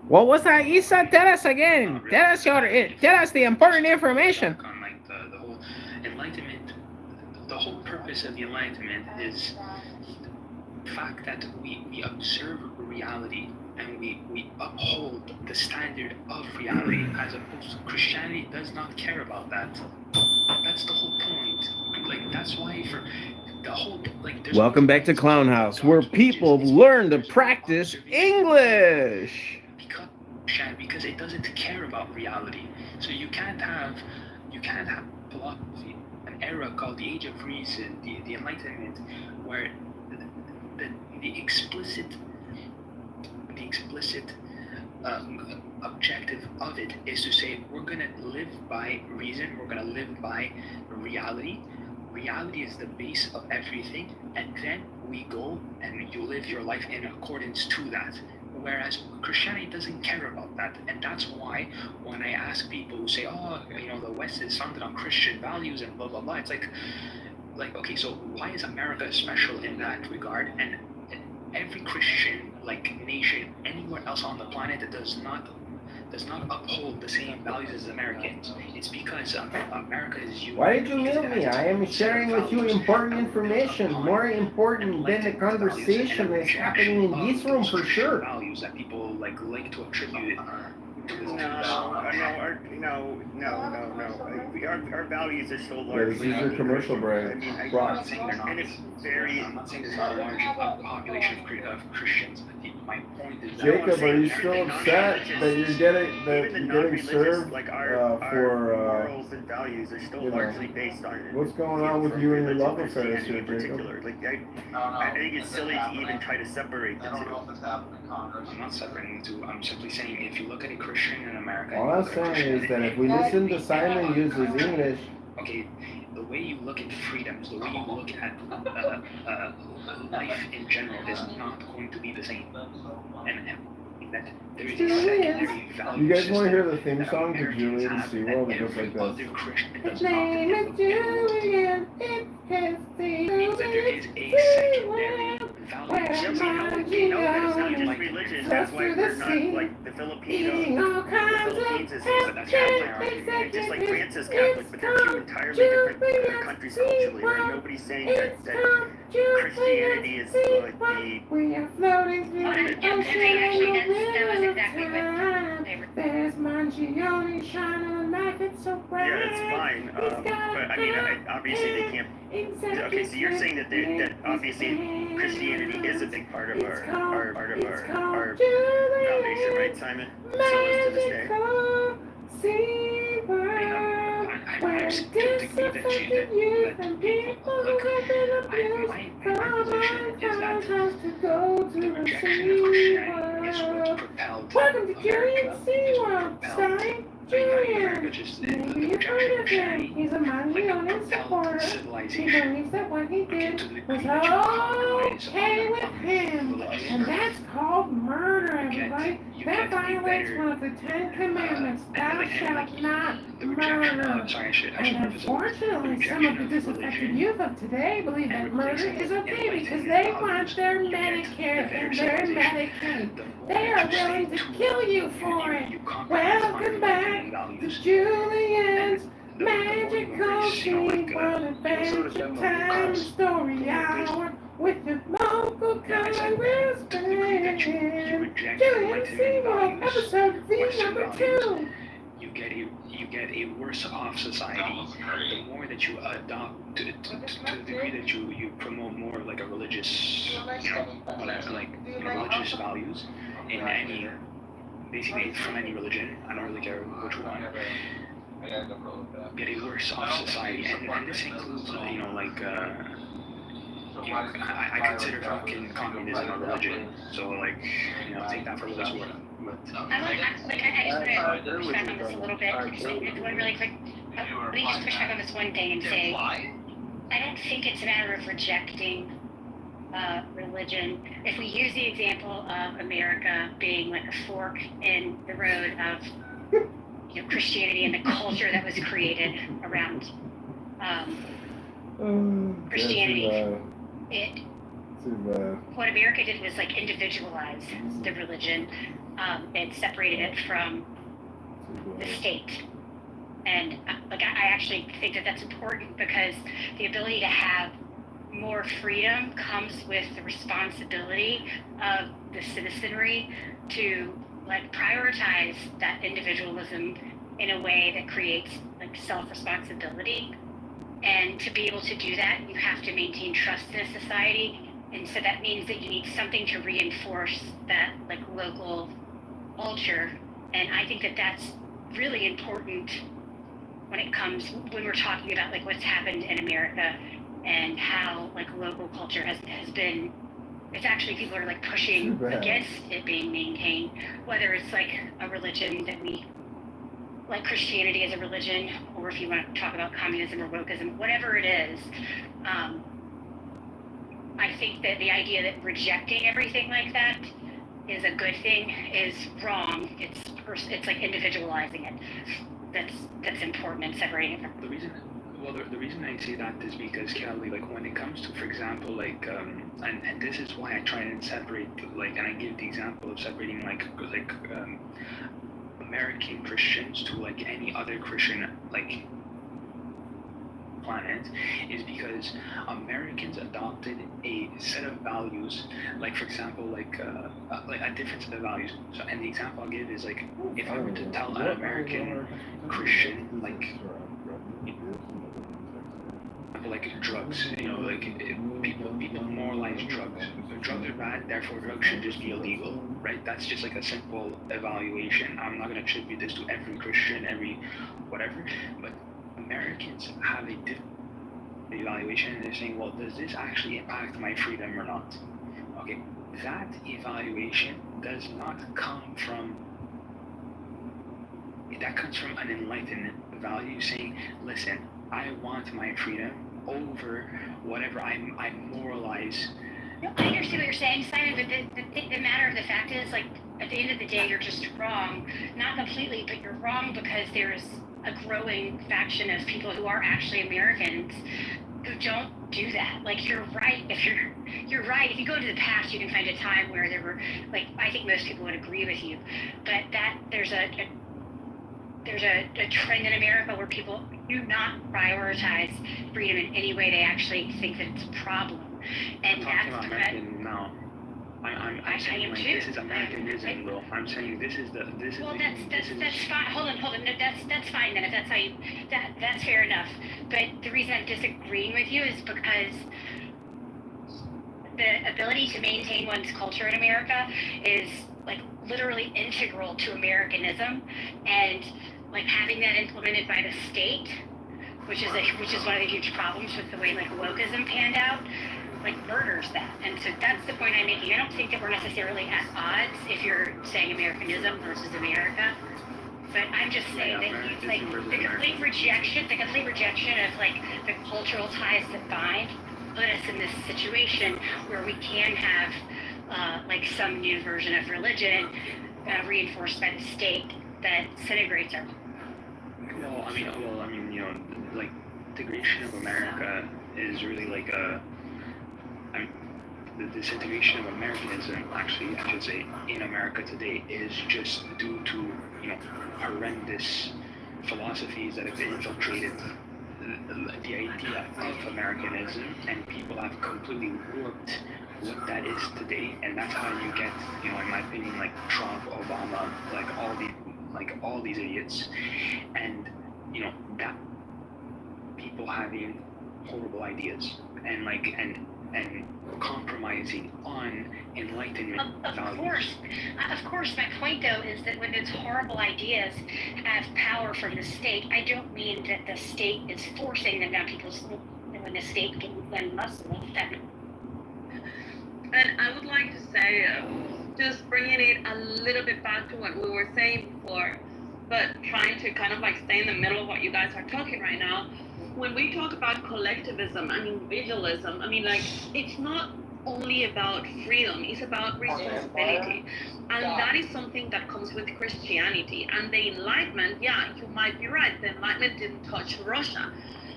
What was that, Isa? Tell us again. Tell us the important information. On like the whole Enlightenment, the whole purpose of the Enlightenment is the fact that we observe reality and we uphold the standard of reality, as opposed to Christianity does not care about that. That's the whole point. Like that's why for the whole like. Welcome back to Clown House, where people learn to practice English. Because it doesn't care about reality. So you can't have philosophy, an era called the Age of Reason, the Enlightenment, where the explicit objective of it is to say we're gonna live by reason, we're gonna live by reality. Reality is the base of everything, and then we go and you live your life in accordance to that. Whereas Christianity doesn't care about that, and that's why when I ask people who say, "Oh, the West is founded on Christian values and blah blah blah," it's like, okay, so why is America special in that regard? And every Christian nation anywhere else on the planet that does not uphold the same values as Americans. It's because America is unique. Why did you mute me? I am sharing with you important information, more important than the conversation that's happening in this room for sure. Values that people like to attribute. Our values are so Yeah, large. this is your commercial break. I'm not saying there's not a large population of Christians. My point is that Jacob, are you still upset that you're getting served our for morals and values are still largely based on what's going on with you and your love affairs here, in Jacob? particular. I think it's silly to even try to separate the two. I'm not separating the two. I'm simply saying if you look at a Christian in America. All I'm saying is that if we listen to Simon uses English. Okay, the way you look at freedoms, the way you look at life in general is not going to be the same. And that there is a secondary value. You guys want to hear the theme song to Julian SeaWorld? It goes like this. His name is Julian. It's his means that there is a secondary value. That's why we're not like the Filipinos. The Philippines is Catholic. Just like France is Catholic, but they're two entirely different countries culturally, right? Nobody's saying that Christianity is like the... We are floating through the ocean in the time. There's Mangione shining like it's so bright. Yeah, it's fine. But I mean, obviously they can't... Okay, so you're saying that obviously Christianity is a big part of our foundation, right, Simon? So is to this day. Where disaffected youth and people who have been abused has to go to the SeaWorld. Welcome to Julian SeaWorld, starring Julian. Maybe you've heard of him. He's a Mangione supporter. He believes that what he did was okay with him. And that's called murder, everybody. That violates one of the 10 Commandments. Thou shalt not murder. And unfortunately, some of the disaffected youth of today believe that murder is okay because they want their Medicare and their Medicaid. They are willing to kill you for it. Welcome back to Julian's Magical SeaWorld Adventure Time Story Hour with your local Congressman. Julian SeaWorld, episode V number 2. You get a worse off society the more that you adopt to the degree that you promote more like a religious religious values in any basically from any religion. I don't really care which one. get a worse off society, and this includes, I consider fucking communism a religion, so take that for what it's worth. But I just want to push back on this a little bit. One really quick. Let me just push back on this one thing and say, I don't think it's a matter of rejecting religion. If we use the example of America being like a fork in the road of Christianity and the culture that was created around Christianity, what America did was like individualize the religion and separated it from the state. And I actually think that that's important, because the ability to have more freedom comes with the responsibility of the citizenry to prioritize that individualism in a way that creates self-responsibility. And to be able to do that, you have to maintain trust in a society. And so that means that you need something to reinforce that local culture. And I think that that's really important when we're talking about what's happened in America and how local culture has been, it's actually people are pushing against it being maintained, whether it's a religion that we Christianity as a religion, or if you want to talk about communism or wokeism, whatever it is. I think that the idea that rejecting everything like that is a good thing is wrong. It's individualizing it. That's important and separating it from the reason I say that is because, Kelly, when it comes to, for example, and this is why I try and separate, and I give the example of separating American Christians to any other Christian planet, is because Americans adopted a set of values, for example, a different set of values. So, and the example I'll give is if I were to tell an American Christian drugs, people moralize drugs. Drugs are bad, therefore drugs should just be illegal, right? That's just a simple evaluation. I'm not going to attribute this to every Christian, every whatever, but Americans have a different evaluation, and they're saying, well, does this actually impact my freedom or not? Okay, that evaluation does not come from, that comes from an enlightened value saying, listen, I want my freedom over whatever I moralize. I understand what you're saying, Simon, but the matter of the fact is, at the end of the day, you're just wrong. Not completely, but you're wrong because there's a growing faction of people who are actually Americans who don't do that. You're right. You're right. If you go to the past, you can find a time where there were, I think most people would agree with you, but there's a trend in America where people do not prioritize freedom in any way. They actually think that it's a problem. And I'm talking about American now. I'm saying this is Americanism, bro. I'm saying this is fine. Hold on. No, that's fine then. If that's how you, that's fair enough. But the reason I'm disagreeing with you is because the ability to maintain one's culture in America is literally integral to Americanism, and having that implemented by the state, which is one of the huge problems with the way wokeism panned out, murders that. And so that's the point I'm making. I don't think that we're necessarily at odds if you're saying Americanism versus America, but I'm just saying that the complete rejection of the cultural ties that bind put us in this situation where we can have some new version of religion reinforced by the state that disintegrates our. Integration of America is really the disintegration of Americanism, actually, I should say, in America today is just due to, horrendous philosophies that have infiltrated the idea of Americanism, and people have completely warped what that is today, and that's how you get, in my opinion, Trump, Obama, all these idiots, and that people having horrible ideas, and compromising on Enlightenment Of values. Of course, my point though is that when those horrible ideas have power from the state, I don't mean that the state is forcing them down people's throats. When the state then must lift them. And I would like to say, just bringing it a little bit back to what we were saying before, but trying to kind of like stay in the middle of what you guys are talking right now. When we talk about collectivism and individualism, I mean, like, it's not only about freedom, it's about responsibility. And that is something that comes with Christianity. And the Enlightenment, yeah, you might be right, the Enlightenment didn't touch Russia.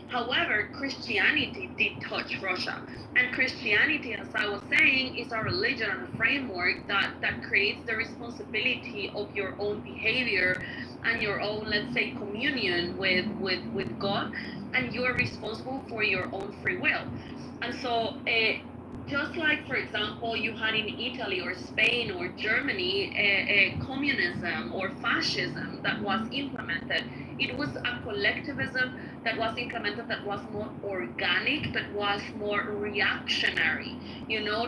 However, Christianity did touch Russia. And Christianity, as I was saying, is a religion and a framework that creates the responsibility of your own behavior and your own, let's say, communion with God. And you are responsible for your own free will. And so, just like, for example, you had in Italy or Spain or Germany, communism or fascism that was implemented, it was a collectivism that was implemented that was more organic, that was more reactionary,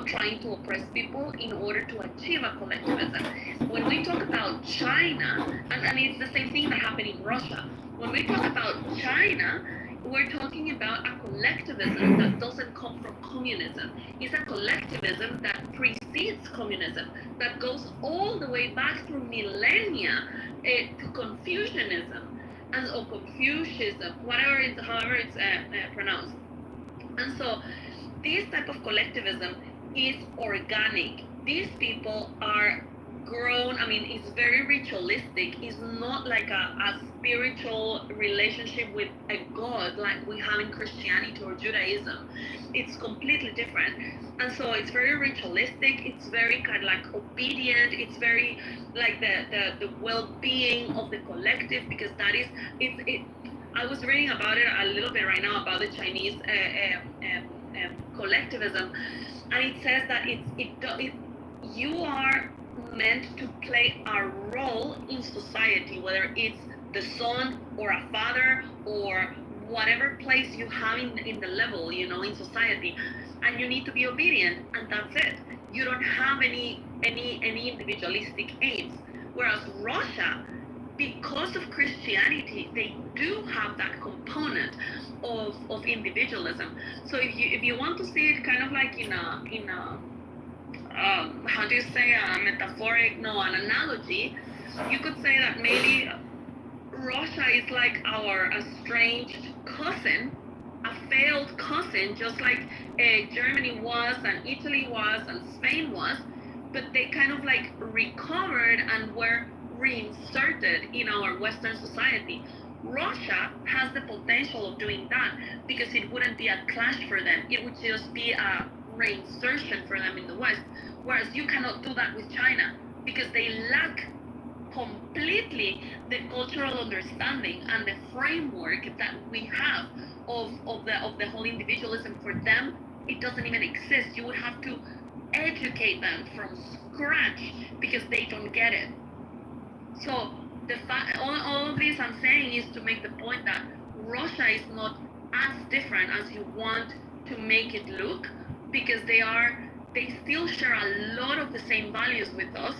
trying to oppress people in order to achieve a collectivism. When we talk about China, and it's the same thing that happened in Russia, when we talk about China, we're talking about a collectivism that doesn't come from communism. It's a collectivism that precedes communism, that goes all the way back through millennia to Confucianism, or Confucianism, however it's pronounced. And so this type of collectivism is organic. These people are grown, it's very ritualistic. It's not like a spiritual relationship with a god like we have in Christianity or Judaism. It's completely different. And so it's very ritualistic, it's very kind of like obedient, it's very like the well-being of the collective, because that is, I was reading about it a little bit right now about the Chinese collectivism, and it says that you are meant to play a role in society, whether it's the son or a father or whatever place you have in the level, in society, and you need to be obedient, and that's it. You don't have any individualistic aims. Whereas Russia, because of Christianity, they do have that component of individualism. So if you want to see it kind of like in a how do you say, an analogy, you could say that maybe Russia is like our estranged cousin, a failed cousin, just like Germany was and Italy was and Spain was, but they kind of like recovered and were reinserted in our Western society. Russia has the potential of doing that because it wouldn't be a clash for them. It would just be a reinsertion for them in the West. Whereas you cannot do that with China because they lack completely the cultural understanding and the framework that we have of the whole individualism. For them, it doesn't even exist. You would have to educate them from scratch because they don't get it. So all of this I'm saying is to make the point that Russia is not as different as you want to make it look, because they still share a lot of the same values with us,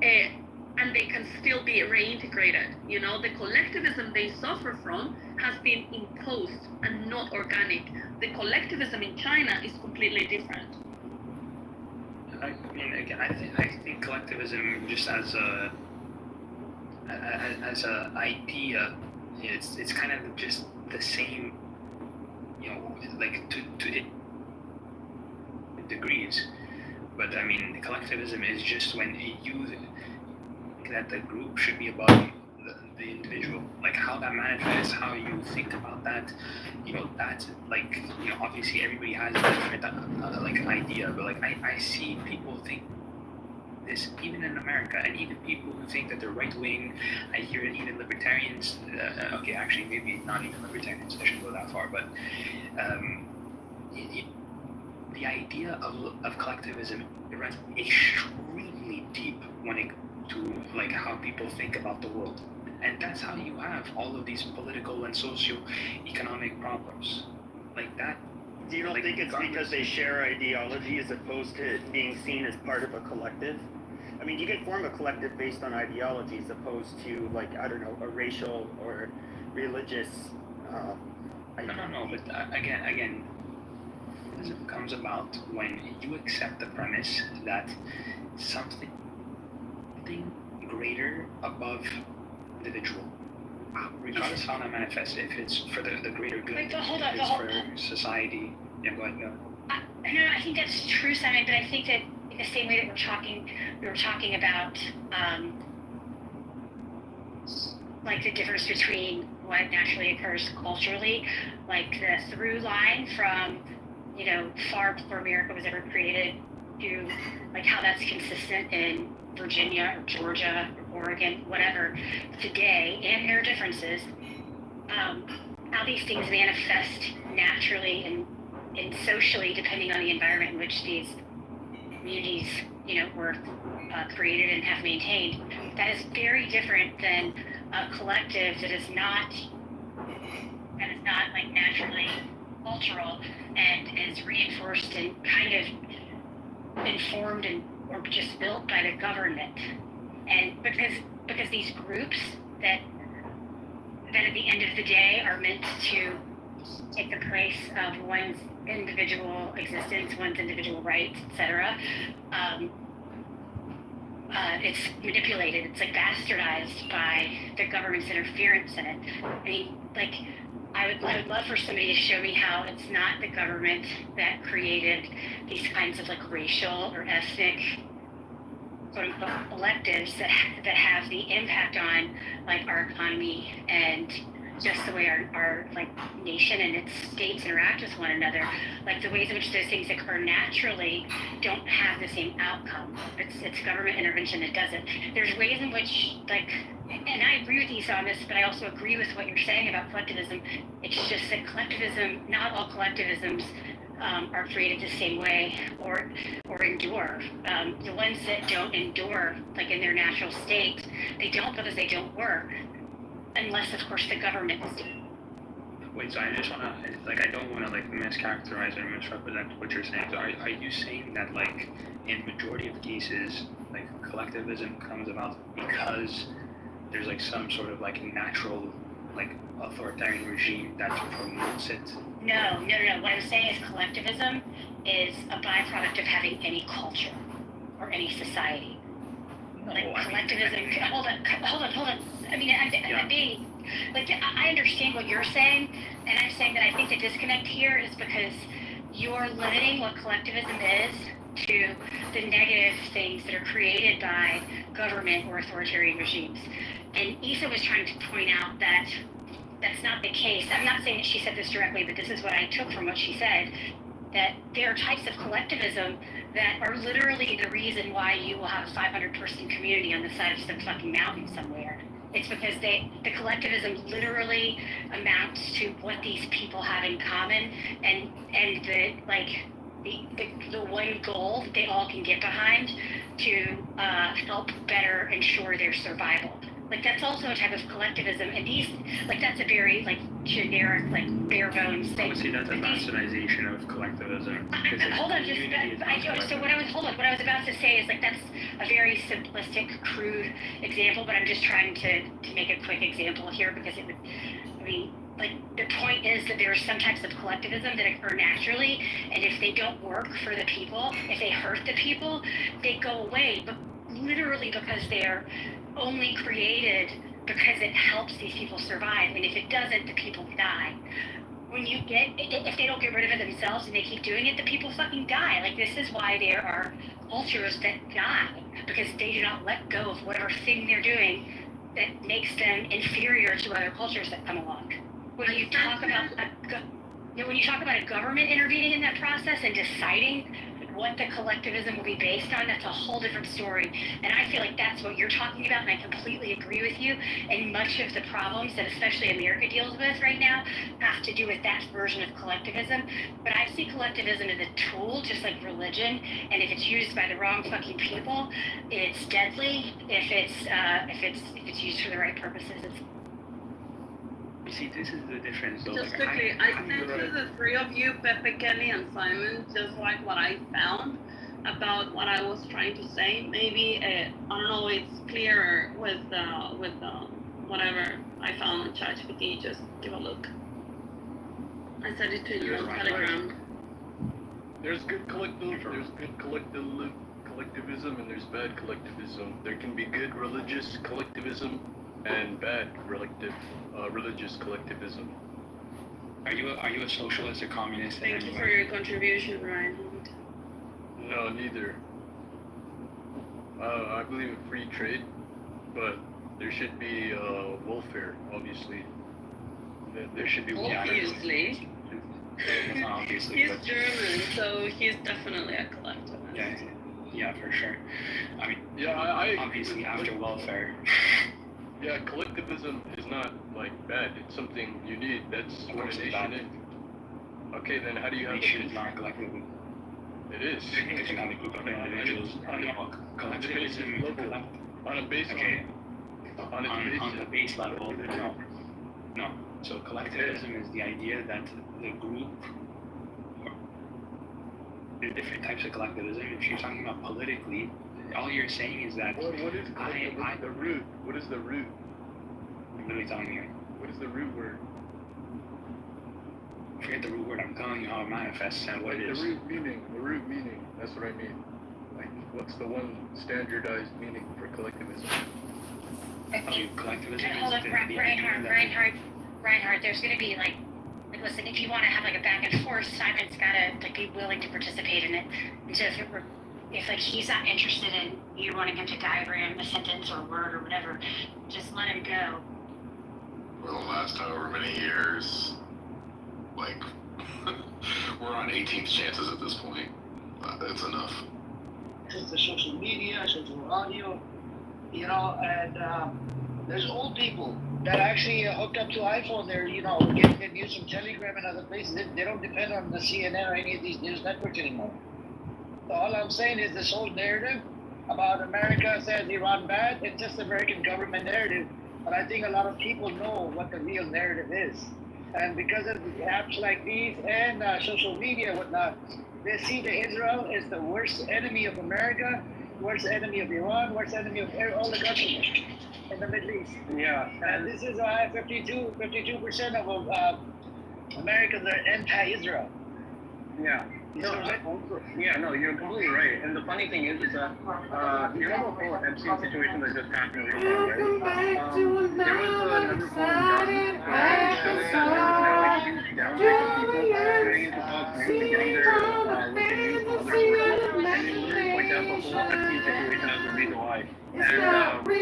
and they can still be reintegrated. The collectivism they suffer from has been imposed and not organic. The collectivism in China is completely different. I mean, I think collectivism, just as a idea, it's kind of just the same, like to degrees. But I mean, collectivism is just when you think that the group should be above the individual, like how that manifests, how you think about that, that's like, obviously everybody has a different like idea, but like I see people think this even in America, and even people who think that they're right wing. I hear it, even libertarians. Okay, actually, maybe not even libertarians. I shouldn't go that far, but the idea of collectivism, it runs extremely deep when it to like how people think about the world, and that's how you have all of these political and socio-economic problems. Like that Do you don't think it's because they share ideology as opposed to being seen as part of a collective? I mean, you can form a collective based on ideology as opposed to, like, I don't know, a racial or religious. No. But again, it comes about when you accept the premise that something greater above individual, regardless how that manifests, if it's for the greater good, if it's for society. Yeah, go ahead. No, I think that's true, Simon, but I think that in the same way that we were talking about like the difference between what naturally occurs culturally, like the through line from, far before America was ever created to like how that's consistent in Virginia or Georgia or Oregon, whatever, today, and there are differences, how these things manifest naturally and socially depending on the environment in which these communities, were created and have maintained. That is very different than a collective that is not like naturally cultural and is reinforced and kind of informed or just built by the government. And because these groups that at the end of the day are meant to take the place of one's individual existence, one's individual rights, etc. It's manipulated. It's like bastardized by the government's interference in it. I mean, like, I would love for somebody to show me how it's not the government that created these kinds of like racial or ethnic quote unquote collectives that have the impact on like our economy and just the way our like nation and its states interact with one another. Like the ways in which those things occur naturally don't have the same outcome. It's government intervention that does it. There's ways in which, like, and I agree with you on this, but I also agree with what you're saying about collectivism. It's just that collectivism, not all collectivisms are created the same way or endure. The ones that don't endure, like in their natural state, they don't because they don't work. Unless, of course, the government is doing. Wait, so I just want to, like, I don't want to, like, mischaracterize or misrepresent what you're saying. So are you saying that, like, in majority of cases, like, collectivism comes about because there's, like, some sort of, like, natural, like, authoritarian regime that promotes it? No. What I'm saying is collectivism is a byproduct of having any culture or any society. Collectivism. Hold on. I mean, I'm being like, I understand what you're saying, and I'm saying that I think the disconnect here is because you're limiting what collectivism is to the negative things that are created by government or authoritarian regimes. And Issa was trying to point out that that's not the case. I'm not saying that she said this directly, but this is what I took from what she said, that there are types of collectivism that are literally the reason why you will have a 500-person community on the side of some fucking mountain somewhere. It's because the collectivism literally amounts to what these people have in common and the one goal that they all can get behind to help better ensure their survival. Like, that's also a type of collectivism, and these, like, that's a very, like, generic, like, bare bones thing. I would say that's a bastardization of collectivism. Hold on, what I was about to say is, like, that's a very simplistic, crude example, but I'm just trying to make a quick example here because it would, I mean, like, the point is that there are some types of collectivism that occur naturally, and if they don't work for the people, if they hurt the people, they go away, but literally because they're only created because it helps these people survive, and if it doesn't, the people die. If they don't get rid of it themselves and they keep doing it, the people fucking die. Like, this is why there are cultures that die, because they do not let go of whatever thing they're doing that makes them inferior to other cultures that come along. When you talk about a government intervening in that process and deciding what the collectivism will be based on, that's a whole different story. And I feel like that's what you're talking about, and I completely agree with you. And much of the problems that especially America deals with right now have to do with that version of collectivism. But I see collectivism as a tool, just like religion, and if it's used by the wrong fucking people, it's deadly. If it's used for the right purposes, it's see, this is the difference. Though. Just Like, quickly, I I'm sent to the three of you, Pepe, Kelly, and Simon, just like what I found about what I was trying to say. Maybe I don't know, it's clearer with whatever I found on ChatGPT. Just give a look. I sent it to you on Telegram. There's good collectivism, and there's bad collectivism. There can be good religious collectivism and bad religious collectivism. Are you a socialist or communist? Thank you for your contribution, Ryan. No, neither. I believe in free trade, but there should be welfare, obviously. There should be welfare. Obviously. Obviously, He's German, so he's definitely a collectivist. Yeah, for sure. I mean, I obviously after welfare. Yeah, collectivism is not like bad. It's something you need. That's what a nation is. Okay, then how do you have nation is not collectivism? It is. Because you have a group of individuals. Collectivism on a base. Okay. On the base level, no. So collectivism is the idea that the group. There are different types of collectivism. If you're talking about politically, all you're saying is that what is the root? What is the root? What are you telling me? What is the root word? Forget the root word. I'm telling you how it manifests and what it is. The root meaning. That's what I mean. Like, what's the one standardized meaning for collectivism? Collectivism is Hold up, Reinhardt, there's going to be like, listen, if you want to have like a back and forth, Simon's got to like be willing to participate in it. And so if like he's not interested in you wanting him to diagram a sentence or a word or whatever, just let him go. For the last however many years, like, we're on 18th chances at this point. That's enough. It's the social media, social audio, and there's old people that actually hooked up to iPhone. They're, getting news from Telegram and other places. They don't depend on the CNN or any of these news networks anymore. So all I'm saying is this whole narrative about America says Iran bad, it's just American government narrative. But I think a lot of people know what the real narrative is. And because of apps like these and social media and whatnot, they see that Israel is the worst enemy of America, worst enemy of Iran, worst enemy of all the governments in the Middle East. Yeah. And this is 52% of Americans are anti-Israel. Yeah. No, you're completely right. And the funny thing is that you know the whole Epstein situation that just happened recently, right? There was another foreign government that showed that there was huge downgrade of people getting into Fox News and getting their local news from other sources. And they literally point out the whole Epstein situation as the reason why. And the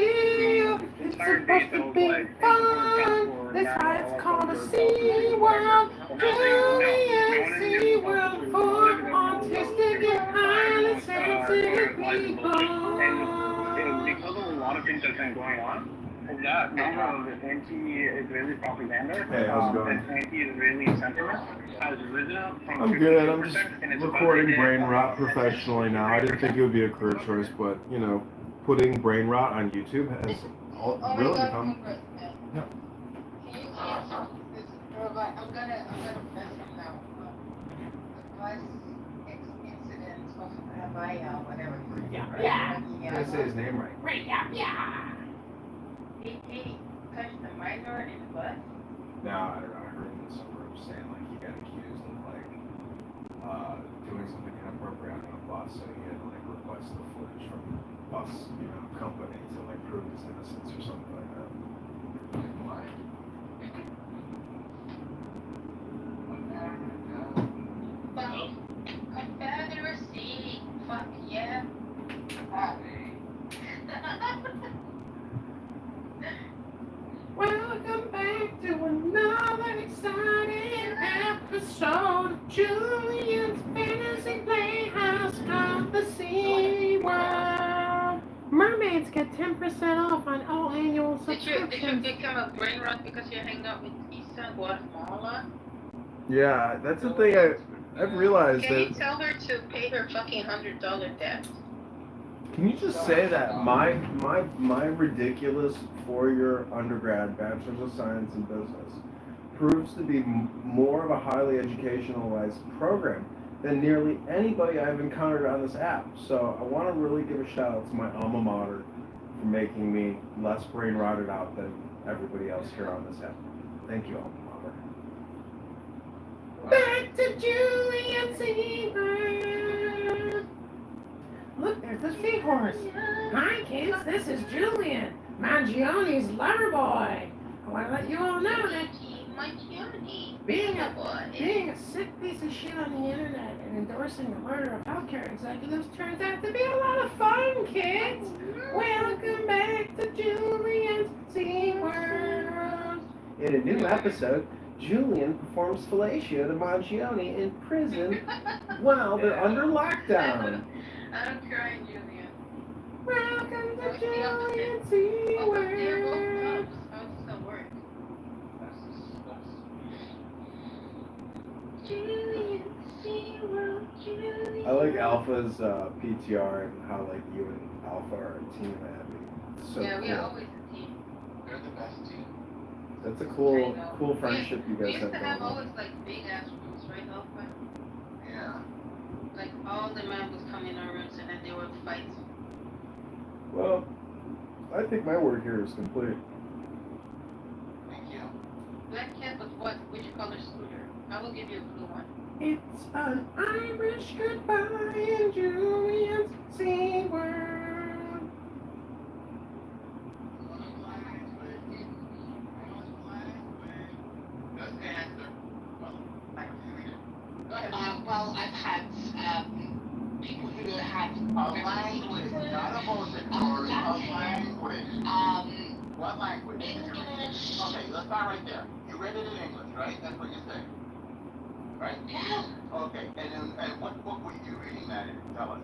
entire base of like fun. That's why it's called a Sea World. Sea World for autistic and highly sensitive people. And because of a lot of things that's been going on, that number of anti-Israeli propaganda and anti-Israeli sentiment has risen from I'm good. I'm just recording brain rot professionally now. I didn't think it would be a career choice, but putting brain rot on YouTube has really become. Yeah. I'm gonna mess him now. The last incident of Havaya, whatever. Did I say his name right? Right, He touched the minor in the butt. No, I don't know. I heard in the suburbs saying like he got accused of doing something inappropriate on a bus, so he had to request the footage from the bus, company to prove his innocence or something like that. Why? Confederacy, fuck yeah. Welcome back to another exciting episode of Julian's Fantasy Playhouse called the Sea World. Mermaids get 10% off on all annual subscriptions. Did you become a brain rot because you hang out with Isa Guatemala? Yeah, that's the thing I've realized Can that. you tell her to pay her fucking $100 debt? Can you just say that my ridiculous 4-year undergrad bachelor's of science in business proves to be more of a highly educationalized program than nearly anybody I've encountered on this app. So I want to really give a shout out to my alma mater for making me less brain rotted out than everybody else here on this app. Thank you, alma mater. Back to Julian Seabird. Look, there's the seahorse. Hi, kids. This is Julian, Mangioni's lover boy. I want to let you all know that being a sick piece of shit on the internet and endorsing the murder of healthcare executives turns out to be a lot of fun, kids. Welcome back to Julian's SeaWorld. In a new episode, Julian performs fellatio to Mangione in prison while they're under lockdown. I'm crying, Julian. Welcome to Julian's SeaWorld. How does that work? I like Alpha's PTR and how like you and Alpha are a team, man. It's so Yeah, cool. we are always a team. They're the best team. That's a cool friendship you We guys used have to going have on. always like big ass rooms, right, Alpha? Yeah. Like all the men would come in our rooms and then they would fight. Well, I think my work here is complete. Thank you. Black cat with what? Which color scooter? I will give you a blue one. It's an Irish goodbye in Julian's SeaWorld. Well, I've had people who have language, not a bullshit story, a language. What language? English. Okay, let's start right there. You read it in English, right? That's what you say. Right? Yeah. Okay, and what book were you reading that in? Tell us.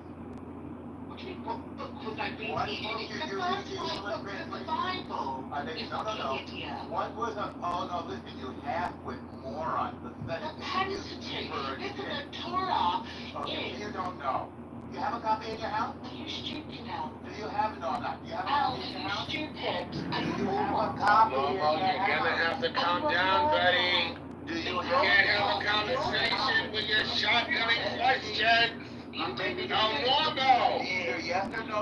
Which book was I reading? What book you The reading? first five books of the Bible. I think, Is no. Wikipedia. What was a, oh no, listen, you half-wit moron. The Pathetic. Pentateuch. Listen, the Torah Okay, is... you don't know. You have a copy in your house? Are you stupid now? Do you have it? No, I'm not. Do you have a Oh, copy in your you house? stupid. Do you have a copy in your house? You're gonna have to calm down, buddy. Do you You can't have a conversation with your shotgunning questions. No normal. Either yes or no.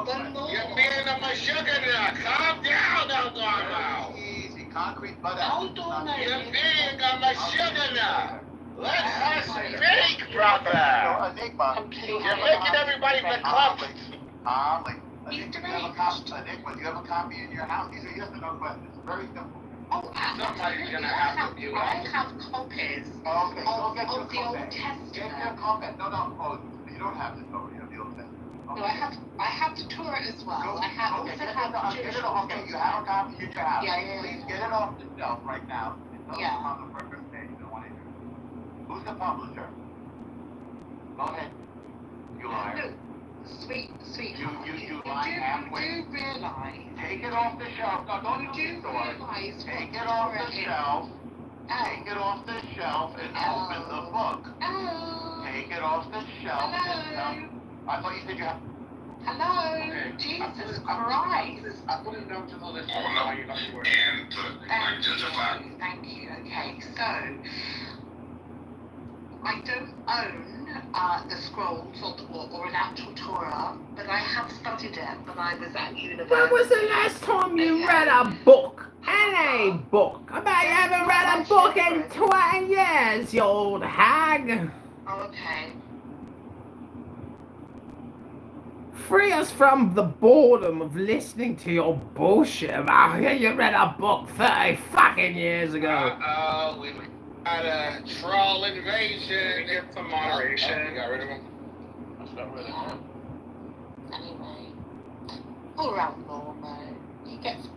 You're being a sugar. Calm down, Elgarmo. Easy, concrete butt Don't do that. You're being a sugar. Let her speak, brother. Enigma. You're making everybody the club. Enigma, do you have a copy in your house? These are yes or no questions. Very simple. Oh, Somebody's gonna have to do I it. have copies Okay, go get your of the Old copy. Get your Testament. copy. No, oh, you don't have the Torah, you have the Old Testament. No, I have the Torah as well. I have Okay, also get have the it Jewish off. Okay, you have a copy in your house. Yeah. Please get it off the shelf right now. And tell Yeah. us on the purpose page. I want to hear. Who's the publisher? Go ahead. You liar. Sweet. You lie halfway. You do realize. Take it off the shelf. No, don't You do do the story. realize Take what it off Torah the is. shelf. Take it off the shelf and open the book. Hello. Take it off the shelf and tell. I thought you said you have. Hello. Okay. Jesus Christ. I put it down to the list. And put my gentle Thank you. Okay, so I don't own the scrolls or an actual Torah, but I have studied it when I was at university. When was the last time you read a book? Any book? I bet you haven't read a book in 20 years, you old hag. Okay. Free us from the boredom of listening to your bullshit about you read a book 30 fucking years ago. We got a troll invasion. Get some moderation. You got rid of him? Anyway, all around normal. He gets.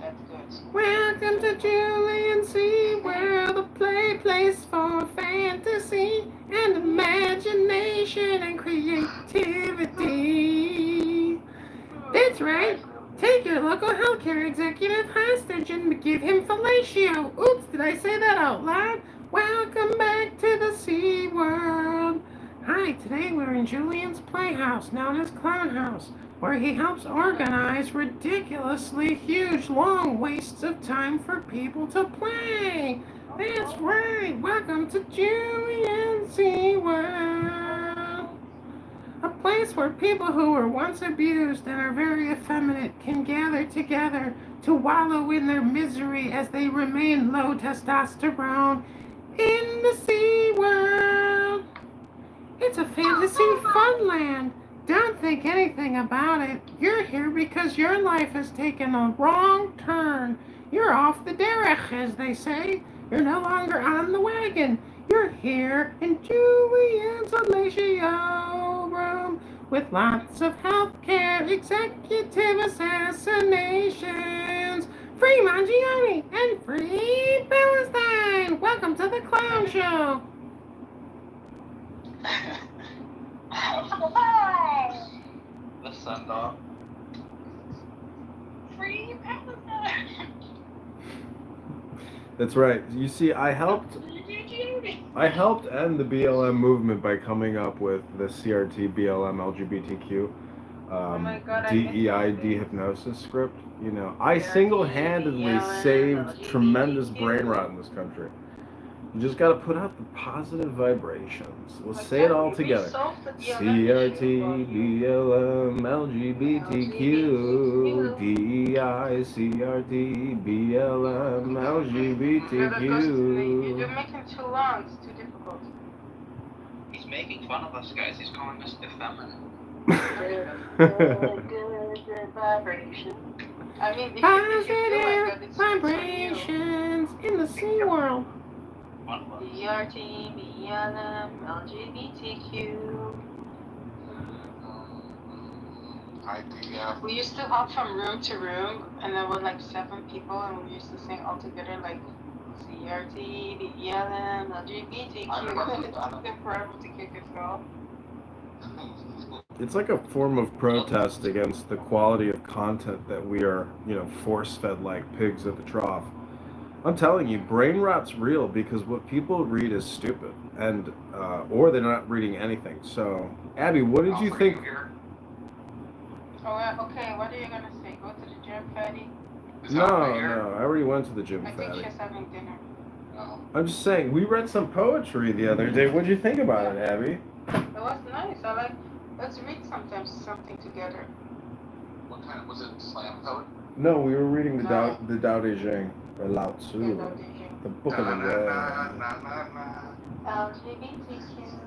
That's good. Welcome to Julian's SeaWorld, a place for fantasy and imagination and creativity. That's right. Take your local healthcare executive hostage and give him fellatio. Oops, did I say that out loud? Welcome back to the SeaWorld. Hi, today we're in Julian's Playhouse, known as Clown House, where he helps organize ridiculously huge, long wastes of time for people to play. That's right. Welcome to Julian's SeaWorld. A place where people who were once abused and are very effeminate can gather together to wallow in their misery as they remain low testosterone in the SeaWorld. It's a fantasy funland. Don't think anything about it. You're here because your life has taken a wrong turn. You're off the derech, as they say. You're no longer on the wagon. You're here in Julian's Alatio room with lots of healthcare executive assassinations. Free Mangione and free Palestine. Welcome to the Clown Show. The send off. Free Palestine. That's right. You see, I helped end the BLM movement by coming up with the CRT BLM LGBTQ DEI dehypnosis script. You know, I single-handedly saved tremendous brain rot in this country. You just got to put out the positive vibrations. Let's say it all together. CRT, BLM, LGBTQ, DEI, CRT, BLM, LGBTQ. You're making too long. It's too difficult. He's making fun of us, guys. He's calling us effeminate. Good vibration. I mean, if you feel like that, it's Vibrations in the SeaWorld. DRT, BLM, LGBTQ. We used to hop from room to room, and there were like 7 people, and we used to sing all together like CRT, BLM, LGBTQ. It took them forever to kick us off. It's like a form of protest against the quality of content that we are, force-fed like pigs at the trough. I'm telling you, brain rot's real because what people read is stupid, and or they're not reading anything. So, Abby, what did you think? Oh, okay. What are you gonna say? Go to the gym, fatty? No, I already went to the gym, I think fatty. she's having dinner. I'm just saying, we read some poetry the other day. What did you think about it, Abby? It was nice. Let's read something together. What kind of, was it slam poet? No, we were reading the Tao Te Ching, or Lao Tzu, the book of the dead. LGBTQ.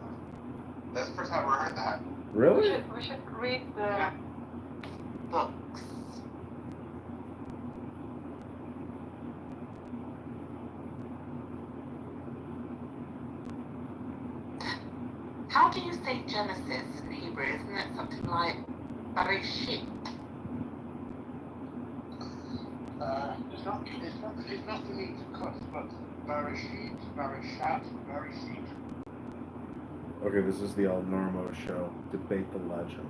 That's the first time I've ever heard that. Really? We should read the Books. How do you say Genesis in Hebrew? Isn't it something like Bereshit? It's not for me to cut, but Bereshit, Bereshat, Bereshit. Okay, this is the El Normo show. Debate the legend.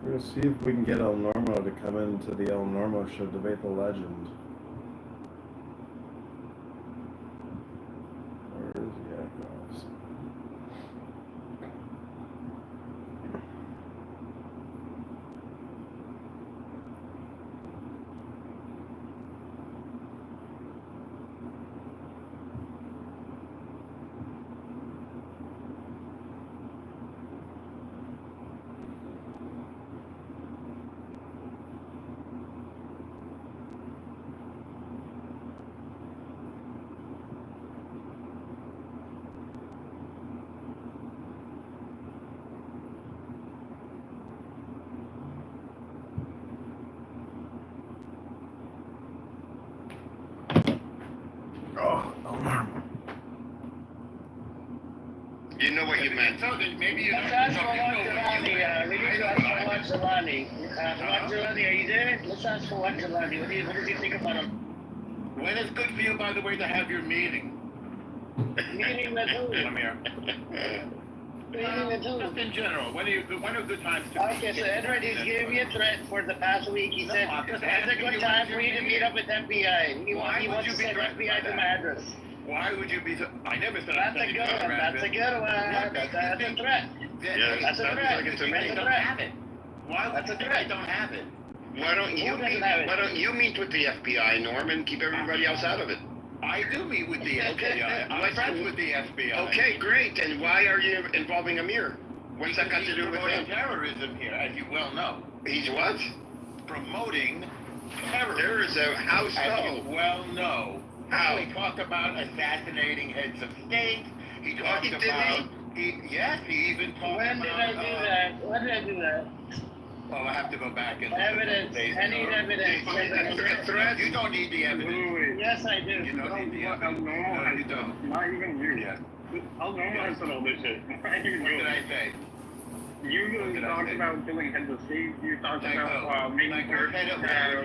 We're gonna see if we can get El Normo to come into the El Normo show, debate the legend. Where is he at, guys? Oh, You know what you meant. So then maybe you Let's ask for Wanjalani. We need to ask for Wanjalani. Wanjalani, are you there? Let's ask for Wanjalani. What does he think about him? When is good for you, by the way, to have your meeting? Meeting with who? Amir. Meeting with who? Just in general. When are good times to Okay, so Edward, he's giving me a threat for the past week. He said, it's a good time for you to meet up with FBI. He wants to send FBI to my address. Why would you be so... I never said That's a good one. That's a good one. That's a threat. Yes, That's a sounds threat. like it's a That's me. a threat. Why That's a would threat. I don't have it? Why don't you meet with the FBI, Norm, and keep everybody else out of it? I do meet with the FBI. I'm friends with the FBI. Okay, great. And why are you involving Amir? What's that got to do with him? Terrorism here, as you well know. He's what? Promoting terrorism. Terrorism. How so? As you well know. How? He talked about assassinating heads of state. He talked did about... Yes, he even talked When did I do that? When did I do that? Oh, I have to go back and... Evidence. I need evidence. Threat? You don't need the evidence. Yes, I do. You don't need the evidence. No, you don't. Not even you. Yeah. I'll normalize all this shit. What did I say? You talked about killing heads of state. You talked about making sure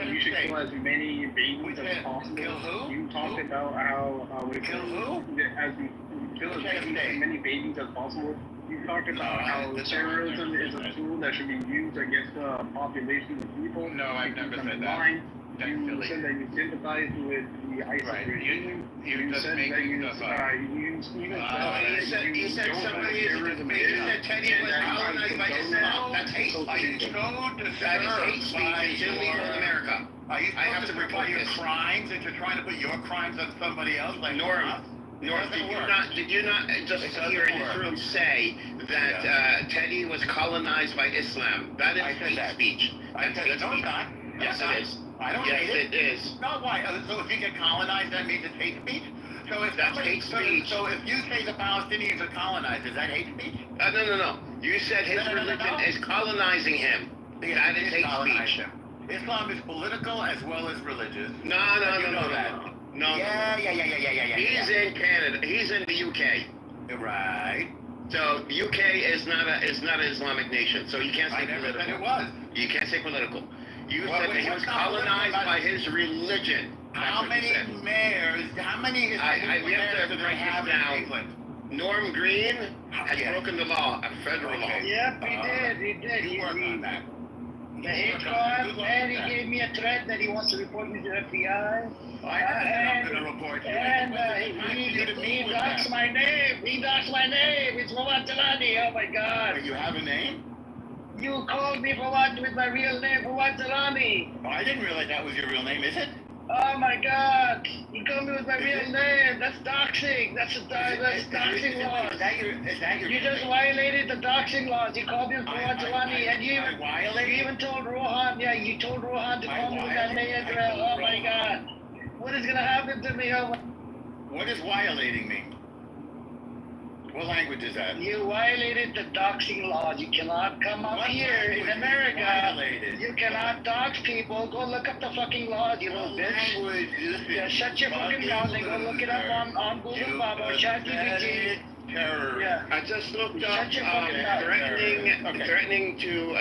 you should kill as many babies as possible. Kill who? You talked about how we kill who? As we kill as many babies as possible. You talked about how terrorism is a tool that should be used against the population of people. No, I've never said that. You said that you sympathize with the ISIS regime. You said that you said somebody you said Teddy was colonized by Islam. That's hate speech. Are you so that is hate speech. It's illegal in America. Are you I have to report your this. crimes that you're trying to put your crimes on somebody else? Like Norm, did you not just here in this room say that Teddy was colonized by Islam? That is hate speech. That's hate speech. Yes, it is. I don't yes, hate it is. No, why? So if you get colonized, that means it's hate speech? So if that's hate speech. So if you say the Palestinians are colonized, is that hate speech? No. You said his religion is colonizing him. That is hate speech. Islam is political as well as religious. No. Yeah. He's in Canada. He's in the UK. Right. So UK is not an Islamic nation. So you can't say political. I never said it was. You can't say political. You said that he was colonized by his religion. How many mayors? How many? We have to break this down. Norm Green has broken the law, a federal law. Yep, he did. You work on that. The hate crime, and he gave me a threat that he wants to report me to the FBI. I'm going to report you. And he doxed my name. He doxed my name. It's Wanjalani. Oh my God. Wait, you have a name? You called me for what with my real name, for Wanjalani. Oh, I didn't realize that was your real name, is it? Oh my God! You called me with my real name. That's doxing. That's doxing laws. Is that your? You just violated the doxing laws. You called me with Wanjalani, and you even told Rohan. Yeah, you told Rohan to call me with that name. Oh my God! What is gonna happen to me? Oh, what does violating mean? What language is that? You violated the doxing laws. You cannot come up here in America. You cannot dox people. Go look up the fucking laws, you little bitch. Yeah, shut your fucking mouth and go look it up on Google Baba or ChatGPT. Yeah. I just looked up threatening to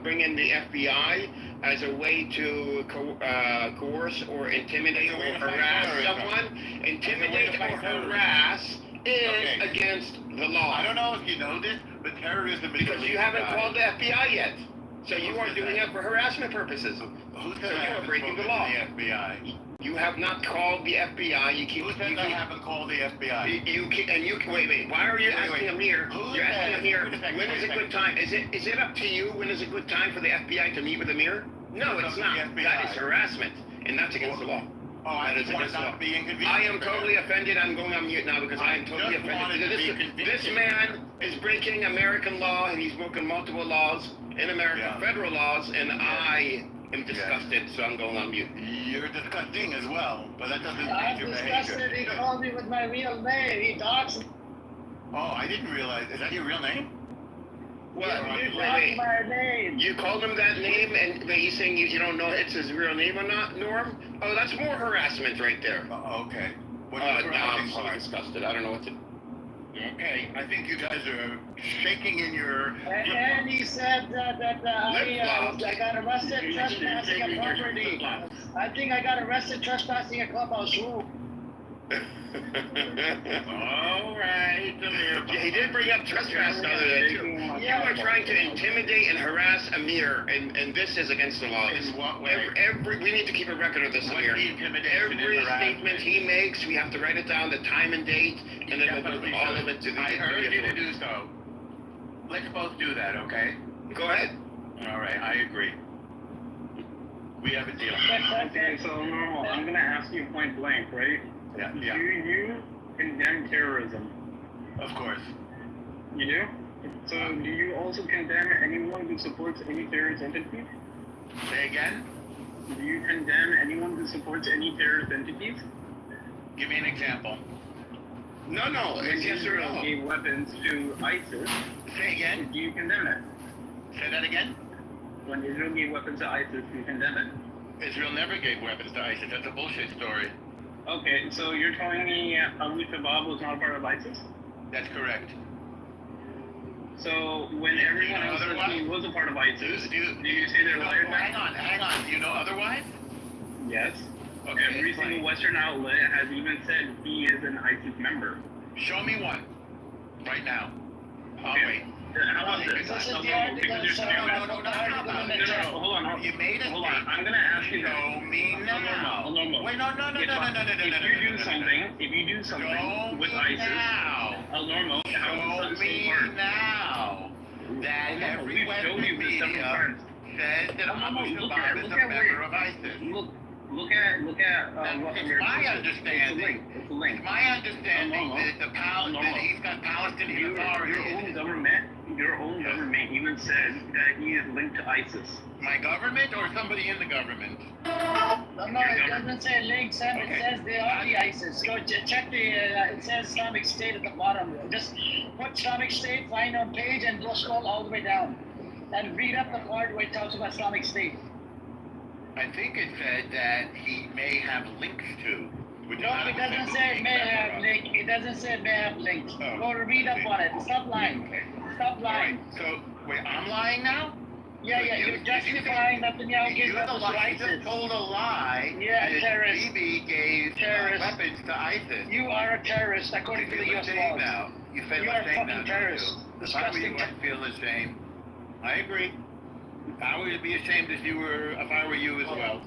bring in the FBI as a way to coerce or intimidate or harass someone. Intimidate or harass is against the law. I don't know if you know this, but terrorism is because you haven't called the FBI yet. So you are doing it for harassment purposes. Who said you are breaking the law. The FBI? You have not called the FBI. You keep. Who said I haven't called the FBI? Wait. Why are you asking Amir? You're asking Amir. When is a good time? Is it up to you? When is a good time for the FBI to meet with Amir? No, it's not. That is harassment, and that's against the law. Oh, I just want to not be inconvenienced. I am totally offended. I'm going on mute now because I am totally offended. This man is breaking American law, and he's broken multiple laws in America, federal laws, and I am disgusted, so I'm going on mute. You're disgusting as well, but that doesn't I'm change your disgusted. behavior. He called me with my real name. He doxed. Oh, I didn't realize. Is that your real name? What? Wait. My name. You called him that name, and he's saying you don't know it's his real name or not, Norm? Oh, that's more harassment right there. Okay. Now I'm so disgusted. I don't know what to. Okay, I think you guys are shaking in your. And he said that I got arrested trespassing a property. I think I got arrested trespassing a clubhouse. Ooh. All right, Amir. He did bring up trespass the other day too. You are trying to intimidate and harass Amir, and this is against the law. In what way? We need to keep a record of this, Amir. Every statement he makes, we have to write it down, the time and date, and then we'll put all of it to the. I heard you to do so. Let's both do that, okay? Go ahead. All right, I agree. We have a deal. Okay, so normal. I'm gonna ask you point blank, right? Yeah. Do you condemn terrorism? Of course. You do? So do you also condemn anyone who supports any terrorist entity? Say again? Do you condemn anyone who supports any terrorist entities? Give me an example. No, it's yes or Israel no. gave weapons to ISIS. Say again? Do you condemn it? Say that again? When Israel gave weapons to ISIS, do you condemn it? Israel never gave weapons to ISIS. That's a bullshit story. Okay, so you're telling me Abu Shabaab was not a part of ISIS? That's correct. So when everyone else said he was a part of ISIS, do you say they're liars? Hang on. Do you know otherwise? Yes. Okay. Every single Western outlet has even said he is an ISIS member. Show me one. Right now. I'll wait. How about this? This is the article. Hold on. You made it. Hold on. I'm gonna ask you. Show me now. Wait, no. If you do something with ISIS, normal. Show me now that every Western media says that Abu Shabaab is a member of ISIS. Look at what it's my understanding. It's a link. It's my understanding that he's got Palestinian authority. Your own government even says that he is linked to ISIS. My government or somebody in the government? No, it doesn't say link, Sam. It says they are the ISIS. Go check it says Islamic State at the bottom. Just put Islamic State, find our page, and go scroll all the way down. And read up the part where it talks about Islamic State. I think it said that he may have links to. No, it doesn't say it may have link. It doesn't say it may have links. Go to read up on it. Stop lying. Stop lying. Right. So, wait, I'm lying now? Yeah, you're justifying Netanyahu gave weapons to ISIS. You just told a lie. Yeah, terrorist. Bibi gave weapons to ISIS. You are a terrorist according to the U.S. laws. Now. You feel you are a ashamed fucking now, terrorist. If I were you, I'd feel ashamed. I agree. I would be ashamed if I were you as well.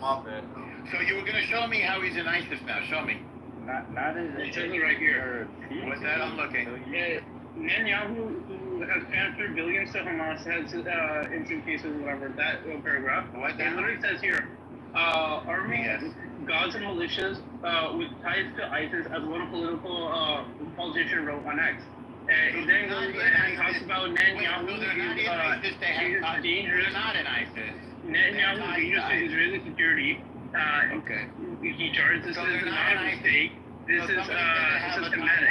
So you were going to show me how he's in ISIS now. Show me. Not as it says right here. What's that? I'm looking. Netanyahu, who has transferred billions to Hamas, has instant cases, whatever, that paragraph. What it literally says here, arming Gaza militias with ties to ISIS, as one political politician wrote on X. It then goes and talks about Netanyahu is dangerous. Not in ISIS. Netanyahu is dangerous to Israeli security. Okay. He charges this is not a mistake. This is systematic.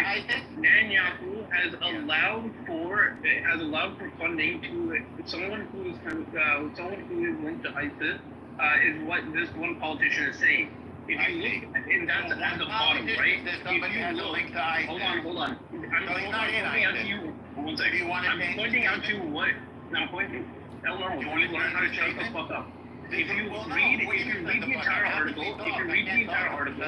Netanyahu has allowed for funding to someone who is linked to ISIS. Is what this one politician is saying. If you look, and that's at the bottom, right? If you look, hold on. I'm pointing out to you. One second. I'm pointing out to what? I'm pointing. Eleanor, you want to learn how to shut the fuck up? If you read the entire article, one second. If you read the entire article,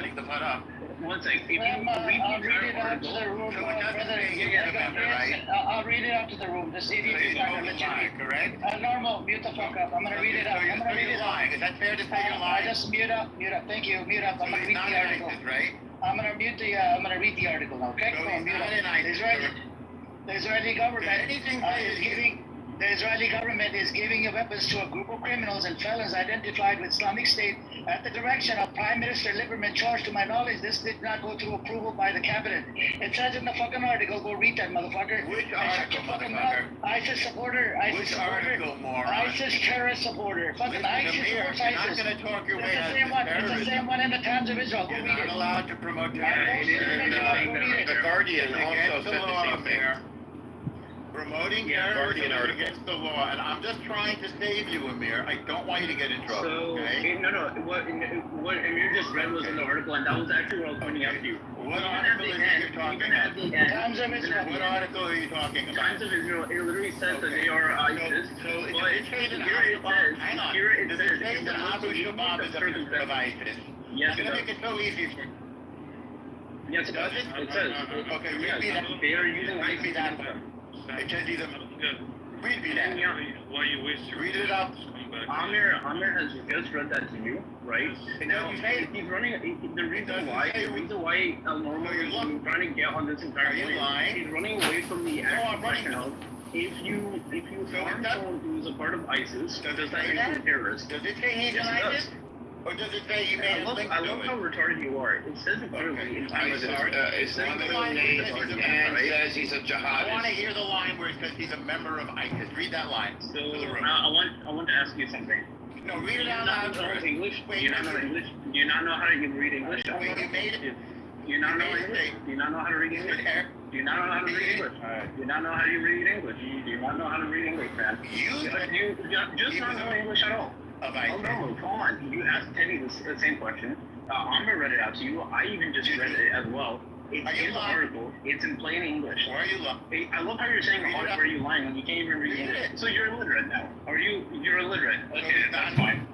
I'll read it out to the room. This idiot is not going to let you read. Correct? Normal, mute the fuck up. I'm going to read it out. I'm going to read it out. Is that fair to say you're lying? Just mute up. Thank you. Mute up. I'm going to read the article. I'm going to mute the. I'm going to read the article now. Okay? Come on, mute up. The Israeli government is giving. The Israeli government is giving weapons to a group of criminals and felons identified with Islamic State at the direction of Prime Minister Lieberman. Charged to my knowledge, this did not go through approval by the cabinet. It says in the fucking article, go read that, motherfucker. Which article, motherfucker? ISIS supporter. Which article, moron? ISIS terrorist supporter. Fucking ISIS supports ISIS. You're not going to talk your way out of terrorism. It's the same one in the Times of Israel. Go read it. You're not allowed to promote terrorism. The Guardian also said the same thing. Promoting Yeah, terrorism Guardian is article. against the law, and I'm just trying to save you, Amir. I don't want you to get in trouble, So, okay? no, what Amir just read was in the article, and that was actually what I was pointing out to you. What article is it you're talking about? Times of Israel. What article are you talking about? Times of Israel, it literally says that they are ISIS. So but does it say that here it says, hang on. here it Does says, it say that Abu Shabaab is a member of ISIS? Yes, I'm it gonna does. make it so easy for you. Yes, it does. Does it? It says. Okay, read Yes, me that. they are using Read me ISIS. that one. It says he's a. Read me that. Why you waste your Read it out. Amir has just read that to you, right? It Now, doesn't say. he's running. The reason doesn't why, say. normally you're lying. trying to get on this entire Are you point, lying? he's running away from the actual I'm running. question of if you harm someone who's a part of ISIS, does that say make that? you a terrorist? Does it say he's Yes, an it does. ISIS? Or does it say he made a link I to love it? how retarded you are. It says it clearly in time of Israel. It's says one it of clearly the in names time of and Israel, says he's a I want to jihadist. hear the line where it says he's a member of ISIS. Read that line So to the room. I want to ask you something. No, read it Do you out not loud know first. English? Wait, Do you not know English? Do you not know how to even read English? Wait, you made it. Do you not know made a English? mistake. Do you not know how to read English? Do you not know how to read English? Do you not know how to read English? Do you not know how to read English, man? You just not know English at all. Of Oh ISIS. no, come on. You asked Teddy the same question. Amber read it out to you. I even just read it as well. It's Are you in the lying? article. It's in plain English. Or are you lying? I love how you're saying, Read it "Oh, out. where are you lying?" when you can't even read Read English. it. So you're illiterate now. You're illiterate. Okay, that's fine.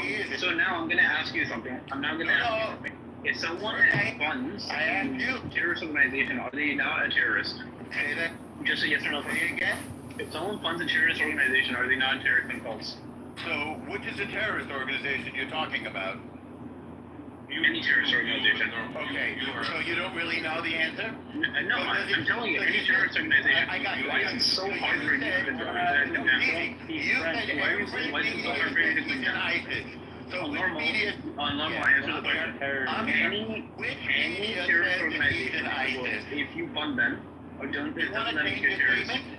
he is. So now I'm gonna ask you something. I'm now gonna ask you something. If someone funds I asked you. a terrorist organization, are they not a terrorist? Say that. Just a yes or no. Say it again. If someone funds a terrorist organization, are they not a terrorist themselves? So, which is the terrorist organization you're talking about? Any terrorist organization. Okay, so you don't really know the answer? No, I'm telling you, any terrorist organization. I got you. Why is it so hard for you to You said everything so hard for you to is an ISIS. So on normal, media, answer the question. Any media terrorist says that he's an organization, ISIS? if you fund them, or don't, You it want doesn't to make change you a the terrorist. statement?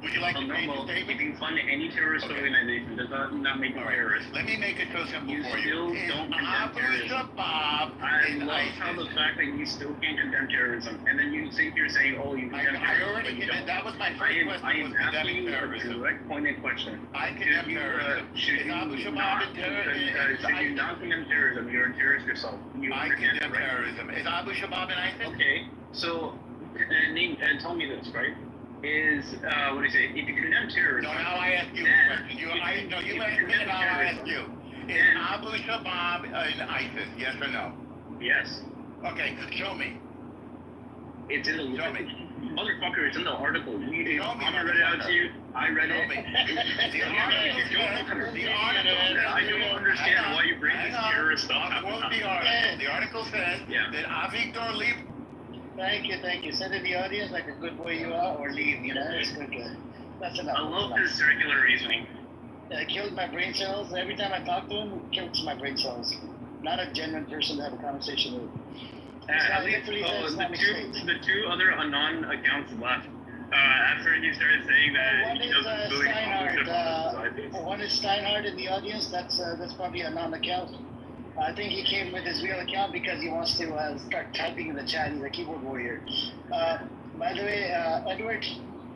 Would you like to change the Normal, statement? if you fund any terrorist organization, does not make you a terrorist. Let me make it so simple You for you. still Is don't condemn Abu terrorism. Shabaab I an love ISIS? how the fact that you still can't condemn terrorism, and then you think you're saying, "Oh, you condemn I terrorism." already but you condemned. don't. That was my first I am question. Was asking condemning you a terrorism. direct, pointed question. I condemn terrorism. Should Is you Abu Shabaab not a terrorist? should you not condemn terrorism? You're a terrorist yourself. You I understand condemn that, right? terrorism. Is Abu Shabaab an ISIS? Okay, so tell me this, right? Is what do you say? If you condemn terrorism, No, now I ask you a question. You asked me, now I ask you. Is Abu Shabaab an ISIS? Yes or no? Yes. Okay, show me. It's in the Show me. motherfucker. It's in the article. Show me, I read it out to you. I read Show it. me. The article I don't understand why you bring this terrorist stuff I'll up. quote the article. The article says that Avigdor Lieb. Thank you. Sit in the audience like a good boy you are, or leave, it's good. That's enough. I love this circular reasoning. It kills my brain cells. Every time I talk to him, it kills my brain cells. Not a genuine person to have a conversation with. At least, the two other Anon accounts left. After he started saying that One he is doesn't really Steinhardt. One is Steinhardt in the audience. That's probably a non-account. I think he came with his real account because he wants to start typing in the chat. He's a keyboard warrior. By the way, Edward,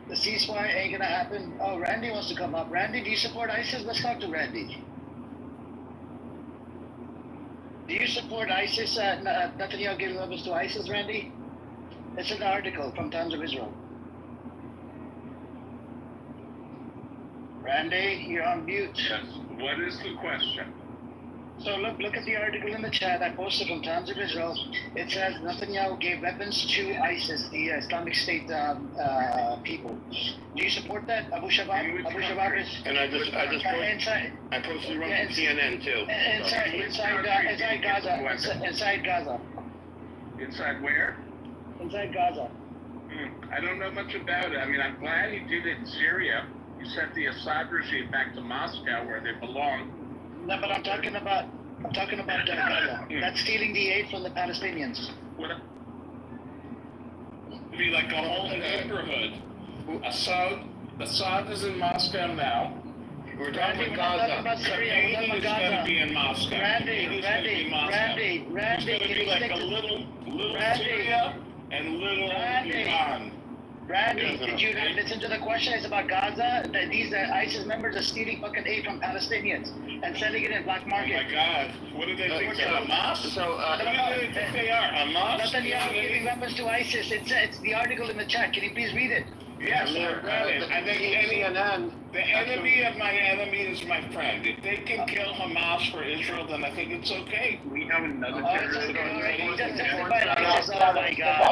the ceasefire ain't gonna happen. Oh, Randy wants to come up. Randy, do you support ISIS? Let's talk to Randy. Do you support ISIS? Netanyahu giving weapons to ISIS, Randy? It's an article from Times of Israel. Randy, you're on mute. Yes. What is the question? So look at the article in the chat I posted from Times of Israel. It says Netanyahu gave weapons to ISIS, the Islamic State people. Do you support that, Abu Shabaab? Abu Shabaab is. And I posted it on CNN too. Inside Gaza. Inside Gaza. Inside where? Inside Gaza. I don't know much about it. I mean, I'm glad he did it in Syria. He sent the Assad regime back to Moscow where they belong. No, but I'm talking about Gaza. That's stealing the aid from the Palestinians. Be like a whole neighborhood. Assad is in Moscow now. We're talking about Gaza. Khamenei is going to be in Moscow. Randy, It's going to be like a little Syria and little Iran. Randy, did you not listen to the question? It's about Gaza. That these ISIS members are stealing fucking aid from Palestinians and selling it in black market. Oh my God! What do they think? They're Hamas? So, what do they think they are? Hamas? Netanyahu giving weapons to ISIS. It's the article in the chat. Can you please read it? Yes, I read it. I think CNN. The enemy of my enemy is my friend. If they can kill Hamas for Israel, then I think it's okay. We have another terrorist organization. Oh my God.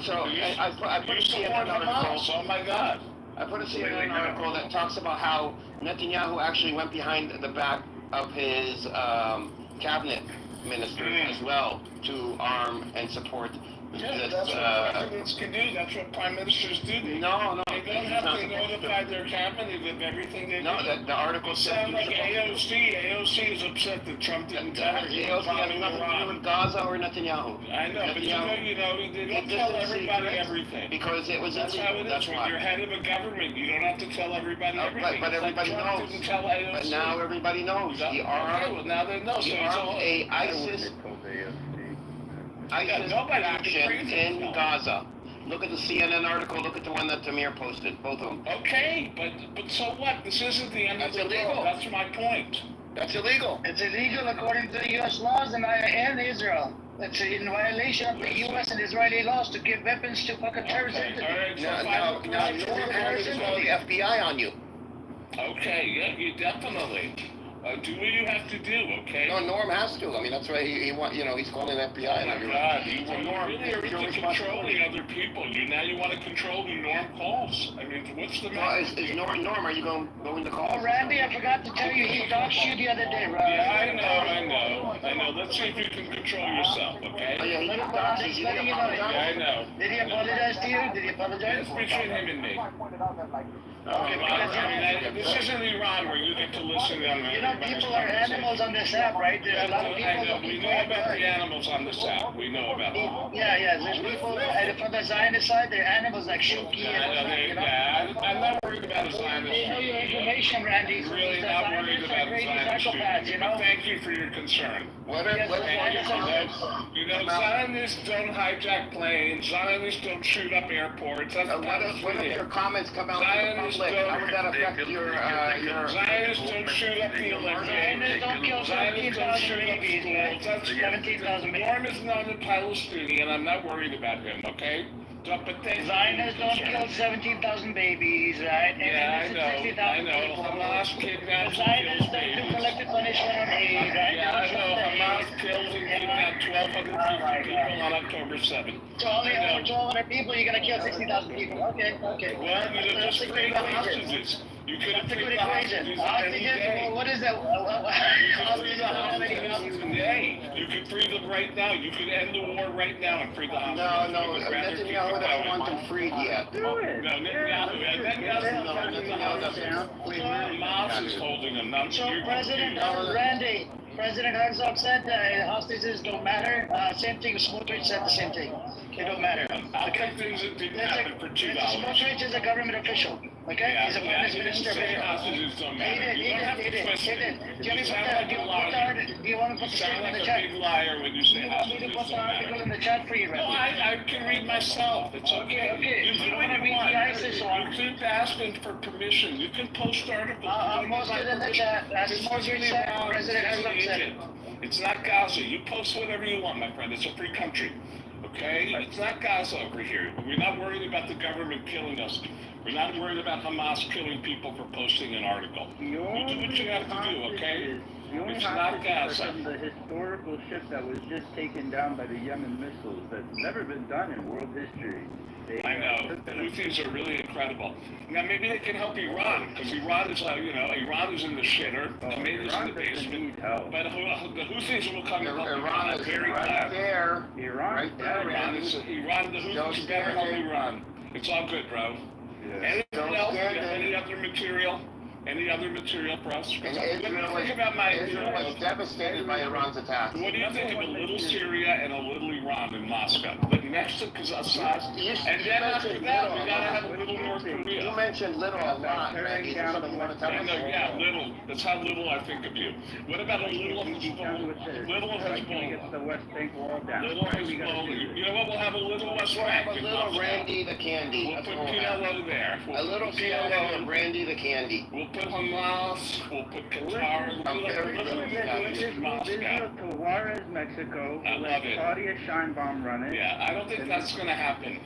So I put a CNN article. Oh my God. I put a CNN article that talks about how Netanyahu actually went behind the back of his cabinet ministers as well to arm and support. Yeah, that's what presidents can do. That's what prime ministers do. They don't have to notify their cabinet of everything they do. No, the article sounds like AOC. AOC is upset that Trump didn't tell her. AOC has nothing to do with Gaza or Netanyahu. I know, but you know, they don't tell everybody everything. Because it was that's how it is. When you're head of a government, you don't have to tell everybody everything. But everybody knows. Didn't tell AOC. But now everybody knows. Okay, well now they know. So it's all ISIS action in Gaza. Look at the CNN article. Look at the one that Tamir posted. Both of them. Okay, but so what? This isn't the end of the world. That's my point. That's illegal. It's illegal according to the U.S. laws and Israel. It's in violation of the U.S. and Israeli laws to give weapons to fucking terrorist entities. Now Norm has called the FBI on you. Okay, yeah, you definitely. Do what you have to do, okay? No, Norm has to. I mean, that's why he he's calling the FBI and everything. God, you really are into controlling other people. Now you want to control who Norm calls. I mean, what's the matter? Is Norm, are you going to call? Oh, Randy, I forgot to tell you, he doxed you the other day, right? Yeah, I know. Let's see if you can control yourself, okay? Oh, yeah, he doxed you. I know. Did he apologize to you? Did he apologize? It's between him and me. Okay, this isn't Iran where you get to listen to them. You know, people are animals on this app, right? There's a lot of people. I know. We know about the animals on this app. We know about them. Yeah. There's people from the Zionist side. They're animals like Shuki and I'm not worried about a Zionist. They know your information, Randy. Really not worried about a Zionist. But thank you for your concern. Zionists don't hijack planes. Zionists don't shoot up airports. What if your comments come out to the public? How would that affect your Zionists don't shoot up the Olympics. Zionists don't kill 17,000 babies. 17,000 babies. Norm is not a Palestinian. I'm not worried about him, okay? Zionists don't kill 17,000 babies, right? I know. Hamas kidnaps and kills babies. Do collective punishment on aid, right? Yeah, I know. Hamas kills and kidnapped 1,250 people on October 7th. So only 1,200 people, you're going to kill 60,000 people. Okay. Well, you just free the hostages. You could have freed the hostages any day. What is that? You could free them right now. You could end the war right now and free the hostages. No, Netanyahu doesn't want them freed yet. No, Netanyahu doesn't. Hamas is holding them. So President Herzog said hostages don't matter. Same thing, Smotrich said the same thing. It don't matter. I'll take things that didn't happen for $2. Smotrich is a government official. Okay? He's a finance minister. Hostages don't matter. He did. Do you want to put the statement in the chat? You're a big liar when you say hostages don't matter. In the chat for you, No, I can read myself. It's okay. You do what you want. You keep asking for permission. You can post articles. I'll post it in the chat. It's not Gaza. You post whatever you want, my friend. It's a free country. Okay? It's not Gaza over here. We're not worried about the government killing us. We're not worried about Hamas killing people for posting an article. You do what you have to do, okay? It's not Gaza. The historical ship that was just taken down by the Yemen missiles that's never been done in world history. I know. The Houthis are really incredible. Now, maybe they can help Iran, because Iran is, Iran is in the shitter. Maybe it's in the basement. But the Houthis will come and help Iran. I'm very glad. Iran, the Houthis better help Iran. It's all good, bro. Anything else? Any other material? Any other material for us? Israel was devastated by Iran's attack. What do you think of a little Syria and a little Iran in Moscow? Let Mexico, and then after that, we gotta have a little North Korea. You mentioned little a lot, Randy. Is there something you want to tell us? Yeah, little. That's how little I think of you. What about a little Hezbollah? Little Hezbollah. The West Bank wall down. Little Hezbollah. You know what? We'll have a little West Bank. A little Randy the Candy. We'll put PLO there. A little PLO and Randy the Candy. We'll put Hamas. We'll put Qatar. Moscow. To Juarez, Mexico. I love it. Claudia Scheinbaum running. Yeah, I don't think that's going to happen.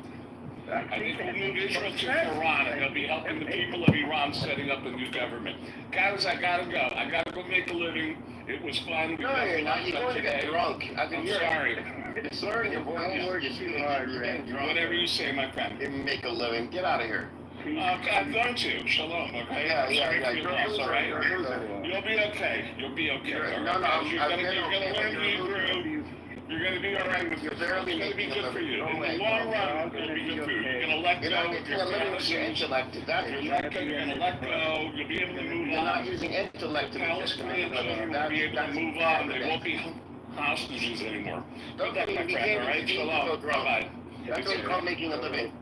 I think we'll move Israel to Iran, and they'll be helping the people of Iran setting up a new government. Guys, I gotta go. I gotta go make a living. It was fun. No, you're not. You're going to get drunk. I'm sorry. It's slurring your voice. Whatever you say, my friend. Make a living. Get out of here. I'm going to. Shalom, okay? Yeah. You're loss, all right? You'll be okay. You'll be okay. You're gonna learn Hebrew. You're going to be all right with yourself. It's going to be good for you. In the long run, it'll be good for you. You're going to let go of your fantasies. You're going to let go. You'll be able to move on. You're not using intellect to Palestinian children will be able to move on. They won't be hostages anymore. Good luck, my friend, all right? Shalom. Bye-bye. That's what you call making a living.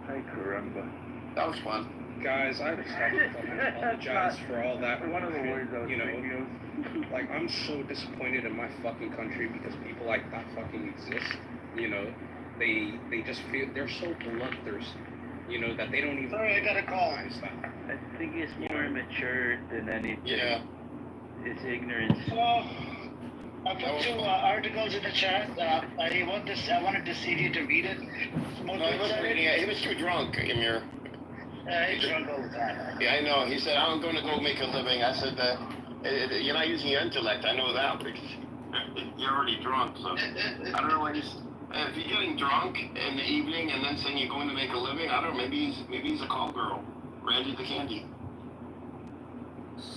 Hi, caramba. That was fun. Guys, I just have to fucking apologize for all that. One of the words I was thinking. Like, I'm so disappointed in my fucking country because people like that fucking exist. You know, they just feel they're so bloodthirsty. You know that they don't even. Sorry, I got a call. I think it's more immature than anything. Yeah. It's ignorance. So, I put two articles in the chat. I wanted to see you to read it. No, he wasn't reading it. He was too drunk, Amir. He's drunk all the time. Yeah, I know. He said, I'm going to go make a living. I said, you're not using your intellect. I know that because you're already drunk. So I don't know why he's... If you're getting drunk in the evening and then saying you're going to make a living, I don't know. Maybe he's a call girl. Randy the Candy.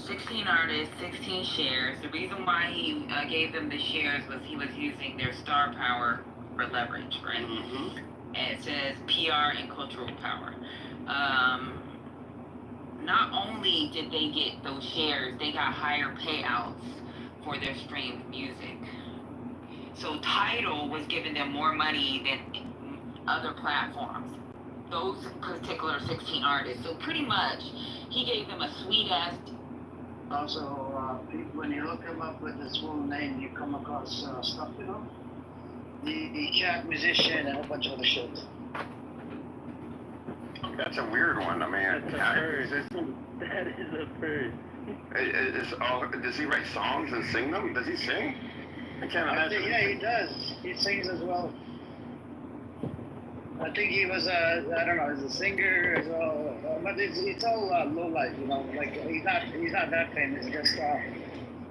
16 artists, 16 shares. The reason why he gave them the shares was he was using their star power for leverage, right? Mm-hmm. And it says PR and cultural power. Not only did they get those shares, they got higher payouts for their streamed music. So Tidal was giving them more money than other platforms. Those particular 16 artists. So pretty much, he gave them a sweet ass. Also, when you look him up with his full name, you come across stuff, you know? The cat musician and a whole bunch of other shit. That's a weird one. I mean, That is a bird. Does he write songs and sing them? Does he sing? I can't imagine. Yeah, he does. He sings as well. I think he was I don't know, he's a singer as well. But it's all low life, you know. Like he's not that famous.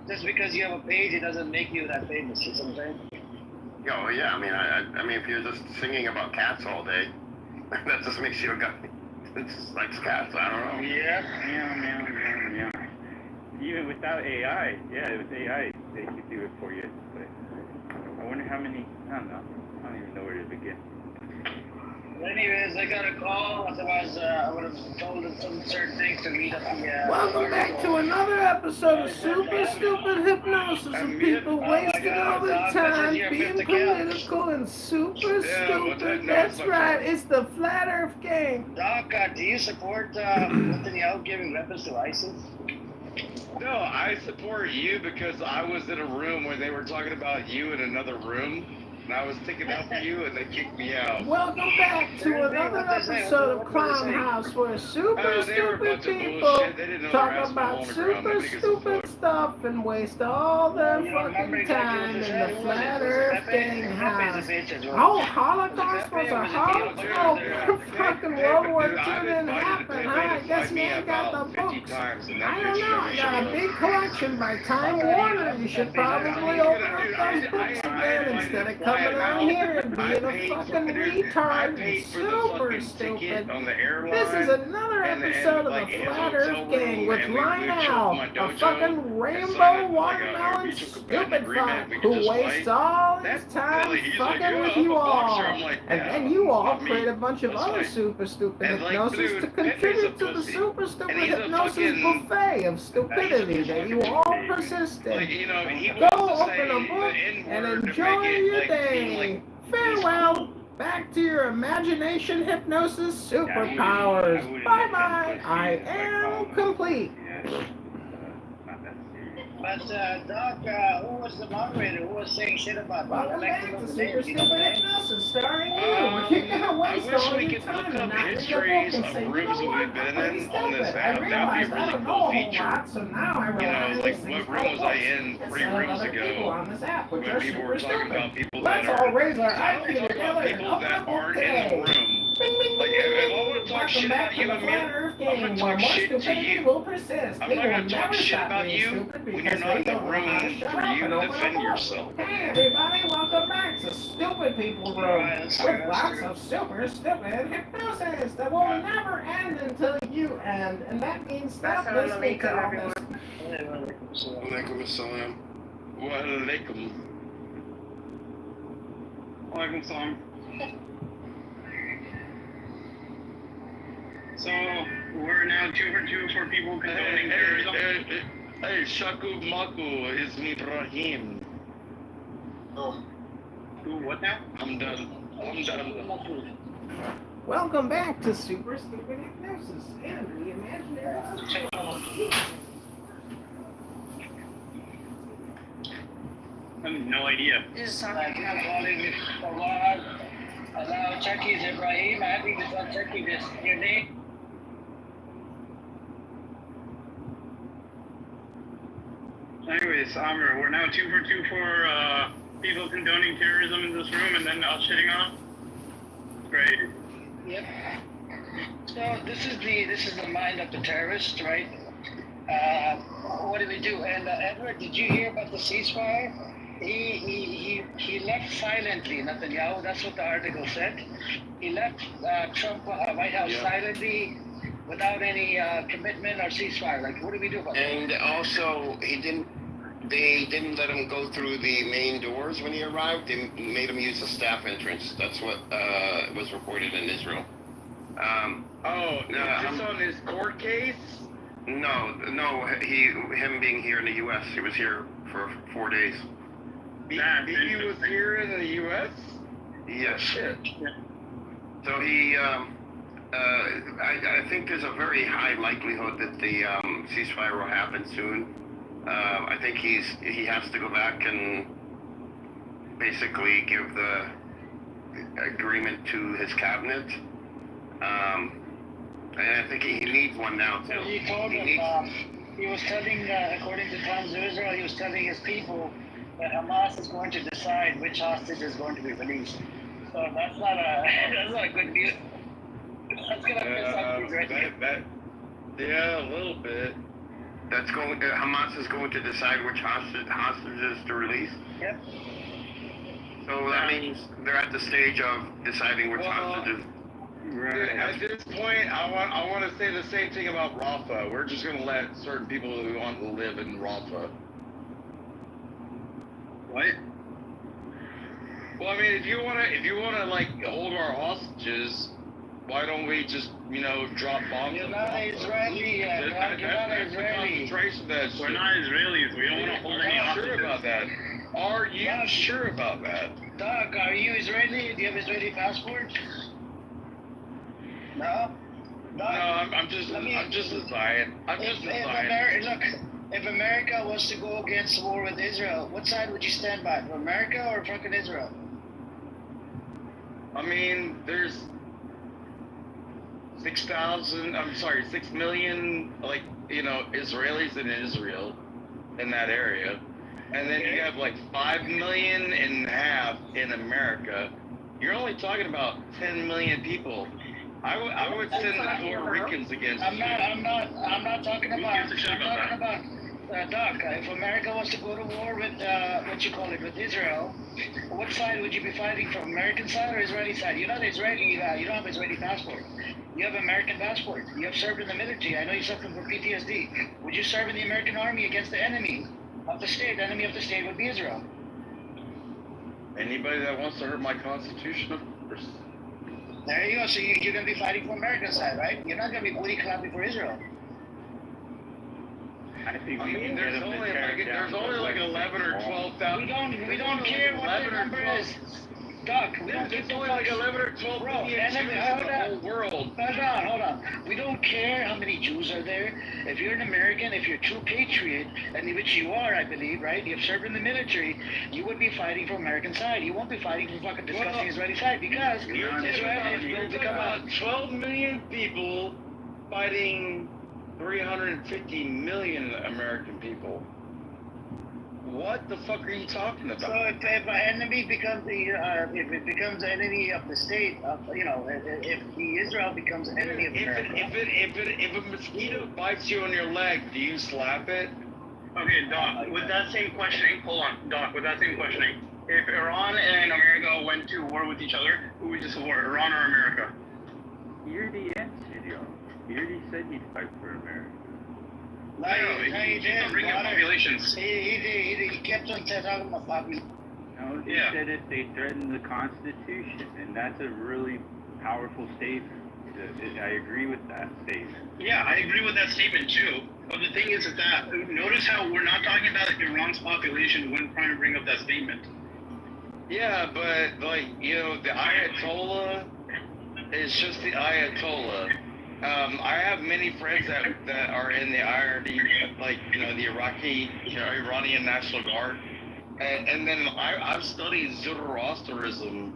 Just because you have a page, it doesn't make you that famous. You know what I'm saying? Oh yeah, I mean, if you're just singing about cats all day, that just makes you a guy that just likes cats. I don't know. Yeah. Even without AI, with AI, they could do it for you. But I wonder how many. I don't know. I don't even know where to begin. Anyways, I got a call. Otherwise, I would have told them some certain things to meet up the. Welcome back to another episode of Super Stupid Hypnosis of people wasting all their time being political and super stupid. That's right, it's the Flat Earth Gang. Doc, do you support Netanyahu giving weapons to ISIS? No, I support you because I was in a room where they were talking about you in another room. And I was sticking up for you, and they kicked me out. Welcome back to another episode of Clown House, where super stupid people talk about super stupid stuff and waste all their fucking time in the Flat Earth Gang house. Oh, Holocaust was a hoax? Oh, fucking World War II didn't happen, huh? I guess you ain't got the books. I don't know, I got a big collection by Time Warner. You should probably open up those books again instead of coming out here and being a fucking retard and super stupid. This is another episode of the Flat Earth Gang with Lionel, a fucking rainbow watermelon stupid fuck who wastes all his time fucking with you all. And then you all create a bunch of other super stupid hypnosis to contribute to the super stupid hypnosis buffet of stupidity that you all persistent. Like, you know, he Go wants to open say a book the and N-word to enjoy make it, your like, seem day. like Farewell. Back to your imagination hypnosis superpowers. I wouldn't Bye let them bye. I proceed by am calling complete. not that serious. But Doc, who was the moderator? Who was saying shit about Welcome back electing to of the Super names? You know Stupid the names? Hypnosis starring you. We're kicking her I waste wish all we your could time look and up not read the book histories and of say, you rooms know that what, we've been I'm pretty in on this stupid. I app. That would be a realized I really don't know cool a whole feature. lot, so now I You realize know, like things what called room was I books in instead 3 of rooms other people ago on this app, which when are people super were talking stupid. about people Let's that all are... raise our I don't IQ talk together about and people open a that book aren't in the today. room. Bing, bing, Like, bing, if I bing, want bing. to talk Welcome shit back about to you, the Flat Earth I'm going game, to where talk more shit to stupidity you. will persist. I'm They not will going to talk never shit stop about being you stupid when you're because not they in the don't know how to room shut for up you and to open a defend book. yourself. Hey everybody, welcome back to Stupid People Room Right, with lots of super stupid hypnosis that will never end until you end, and that means stop listening to all this. Walaikum assalam. Walaikum. Walaikum salam. So we're now 2 for 2 for people condoning terrorism. Hey, Shaku Maku is Ibrahim. Who? What now? I'm done. Welcome back to Super Stupid Hypnosis and the Imaginary I have no idea. Like, I'm calling Allah Chucky is Ibrahim. I think it's on Chucky, this your name. Anyways, Amr, we're now 2 for 2 for people condoning terrorism in this room and then us shitting on them. Great. Yep. So this is the mind of the terrorist, right? What do we do? And Edward, did you hear about the ceasefire? He left silently, Netanyahu. That's what the article said. He left Trump White House silently, without any commitment or ceasefire. Like, what do we do about that? And also, they didn't let him go through the main doors when he arrived. They made him use the staff entrance. That's what was reported in Israel. Is this on his court case? No, him being here in the U.S. He was here for 4 days. He was here in the U.S.? Yes. Shit. So he, I think there's a very high likelihood that the ceasefire will happen soon. I think he has to go back and basically give the agreement to his cabinet. And I think he needs one now too. He told him, he was telling, according to Times of Israel, he was telling his people that Hamas is going to decide which hostage is going to be released. So that's not a good news. That's gonna piss off these right here. Yeah, a little bit. That's going. Hamas is going to decide which hostages to release. Yep. So that means they're at the stage of deciding which hostages. Right. At this point, I want to say the same thing about Rafah. We're just going to let certain people who want to live in Rafah. What? Well, I mean, if you want to like hold our hostages, why don't we just drop bombs? You're not Israeli. You're not Israeli. We're not Israelis. We don't want to hold any hostages. Sure about that? Are you sure about that? Doug, are you Israeli? Do you have Israeli passport? No. No, I'm just a Zion. Look, if America was to go against war with Israel, what side would you stand by? For America or fucking Israel? I mean, there's 6 million, Israelis in Israel, in that area. And then you have like 5 million and a half in America. You're only talking about 10 million people. I would send the Puerto Ricans against you. I'm not talking about, Doc, if America was to go to war with, with Israel, what side would you be fighting from, American side or Israeli side? You're not Israeli, you don't have Israeli passport. You have American passport. You have served in the military. I know you're suffering from PTSD. Would you serve in the American army against the enemy of the state? The enemy of the state would be Israel. Anybody that wants to hurt my constitution, of course. There you go. So you're going to be fighting for American side, right? You're not going to be booty clapping for Israel. I think I we mean, can get them to tear it down. there's only like 11 or 12,000. We don't care what the number is. Doc, we don't give There's only like 11 or 12 million Jews in the whole world. Hold on. We don't care how many Jews are there. If you're an American, if you're a true patriot, and which you are, I believe, right? You've served in the military, you would be fighting for American side. You won't be fighting for fucking disgusting Israeli side because Israel is become about 12 million people fighting 350 million American people. What the fuck are you talking about? So if an enemy becomes if it becomes an enemy of the state, if Israel becomes an enemy of America. If a mosquito bites you on your leg, do you slap it? Okay, Doc, with that same questioning, hold on, Doc, with that same questioning, if Iran and America went to war with each other, who would you support, Iran or America? You already answered, yo. You already said he'd fight for America. He did bring in populations. He kept on talking about population. No, he said if they threaten the Constitution, and that's a really powerful statement. I agree with that statement. Yeah, I agree with that statement too. But the thing is that notice how we're not talking about Iran's population when trying to bring up that statement. Yeah, but the Ayatollah is just the Ayatollah. I have many friends that are in the IRD, the Iraqi, Iranian National Guard, and then I've studied Zoroastrianism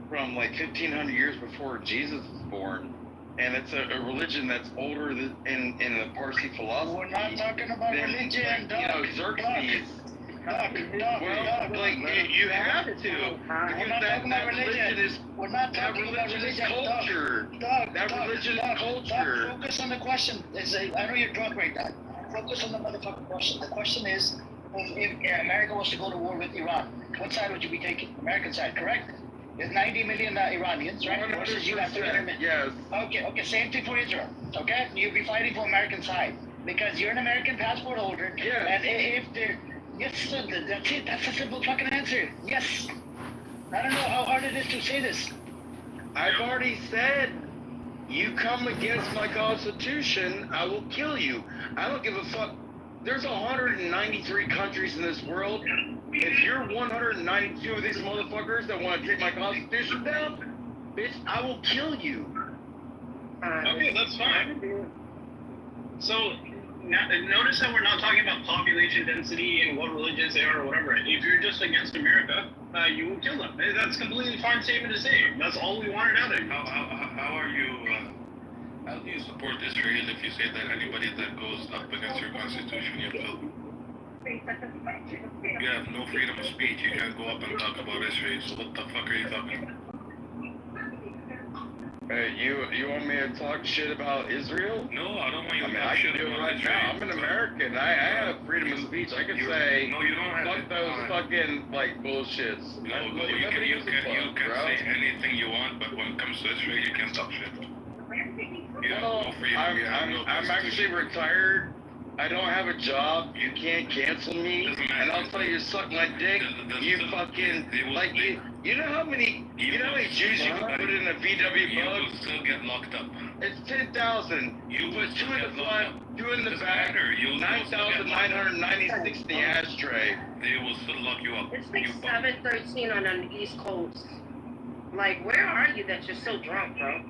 from 1,500 years before Jesus was born, and it's a religion that's older than in the Parsi philosophy. We're not talking about religion, Xerxes. You have to, because that religion is culture. That religion is culture. Focus on the question. I know you're drunk right now. Focus on the motherfucking question. The question is, if America was to go to war with Iran, what side would you be taking? American side, correct? There's 90 million Iranians, right? Versus you have 300 million. Yes. Okay, same thing for Israel, okay? You'll be fighting for American side because you're an American passport holder. Yes. And if they're... Yes, that's it. That's a simple fucking answer. Yes. I don't know how hard it is to say this. I've already said, you come against my Constitution, I will kill you. I don't give a fuck. There's 193 countries in this world. If you're 192 of these motherfuckers that want to take my Constitution down, bitch, I will kill you. Okay, that's fine. So, notice that we're not talking about population density and what religions they are or whatever. If you're just against America, you will kill them. That's a completely fine statement to say. That's all we wanted out of it. How do you support Israel if you say that anybody that goes up against your constitution, you kill? You have no freedom of speech. You can't go up and talk about Israel. So what the fuck are you talking about? Hey, you want me to talk shit about Israel? No, I don't want you to I talk shit can do it about right Israel. now. I'm an American. I have freedom of speech. I can say, no, you don't have fuck those fucking bullshits. No, you can say anything you want, but when it comes to Israel, you can't talk shit. I'm actually retired. I don't have a job. You can't cancel me. And I'll tell you, suck my dick. You fucking you know how many Jews you can put in a VW You bug? will still get locked up. It's 10,000. You put 2 in the front, 2 in the back. 9,996 in the ashtray. They will still lock you up. It's like 7:13 on the East Coast. Like, where are you that you're so drunk, bro?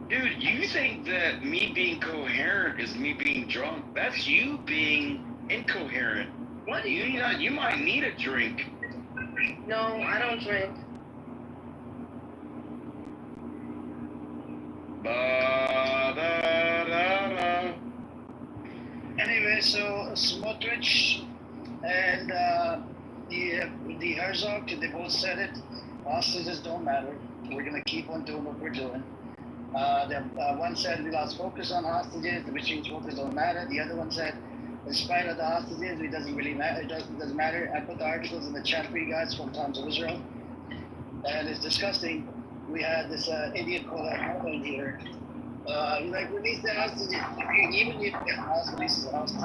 Dude, you think that me being coherent is me being drunk? That's you being incoherent. What? You might need a drink. No, I don't drink. Anyway, so Smotrich and the Herzog, they both said it. Hostages don't matter. We're gonna keep on doing what we're doing. One said we lost focus on hostages, which means focus don't matter. The other one said, in spite of the hostages, it doesn't really matter. It doesn't matter. I put the articles in the chat for you guys from Times of Israel, and it's disgusting. We had this idiot called Ahmed here, Like release the hostages. Even if the Hamas releases the hostages.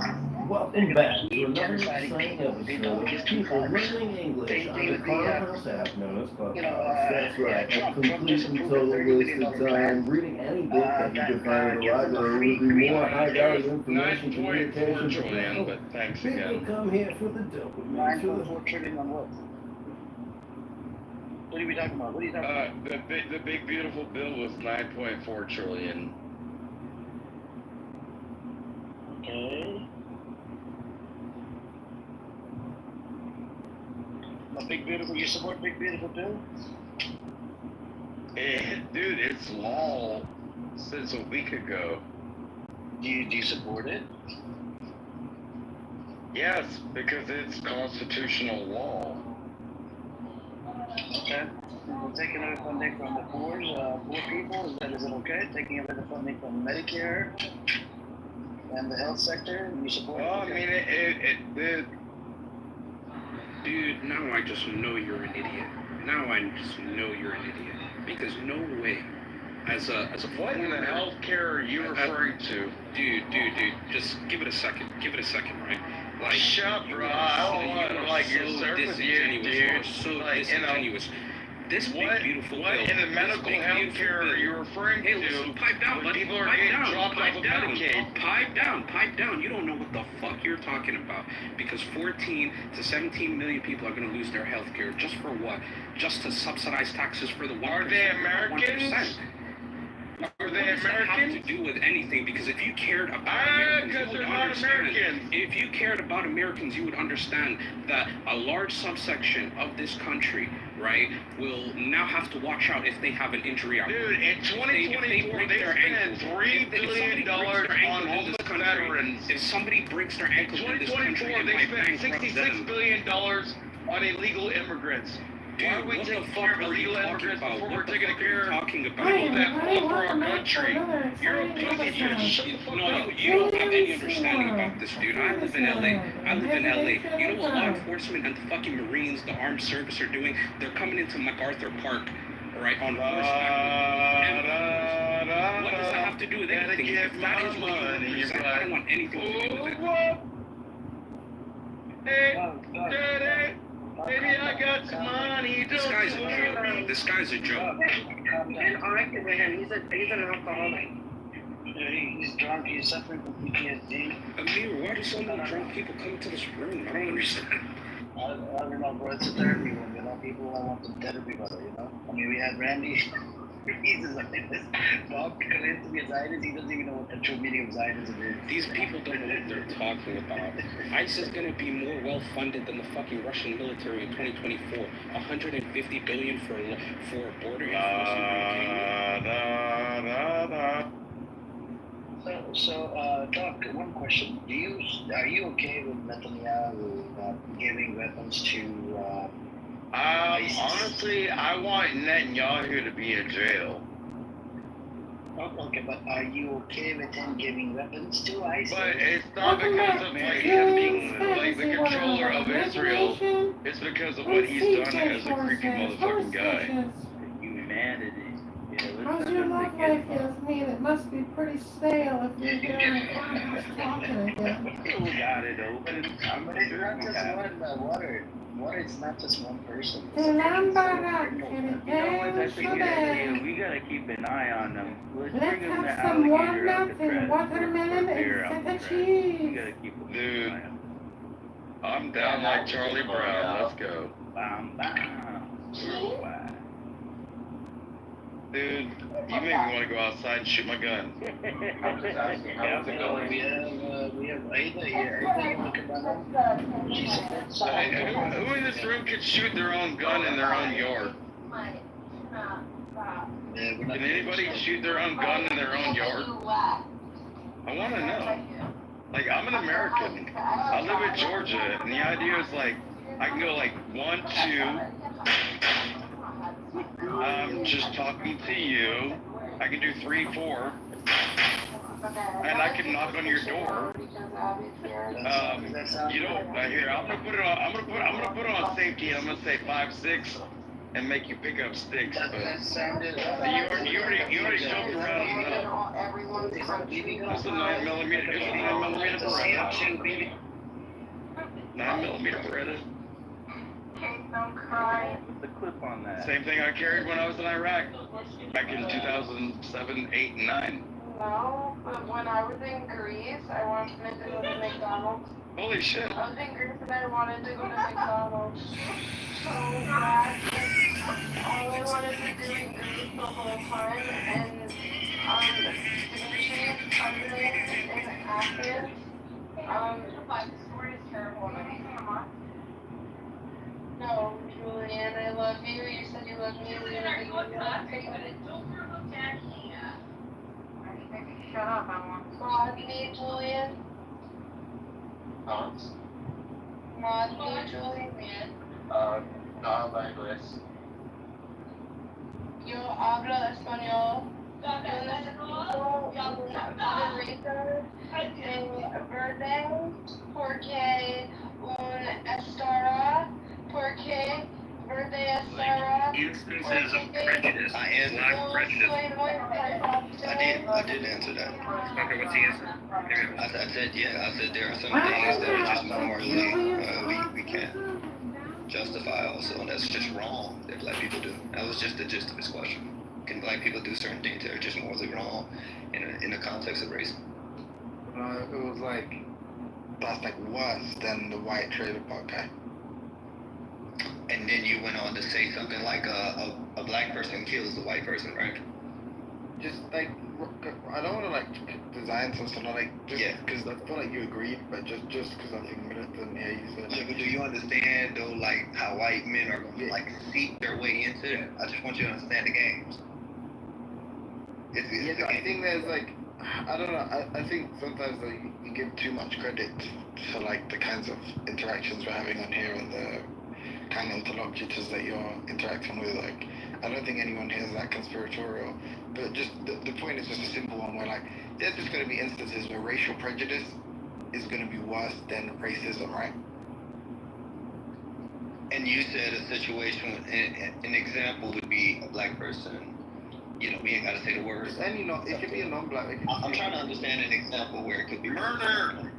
Welcome back to another Genociding exciting people. They don't episode give of two People fucks. Learning English They on the would be, Farmhouse app known as Clubhouse. That's yeah, right, a Trump complete just and approved a total $30 waste billion of time. plan. Reading any book that you could find in the gives them a library free would be green more light. high-value information 9.4 communication trillion, for but thanks people again. come here for the dopamine. For the... 9.4 trillion on what? What are we talking about? What are you talking about? The big beautiful bill was 9.4 trillion. Okay. A big beautiful. You support big beautiful bill? Dude, it's law since a week ago. Do you support it? Yes, because it's constitutional law. Okay. We're taking away funding from the poor people. Is it okay? Taking away the funding from Medicare and the health sector. You support it? Well, I mean, it Dude, now I just know you're an idiot. Now I just know you're an idiot. Because no way, as a what in the healthcare are you referring to? Dude, just give it a second. Give it a second, right? Like, shut, bro. I don't want like your service here, dude. You are so like, disingenuous. This what, big beautiful what bill, in the medical healthcare are you referring hey, to? listen, pipe down, buddy. People are Pipe getting down, dropped pipe off of down, Medicaid. Pipe down. You don't know what the fuck you're talking about. Because 14 to 17 million people are going to lose their health care. Just for what? Just to subsidize taxes for the 1%. Are they Americans? 1%. Are they What does that have Americans? to do with anything? Because if you cared about Americans, because you would they're not understand. Americans. If you cared about Americans, you would understand that a large subsection of this country, right, will now have to watch out if they have an injury out. Dude, in 2024, they spent $3 billion on homeless veterans. If somebody breaks their ankle in this country, 2024, it they might spent bankrupt $66 them. billion on illegal immigrants. Dude, Why are we what taking the care fuck of are you illegal talking immigrants about? before What we're the taking fuck are care you of talking about? people that fought for our country? You're a You, pussy, dude. Shut the fuck up. you don't have any understanding about this, dude. I live in LA. You know what law enforcement and the fucking Marines, the armed service are doing? They're coming into MacArthur Park, right, on horseback. And what does that have to do with anything? If that is what you represent, I don't want anything to do with it. Hey, baby, I got some money. This guy's a joke. This guy's a joke. You can't argue with him. He's an alcoholic. He's drunk. He's suffering from PTSD. Amir, why do so many drunk people come into this room? I don't understand. I don't know, bro. It's a therapy room, you know. People want to therapy, brother, you know. I mean, we had Randy. He's just like this. Bob claims to be a Zionist. He doesn't even know what the true meaning of Zionism is. These people don't know what they're talking about. ICE is going to be more well-funded than the fucking Russian military in 2024. $150 billion for border enforcement. So, Doc, one question. Are you okay with Netanyahu giving weapons to ISIS? Honestly, I want Netanyahu to be in jail. Okay, but are you okay with him giving weapons to ISIS? But it's not because of like him being like the controller of Israel. It's because of what he's done as a creepy motherfucking guy. Humanity. How's your love life, Yasmin? It must be pretty stale if you're down in Farmhouse talking again. You got it open. I'm But it's not just one water. Water is not just one person. The Lambada, can it That's a so good bad? idea. We gotta keep an eye on them. Let's Let's bring them have to some alligator warmed up Alcatraz. and watermelon Bear and feta Alcatraz. cheese. We gotta keep an Dude, eye on them. I'm down like Charlie Brown. Let's go. Bam, bam. Worldwide. Dude, you make me want to go outside and shoot my gun. We have Aida here. Aida, you look at that. She supports. Who in this room could shoot their own gun in their own yard? Can anybody shoot their own gun in their own yard? I want to know. Like, I'm an American. I live in Georgia, and the idea is like, I can go like 1, 2. I'm just talking to you. I can do 3, 4. And I can knock on your door. You know, here, I'm gonna put it on safety. I'm gonna say 5, 6. and make you pick up sticks. But That sounded. you already jumped around enough. That's a 9mm. It's a 9mm Beretta. 9mm Beretta. Don't cry. What's the clip on that? Same thing I carried when I was in Iraq, back in 2007, 8, and 9. No, but when I was in Greece, I wanted to go to McDonald's. Holy shit. I was in Greece and I wanted to go to McDonald's so bad. All I wanted to do in Greece the whole time, and the sushi underneath in Athens. The story is terrible. No, Julian, I love you. You said you love me. Shut up, I want to. Mod me, Julian. Mod me, Julian. No habla inglés. Yo hablo español. Yo necesito una verde porque un estará porque verde estará. Instances of prejudice. Not prejudice. I did answer that. Okay, what's the answer? I said, yeah, I said there are some things that are just morally, we can't justify also, and that's just wrong that black people do. That was just the gist of his question. Can black people do certain things that are just morally wrong in the context of race? It was like, that's like worse than the white trailer park guy. And then you went on to say something like a black person kills a white person, right? Just like, I don't want to like design some stuff, like just because I feel like you agreed, but just because I think militant, yeah, you said. Yeah, but do you understand though, like how white men are going to like seek their way into it? I just want you to understand the games. I think there's like, I don't know. I think sometimes like you give too much credit for like the kinds of interactions we're having on here and the kind of interlocutors that you're interacting with. Like, I don't think anyone here is that conspiratorial. But just the point is just a simple one where like there's just going to be instances where racial prejudice is going to be worse than racism, right? And you said a situation, an example would be a black person. You know, we ain't got to say the words. And you know, it could be a non-black. I'm trying to understand an example where it could be murder.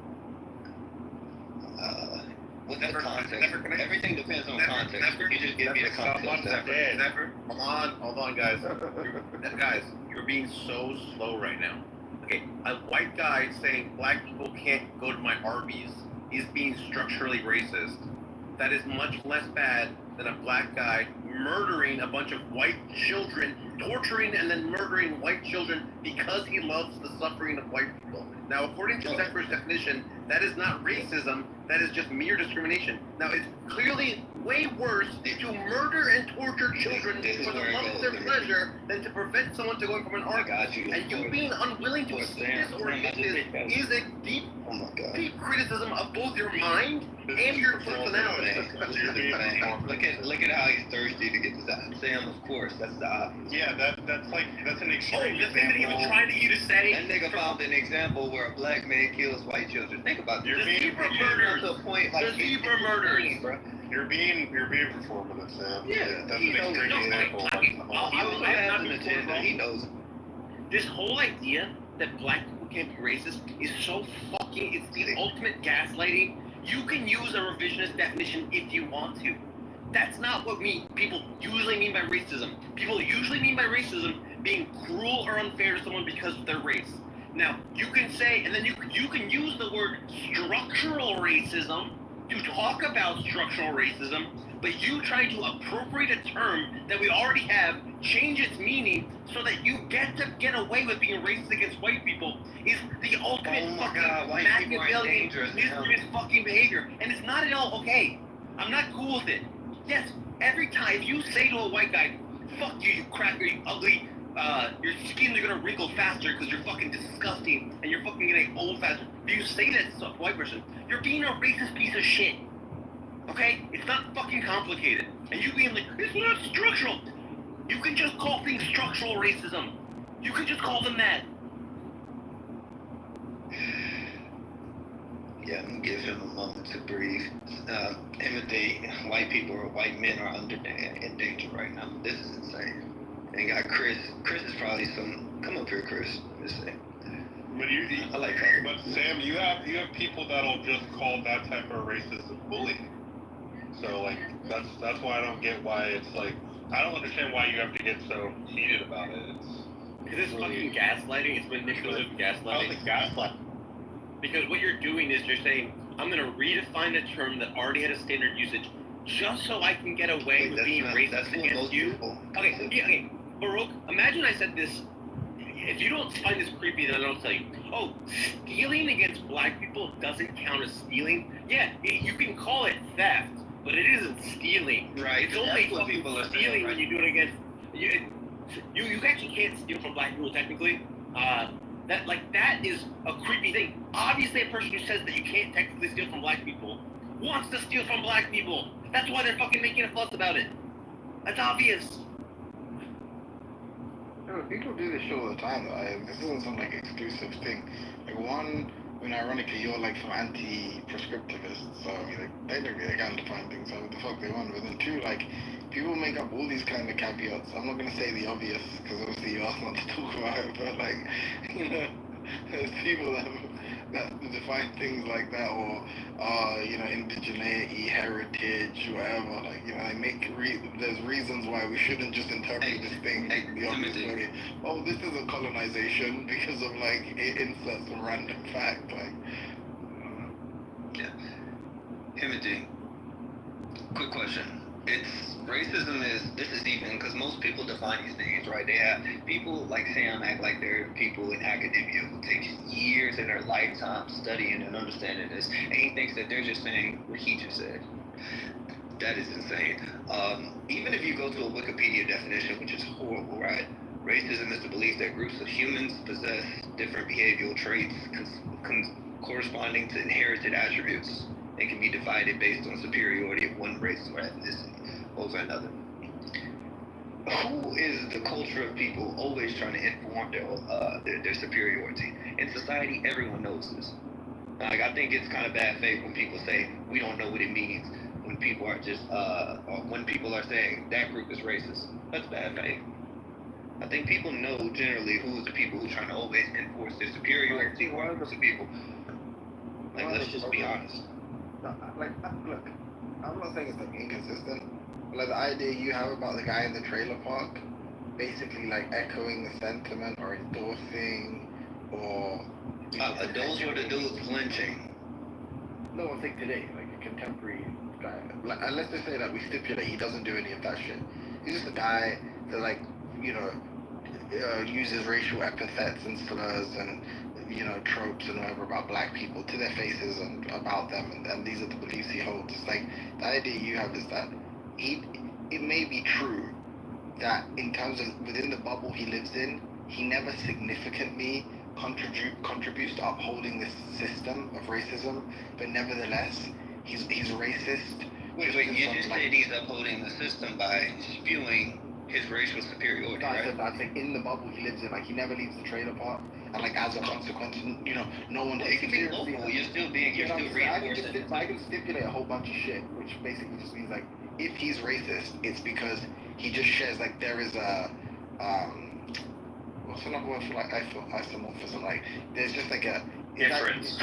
What's the context? Everything depends on context. You just give me the context. Hold on, guys. Guys, you're being so slow right now. Okay, a white guy saying black people can't go to my Arby's is being structurally racist. That is much less bad than a black guy murdering a bunch of white children, torturing and then murdering white children because he loves the suffering of white people. Now, according to Zephyr's definition, that is not racism, that is just mere discrimination. Now, it's clearly way worse to murder and torture children for the love of their pleasure than to prevent someone to going from an Arby's. And you being unwilling to see this or admit this is a deep criticism of both your mind and your personality. Look at how he's thirsty to get this out. Sam, of course, that's the obvious. Yeah, that's an extreme the thing that he was trying to you to say. That nigga found an example where a black man kills white children. Think about this. The zebra murders. The zebra murders. You're being performative, Sam. Yeah, that's an extreme example. He also has an agenda. He knows. This whole idea that black people can't be racist is so fucking, it's the ultimate gaslighting. You can use a revisionist definition if you want to. That's not what people usually mean by racism. People usually mean by racism being cruel or unfair to someone because of their race. Now, you can say, and then you can use the word structural racism to talk about structural racism, but you try to appropriate a term that we already have, change its meaning, so that you get away with being racist against white people is the ultimate Machiavellian mischievous fucking behavior. And it's not at all okay. I'm not cool with it. Yes, every time if you say to a white guy, fuck you, you cracker, you ugly, your skin's gonna wrinkle faster because you're fucking disgusting and you're fucking getting old faster. If you say that to a white person, you're being a racist piece of shit. Okay? It's not fucking complicated. And you being like, it's not structural. You can just call things structural racism. You can just call them that. Yeah, give him a moment to breathe. Imitate white people or white men are in danger right now. This is insane. And got Chris. Chris is probably come up here, Chris. Let's say. But I like but Sam, you have people that'll just call that type of racism bullying. So like that's why I don't get why it's like I don't understand why you have to get so heated about it. Because it's fucking gaslighting. It's manipulative gaslighting. How's it gaslighting? Because what you're doing is you're saying, I'm going to redefine a term that already had a standard usage just so I can get away with being racist against you. Okay, Baruch, imagine I said this. If you don't find this creepy, then I'll tell you. Oh, stealing against black people doesn't count as stealing? Yeah, you can call it theft, but it isn't stealing. Right. It's only fucking stealing when you do it against... You actually can't steal from black people, technically. That is a creepy thing. Obviously, a person who says that you can't technically steal from black people wants to steal from black people. That's why they're fucking making a fuss about it. That's obvious. People do this shit all the time, though. This isn't some like exclusive thing. Like one, ironically, you're like some anti-prescriptivist, so I mean, like, technically they can define things however the fuck they want. But then two, like, people make up all these kind of caveats. I'm not gonna say the obvious because obviously you asked not to talk about it, but like, there's people that define things like that, or indigeneity, heritage, whatever. Like, they make there's reasons why we shouldn't just interpret this thing the obvious way. Oh, this is a colonization because of like it inserts some random fact. Like, Timothy, quick question. This is even, because most people define these things, right? They have people like Sam act like they're people in academia who take years in their lifetime studying and understanding this, and he thinks that they're just saying what he just said. That is insane. Even if you go to a Wikipedia definition, which is horrible, right? Racism is the belief that groups of humans possess different behavioral traits corresponding to inherited attributes. They can be divided based on superiority of one race or ethnicity over another. Who is the culture of people always trying to inform their superiority? In society, everyone knows this. Like, I think it's kind of bad faith when people say we don't know what it means. When people are when people are saying that group is racist, that's bad faith. I think people know generally who's the people who are trying to always enforce their superiority over other people. Like, let's just be honest. Look, I'm not saying it's like inconsistent, but like the idea you have about the guy in the trailer park, basically like echoing the sentiment or endorsing, or those were the dudes lynching. No, I think today, like a contemporary guy. Like, and let's just say that we stipulate he doesn't do any of that shit. He's just a guy that uses racial epithets and slurs and tropes and whatever about black people to their faces and about them, and these are the beliefs he holds. It's like the idea you have is that it may be true that in terms of within the bubble he lives in, he never significantly contributes to upholding this system of racism, but nevertheless he's racist. Wait, you just said he's upholding the system by spewing his racial superiority, right? I think in the bubble he lives in, like, he never leaves the trailer park, and like as a consequence, no one takes him seriously. You're still reinforcing. I can stipulate a whole bunch of shit, which basically just means like if he's racist, it's because he just shares like there is a what's another word for like isomorphism? Like there's just like a difference.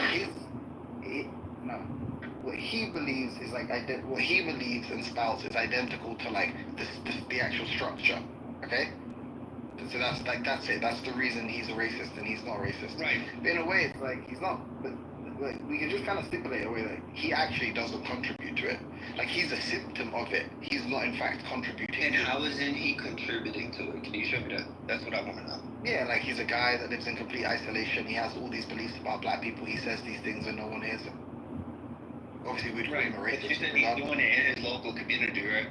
What he believes is like what he believes and spouts is identical to like the actual structure. Okay, so that's it. That's the reason he's a racist and he's not racist. Right. But in a way, it's like he's not. But like, we can just kind of stipulate away that he actually doesn't contribute to it. Like he's a symptom of it. He's not in fact contributing. And how isn't he contributing to it? Can you show me that? That's what I want to know. Yeah, like he's a guy that lives in complete isolation. He has all these beliefs about black people. He says these things and no one hears him. Obviously, we'd call him a racist. But you said he's doing it in his local community, right?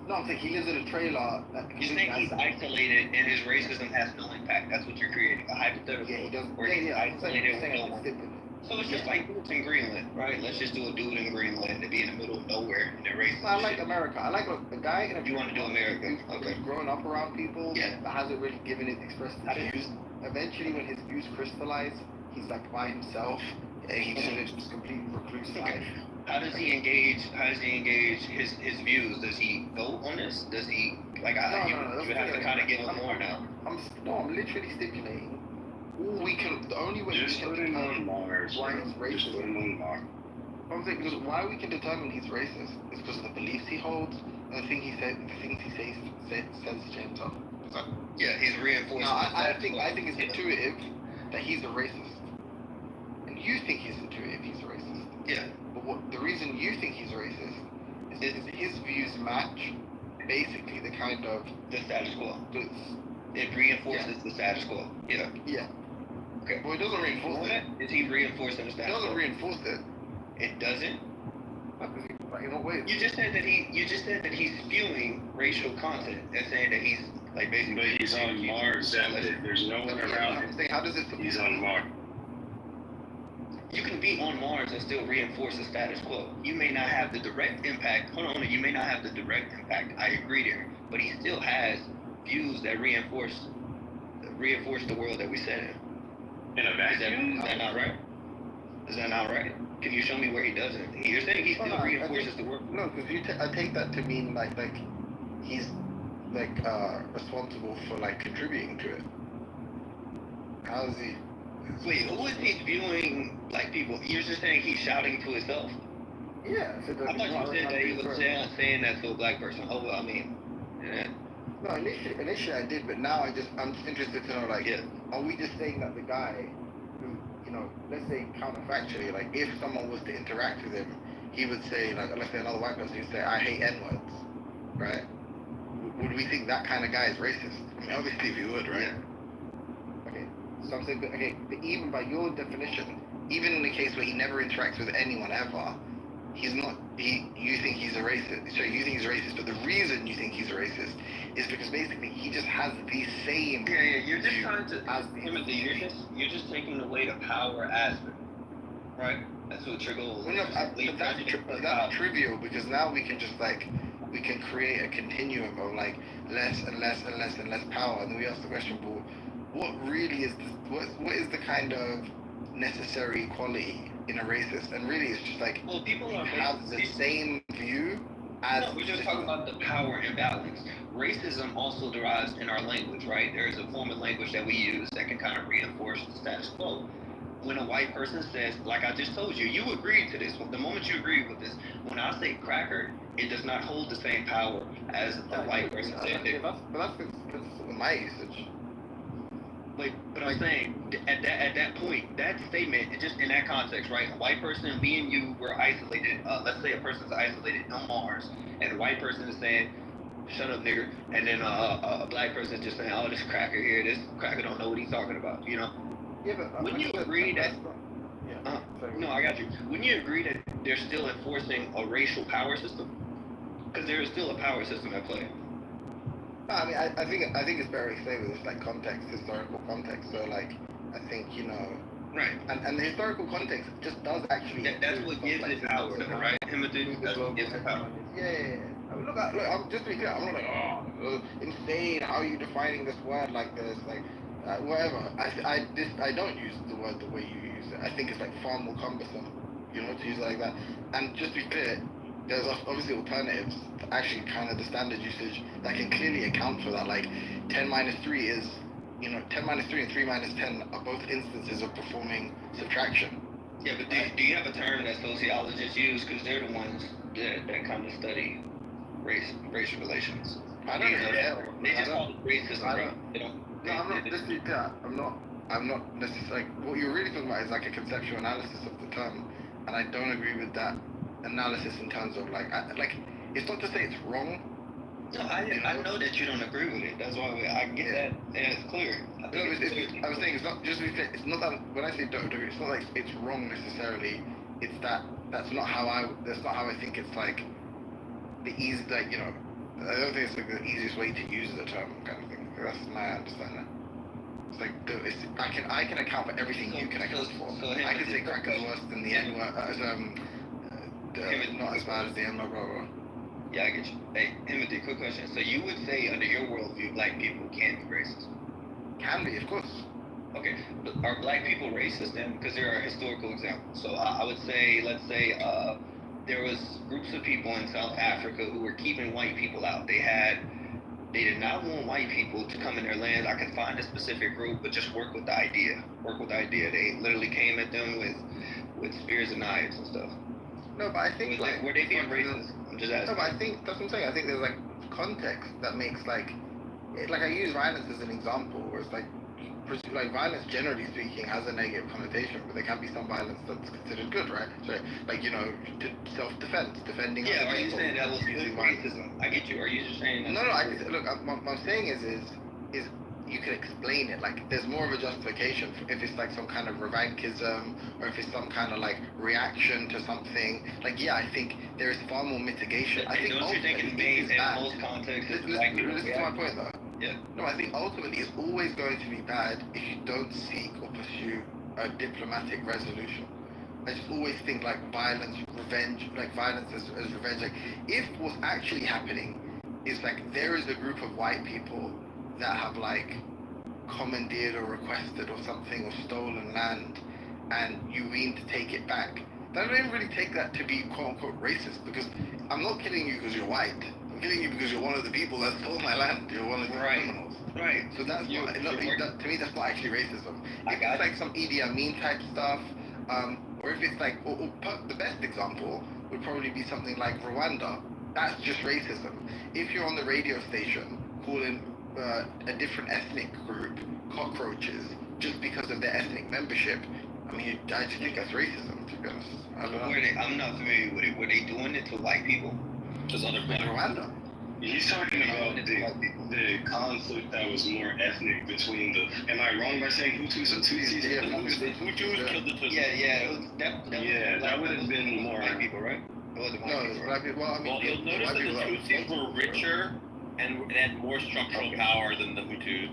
No, I'm saying he lives in a trailer. You think he's isolated and his racism has no impact? That's what you're creating, a hypothetical. Yeah, he doesn't. Where he's isolated with no one. So it's just like dudes in Greenland, right? Let's just do a dude in Greenland to be in the middle of nowhere and they're racist. I like America. I like a guy in a. You want to do America? Okay. Growing up around people that hasn't really given it expressed his views. Eventually, when his views crystallize, he's like by himself. He just lives this complete recluse life. How does he engage his views? Does he vote on this? Does he like? You have to kind of give him more now. I'm literally stipulating. The only way Just we put can him on determine Mars. why he's racist. Just put him on Mars. I'm saying because why we can determine he's racist is because of the beliefs he holds and the things he says to himself. Yeah, he's reinforcing. No, I think it's intuitive that he's a racist, and you think he's intuitive he's a racist. Yeah. But the reason you think he's racist is his views match basically the kind of the status quo. It reinforces the status quo. Yeah. Yeah. Okay. Well, it doesn't reinforce it. Is he reinforcing the status quo? It doesn't reinforce it. It doesn't. Like in what way? You just said that he's spewing racial content and saying that he's like basically. But he's on Mars. There's no one around him. I'm saying, how does it? He's on Mars. You can be on Mars and still reinforce the status quo. You may not have the direct impact. Hold on, you may not have the direct impact. I agree there, but he still has views that reinforce the world that we set in. In a vacuum? Is that not right? Is that not right? Can you show me where he doesn't? You're saying he still reinforces the world. No, because I take that to mean like he's like responsible for like contributing to it. How is he? Wait, who is he viewing like people? You're just saying he's shouting to himself? Yeah. I thought you said that he was saying that to a black person. Oh, well, I mean, yeah. No, initially I did, but now I'm just interested to know like, are we just saying that the guy who, let's say counterfactually, like if someone was to interact with him, he would say like, let's say another white person would say, I hate N-words, right? Would we think that kind of guy is racist? I mean, obviously we would, right? Yeah. Okay. So I'm saying, okay, but even by your definition, even in the case where he never interacts with anyone ever, he's not. You think he's a racist. So you think he's a racist, but the reason you think he's a racist is because basically he just has the same. Yeah. You're just trying to. Timothy, you're just taking away the power aspect, right? That's what your goal is. Well, no, that's trivial because now we can just we can create a continuum of like less and less and less and less power, and then we ask the question, well, what really is what is the kind of necessary equality in a racist? And really it's just like, well, people have the same view as. No, we're just talking about the power imbalance. Racism also derives in our language, right? There's a form of language that we use that can kind of reinforce the status quo. When a white person says, like I just told you, you agreed to this. The moment you agree with this, when I say cracker, it does not hold the same power as a white person saying it. But that's consistent with my usage. But I'm saying, at that point, that statement, just in that context, right? A white person, me and you were isolated. Let's say a person's isolated on Mars, and a white person is saying, shut up, nigger. And then a black person is just saying, oh, this cracker here, this cracker don't know what he's talking about, Yeah, but wouldn't you agree that... no, I got you. Wouldn't you agree that they're still enforcing a racial power system? Because there is still a power system at play. No, I mean, I think it's very clear with this context, historical context. So I think right, and the historical context just does actually. That's what gives it power, right? Timothy, that's what gives it power. Yeah. I mean, look, I'm just to be clear. I'm not like, insane. How are you defining this word like this? Whatever. I don't use the word the way you use it. I think it's far more cumbersome, to use it like that. And just to be clear, there's obviously alternatives to actually kind of the standard usage that can clearly account for that. 10 minus 3 is, 10 minus 3 and 3 minus 10 are both instances of performing subtraction. Yeah, but do you have a term that sociologists use? Because they're the ones that kind of study racial relations. I don't know that. They just call it racism, right? I'm not necessarily. What you're really talking about is a conceptual analysis of the term, and I don't agree with that analysis in terms of it's not to say it's wrong. No, I know that you don't agree with it. That's why I get that, and it's clear. I was saying it's not just it's not that when I say don't agree, it's not like it's wrong necessarily. It's that's not how I think it's the easy I don't think it's the easiest way to use the term kind of thing. That's my understanding. It's I can account for everything you can account for. I can say cracker's worse than the N-word, not as bad as the N-word, bro. Yeah, I get you. Hey, Timothy, quick question. So you would say, under your worldview, black people can be racist? Can be, of course. Okay, but are black people racist then? Because there are historical examples. So I would say, let's say, there was groups of people in South Africa who were keeping white people out. They did not want white people to come in their land. I can find a specific group, but just work with the idea. Work with the idea. They literally came at them with spears and knives and stuff. No, but I think like were they being racist? I'm just asking. No, but I think that's what I'm saying. I think there's like context that makes like I use violence as an example, where it's like violence generally speaking has a negative connotation, but there can be some violence that's considered good, right? So like self-defense, defending. Yeah, are you people, saying that was using racism? I get you. Are you just saying that? No, look. What I'm saying is you can explain it. Like there's more of a justification if it's like some kind of revanchism or if it's some kind of like reaction to something. Like I think there is far more mitigation. I think don't you think it's made in most contexts? Listen to my point though. Yeah. No, I think ultimately it's always going to be bad if you don't seek or pursue a diplomatic resolution. I just always think like violence, revenge, like violence as revenge. Like if what's actually happening is like there is a group of white people that have like commandeered or requested or something or stolen land and you mean to take it back, then I don't really take that to be quote unquote racist, because I'm not killing you because you're white. I'm killing you because you're one of the people that stole my land. You're one of the criminals. Right. So that's not, to me that's not actually racism. If it's like some Idi Amin type stuff, or if it's like, the best example would probably be something like Rwanda. That's just racism. If you're on the radio station calling a different ethnic group cockroaches just because of their ethnic membership, I mean, I just think that's racism, to be honest. I don't know. I'm not familiar with it. Were they doing it to white people? Just other black Rwanda. He's talking about the conflict that was more ethnic between the. Am I wrong by saying Hutus and Tutsis? Yeah, Hutus killed the Tutsis. Yeah, that would have been more black people, right? Black people. Well, I mean, you'll notice that the Tutsis were richer and had more structural power than the Hutus.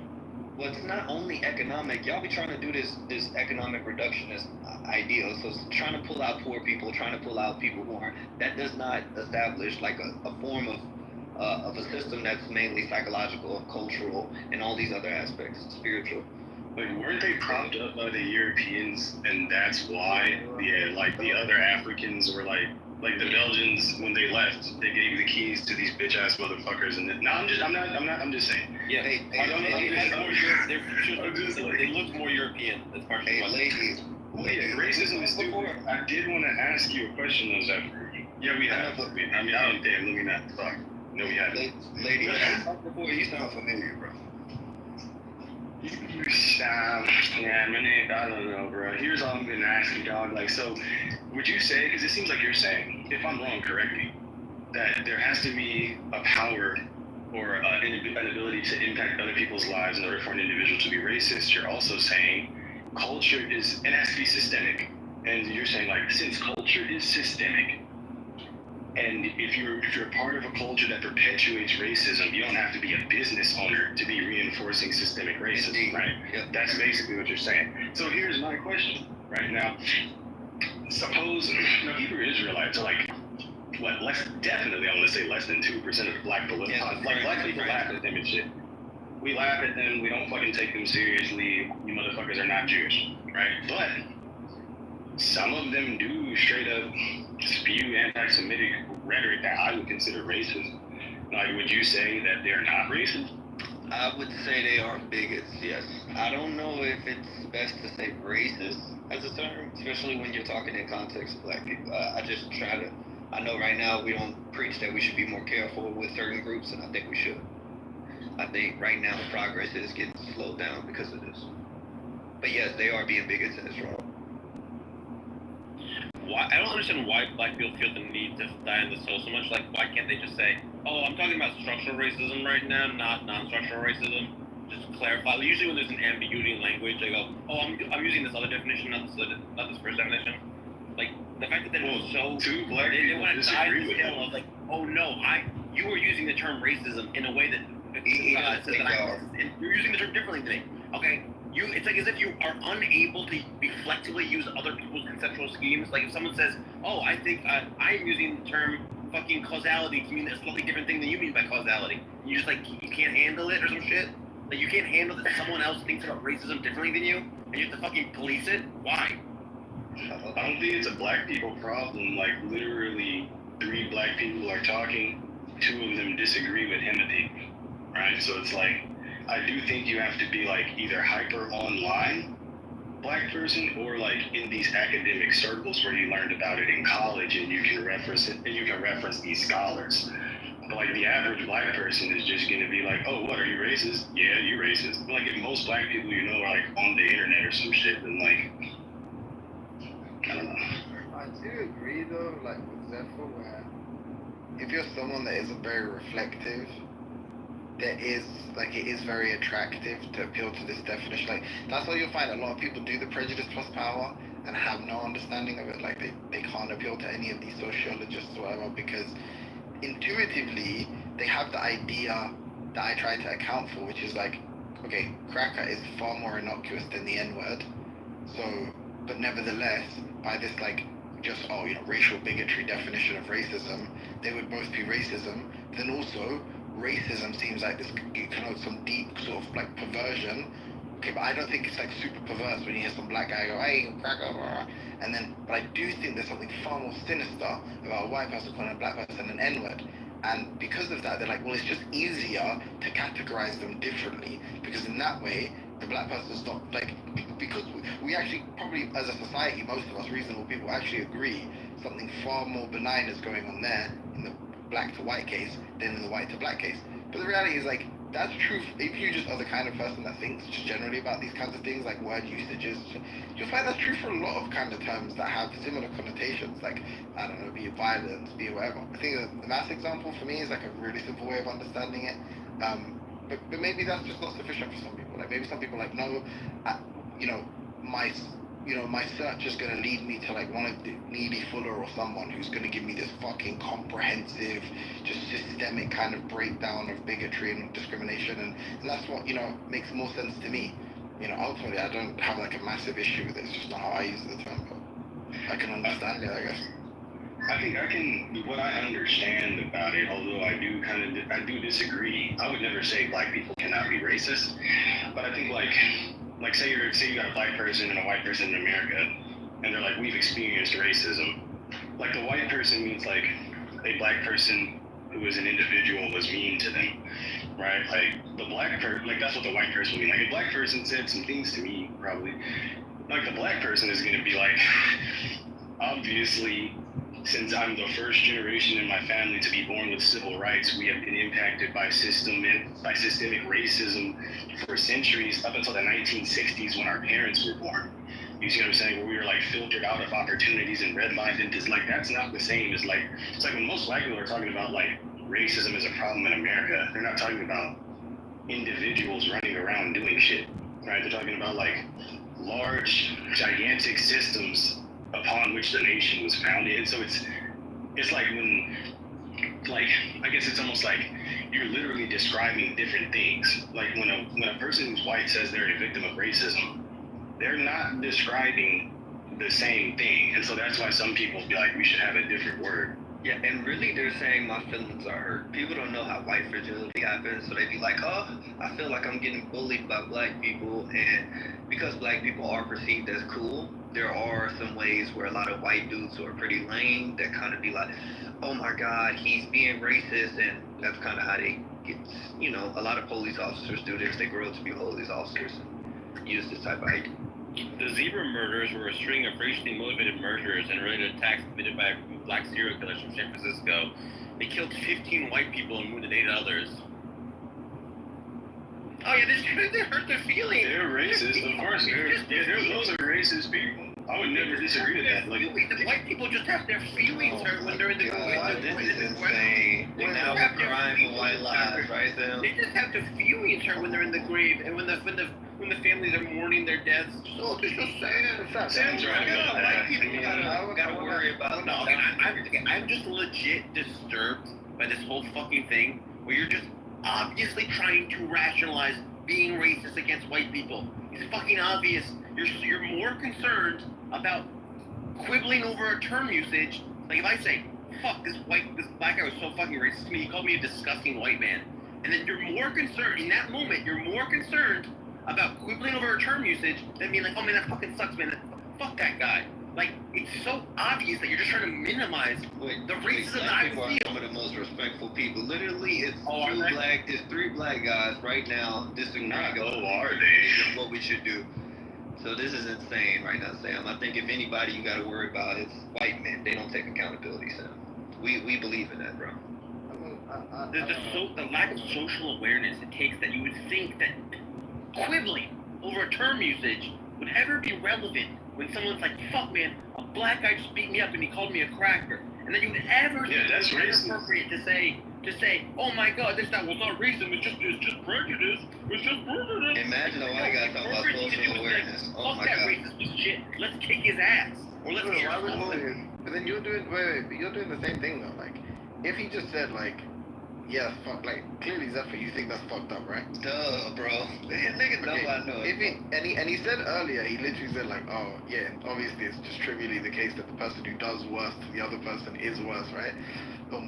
Well, it's not only economic. Y'all be trying to do this economic reductionist ideal. So it's trying to pull out poor people, trying to pull out people who aren't. That does not establish like a form of a system that's mainly psychological, cultural, and all these other aspects, spiritual. Like, weren't they propped up by the Europeans, and that's why, like the other Africans were like the Belgians, when they left, they gave the keys to these bitch ass motherfuckers, and I'm just saying. Yeah, they look more European. That's partially why. Racism is stupid. I did want to ask you a question though, Zephyr. Yeah, we have. I mean, I don't damn. Let me not fuck. No, we have. Lady, before you sound familiar, bro. Yeah, my name, I don't know, bro. Here's all I'm gonna ask you, dog. Like, so, would you say, because it seems like you're saying, if I'm wrong, correct me, that there has to be a power or an ability to impact other people's lives in order for an individual to be racist. You're also saying culture is, it has to be systemic. And you're saying, like, since culture is systemic, and if you're part of a culture that perpetuates racism, you don't have to be a business owner to be reinforcing systemic racism, right? Yep. That's basically what you're saying. So here's my question, right now. Suppose, Hebrew Israelites are like, what, definitely, I want to say less than 2% of the black people. Black people laugh at them and shit. We laugh at them, we don't fucking take them seriously, you motherfuckers are not Jewish, right? But some of them do straight up spew anti-Semitic rhetoric that I would consider racist. Like, would you say that they're not racist? I would say they are bigots, yes. I don't know if it's best to say racist as a term, especially when you're talking in context of black people. I know right now we don't preach that we should be more careful with certain groups, and I think we should. I think right now progress is getting slowed down because of this. But yes, they are being bigots and it's wrong. I don't understand why black people feel the need to die on the soul so much. Like, why can't they just say, oh, I'm talking about structural racism right now, not non-structural racism? Just clarify. Usually when there's an ambiguity in language, they go, oh, I'm using this other definition, not this first definition. Like, the fact that they're so... Two black they people want to die on disagree the with scale them. of like, oh no, you are using the term racism in a way that says that and you're using the term differently than me. Okay? It's like as if you are unable to reflexively use other people's conceptual schemes. Like if someone says, oh, I think I'm using the term fucking causality to mean a slightly different thing than you mean by causality. You just like, you can't handle it or some shit. Like, you can't handle that someone else thinks about racism differently than you, and you have to fucking police it? Why? I don't think it's a black people problem. Like, literally, 3 black people are talking, 2 of them disagree with Timothy, right? So it's like, I do think you have to be like either hyper online black person or like in these academic circles where you learned about it in college and you can reference it and you can reference these scholars. But like the average black person is just gonna be like, oh, what, are you racist? Yeah, you racist. But like if most black people you know are like on the internet or some shit, then like, I don't know. I do agree though, like with Zephyr, where if you're someone that isn't very reflective, it is very attractive to appeal to this definition. Like, that's why you'll find a lot of people do the prejudice plus power and have no understanding of it. Like, they can't appeal to any of these sociologists or whatever because intuitively they have the idea that I try to account for, which is like, okay, cracker is far more innocuous than the N-word. So, but nevertheless, by this like just racial bigotry definition of racism, they would both be racism. Then also, racism seems like this connotes some deep sort of like perversion. Okay, but I don't think it's like super perverse when you hear some black guy go, hey, cracker, and then, but I do think there's something far more sinister about a white person calling a black person an N-word. And because of that, they're like, well, it's just easier to categorize them differently because in that way, the black person's not like, because we actually probably as a society, most of us reasonable people actually agree something far more benign is going on there in the black to white case than in the white to black case. But the reality is like, that's true if you just are the kind of person that thinks just generally about these kinds of things, like word usages, you'll find that's true for a lot of kind of terms that have similar connotations, like, I don't know, be it violence, be it whatever. I think the mass example for me is like a really simple way of understanding it. But maybe that's just not sufficient for some people. Like maybe some people are like, no, my search is going to lead me to like one of Neely Fuller or someone who's going to give me this fucking comprehensive, just systemic kind of breakdown of bigotry and discrimination, and that's what makes more sense to me. Ultimately I don't have like a massive issue with it. It's just not how I use the term, but I can understand it, I guess. What I understand about it, although I do disagree. I would never say black people cannot be racist, but I think like say you got a black person and a white person in America, and they're like, we've experienced racism. Like the white person means like a black person who is an individual was mean to them, right? Like the black person, like that's what the white person means. Like a black person said some things to me, probably. Like the black person is gonna be like, obviously, since I'm the first generation in my family to be born with civil rights, we have been impacted by systemic racism for centuries, up until the 1960s when our parents were born. You see what I'm saying? Where we were like filtered out of opportunities and redlined into like, that's not the same as like, it's like when most black people are talking about like racism is a problem in America, they're not talking about individuals running around doing shit, right? They're talking about like large, gigantic systems upon which the nation was founded. And so it's like when, like, I guess it's almost like you're literally describing different things. Like when a person who's white says they're a victim of racism, they're not describing the same thing. And so that's why some people be like, we should have a different word. Yeah, and really they're saying my feelings are hurt. People don't know how white fragility happens, so they be like, oh, I feel like I'm getting bullied by black people, and because black people are perceived as cool, there are some ways where a lot of white dudes who are pretty lame that kind of be like, oh my god, he's being racist, and that's kind of how they get, a lot of police officers do this. They grow up to be police officers and use this type of idea. The zebra murders were a string of racially motivated murders and related attacks committed by black serial killers from San Francisco. They killed 15 white people and wounded 8 others. Oh yeah, they hurt their feelings. They're racist, of course. Those are racist people. I would never disagree with that. Like, the white people just have their feelings hurt when they're in the grave. This is insane. They now have crying for white lives, right? They just have their feelings hurt when they're in the grave, and when the families are mourning their deaths. Oh, it's just sad. Sam's right about that. White people gotta worry about. No, I'm just legit disturbed by this whole fucking thing where you're just obviously trying to rationalize being racist against white people. It's fucking obvious. You're more concerned about quibbling over a term usage. Like if I say, fuck, this black guy was so fucking racist to me, he called me a disgusting white man. And then you're more concerned, in that moment, you're more concerned about quibbling over a term usage than being like, oh man, that fucking sucks, man. Fuck that guy. Like, it's so obvious that you're just trying to minimize the racism that I people feel. are some of the most respectful people. Literally, it's are it's three black guys right now disagreeing are they? on what we should do. So this is insane right now, Sam. I think if anybody you got to worry about, it's white men. They don't take accountability, Sam. We believe in that, bro. The lack of social awareness it takes that you would think that quibbling over term usage would ever be relevant when someone's like, fuck man, a black guy just beat me up and he called me a cracker. And then you would ever think that's it's racist. appropriate to say, oh my god, this that was not racism, it's just prejudice. It's just prejudice. Imagine a white guy talking about social awareness. Oh Fuck my that god. racist piece of shit. Let's kick his ass. Or let's Wait, get why would his you? But then you're doing you're doing the same thing though. Like, if he just said like, yeah, fuck, like clearly Zephyr, you think that's fucked up, right? Duh, bro. Nigga know I know If he and he said earlier, he literally said like, oh yeah, obviously it's just trivially the case that the person who does worse to the other person is worse, right?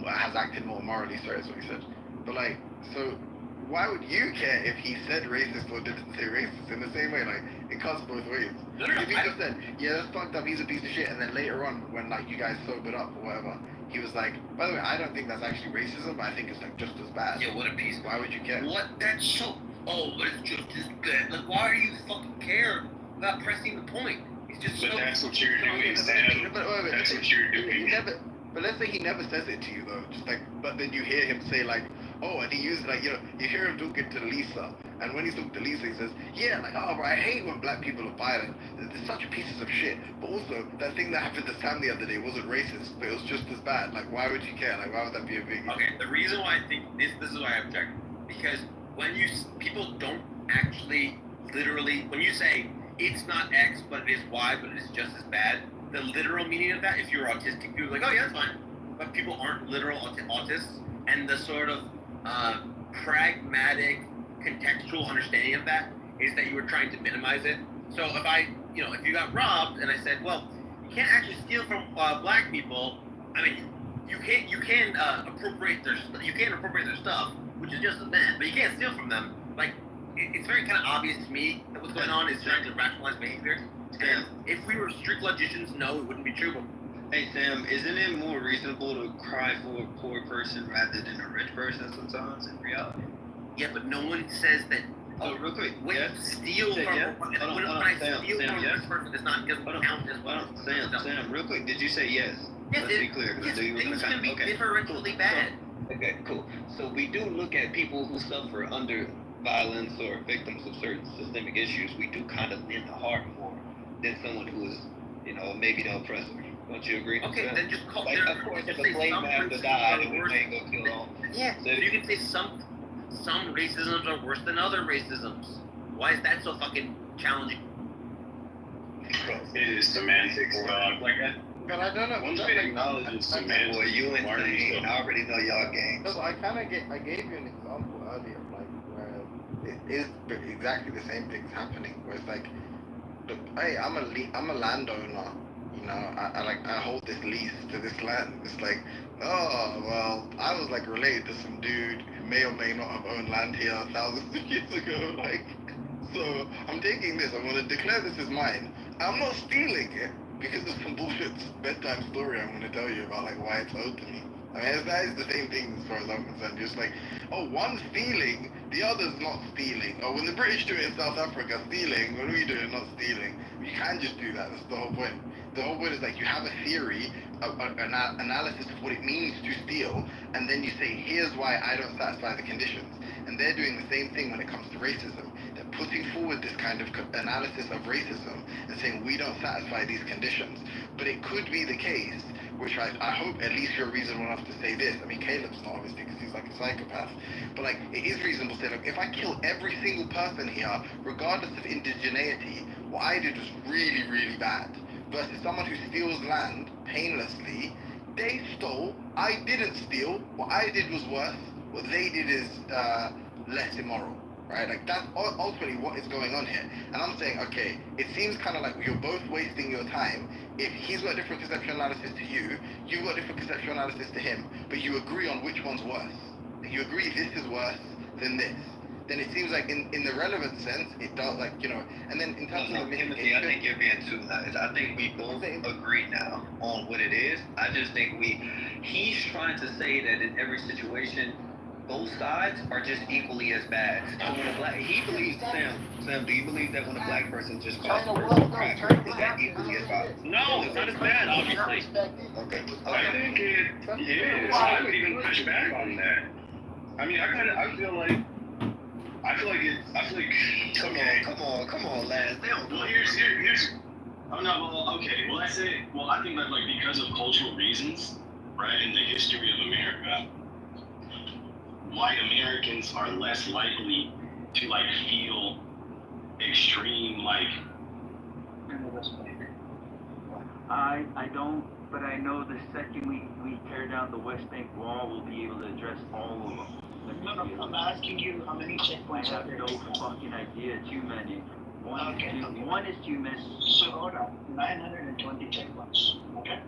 Has acted more morally. Sorry, is what he said. But like, so why would you care if he said racist or didn't say racist? In the same way, like it cuts both ways. If he just said, yeah, that's fucked up, he's a piece of shit, and then later on when like you guys sobered up or whatever, he was like, by the way, I don't think that's actually racism, but I think it's like just as bad. Yeah, what a piece. Why would you care? What? That's so. Oh, but it's just as good. Like, why are you fucking care about pressing the point? It's just But so. that's what you're doing, Sam. That's what you're doing. But let's say he never says it to you though, just like, but then you hear him say like, oh, and he uses like, you know, you hear him talking to Lisa, and when he's talking to Lisa, he says, yeah, like, oh, bro, I hate when black people are violent. They're such pieces of shit. But also, that thing that happened to Sam the other day wasn't racist, but it was just as bad. Like, why would you care? Like, why would that be a big? Okay, the reason why I think this is why I object, because when people don't actually literally, when you say it's not X, but it is Y, but it is just as bad, the literal meaning of that, if you're autistic, you're like, oh yeah, that's fine. But people aren't literal autists, and the sort of pragmatic, contextual understanding of that is that you were trying to minimize it. So if you got robbed, and I said, well, you can't actually steal from black people. I mean, you can appropriate their stuff, which is just as bad, but you can't steal from them. Like, it's very kind of obvious to me that what's going on is trying to rationalize behavior. And if we were strict logicians, no, it wouldn't be true. But hey Sam, isn't it more reasonable to cry for a poor person rather than a rich person sometimes in reality? Yeah, but no one says that. Oh, real quick. When you steal from when I steal from a rich person, it doesn't count as well. Sam, real quick, did you say yes? Yes, Let's be clear. Yes, things can be differentially bad. Okay, cool. So we do look at people who suffer under violence or victims of certain systemic issues. We do kind of lend a heart more than someone who is, maybe the oppressor. Don't you agree? Okay, then just call. Like, of course, if a slave master died, then we ain't gonna kill all. Yeah, so you can say some racisms are worse than other racisms. Why is that so fucking challenging? It is semantics, dog. Like, but I don't know. Once we acknowledge it's semantics, boy, you insane. I already know y'all games. No, I gave you an example earlier, like where it is exactly the same things happening. Where it's like, look, hey, I'm a landowner. I hold this lease to this land. It's like, oh, well, I was like related to some dude who may or may not have owned land here thousands of years ago. Like, so I'm taking this. I'm gonna declare this as mine. I'm not stealing it because of some bullshit bedtime story I'm gonna tell you about like why it's owed to me. I mean, that is the same thing as far as I'm concerned. Just like, oh, one's stealing, the other's not stealing. Or when the British do it in South Africa, stealing, when we do it, not stealing. You can't just do that. That's the whole point. The whole point is like you have a theory, an analysis of what it means to steal, and then you say, here's why I don't satisfy the conditions. And they're doing the same thing when it comes to racism. They're putting forward this kind of analysis of racism and saying we don't satisfy these conditions. But it could be the case, which I hope at least you're reasonable enough to say this. I mean, Caleb's not obviously because he's like a psychopath. But like, it is reasonable to say, look, if I kill every single person here, regardless of indigeneity, what I did was really, really bad. Versus someone who steals land painlessly, they stole, I didn't steal, what I did was worse, what they did is less immoral, right? Like that's ultimately what is going on here. And I'm saying, okay, it seems kind of like you're both wasting your time. If he's got a different conceptual analysis to you, you've got a different conceptual analysis to him, but you agree on which one's worse. You agree this is worse, than this. Then it seems like in the relevant sense, it does, like, you know, and then in terms of the Timothy, I think you're being too nice. I think we both agree now on what it is. I just think he's trying to say that in every situation, both sides are just equally as bad. So when he believes, Sam, do you believe that when a black person just calls a person a cracker, is that equally as bad? No, it's not as bad, obviously. Okay. I think it is. I would even push back on that. I mean, I feel like Come on, Lance. Well, here's. I'm not. Well, okay. Well, I think that, like, because of cultural reasons, right, in the history of America, white Americans are less likely to, like, feel extreme, like. I don't, but I know the second we tear down the West Bank wall, we'll be able to address all of them. No, I'm asking you how many checkpoints are there? I have no fucking idea. Too many. One is too many. So hold on, 920 checkpoints. Okay.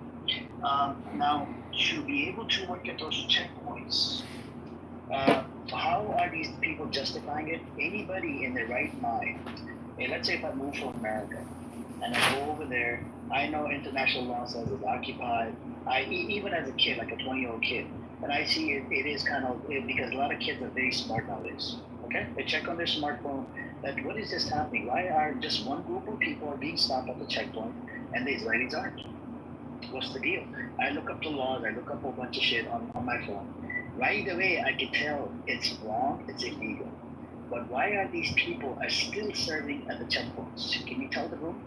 Now, to be able to work at those checkpoints, how are these people justifying it? Anybody in their right mind? Hey, let's say if I move from America and I go over there, I know international law says it's occupied. Even as a kid, like a 20-year-old kid, and I see it is kind of, because a lot of kids are very smart nowadays. Okay, they check on their smartphone that what is this happening? Why are just one group of people are being stopped at the checkpoint and the Israelis aren't? What's the deal? I look up the laws. I look up a bunch of shit on my phone. Right away, I can tell it's wrong. It's illegal. But why are these people are still serving at the checkpoints? Can you tell the room?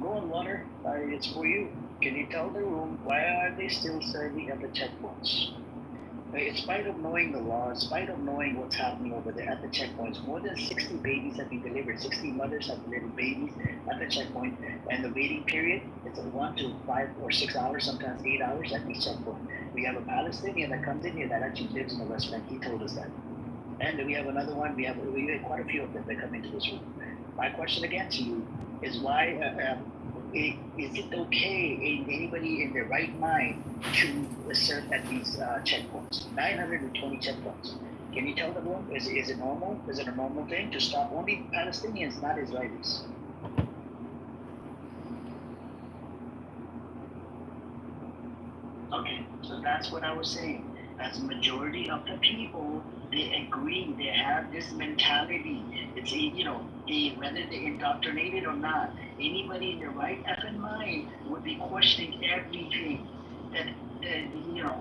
Go on, water. It's for you. Can you tell the room why are they still serving at the checkpoints? In spite of knowing the law, in spite of knowing what's happening over there at the checkpoints, more than 60 babies have been delivered. 60 mothers have delivered babies at the checkpoint, and the waiting period is 1 to 5 or 6 hours, sometimes 8 hours at each checkpoint. We have a Palestinian that comes in here that actually lives in the West Bank. He told us that. And we have another one. We have quite a few of them that come into this room. My question again to you is why is it okay anybody in their right mind to serve at these checkpoints? 920 checkpoints. Can you tell the room, is it normal? Is it a normal thing to stop only Palestinians, not Israelis? Okay, so that's what I was saying. As a majority of the people, they agree, they have this mentality. It's, whether they indoctrinated or not, anybody in their right effing mind would be questioning everything. That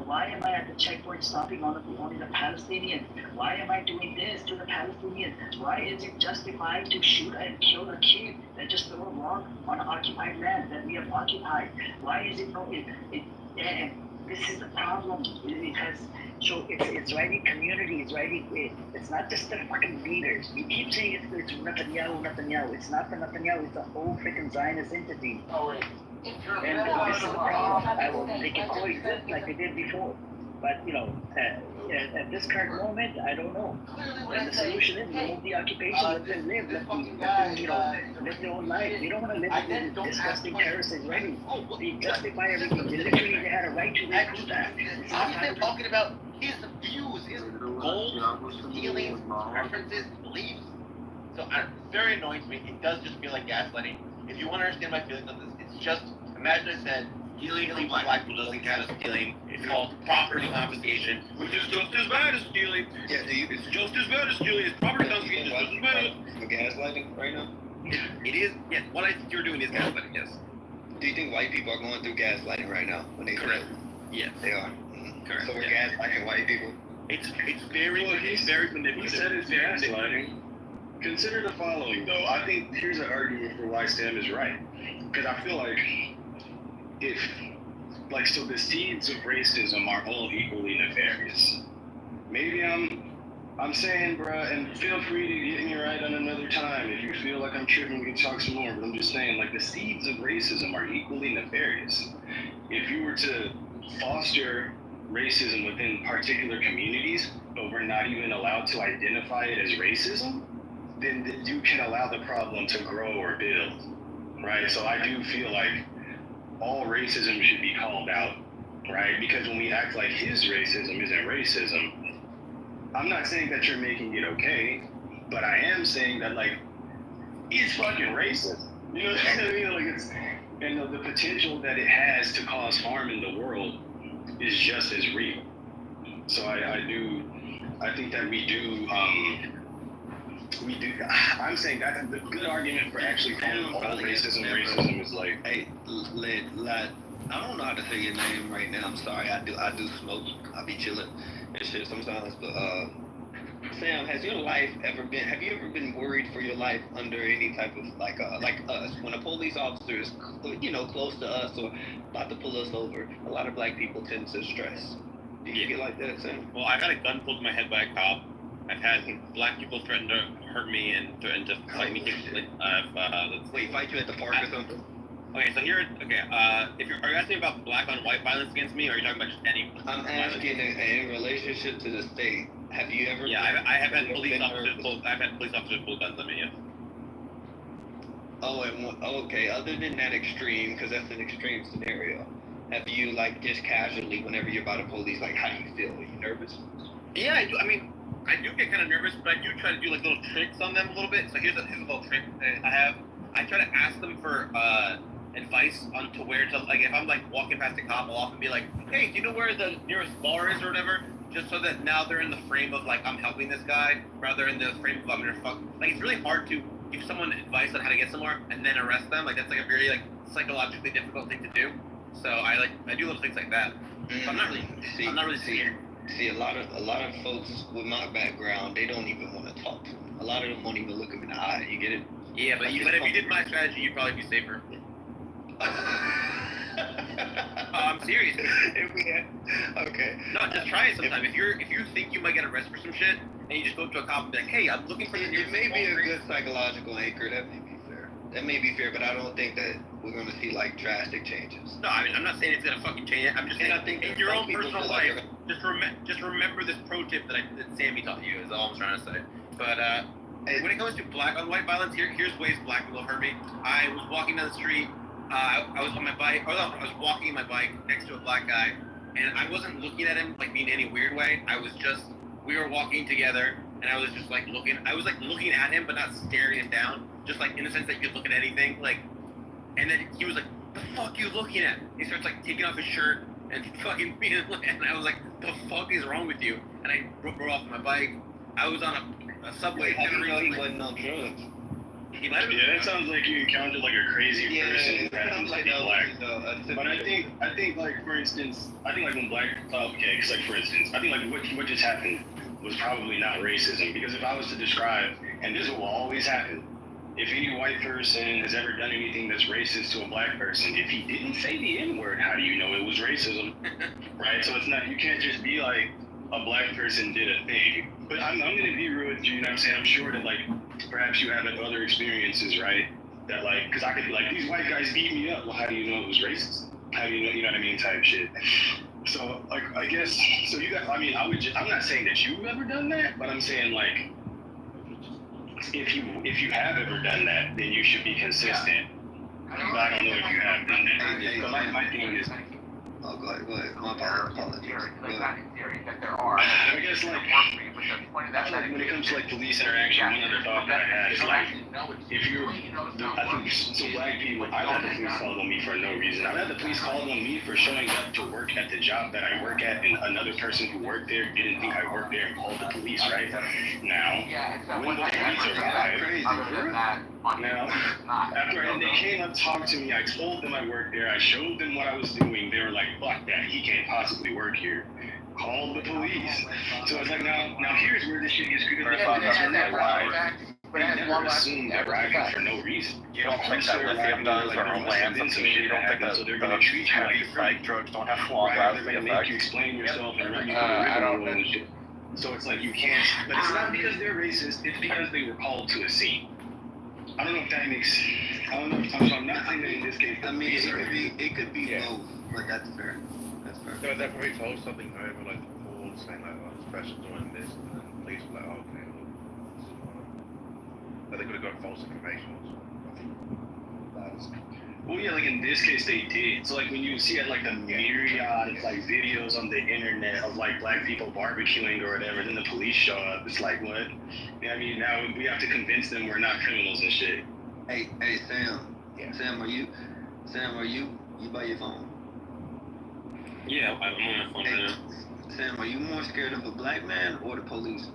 why am I at the checkpoint stopping only the Palestinians? Why am I doing this to the Palestinians? Why is it justified to shoot and kill a kid that just threw a rock on occupied land that we have occupied? Why is it no? This is the problem. It has, so it's Israeli community, it's not just the fucking leaders. You keep saying it's Netanyahu. It's not the Netanyahu, it's the whole freaking Zionist entity. And this is the problem. They can coexist like they did before. But, at this current moment, I don't know. And the solution is remove the occupation, let them live, let them live their own life. We don't want to live with this disgusting terrorist Israeli. They justify everything. Literally, they had a right to recruit that. I've been talking about his views, his goals, feelings, preferences, beliefs. So it's very annoying to me. It does just feel like gaslighting. If you want to understand my feelings on this, it's just, imagine I said, illegally black people doesn't count as stealing. It's called property confiscation, which is just as bad as stealing. Yeah, it's just as bad as stealing. It's property confiscation. It's just as bad. For gaslighting right now? It is, yes. What I think you're doing is gaslighting, yes. Do you think white people are going through gaslighting right now? Correct. Yes. They are. Correct. So we're gaslighting white people? It's very manipulative. He said it's gaslighting. Consider the following, though. I think here's an argument for why Stem is right. Because I feel like so the seeds of racism are all equally nefarious. Maybe I'm saying, bruh, and feel free to get me right on another time. If you feel like I'm tripping, we can talk some more. But I'm just saying, like, the seeds of racism are equally nefarious. If you were to foster racism within particular communities, but we're not even allowed to identify it as racism, then you can allow the problem to grow or build, right? So I do feel like all racism should be called out, right? Because when we act like his racism isn't racism, I'm not saying that you're making it okay, but I am saying that, like, it's fucking racist. You know what I mean? Like, it's, and the potential that it has to cause harm in the world is just as real. So I think that we do, I'm saying that's the good argument for actually calling all racism is like, hey, lad, I don't know how to say your name right now. I'm sorry. I do smoke. I be chilling and shit sometimes. But Sam, have you ever been worried for your life under any type of like us when a police officer is close to us or about to pull us over? A lot of black people tend to stress. Do you get like that, Sam? Well, I got a gun pulled to my head by a cop. I've had black people threaten to hurt me and threaten to fight me. Wait, fight you at the park or something? Okay, so here, if are you asking about black on white violence against me, or are you talking about just any? I'm asking in relationship to the state. Have you ever? Yeah, I have had police officers pull. I've had police officers pull guns on me. Yeah. Oh, okay. Other than that extreme, because that's an extreme scenario. Have you like just casually, whenever you're by the police, like how do you feel? Are you nervous? Yeah, I do. I mean, I do get kind of nervous, but I do try to do like little tricks on them a little bit. So here's a little trick that I have. I try to ask them for advice on to where to, like, if I'm like walking past a cop, I'll often be like, hey, do you know where the nearest bar is or whatever? Just so that now they're in the frame of like I'm helping this guy rather in the frame of I'm gonna fuck. Like, it's really hard to give someone advice on how to get somewhere and then arrest them. Like, that's like a very like psychologically difficult thing to do. So I do little things like that. But I'm not really scared. See, a lot of folks with my background, they don't even want to talk to them. A lot of them won't even look them in the eye. You get it? Yeah, but if you did my strategy, you'd probably be safer. I'm serious. Okay. No, just try it sometime. If you think you might get arrested for some shit, and you just go up to a cop and be like, hey, I'm looking for the It may be a good psychological anchor. That may be fair. That may be fair, but I don't think that we're going to see like drastic changes. No, I mean, I'm not saying it's gonna fucking change it. I'm just saying, I think in your own personal life, just remember this pro tip that Sammy taught you. Is all I'm trying to say. But when it comes to black on white violence, here's ways black people hurt me. I was walking down the street. I was on my bike. I was walking my bike next to a black guy, and I wasn't looking at him like in any weird way. We were walking together, and I was just like looking. I was like looking at him, but not staring him down. Just like in the sense that you could look at anything. Like, and then he was like, "The fuck you looking at?" He starts like taking off his shirt and fucking being, and I was like, "The fuck is wrong with you?" And I rode off my bike. I was on a subway. How do you know he wasn't on drugs? Yeah, that sounds like you encountered like a crazy person that happens to be black. But I think like, for instance, like when black, okay, because like for instance, I think like what just happened was probably not racism, because if I was to describe, and this will always happen, if any white person has ever done anything that's racist to a black person, if he didn't say the N-word, how do you know it was racism? Right? So it's not, you can't just be like, a black person did a thing. But I'm going to be real with you, you know what I'm saying? I'm sure that, like, perhaps you have other experiences, right? That, like, because I could be like, these white guys beat me up. Well, how do you know it was racist? How do you know what I mean, type shit. So, like, I guess, so you got, I mean, I'm not saying that you've ever done that, but I'm saying, like, if you have ever done that, then you should be consistent. But I don't know if you have done that. But my thing is, oh, go ahead. My apologies. I guess, like, when it comes to, like, police interaction, one other thought that I had is, like, if you're, I think, so black people, I've had the police call on me for no reason. I've had the police call on me for showing up to work at the job that I work at, and another person who worked there didn't think I worked there and called the police, right? Now, when the police arrived, now, and they came up, talked to me, I told them I worked there, I showed them what I was doing, they were like, fuck that, he can't possibly work here. Call the police. So it's like, now here's where this shit gets screwed up. They never assume that arriving for no reason. You don't think that lithium does, or Homeland, you don't think that the heavy psych drugs don't have long-lasting effects? Make you explain yourself and run you through the rigmarole and shit. So it's like, you can't, but it's not because they're racist, it's because they were called to a scene. I don't know if that makes, I don't know, so I'm not saying that in this case. I mean, it could be both, but that's fair. That's fair. So that probably told something over like the call saying like, oh, this person's doing this, and then the police were like, oh, okay, well, this is what. But they could have got false information or something. Well, yeah, like in this case they did. So like when you see like the myriad like videos on the internet of like black people barbecuing or whatever, then the police show up. It's like what? You know what I mean? Now we have to convince them we're not criminals and shit. Hey, Sam. Yeah. Sam, are you by your phone? Yeah, I'm on my phone right now. Sam, are you more scared of a black man or the police?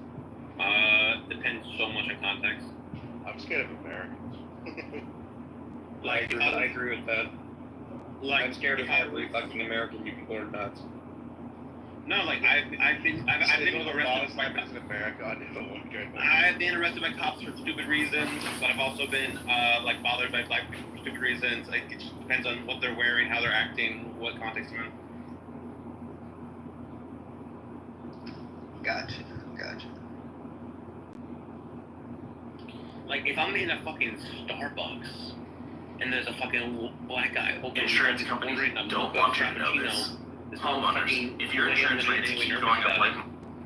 Depends so much on context. I'm scared of Americans. Like, I agree with that. Like, I'm scared of every fucking American. You people are nuts. No, like I've been arrested by cops in America. I never want to go. I've been arrested by cops for stupid reasons, but I've also been like bothered by black people for stupid reasons. Like, it just depends on what they're wearing, how they're acting, what context they're in. Gotcha. Like, if I'm in a fucking Starbucks and there's a fucking black guy insurance companies don't want you to know this. Homeowners, if your insurance rates keep going up like...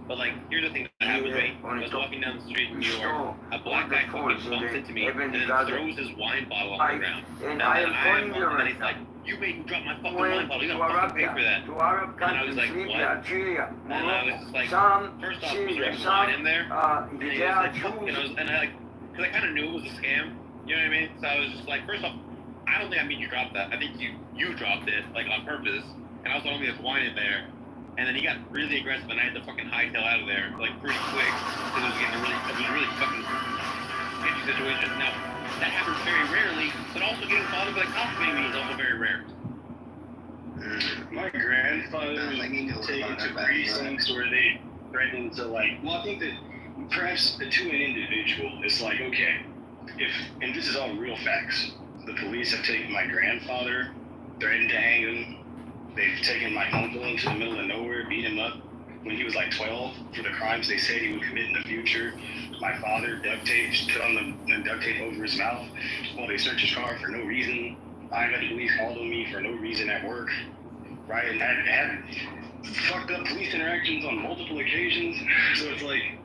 But like, here's the thing that happened to me. I was walking down the street in New York, a black guy fucking bumps into me, and then throws his wine bottle on the ground. And then he's like, you made me drop my fucking wine bottle, you gotta fucking pay for that. And I was like, what? And I was just like, first off, was there any wine in there? And he was like, because I kind of knew it was a scam, you know what I mean? So I was just like, first off, I don't think I made you drop that. I think you dropped it, like, on purpose. And I was only there's wine in there. And then he got really aggressive, and I had to fucking hightail out of there, like, pretty quick, because it was a really fucking sketchy situation. Now, that happens very rarely, but also getting bothered by cops maybe is also very rare. My grandfather was taken to precincts where they threatened to, like, well, I think that perhaps to an individual, it's like, okay, and this is all real facts, the police have taken my grandfather, threatened to hang him. They've taken my uncle into the middle of nowhere, beat him up when he was like 12 for the crimes they said he would commit in the future. My father put on the duct tape over his mouth while they searched his car for no reason. I got the police called on me for no reason at work, right? And I had fucked up police interactions on multiple occasions. So it's like,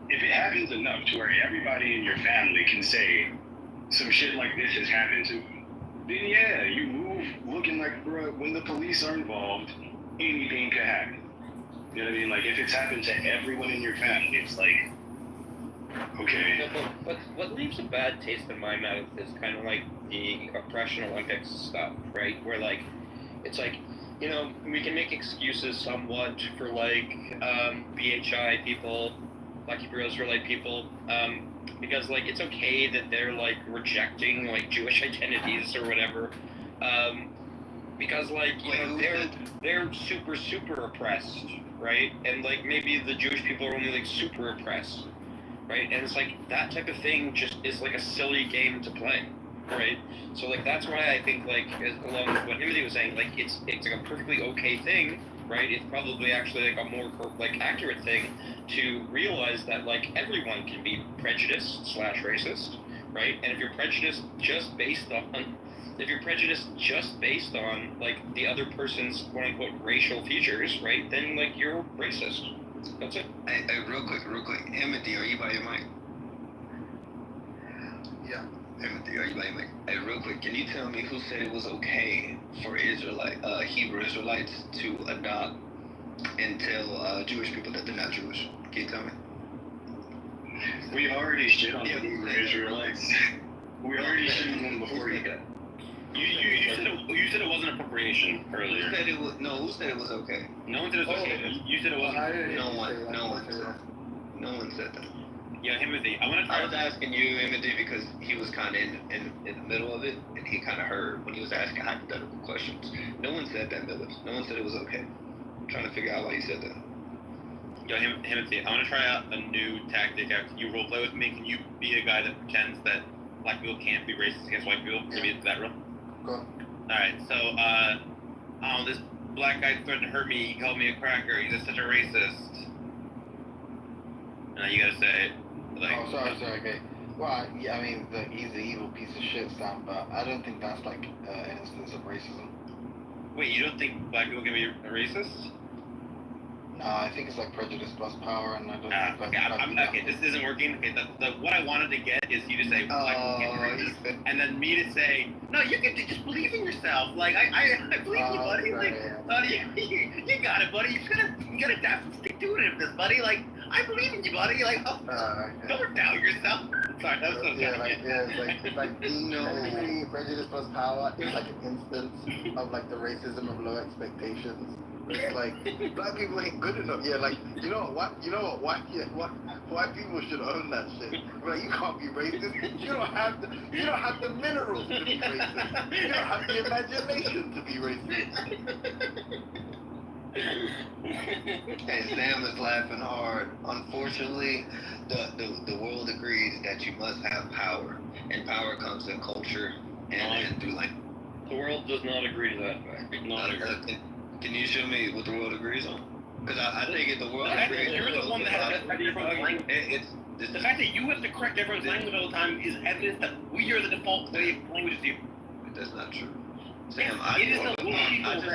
if it happens enough to where everybody in your family can say some shit like this has happened to, then yeah, you move looking like, bro, when the police are involved, anything could happen. You know what I mean? Like, if it's happened to everyone in your family, it's like, okay. No, but what leaves a bad taste in my mouth is kind of like the oppression Olympics stuff, right? Where, like, it's like, you know, we can make excuses somewhat for, like, BHI people, Black Hebrew Israelite people, because, like, it's okay that they're, like, rejecting, like, Jewish identities or whatever, because, like, you know, they're super oppressed, right? And, like, maybe the Jewish people are only, like, super oppressed, right? And it's, like, that type of thing just is, like, a silly game to play, right? So, like, that's why I think, like, along with what Timothy was saying, like, it's like, a perfectly okay thing, right? It's probably actually, like, a more, like, accurate thing to realize that, like, everyone can be prejudiced / racist, right? And if you're prejudiced just based on like the other person's quote unquote racial features, right? Then, like, you're racist. That's it. Hey, real quick. Timothy, are you by your mic? Yeah. Timothy, are you by your mic? Hey, real quick, can you tell me who said it was okay for Hebrew Israelites to adopt and tell Jewish people that they're not Jewish? Can you tell me? We already shit on the Hebrew Israelites. We already shit on them before you got. You said it wasn't appropriation earlier. Who said it was? No, who said it was okay? No one said it was okay. You said it wasn't. No one said that. Yeah, Timothy, I was asking you, Timothy, because he was kind of in the middle of it, and he kind of heard when he was asking hypothetical questions. No one said that, Miller. No one said it was okay. I'm trying to figure out why he said that. Yo, Timothy, I want to try out a new tactic. After you roleplay with me, can you be a guy that pretends that black people can't be racist against white people? Maybe it's that real? Go. Alright, so, this black guy threatened to hurt me. He called me a cracker. He's just such a racist. And you gotta say, like... Oh, sorry, okay. Well, yeah, I mean, he's an evil piece of shit stuff, but I don't think that's, like, an instance of racism. Wait, you don't think black people can be a racist? No, I think it's like prejudice plus power, and I don't think Okay, okay, this isn't working. Okay, what I wanted to get is you to say, black people can't be racist, and then me to say, no, you can just believe in yourself. Like, I believe you, buddy. Like, you got it, buddy. You gotta definitely stick to it in this, buddy. Like, I believe in you, buddy. Like, don't doubt yourself. Sorry, that was so it's like technically prejudice plus power is like an instance of like the racism of low expectations. It's like black people ain't good enough. Yeah, like you know what? White people should own that shit. Like you can't be racist. You don't have the minerals to be racist. You don't have the imagination to be racist. And Sam is laughing hard. Unfortunately, the world agrees that you must have power, and power comes in culture and through like. The world does not agree to that fact. Can you show me what the world agrees on? Because I think if the world agrees, you're the one that has to correct everyone's language. The fact that you have to correct everyone's language all the time is evidence that we are the default way of language to you. That's not true. Sam, I just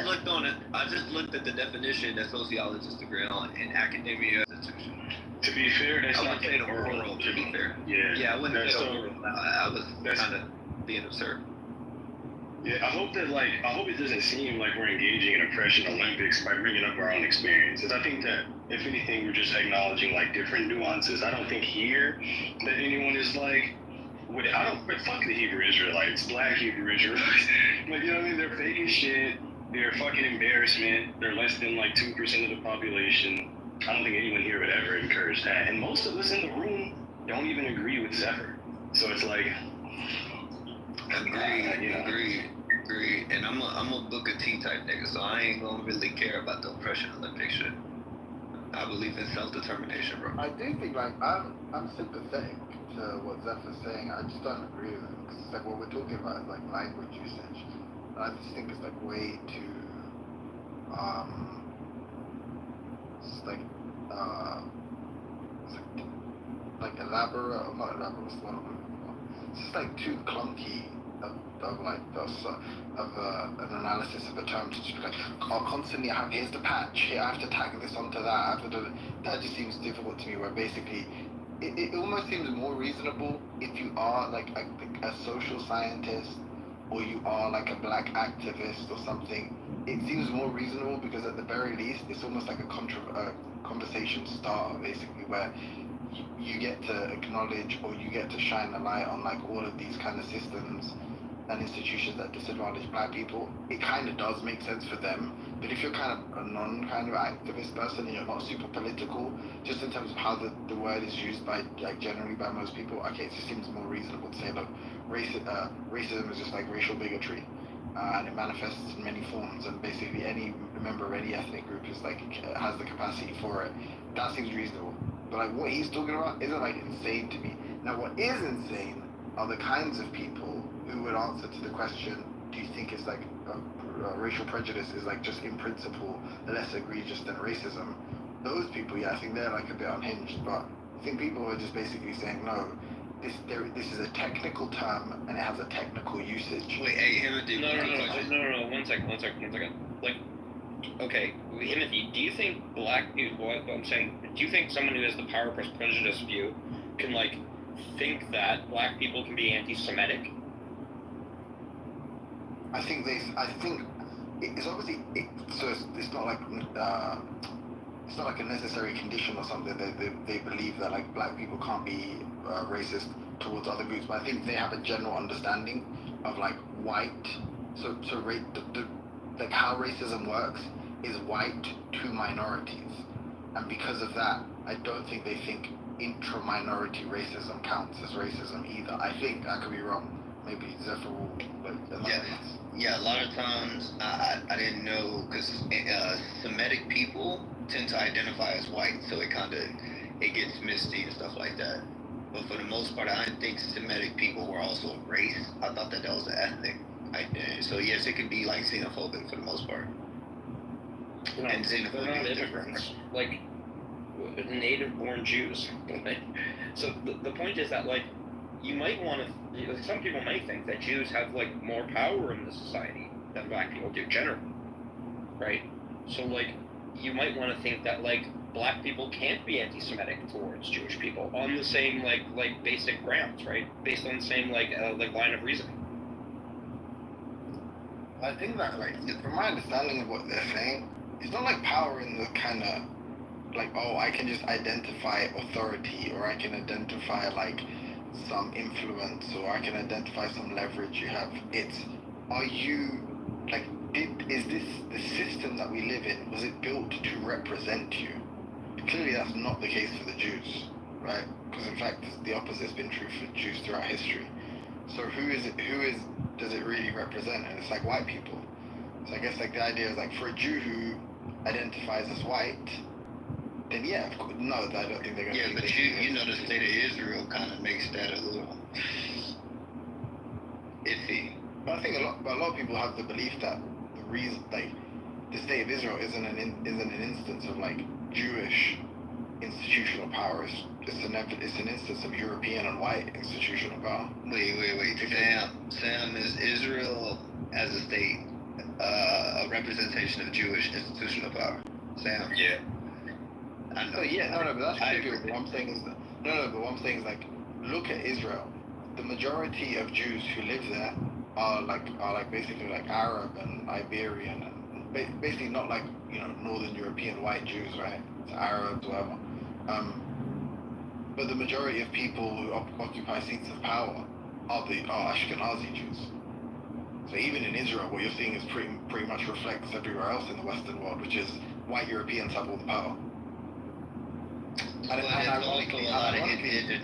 looked on it. I just looked at the definition that sociologists agree on in academia institutions. To be fair, that's I not wouldn't say the world. To be fair, yeah, I wouldn't say the so, world. I was kind of being absurd. Yeah, I hope it doesn't seem like we're engaging in oppression Olympics by bringing up our own experiences. I think that if anything, we're just acknowledging like different nuances. I don't think here that anyone is like, fuck the Hebrew Israelites, black Hebrew Israelites. Like, you know what I mean? They're fake as shit. They're a fucking embarrassment. They're less than like 2% of the population. I don't think anyone here would ever encourage that. And most of us in the room don't even agree with Zephyr. So it's like, Agreed. And I'm a Booker T type nigga, so I ain't gonna really care about the oppression Olympic shit. I believe in self-determination, bro. I do think like I'm sympathetic to what Zephyr's saying. I just don't agree with him because it's like what we're talking about is like language usage. And I just think it's like way too it's like elaborate or not elaborate. What's the one I'm looking for? It's just like too clunky. Of an analysis of a term to just be like, constantly here's the patch, here I have to tag this onto that, that just seems difficult to me, where basically it almost seems more reasonable if you are like a social scientist or you are like a black activist or something. It seems more reasonable because at the very least it's almost like a conversation starter basically, where you get to acknowledge or you get to shine a light on like all of these kind of systems and institutions that disadvantage black people. It kind of does make sense for them, but if you're kind of a non-kind of activist person and you're not super political, just in terms of how the word is used by like generally by most people, okay, it just seems more reasonable to say, look, racism is just like racial bigotry, and it manifests in many forms, and basically any member of any ethnic group is like has the capacity for it. That seems reasonable. But like what he's talking about isn't like insane to me. Now what is insane are the kinds of people who would answer to the question, do you think it's like racial prejudice is like just in principle less egregious than racism? Those people, yeah, I think they're like a bit unhinged, but I think people are just basically saying, no, this is a technical term and it has a technical usage. Wait, hey, Timothy. No, one second. Like, okay, Timothy, do you think black people, I'm saying, do you think someone who has the power plus prejudice view can, like, think that black people can be anti-Semitic? I think it's obviously, it's not like, it's not like a necessary condition or something that they believe that like black people can't be racist towards other groups, but I think they have a general understanding of like white, like how racism works is white to minorities, and because of that, I don't think they think intra-minority racism counts as racism either. I think I could be wrong. Maybe Zephyr will. Yeah, a lot of times I didn't know because Semitic people tend to identify as white, so it gets misty and stuff like that. But for the most part, I didn't think Semitic people were also a race. I thought that was an ethnic identity. So yes, it can be like xenophobic for the most part. No, and xenophobia is different. Like native-born Jews. So the point is that like you might want to. Some people might think that Jews have like more power in the society than black people do generally, right? So like you might want to think that like black people can't be anti-Semitic towards Jewish people on the same like basic grounds, right? Based on the same like line of reasoning. I think that like from my understanding of what they're saying, it's not like power in the kind of like, oh, I can just identify authority, or I can identify like some influence, or I can identify some leverage you have. It's, are you like, is this the system that we live in, was it built to represent you? Clearly that's not the case for the Jews, right? Because in fact the opposite has been true for Jews throughout history. So does it really represent? And it's like white people. So I guess like the idea is like, for a Jew who identifies as white, then yeah, of course, no, I don't think they're going to. Yeah, but you know the state of Israel kind of makes that a little iffy. But I think a lot of people have the belief that the reason, like, the state of Israel isn't an instance of like Jewish institutional power. It's an instance of European and white institutional power. Wait. Sam, is Israel as a state a representation of Jewish institutional power? Sam? Yeah. I know. So yeah, no, but that's true. But what I'm saying is like, look at Israel. The majority of Jews who live there are basically like Arab and Iberian, and basically not like, you know, Northern European white Jews, right? It's Arabs, whatever. But the majority of people who occupy seats of power are Ashkenazi Jews. So even in Israel, what you're seeing is pretty much reflects everywhere else in the Western world, which is white Europeans have all the power. And ironically,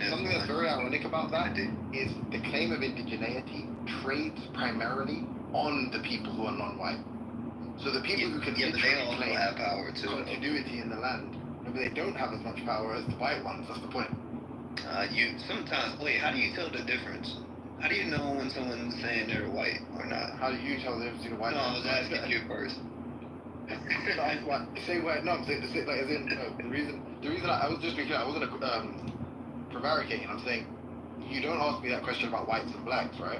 something that's very ironic about that is the claim of indigeneity trades primarily on the people who are non-white. So the people who can literally claim have power too. Continuity in the land, but they don't have as much power as the white ones. That's the point. You sometimes wait. How do you tell the difference? How do you know when someone's saying they're white or not? How do you tell the difference between white? No, I was asking you first. Say what? No, I'm saying like as in the reason I was just being clear, I wasn't prevaricating. I'm saying you don't ask me that question about whites and blacks, right?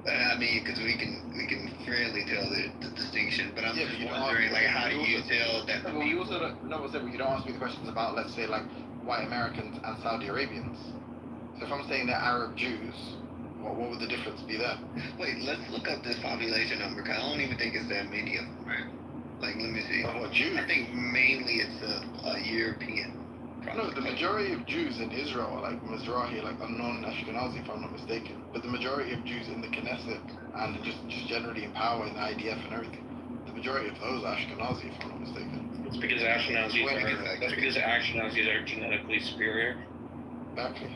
I mean, because we can fairly tell the distinction, but I'm just wondering, like, how do you tell that? Well, you also you don't ask me the questions about, let's say, like white Americans and Saudi Arabians. So if I'm saying they're Arab Jews, what would the difference be there? Wait, let's look up this population number, because I don't even think it's that many of them, right? Like, let me see. What, Jews? I think mainly it's a European. No, the majority of Jews in Israel are like Mizrahi, like a non-Ashkenazi, if I'm not mistaken. But the majority of Jews in the Knesset and just generally in power in the IDF and everything, the majority of those are Ashkenazi, if I'm not mistaken. It's because Ashkenazis are genetically superior. Exactly.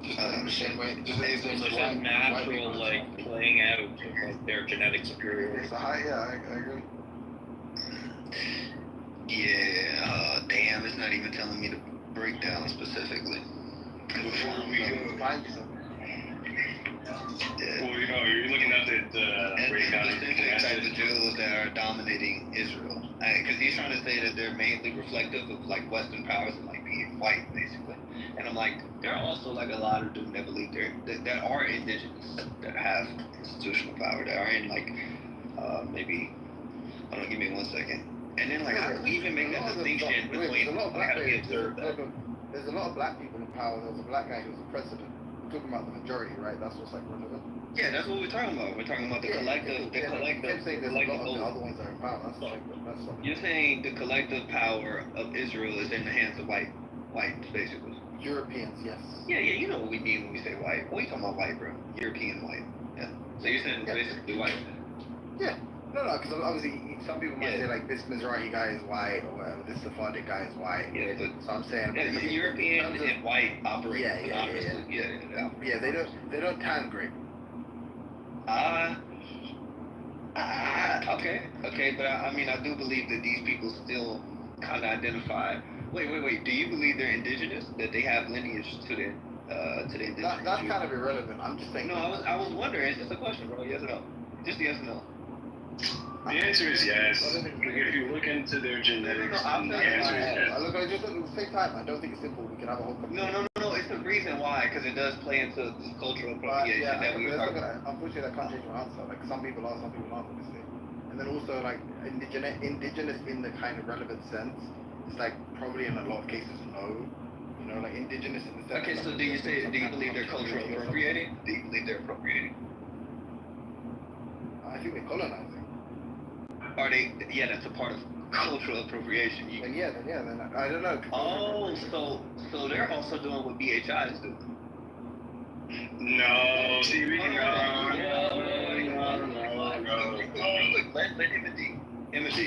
Just in the same way. It's just a natural like playing out of like their genetic superiority. I agree. Yeah, damn, it's not even telling me the breakdown specifically. Before we go find some. Well, you know, you're looking at the breakdown of specific type of Jews that are dominating Israel. Because he's trying to say that they're mainly reflective of like Western powers and like being white, basically. And I'm like, there are also like a lot of dudes that believe that are indigenous, that have institutional power, that are in like maybe. Hold on, give me 1 second. And then, like, how do we even make that distinction between how do we observe that? There's a lot of black people in power. There was a black guy who was the president. We're talking about the majority, right? That's what's like relevant. Yeah, that's what we're talking about. We're talking about the collective. The collective. I'm saying there's a lot of the other ones that are in power. That's something. You're saying the collective power of Israel is in the hands of whites, basically. Europeans, yes. Yeah, you know what we mean when we say white. What are you talking about, white, bro? European white. Yeah. So you're saying basically white. Yeah. No, because obviously some people might say like this Mizrahi guy is white or whatever, this Sephardic guy is white. Yeah, but so I'm saying European and white operate synonymously. Yeah, they don't tan great. Okay, but I mean I do believe that these people still kind of identify. Wait. Do you believe they're indigenous? That they have lineage to the indigenous? That's kind of irrelevant. I'm just saying. No, I was wondering. It's just a question, bro. Yes or no? Just yes or no. The answer is yes. If you look into their genetics, the answer is yes. Look, just at the same time, I don't think it's simple. We can have a whole conversation. No. It's the reason why, because it does play into this cultural appropriation that we were talking about. Unfortunately, that can't change my answer. Like some people are, some people aren't, obviously. And then also like indigenous in the kind of relevant sense, it's like probably in a lot of cases no. You know, like indigenous in the sense. Okay, so do you believe they're cultural appropriating? Do you believe they're appropriating? I think they're colonizing. Are they? Yeah, that's a part of cultural appropriation. Then I don't know. Oh, so they're also doing what BHI is doing. No, see, we can Let Timothy.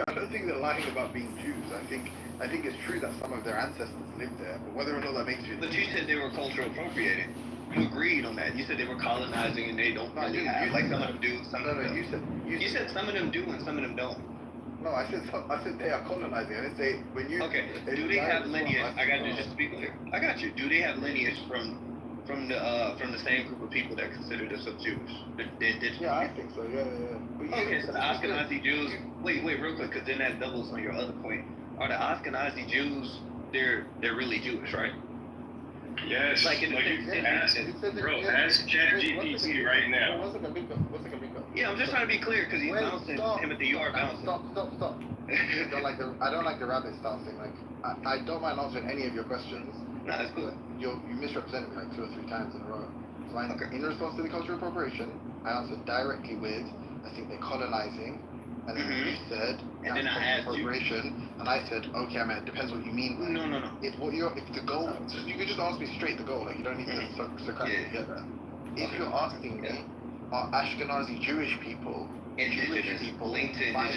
I don't think they're lying about being Jews. I think it's true that some of their ancestors lived there, but whether or not that makes you. But you said they were cultural appropriating. You agreed on that. You said they were colonizing and they don't really have. Like some of them do, some of them don't. You said some of them do and some of them don't. No, I said they are colonizing. I didn't say when you. Okay. Do they have lineage? I got you. Just to be clear. I got you. Do they have lineage from the same group of people that consider themselves Jewish? Yeah, I think so. Yeah. Okay, so the Ashkenazi Jews. Wait, real quick, because then that doubles on your other point. Are the Ashkenazi Jews? They're really Jewish, right? Yes. Like in ask ChatGPT right now. What's it gonna be? Yeah, I'm just trying to be clear because he's bouncing. Timothy, you are bouncing. Stop. I don't like the rabbit style thing. Like I don't mind answering any of your questions. No, that's cool. You misrepresented me like 2 or 3 times in a row. So in response to the cultural appropriation, I answered directly with, I think they're colonizing, and then you said and then I asked appropriation, and I said, okay, I mean, it depends what you mean by No. If the goal, you could just ask me straight the goal, like you don't need to sarcastically get that. If you're asking me, are Ashkenazi Jewish people linked to by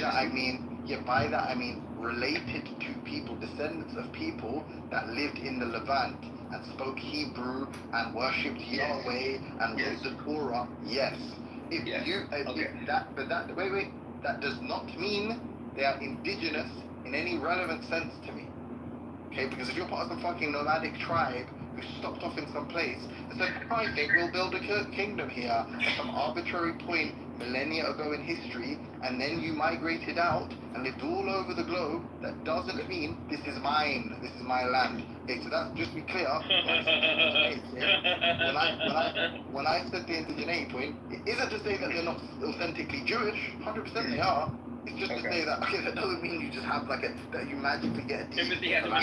that I mean related to people, descendants of people that lived in the Levant and spoke Hebrew and worshipped Yahweh and wrote the Torah. Yes. That does not mean they are indigenous in any relevant sense to me. Okay, because if you're part of some fucking nomadic tribe who stopped off in some place and said, I think we'll build a kingdom here at some arbitrary point millennia ago in history, and then you migrated out and lived all over the globe, that doesn't mean this is mine, this is my land. Okay, so that's just to be clear. When I said the indigeneity point, it isn't to say that they're not authentically Jewish. 100% they are. It's just to say that that doesn't mean you just have that you magically get a Timothy had my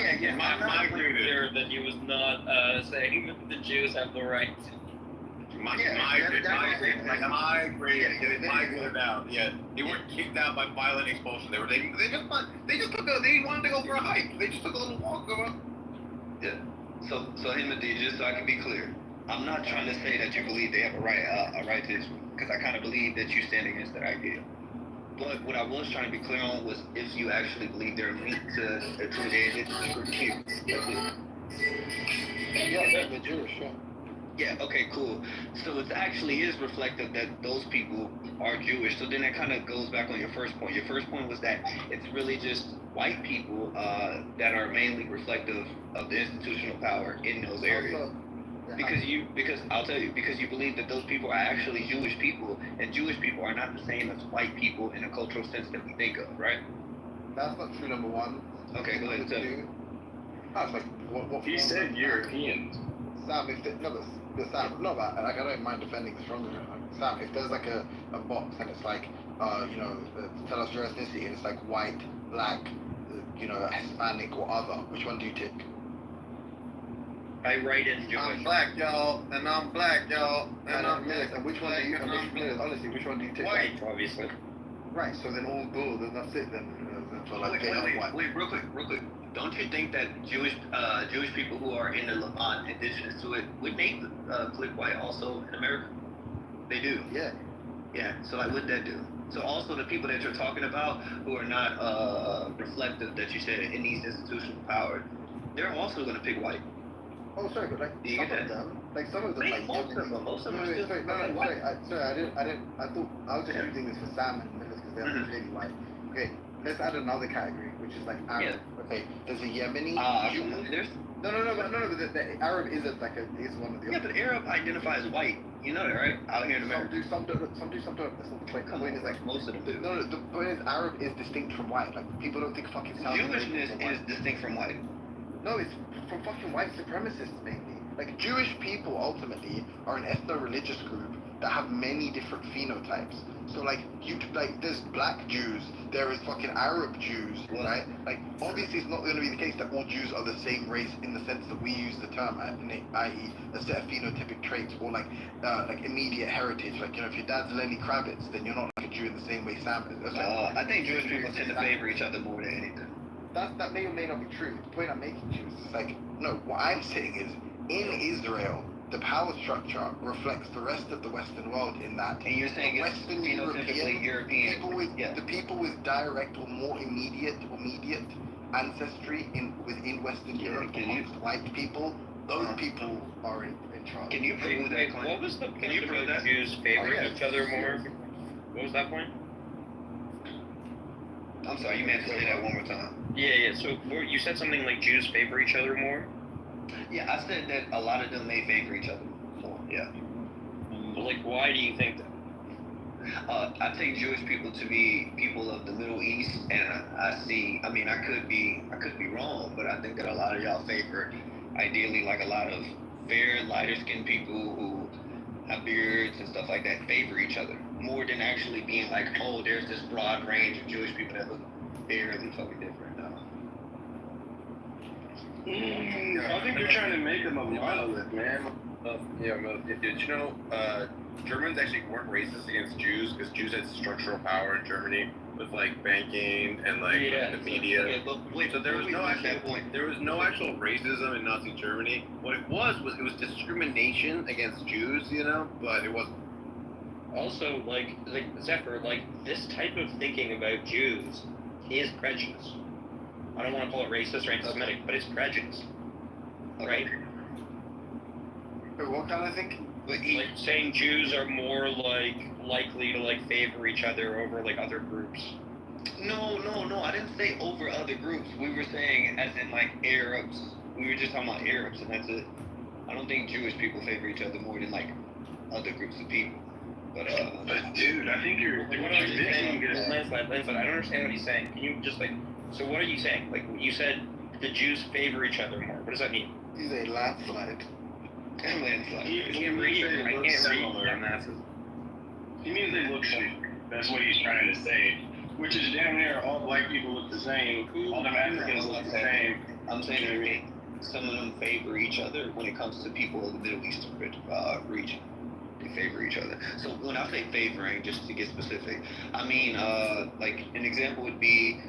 clear that he was not saying that the Jews have the right to Migrated out. Yeah, they weren't kicked out by violent expulsion. They wanted to go for a hike. They just took a little walk. Yeah. So Timothy, just so I can be clear, I'm not trying to say that you believe they have a right to Israel, because I kind of believe that you stand against that idea. But what I was trying to be clear on was if you actually believe they're linked to the indigenous group of people. Yeah, they're Jewish. Yeah. Yeah, okay, cool. So it actually is reflective that those people are Jewish. So then that kind of goes back on your first point. Your first point was that it's really just white people that are mainly reflective of the institutional power in those areas. Because I'll tell you, because you believe that those people are actually Jewish people, and Jewish people are not the same as white people in a cultural sense that we think of, right? That's not true, number one. Okay, go ahead and tell me. That's like, what he said Europeans. Sam, I don't mind defending the stronger. Sam, if there's like a box and it's like, tell us your ethnicity, and it's like white, black, Hispanic or other, which one do you tick? I write in Jewish. I'm black, y'all, and I'm black, y'all, and I'm black. And which one do you? Honestly, which one do you tick? White, obviously. Right. So then all good. Then that's it. Then wait, real quick. Don't you think that Jewish people who are in the Levant, indigenous to it, would they click white also in America? They do. Yeah. Yeah. So what would that do? So also the people that you're talking about who are not reflective, that you said, in these institutional power, they're also going to pick white. Oh, sorry, but like some of them, like most of them still white. I thought I was just using this for Sam and Millis because they're clearly white. Okay, let's add another category, which is like Arab. Yeah. Okay, there's a Yemeni. No, but the Arab is one of the. Yeah, but Arab identifies white. You know that, right? Out here in America. Some do. That's not the point. The point is like most of them do. No. The point is Arab is distinct from white. Like people don't think fucking Jewishness is distinct from white. No, it's from fucking white supremacists mainly. Like Jewish people ultimately are an ethno-religious group that have many different phenotypes. So like there's black Jews, there is fucking Arab Jews, right? Like obviously it's not going to be the case that all Jews are the same race in the sense that we use the term, i.e. a set of phenotypic traits or like immediate heritage. Like if your dad's Lenny Kravitz, then you're not like a Jew in the same way Sam is. I think Jewish people tend to favor each other more than anything. That may or may not be true. The point I'm making to you is like, no, what I'm saying is, in Israel, the power structure reflects the rest of the Western world in that. And you're saying it's Western European people, the people with direct or more immediate ancestry within Western Europe amongst white people, those people are in charge. Can you prove that? What was the point about Jews favoring each other more? What was that point? I'm sorry, you meant to say that one more time. Yeah. So you said something like Jews favor each other more? Yeah, I said that a lot of them may favor each other more. Yeah. But like, why do you think that? I take Jewish people to be people of the Middle East, and I could be wrong, but I think that a lot of y'all favor, ideally, like a lot of fair, lighter-skinned people who have beards and stuff like that favor each other more than actually being like, oh, there's this broad range of Jewish people that look barely fucking different. No. I think you're trying to make them a monolith, man. Did you know Germans actually weren't racist against Jews because Jews had structural power in Germany with like banking and like the media. So there was no actual racism in Nazi Germany. What it was discrimination against Jews, but it wasn't. Also, like Zephyr, like this type of thinking about Jews is prejudice. I don't want to call it racist or anti-Semitic, but it's prejudice, right? What kind of thing? Like saying Jews are more likely to favor each other over other groups. No, I didn't say over other groups. We were saying as in Arabs. We were just talking about Arabs, and that's it. I don't think Jewish people favor each other more than other groups of people. But dude, I think you're missing it. Landslide, I don't understand what he's saying. Can you just so what are you saying? You said the Jews favor each other more. What does that mean? He's a landslide. Landslide. I can't read that. He means they look similar. That's what he's trying to say. Which is damn near all black people look the same. All them Africans look the same. I'm saying some of them favor each other when it comes to people of the Middle Eastern region. They favor each other. So when I say favoring, just to get specific, I mean, an example would be,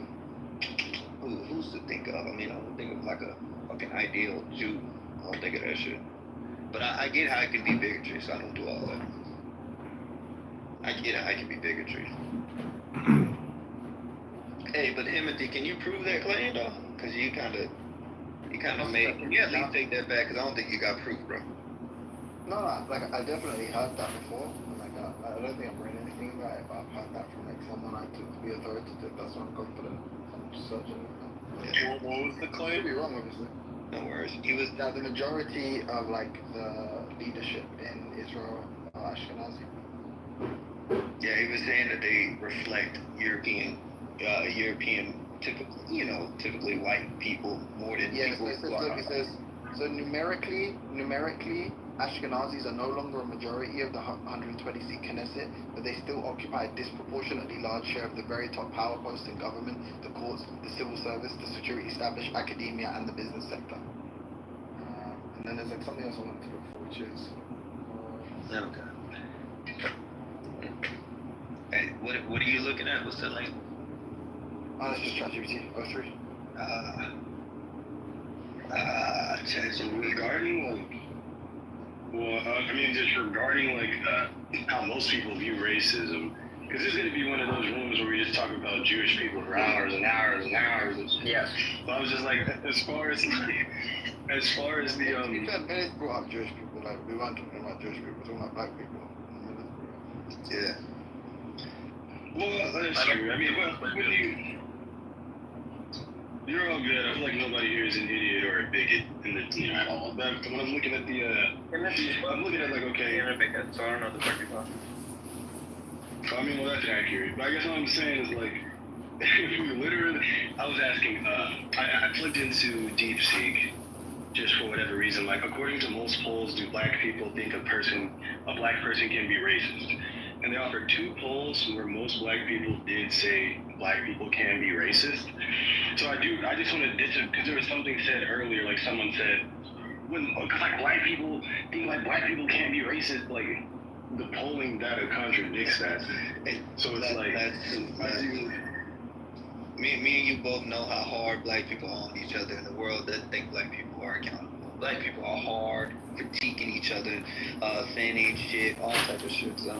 who's to think of? I don't think of a fucking ideal Jew. I don't think of that shit. But I get how it can be bigotry, so I don't do all that. I get how it can be bigotry. Hey, but Timothy, can you prove that claim, though? Because you kind of made, can you at least take that back? Because I don't think you got proof, bro. No, I definitely heard that before. And I don't think I'm reading anything about it, but I've heard that from someone I took to be authoritative. That's why I'm confident. I'm just searching. Yeah. What was the claim? Could be wrong, obviously. No worries. He was that the majority of the leadership in Israel are Ashkenazi. Yeah, he was saying that they reflect European, typically white people more than people. It says so numerically, Ashkenazis are no longer a majority of the 120-seat Knesset, but they still occupy a disproportionately large share of the very top power posts in government, the courts, the civil service, the security established, academia, and the business sector. And then there's something else I wanted to look for, which is... Okay. Hey, what are you looking at? What's the link? Oh, that's just ChatGPT, 03. Regarding just regarding how most people view racism, because this is going to be one of those rooms where we just talk about Jewish people for hours and hours and hours. Yes. So I was just as far as the Bennett brought up Jewish people. We weren't talking about Jewish people, we were talking about black people. Yeah. Well, that's true. You're all good. I feel like nobody here is an idiot or a bigot at all. But when I'm looking at I'm looking at okay. I'm a bigot, so I don't know the fuck you're talking. Well, that's accurate. But I guess what I'm saying is literally, I was asking. I plugged into DeepSeek, just for whatever reason. Like, according to most polls, do black people think a black person can be racist? And they offered 2 polls where most black people did say black people can be racist. So I just want to disagree, because there was something said earlier, like someone said, like black people think like black people can't be racist, like the polling data contradicts that. So it's me and you both know how hard black people are on each other in the world that think black people are accountable. Black people are hard, critiquing each other, fanning shit, all type of shit. So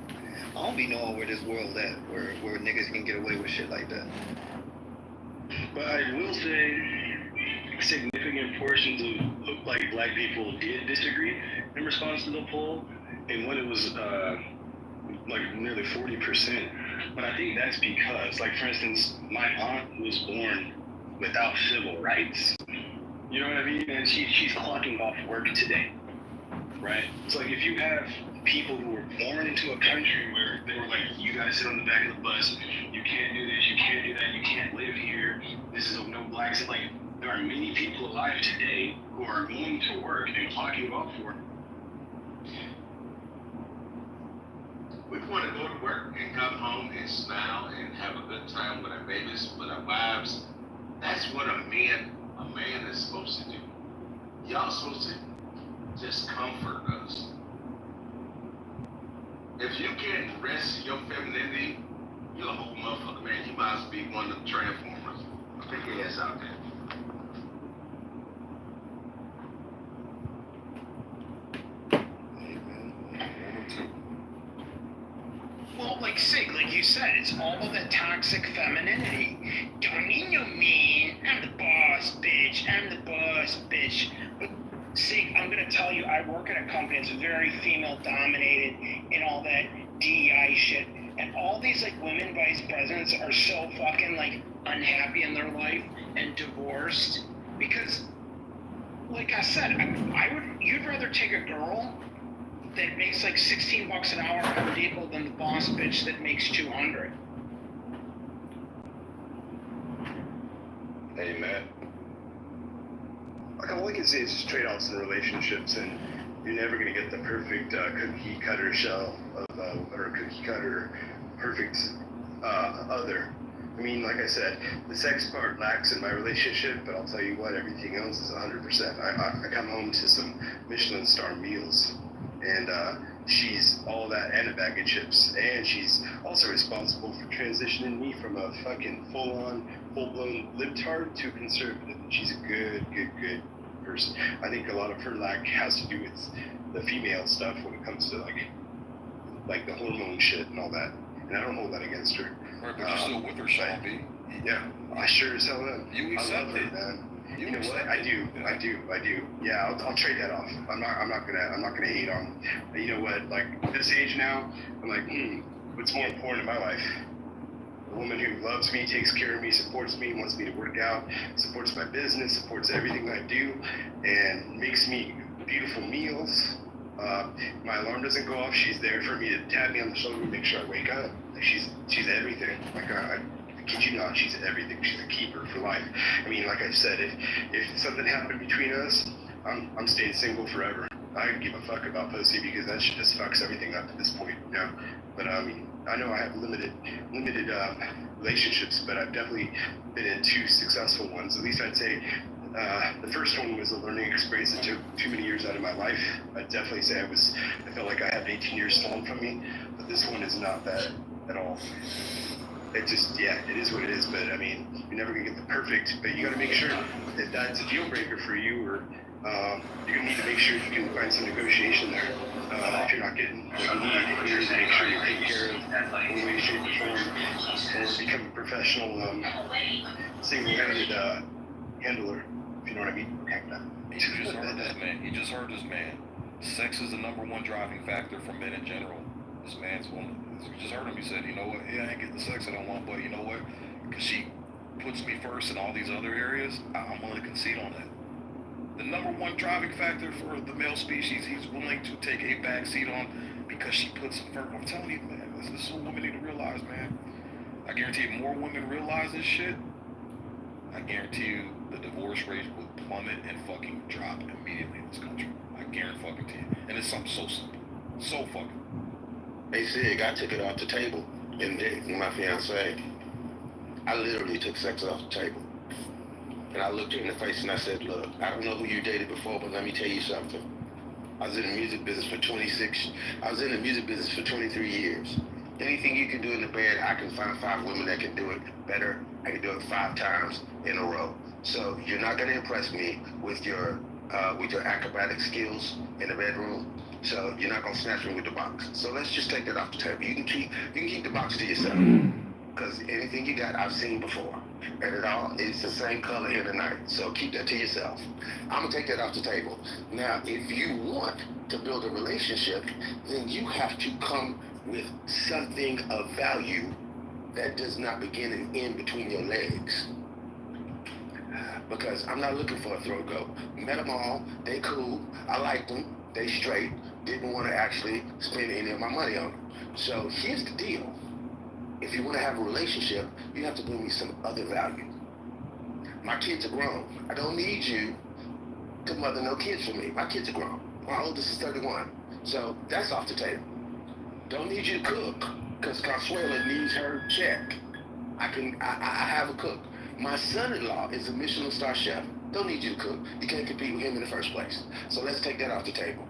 I don't be knowing where this world at, where niggas can get away with shit like that. But I will say, significant portions of like black people did disagree in response to the poll, and when it was like nearly 40%. But I think that's because, like, for instance, my aunt was born without civil rights. You know what I mean? And she's clocking off work today, right? So like, if you have people who were born into a country where they were like, you gotta sit on the back of the bus, you can't do this, you can't do that, you can't live here, this is no blacks. Like, there are many people alive today who are going to work and clocking off work. We want to go to work and come home and smile and have a good time with our babies, with our wives. That's what a man is supposed to do. Y'all supposed to just comfort us. If you can't rest your femininity, you're a whole motherfucker, man. You might as well be one of the Transformers. Take your ass out there. Well, like Sig, like you said, it's all of that toxic femininity. Don't mean you mean, I'm the boss, bitch, I'm the boss, bitch. But Sig, I'm gonna tell you, I work at a company that's very female dominated and all that DEI shit. And all these like women vice presidents are so fucking like unhappy in their life and divorced because, like I said, you'd rather take a girl that makes like $16 an hour on Depot than the boss bitch that makes 200. Amen. Like, all I can say is just trade-offs in relationships, and you're never gonna get the perfect cookie cutter shell of or cookie cutter perfect other. I mean, like I said, the sex part lacks in my relationship, but I'll tell you what, everything else is 100%. I come home to some Michelin star meals, and she's all that and a bag of chips, and she's also responsible for transitioning me from a fucking full-blown libtard to conservative. She's a good person. I think a lot of her lack has to do with the female stuff when it comes to like the hormone shit and all that, and I don't hold that against her. Right, but you're still with her, Sean B. Yeah, I sure as hell am. You accept I love her, it, man. You know what? I do. Yeah, I'll trade that off. I'm not gonna hate on. You know what? Like, this age now, I'm like, what's more important in my life? A woman who loves me, takes care of me, supports me, wants me to work out, supports my business, supports everything I do, and makes me beautiful meals. My alarm doesn't go off. She's there for me to tap me on the shoulder and make sure I wake up. Like, she's everything. Like, I kid you not, she's everything. She's a keeper for life. I mean, like I said, if something happened between us, I'm staying single forever. I don't give a fuck about pussy because that shit just fucks everything up at this point, you know. But I know I have limited relationships, but I've definitely been in 2 successful ones. At least I'd say the first one was a learning experience that took too many years out of my life. I'd definitely say I felt like I had 18 years stolen from me, but this one is not that at all. It just, yeah, it is what it is, but I mean, you're never gonna get the perfect, but you gotta make sure that that's a deal breaker for you, or you're gonna need to make sure you can find some negotiation there. If you're not getting what you need, you're gonna make sure you take care of one way, shape, or form, and become a professional, single-handed handler, if you know what I mean. You just heard this man. You just heard this man. Sex is the #1 driving factor for men in general. This man's woman. You just heard him. He said, you know what? Yeah, I ain't getting the sex I don't want, but you know what? Because she puts me first in all these other areas, I'm willing to concede on that. The #1 driving factor for the male species, he's willing to take a back seat on because she puts him first. I'm telling you, man, this is what women need to realize, man. I guarantee you, more women realize this shit, I guarantee you, the divorce rate would plummet and fucking drop immediately in this country. I guarantee fucking to you. And it's something so simple. So fucking. Hey, Sig, I took it off the table in dating my fiance. I literally took sex off the table. And I looked her in the face and I said, look, I don't know who you dated before, but let me tell you something. I was in the music business for 23 years. Anything you can do in the bed, I can find 5 women that can do it better. I can do it 5 times in a row. So you're not gonna impress me with your acrobatic skills in the bedroom. So you're not gonna snatch me with the box. So let's just take that off the table. You can keep the box to yourself. Because anything you got, I've seen before. And it's the same color in the night. So keep that to yourself. I'm gonna take that off the table. Now, if you want to build a relationship, then you have to come with something of value that does not begin and end between your legs. Because I'm not looking for a throat go. Met them all, they cool, I liked them, they straight, didn't want to actually spend any of my money on them. So here's the deal. If you want to have a relationship, you have to bring me some other value. My kids are grown. I don't need you to mother no kids for me. My kids are grown. My oldest is 31. So that's off the table. Don't need you to cook, because Consuela needs her check. I have a cook. My son-in-law is a Michelin star chef. Don't need you to cook. You can't compete with him in the first place. So let's take that off the table.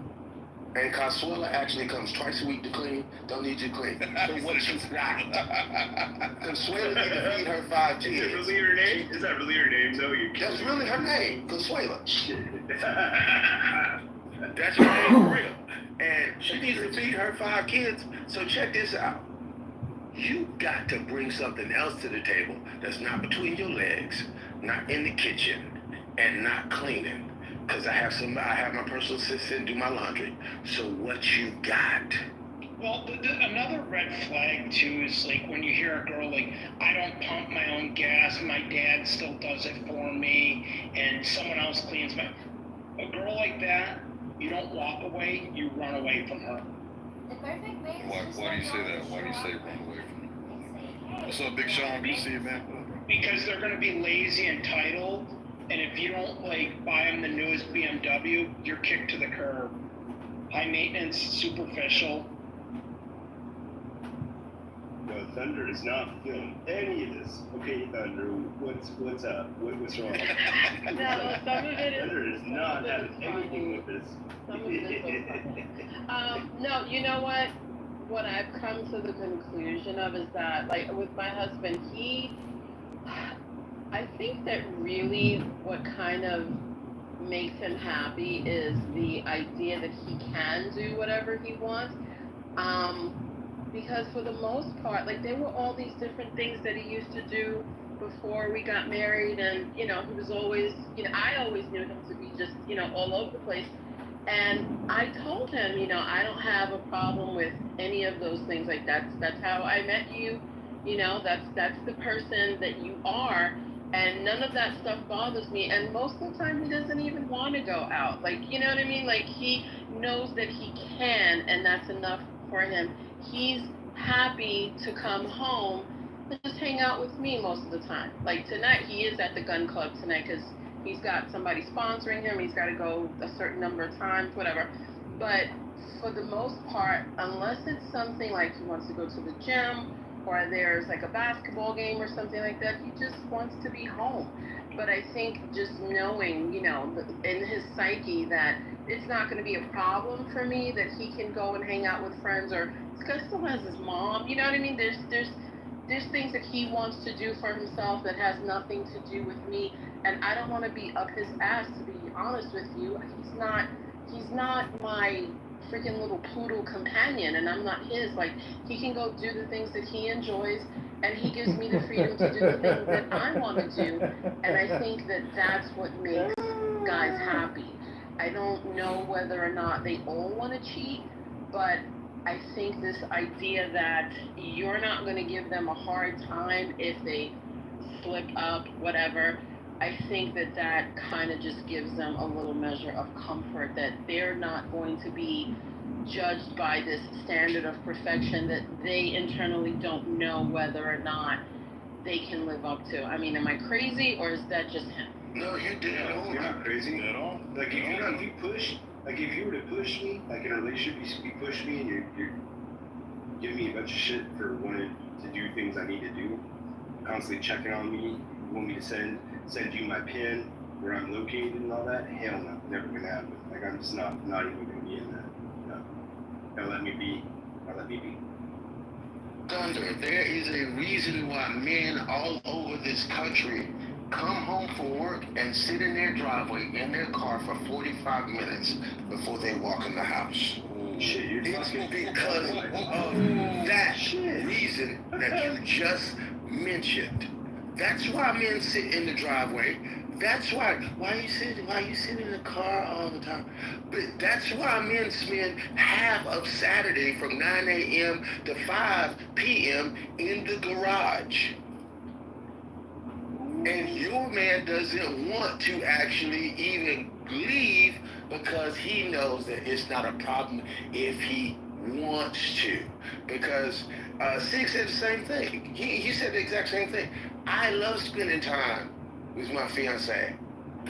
And Consuela actually comes twice a week to clean. Don't need you to clean. So what you got? Consuela need to feed her 5 kids. Is that really her name? Is that really her name? No, you That's really her name, Consuela. That's her name for real. And she needs to feed her 5 kids. So check this out. You got to bring something else to the table that's not between your legs, not in the kitchen, and not cleaning. Because I have my personal assistant do my laundry. So what you got? Well, another red flag too is like when you hear a girl like, I don't pump my own gas, my dad still does it for me, and someone else cleans my. A girl like that, you don't walk away, you run away from her. Why do you say that? Why do you say run away from her? What's up, Big Sean? Good to see you, man. Because they're going to be lazy and entitled, and if you don't like buy them the newest BMW, you're kicked to the curb. High maintenance, superficial. No, Thunder is not feeling any of this. Okay, Thunder, what's up? What's wrong? No, some of it is. Thunder is not having anything with this. Some of it is no, you know what? What I've come to the conclusion of is that, like, with my husband, I think that really what kind of makes him happy is the idea that he can do whatever he wants. Because for the most part, like, there were all these different things that he used to do before we got married, and, you know, he was always, you know, I always knew him to be just, you know, all over the place. And I told him, you know, I don't have a problem with any of those things. Like, that's how I met you. You know, that's the person that you are. And none of that stuff bothers me. And most of the time, he doesn't even want to go out. Like, you know what I mean? Like, he knows that he can, and that's enough for him. He's happy to come home and just hang out with me most of the time. Like, tonight, he is at the gun club tonight because he's got somebody sponsoring him. He's got to go a certain number of times, whatever. But for the most part, unless it's something like he wants to go to the gym or there's like a basketball game or something like that, he just wants to be home. But I think just knowing, you know, in his psyche that it's not going to be a problem for me, that he can go and hang out with friends, or because he still has his mom, you know what I mean? There's things that he wants to do for himself that has nothing to do with me. And I don't want to be up his ass, to be honest with you. He's not my freaking little poodle companion, and I'm not his. Like, he can go do the things that he enjoys, and he gives me the freedom to do the things that I want to do. And I think that that's what makes guys happy. I don't know whether or not they all want to cheat, but I think this idea that you're not going to give them a hard time if they slip up, whatever, I think that kind of just gives them a little measure of comfort that they're not going to be judged by this standard of perfection that they internally don't know whether or not they can live up to. I mean, am I crazy, or is that just him? No, you're dead on. You're not crazy. Dead on. Like if you push, like if you were to push me, like in a relationship, you push me and you're giving me a bunch of shit for wanting to do things I need to do, constantly checking on me, you want me to send you my pin, where I'm located and all that. Hell no, never gonna happen. Like I'm just not even gonna be in that. No. Don't let me be. Don't let me be. Thunder, there is a reason why men all over this country come home from work and sit in their driveway in their car for 45 minutes before they walk in the house. Shit, you're it's talking because of that reason that you just mentioned. That's why men sit in the driveway. That's why you sit in the car all the time. But that's why men spend half of Saturday from 9 a.m. to 5 p.m. in the garage. And your man doesn't want to actually even leave because he knows that it's not a problem if he wants to. Because Sig said the same thing. He said the exact same thing. I love spending time with my fiance.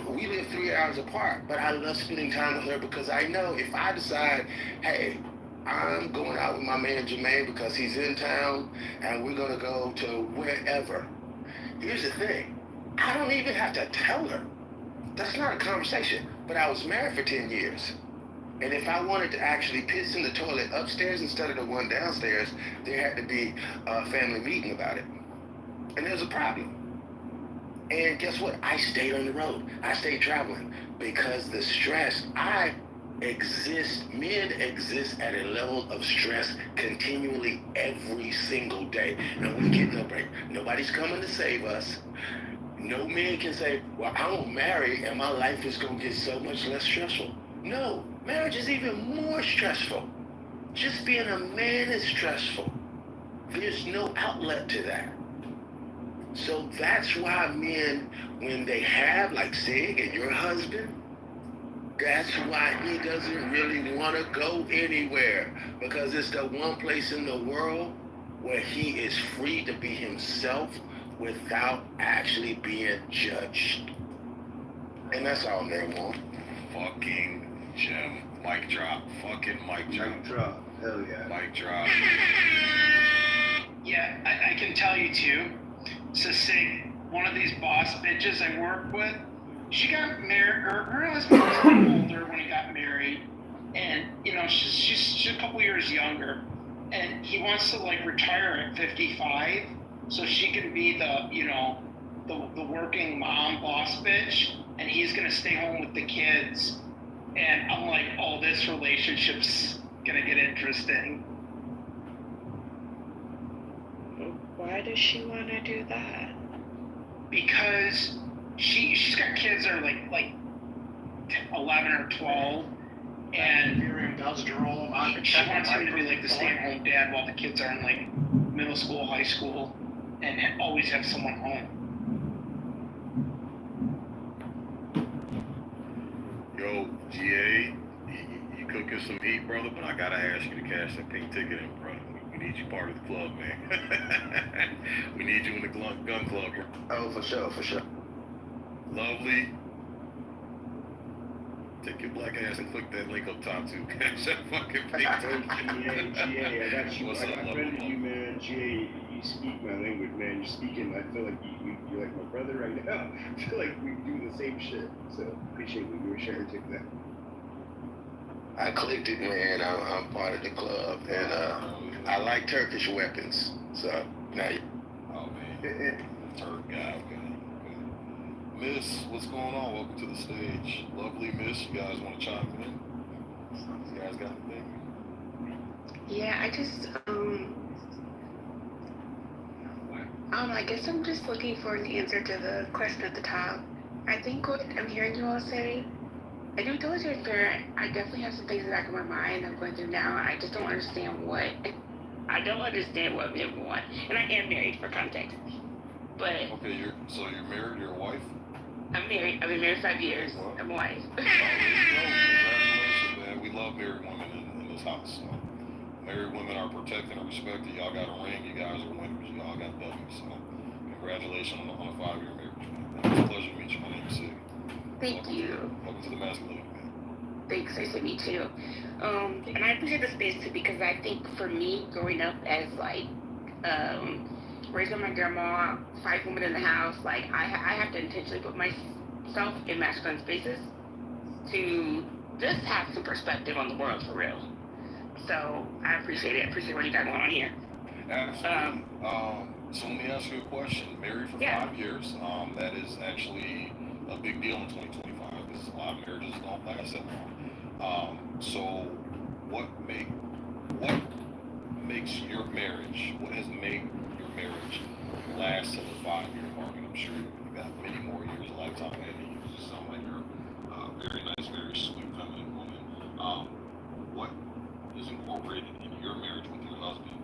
We live 3 hours apart, but I love spending time with her because I know if I decide, hey, I'm going out with my man Jermaine because he's in town and we're gonna go to wherever. Here's the thing. I don't even have to tell her. That's not a conversation. But I was married for 10 years. And if I wanted to actually piss in the toilet upstairs instead of the one downstairs, there had to be a family meeting about it. And there was a problem. And guess what? I stayed on the road. I stayed traveling because the stress, men exist at a level of stress continually every single day. And we get no break. Nobody's coming to save us. No man can say, well, I won't marry and my life is going to get so much less stressful. No, marriage is even more stressful. Just being a man is stressful. There's no outlet to that. So that's why men, when they have, like Sig and your husband, that's why he doesn't really want to go anywhere. Because it's the one place in the world where he is free to be himself without actually being judged. And that's all they want. Fucking Jim. Mic drop. Fucking mic drop. Mic drop. Hell yeah. Mic drop. Yeah, I can tell you too. So Sig, one of these boss bitches I work with, she got married, or her husband was a little older when he got married, and you know she's a couple years younger, and he wants to like retire at 55, so she can be the working mom boss bitch, and he's gonna stay home with the kids, and I'm like, oh, this relationship's gonna get interesting. Why does she want to do that? Because she's got kids that are like 11 or 12, and she wants him to be like the stay-at-home dad while the kids are in like middle school, high school, and always have someone home. Yo, GA, you cooking some heat, brother, but I gotta ask you to cash that pink ticket in, brother. We need you part of the club, man. We need you in the gun club, bro. Oh, for sure, for sure. Lovely. Take your black ass and click that link up top too. Cash that fucking pink ticket. GA, I got you. What's I up, got love? friend of you, man. GA, you speak my language, man. You're speaking. I feel like you're like my brother right now. I feel like we do the same shit. So appreciate what you were sharing too, man. I clicked it, man. I'm part of the club, and I like Turkish weapons. So now you. Oh man, Turk guy. Okay. Miss, what's going on? Welcome to the stage. Lovely Miss, you guys want to chime in? You guys got anything? Yeah, I just, I guess I'm just looking for an answer to the question at the top. I think what I'm hearing you all say, I do totally fair. I definitely have some things in the back of my mind I'm going through now. I just don't understand what men want. And I am married, for context. But Okay, you're married, you're a wife? I'm married. I've been married 5 years. I'm a wife. Congratulations, man. We love married women in this house. So. Married women are protected and respected. Y'all got a ring. You guys are winners. Y'all got W's. So congratulations on a 5-year marriage, man. It's a pleasure to meet you. My name is Sid. Thank you. Welcome to the masculinity, man. Thanks, nice to meet you. And I appreciate the space too, because I think for me, growing up as like raised by my grandma, 5 women in the house, like I have to intentionally put myself in masculine spaces to just have some perspective on the world for real. So I appreciate it. I appreciate what you got going on here. Absolutely. So let me ask you a question. Married for 5 years. That is actually a big deal in 2025 because a lot of marriages don't last that long. So what makes your marriage? What has made your marriage last to the 5-year mark? And I'm sure you got many more years lifetime ahead of you. You sound like you're a very nice, very sweet, feminine woman. What is incorporated in your marriage with your husband?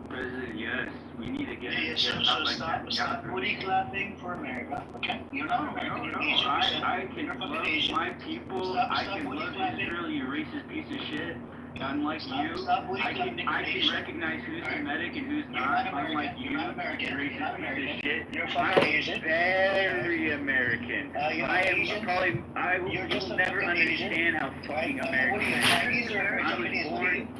President, yes, we need to get Stop booty clapping for America. Okay, you're not American. You're Asian. I can love my people. I can love Israel, you racist piece of shit. Unlike you, I can recognize who's Semitic and who's not. Unlike you, racist piece of shit. You're fucking Asian. Very American. I will never understand how fucking American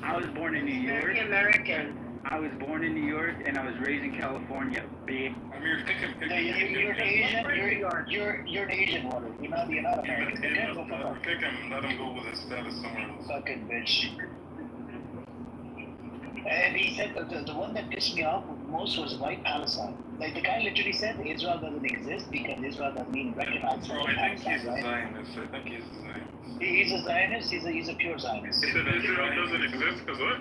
I was born in New York. Very American. I was born in New York and I was raised in California. Big. I mean, you're Asian. You're an Asian woman. You're not American. Let him go with his status somewhere else. Fucking bitch. And he said the one that pissed me off most was white Palestine. Like the guy literally said Israel doesn't exist because Israel doesn't mean recognized. Bro, I think he's a Zionist. He's a Zionist. He's a pure Zionist. He said Israel doesn't exist because what?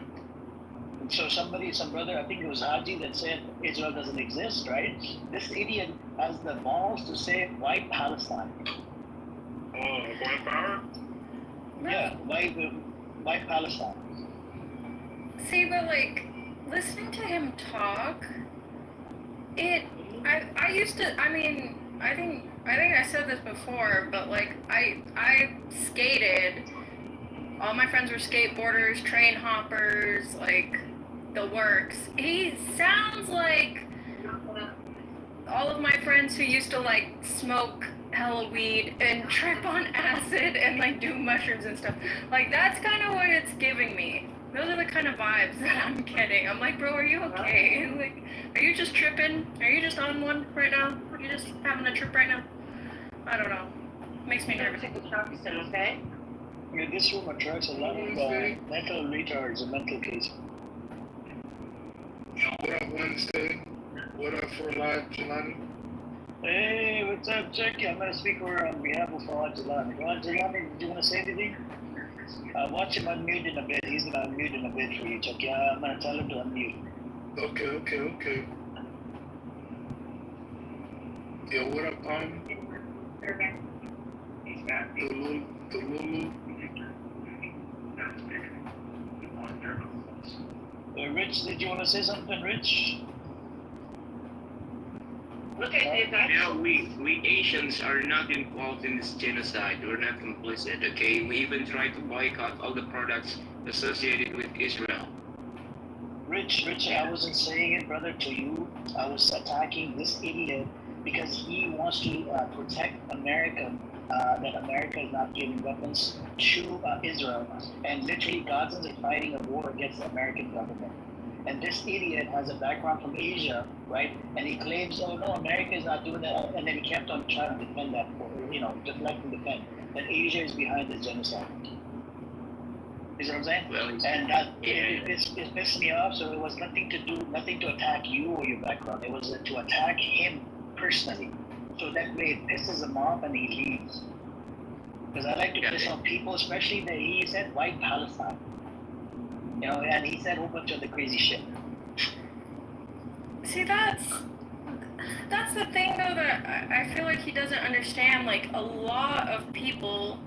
So some brother, I think it was Haji, that said Israel doesn't exist, right? This idiot has the balls to say white Palestine. Oh, white power? Yeah, white Palestine. See, but like, listening to him talk, I used to, I think I said this before, but like, I skated. All my friends were skateboarders, train hoppers, like, the works. He sounds like all of my friends who used to, like, smoke hella weed and trip on acid and, like, do mushrooms and stuff. Like, that's kind of what it's giving me. Those are the kind of vibes that I'm getting. I'm like, bro, are you okay? Like, are you just tripping? Are you just on one right now? Are you just having a trip right now? I don't know. Makes me nervous. Okay? Yeah, this room attracts a lot of mental retards and mental cases. What up, Wednesday? What up for live, Jelani? Hey, what's up, Jackie? I'm going to speak on behalf of Fawad Jelani. Fawad Jelani, do you want to say anything? Watch him unmute in a bit. He's going to unmute in a bit for you, Jackie. I'm going to tell him to unmute. Okay. Yeah, what up, Palm? The Lulu. Rich, did you want to say something, Rich? We Asians are not involved in this genocide. We're not complicit, okay? We even try to boycott all the products associated with Israel. Rich, I wasn't saying it, brother, to you. I was attacking this idiot because he wants to protect America, that America is not giving weapons to Israel. And literally, Gazans are fighting a war against the American government. And this idiot has a background from Asia, right? And he claims, oh no, America is not doing that. And then he kept on trying to defend that, deflect and defend. That Asia is behind this genocide. You see what I'm saying? Well, it pissed me off. So it was nothing to attack you or your background. It was to attack him personally. So that way it pisses him off and he leaves. Because I like to piss on people, especially that he said white Palestine. And he said a whole bunch of the crazy shit. See, that's the thing, though, that I feel like he doesn't understand. Like, a lot of people,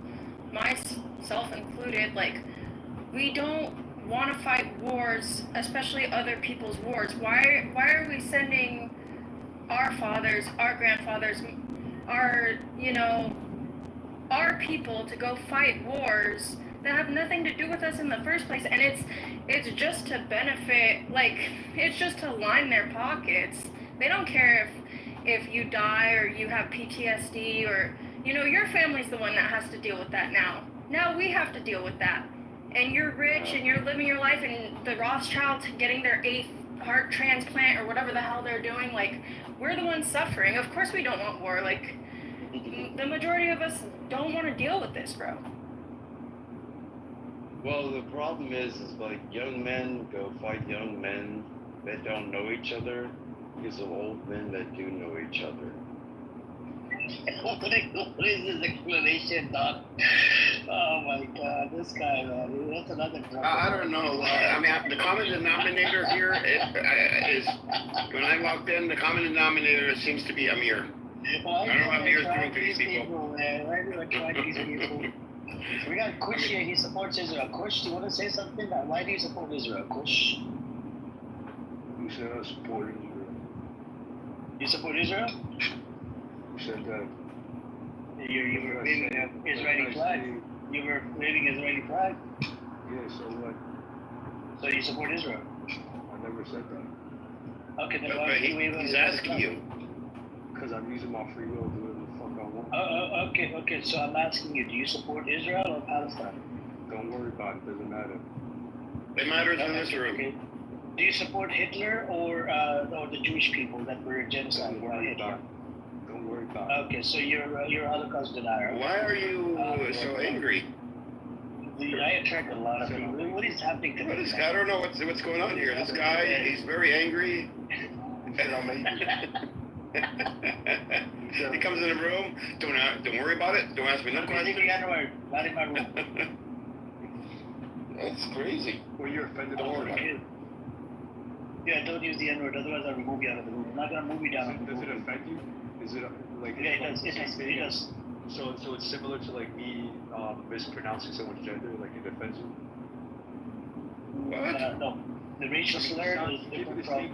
myself included, like, we don't want to fight wars, especially other people's wars. Why are we sending our fathers, our grandfathers, our people to go fight wars that have nothing to do with us in the first place? And it's just to benefit, like, it's just to line their pockets. They don't care if you die or you have PTSD or, your family's the one that has to deal with that now. Now we have to deal with that. And you're rich and you're living your life, and the Rothschilds getting their 8th heart transplant or whatever the hell they're doing, like, we're the ones suffering. Of course we don't want war. Like, the majority of us don't want to deal with this, bro. Well, the problem is like young men go fight young men that don't know each other because of old men that do know each other. What is this explanation, Doc? Oh my God, this guy, man. That's another drug. I don't know. I mean, the common denominator here is when I walked in, the common denominator seems to be Amir. Why I don't know how Amir's doing for these these people. Man? Why do I attract these people? We got Kush here. He supports Israel. Kush, do you want to say something? Why do you support Israel, Kush? You said I support Israel. You support Israel? You said that. You were waving an Israeli flag. You were waving Israeli flag. Yeah, so what? So you support Israel? I never said that. Okay, then why are you waving He's asking you. Because I'm using my free will to do whatever the fuck I want. Okay. So I'm asking you, do you support Israel or Palestine? Don't worry about it. Doesn't matter. It matters in this room. Okay. Do you support Hitler or the Jewish people that were genocide by Hitler? Don't worry about it. Okay, so you're a Holocaust denier. Why are you so angry? I attract a lot of people. What is happening to this I don't know what's going on here. This guy, he's very angry. He comes in the room. Don't worry about it. Don't ask me no questions. Not in my room. That's crazy. Well, you're offended. Don't worry about it. Yeah, don't use the N-word, otherwise I'll remove you out of the room. I'm not gonna move you down. Does it offend you? Is it like? Yeah, it does. So it's similar to like me mispronouncing someone's gender, like it offends you? What? No. The racial slur is different from.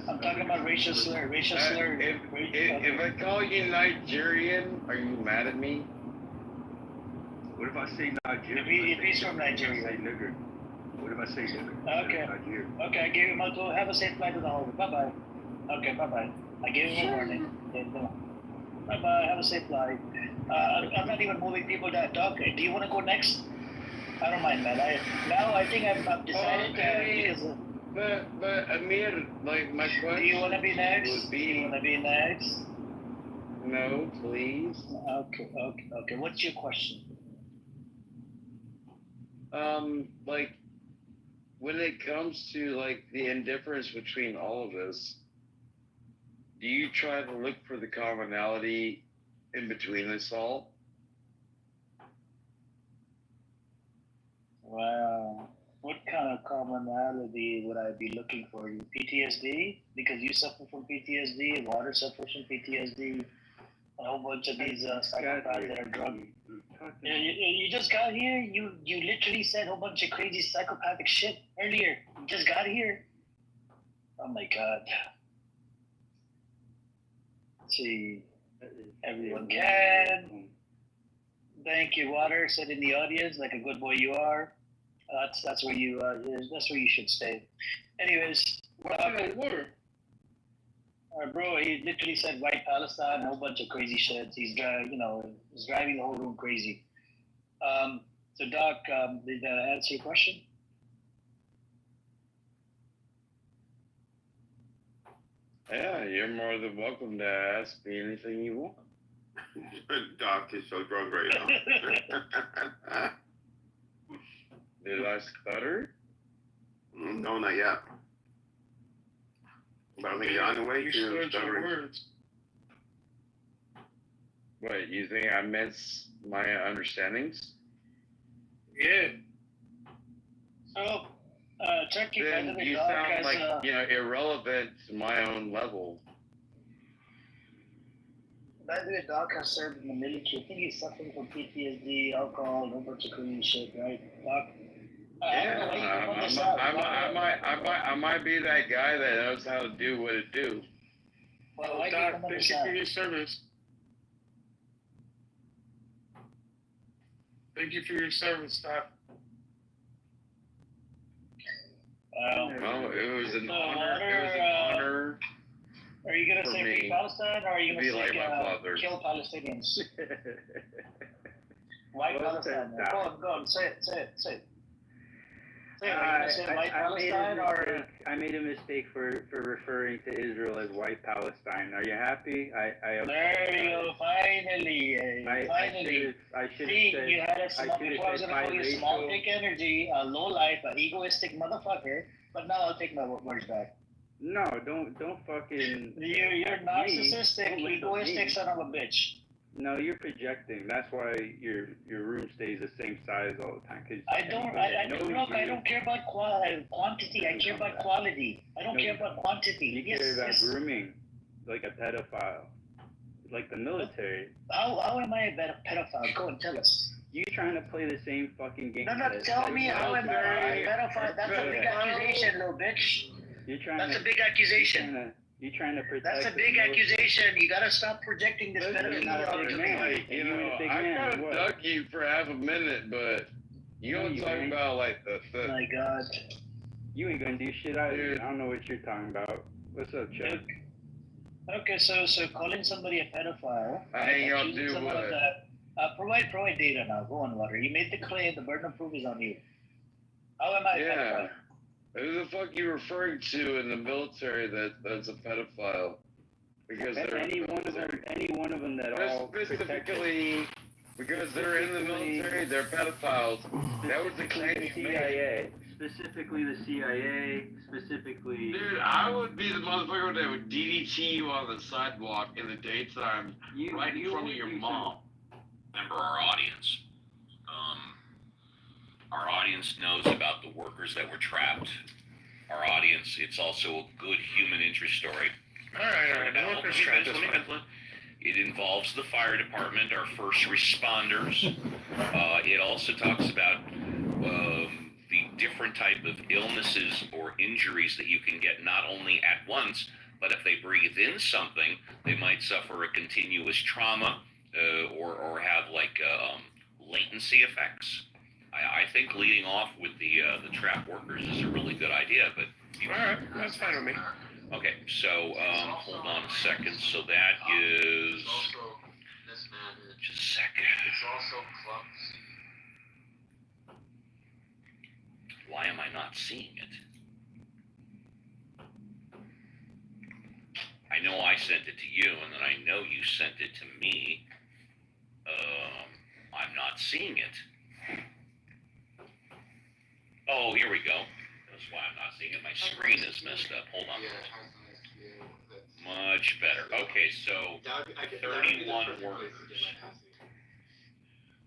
I'm talking about racial slur. Racial slur. If I call you Nigerian, are you mad at me? What if I say Nigerian? If he's from Nigeria. Say nigger. What if I say nigger? Okay. Okay, I gave him a go. Have a safe flight to the home. Bye-bye. Okay, bye-bye. I gave him a warning. Bye-bye. Have a safe flight. I'm not even moving people that talk. Do you want to go next? I don't mind, man. I think I've decided because. But Amir, like my question. Do you want to be next? Do you want to be next? No, please. Okay. What's your question? Like, when it comes to like the indifference between all of this, do you try to look for the commonality in between us all? Wow. What kind of commonality would I be looking for? PTSD? Because you suffer from PTSD, Water suffers from PTSD, a whole bunch of these psychopaths that are drug. You just got here? You literally said a whole bunch of crazy psychopathic shit earlier. You just got here? Oh my God. Let's see. Everyone can. Thank you, Water. Sit in the audience like a good boy you are. That's where you should stay. Anyways, Water. Bro, he literally said white Palestine, a whole bunch of crazy shit. He's driving the whole room crazy. So Doc, did that answer your question? Yeah, you're more than welcome to ask me anything you want. Doc is so drunk right now. Did I stutter? No, not yet. But I think you're on the way to stuttering. Wait, you think I miss my understandings? Yeah. So, Turkey, by the Then way, you Doc sound has, like irrelevant to my own level. by the way, Doc has served in the military. I think he's suffering from PTSD, alcohol, a whole bunch of crazy shit, right, Doc? I might be that guy that knows how to do what it do. Well, Doc, thank you for your service. Thank you for your service, Doc. Well, it was an honor. Are you gonna For say me, free Palestine, or are you be gonna like say my father. kill Palestinians? White Palestine. Go on, say it. Say it. Say it. Are you gonna say white Palestine, or? I made a mistake for referring to Israel as white Palestine. Are you happy? There you go, finally. Finally. I should See, have said, you had a small, I should before I have was said gonna call you small biracial. dick energy, a low life, an egoistic motherfucker, but now I'll take my words back. No, don't fucking. You're narcissistic, Don't listen to egoistic me. son of a bitch. No, you're projecting. That's why your room stays the same size all the time. Cause I don't care about quantity. I care about quality. I don't care about quantity. You care about grooming, like a pedophile, like the military. How am I a pedophile? Go and tell us. You trying to play the same fucking game? No, tell me how am I a pedophile? That's a big accusation, little bitch. That's a big accusation. You're trying to protect. That's a big accusation. You gotta stop projecting this pedophilia. You know, I kind of dug you for half a minute, but you know what I'm talking about, like the. Oh my God. You ain't gonna do shit either. I don't know what you're talking about. What's up, Chuck? Okay, so calling somebody a pedophile. I ain't gonna do what? Provide data now. Go on, Water. You made the claim. The burden of proof is on you. How am I a pedophile? Who the fuck you referring to in the military that's a pedophile? Because they're any one of them that all specifically because they're in the military, they're pedophiles. That was the claim the CIA. Specifically the CIA. Specifically. Dude, I would be the motherfucker that would DDT you on the sidewalk in the daytime, right in front of your mom. Remember our audience. Our audience knows about the workers that were trapped. Our audience, it's also a good human interest story. All right. The workers trapped. It involves the fire department, our first responders. It also talks about the different type of illnesses or injuries that you can get not only at once, but if they breathe in something, they might suffer a continuous trauma or have like latency effects. I think leading off with the trap workers is a really good idea, but all right, that's fine with me. Okay, so hold on a second. So that is just a second. It's also clubs. Why am I not seeing it? I know I sent it to you, and then I know you sent it to me. I'm not seeing it. Oh, here we go. That's why I'm not seeing it. My screen is messed up. Hold on. Much better. Okay, so 31 workers.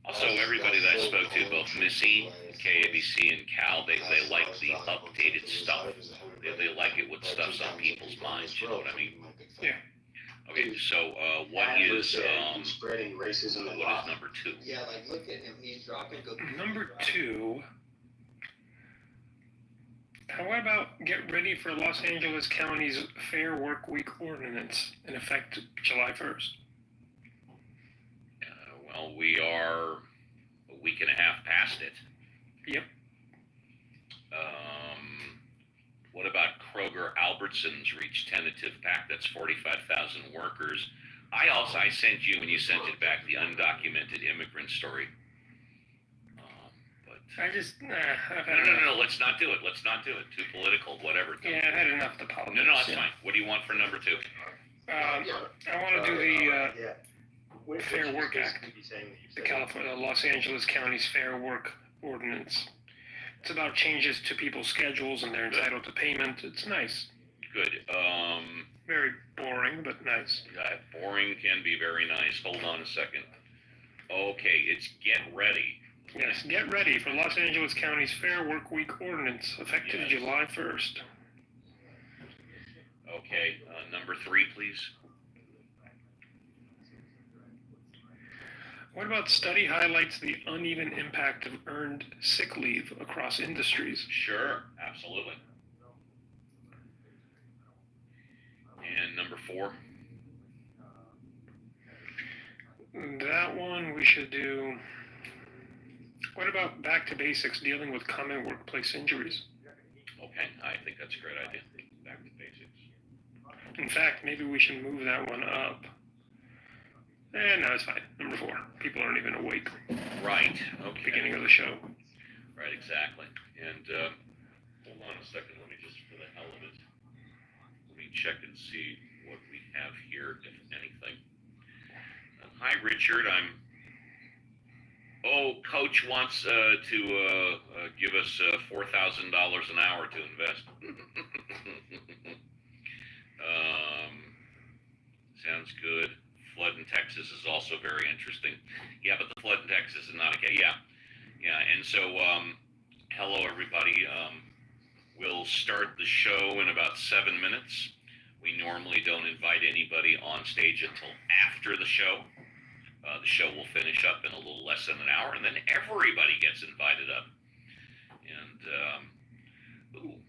Also, everybody that I spoke to, both Missy, KABC, and Cal, they like the updated stuff. They like it with stuff's on people's minds. You know what I mean? Yeah. Okay, so what is spreading racism? What is number 2? Yeah, like look at him. He's dropping. Number 2. What about get ready for Los Angeles County's Fair Work Week ordinance in effect July 1st? Well, we are a week and a half past it. Yep. What about Kroger Albertsons reached tentative pact? That's 45,000 workers. I sent you, and you sent it back, the undocumented immigrant story. I just No, let's not do it. Let's not do it. Too political, whatever. Yeah, I had enough of the politics. No, that's fine. What do you want for number 2? I want to do the Fair Work Act, the Los Angeles County's Fair Work Ordinance. It's about changes to people's schedules and they're entitled to payment. It's nice. Good. Very boring, but nice. Boring can be very nice. Hold on a second. Okay, it's get ready. Yes, get ready for Los Angeles County's Fair Work Week Ordinance, effective July 1st. Okay, number 3, please. What about study highlights the uneven impact of earned sick leave across industries? Sure, absolutely. And number 4? That one we should do. What about back to basics, dealing with common workplace injuries? Okay, I think that's a great idea. Back to basics. In fact, maybe we should move that one up. No, it's fine. Number 4. People aren't even awake. Right. Okay. Beginning of the show. Right, exactly. And hold on a second. Let me just, for the hell of it, let me check and see what we have here, if anything. Hi, Richard. Coach wants to give us $4,000 an hour to invest. Sounds good. Flood in Texas is also very interesting. Yeah, but the flood in Texas is not a case. Yeah. And so, hello everybody. We'll start the show in about 7 minutes. We normally don't invite anybody on stage until after the show. The show will finish up in a little less than an hour, and then everybody gets invited up. And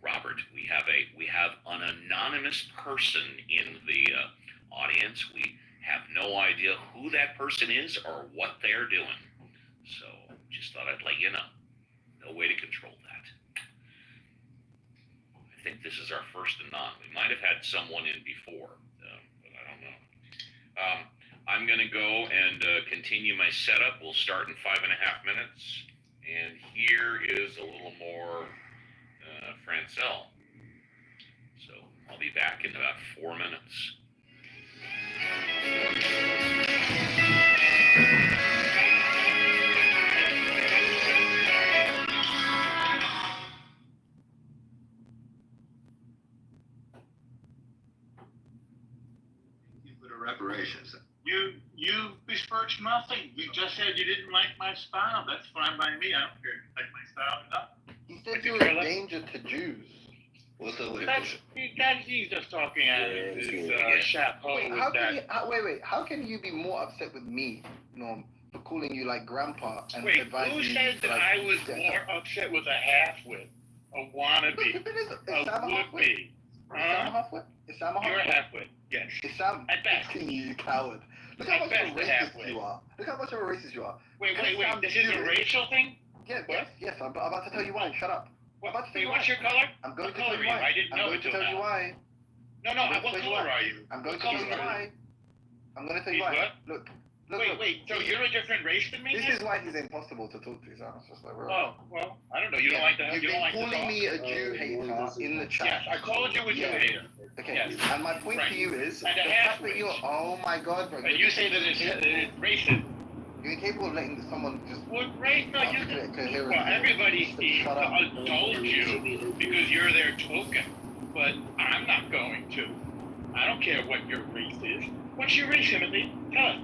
Robert, we have an anonymous person in the audience. We have no idea who that person is or what they're doing. So just thought I'd let you know. No way to control that. I think this is our first anon. We might have had someone in before, but I don't know. I'm going to go and continue my setup. We'll start in 5.5 minutes. And here is a little more Francel. So I'll be back in about 4 minutes. For the reparations. You besmirched nothing. You just said you didn't like my style. That's fine by me. I don't care if you like my style or not. He said you were a danger to Jews. What's up with He's just talking out of his chapeau. Wait, how can you be more upset with me, Norm, for calling you like grandpa and Wait, advising who you? said that I was more upset with a half-wit, a wannabe, a would-be? Is Sam a You're a half-wit? half-wit, yes. Is Sam? At best. You coward. Look how much of a racist you are. Look how much of a racist you are. Wait, this is a racial thing? Yes, I'm about to tell you why. Shut up. What's your color? I'm going what to tell color you are you? why. I didn't know I'm going to until tell now. you why. No, what color are you? I'm going to tell you why. I'm going to tell you why. Look. Wait, so you're a different race than me? This is why he's impossible to talk to. So it's just like, well, I don't know. You don't like to. You've you don't like been to calling talk? me a Jew hater in the chat. Yes, I called you a Jew hater. Okay. Yes. And my point to you is and the fact that you're. Oh my God, bro. And you say that it's racist. You're incapable of letting someone just. What race? No, everybody told you because you're their token, but I'm not going to. I don't care what your race is. What's your race, Timothy? Tell us.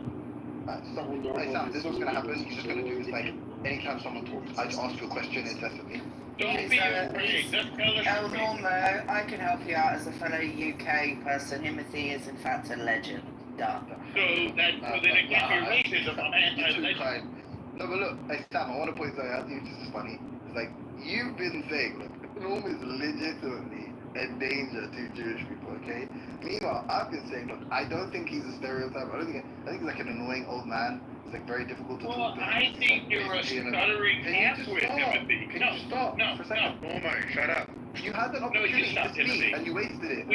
Sam, this is what's gonna happen. You're just gonna do this like anytime someone talks. I just ask you a question incessantly. Don't be afraid. Just tell us. Normo, I can help you out as a fellow UK person. Timothy is in fact a legend. Done. So then it can't be racism. I'm anti-legend. No, but look, hey Sam, I want to point something out to you. This is funny. It's like you've been saying, look, Norm is legitimately a danger to Jewish people. Okay. Meanwhile, I've been saying, look, I don't think he's a stereotype. I think he's like an annoying old man. It's like very difficult to talk to. I think you're a stuttering half-wit, Timothy. Can you stop for a second? Normo, shut up. You had an opportunity to speak and you wasted it. No,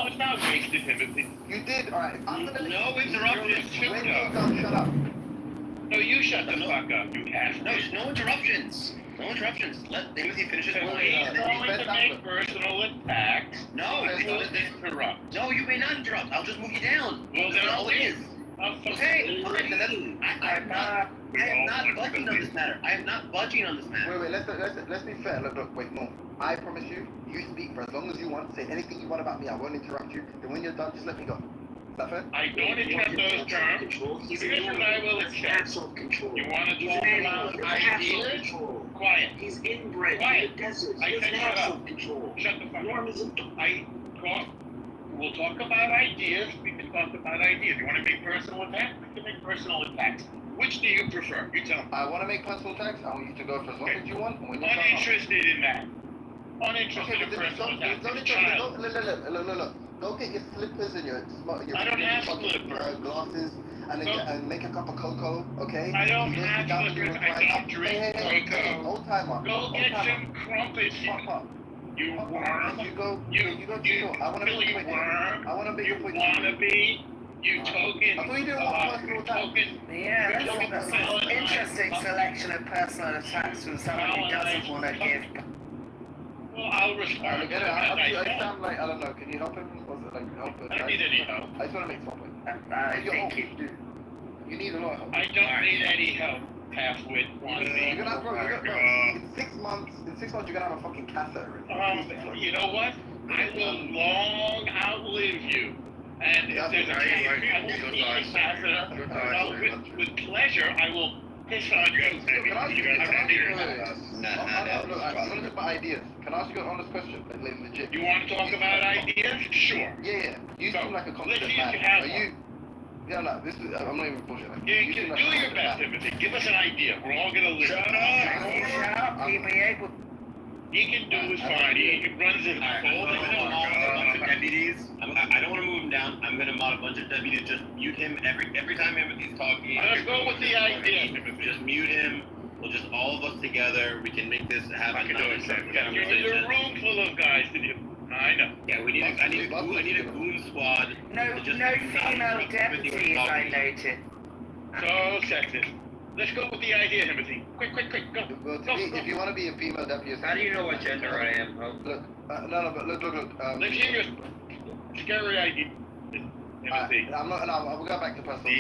it's not wasted, Timothy. You did. All right. I'm gonna no interruptions. Shut up. No, you shut the fuck up, you ass. No interruptions. No interruptions. Let Timothy finish his point. He's going to make personal attacks. No, interrupt. No, you may not interrupt. I'll just move you down. Well, that's all it is. Okay, fine. Then I am not budging on this matter. I am not budging on this matter. Wait. Let's be fair. Look. Wait, no. I promise you, you speak for as long as you want. Say anything you want about me. I won't interrupt you. Then when you're done, just let me go. Is that fair? I don't accept those terms. Here's what I will accept. You want to talk about ideas? Quiet. He's inbred Quiet. in the desert. I said shut up. Shut the fuck up. We'll talk about ideas. We can talk about ideas. You want to make personal attacks? We can make personal attacks. Which do you prefer? You tell me. I want to make personal attacks. I want you to go for as long as you want. Uninterested in that. Uninterested in personal attacks. Look. Go get your slippers and your I don't have slippers. Glasses and make a cup of cocoa, okay? I don't have slippers. I don't drink cocoa. Old timer. Go get some crumpets. You worm. You go. I want to Billy make a point. Worm. I want to make a point. You wannabe. You token. I thought you didn't want personal attacks. Yeah, that's an interesting selection of personal attacks from someone who doesn't want to give. Well, I'll respond to them as I sound like, I don't know, can you help him? Was it like help him? I don't need any help. I just want to make some point. I think you need a lot of help. I don't need any help, half-wit wannabe. You're gonna, bro, in 6 months, you're gonna have a fucking catheter. You know what? I will long outlive you. And if there's a chance I will see your catheter, with pleasure, I will piss on you. I'm gonna get my ideas. Can I ask you an honest question? Like, legit. You want to talk about ideas? Sure. Yeah. You seem like a competent man. Are you? Yeah, no, this is. I'm not even bullshitting. You can do your best, Timothy. Give us an idea. We're all gonna listen. Shut up. He'll be able. He can do his fine. He runs it. I don't want to move him down. I'm going to mod a bunch of deputies. Just mute him every time Timothy's talking. Let's go with the idea. Just mute him. We'll just all of us together. We can make this happen. You need a room full of guys to do. I know. Yeah, we need. I need a goon squad. No female deputies. I noted. So sexist. Let's go with the idea, Timothy. Quick, go. If you want to be a female deputy, how do you know what gender I am? Look, look. Let's hear your scary idea, Timothy. We'll go back to personal. I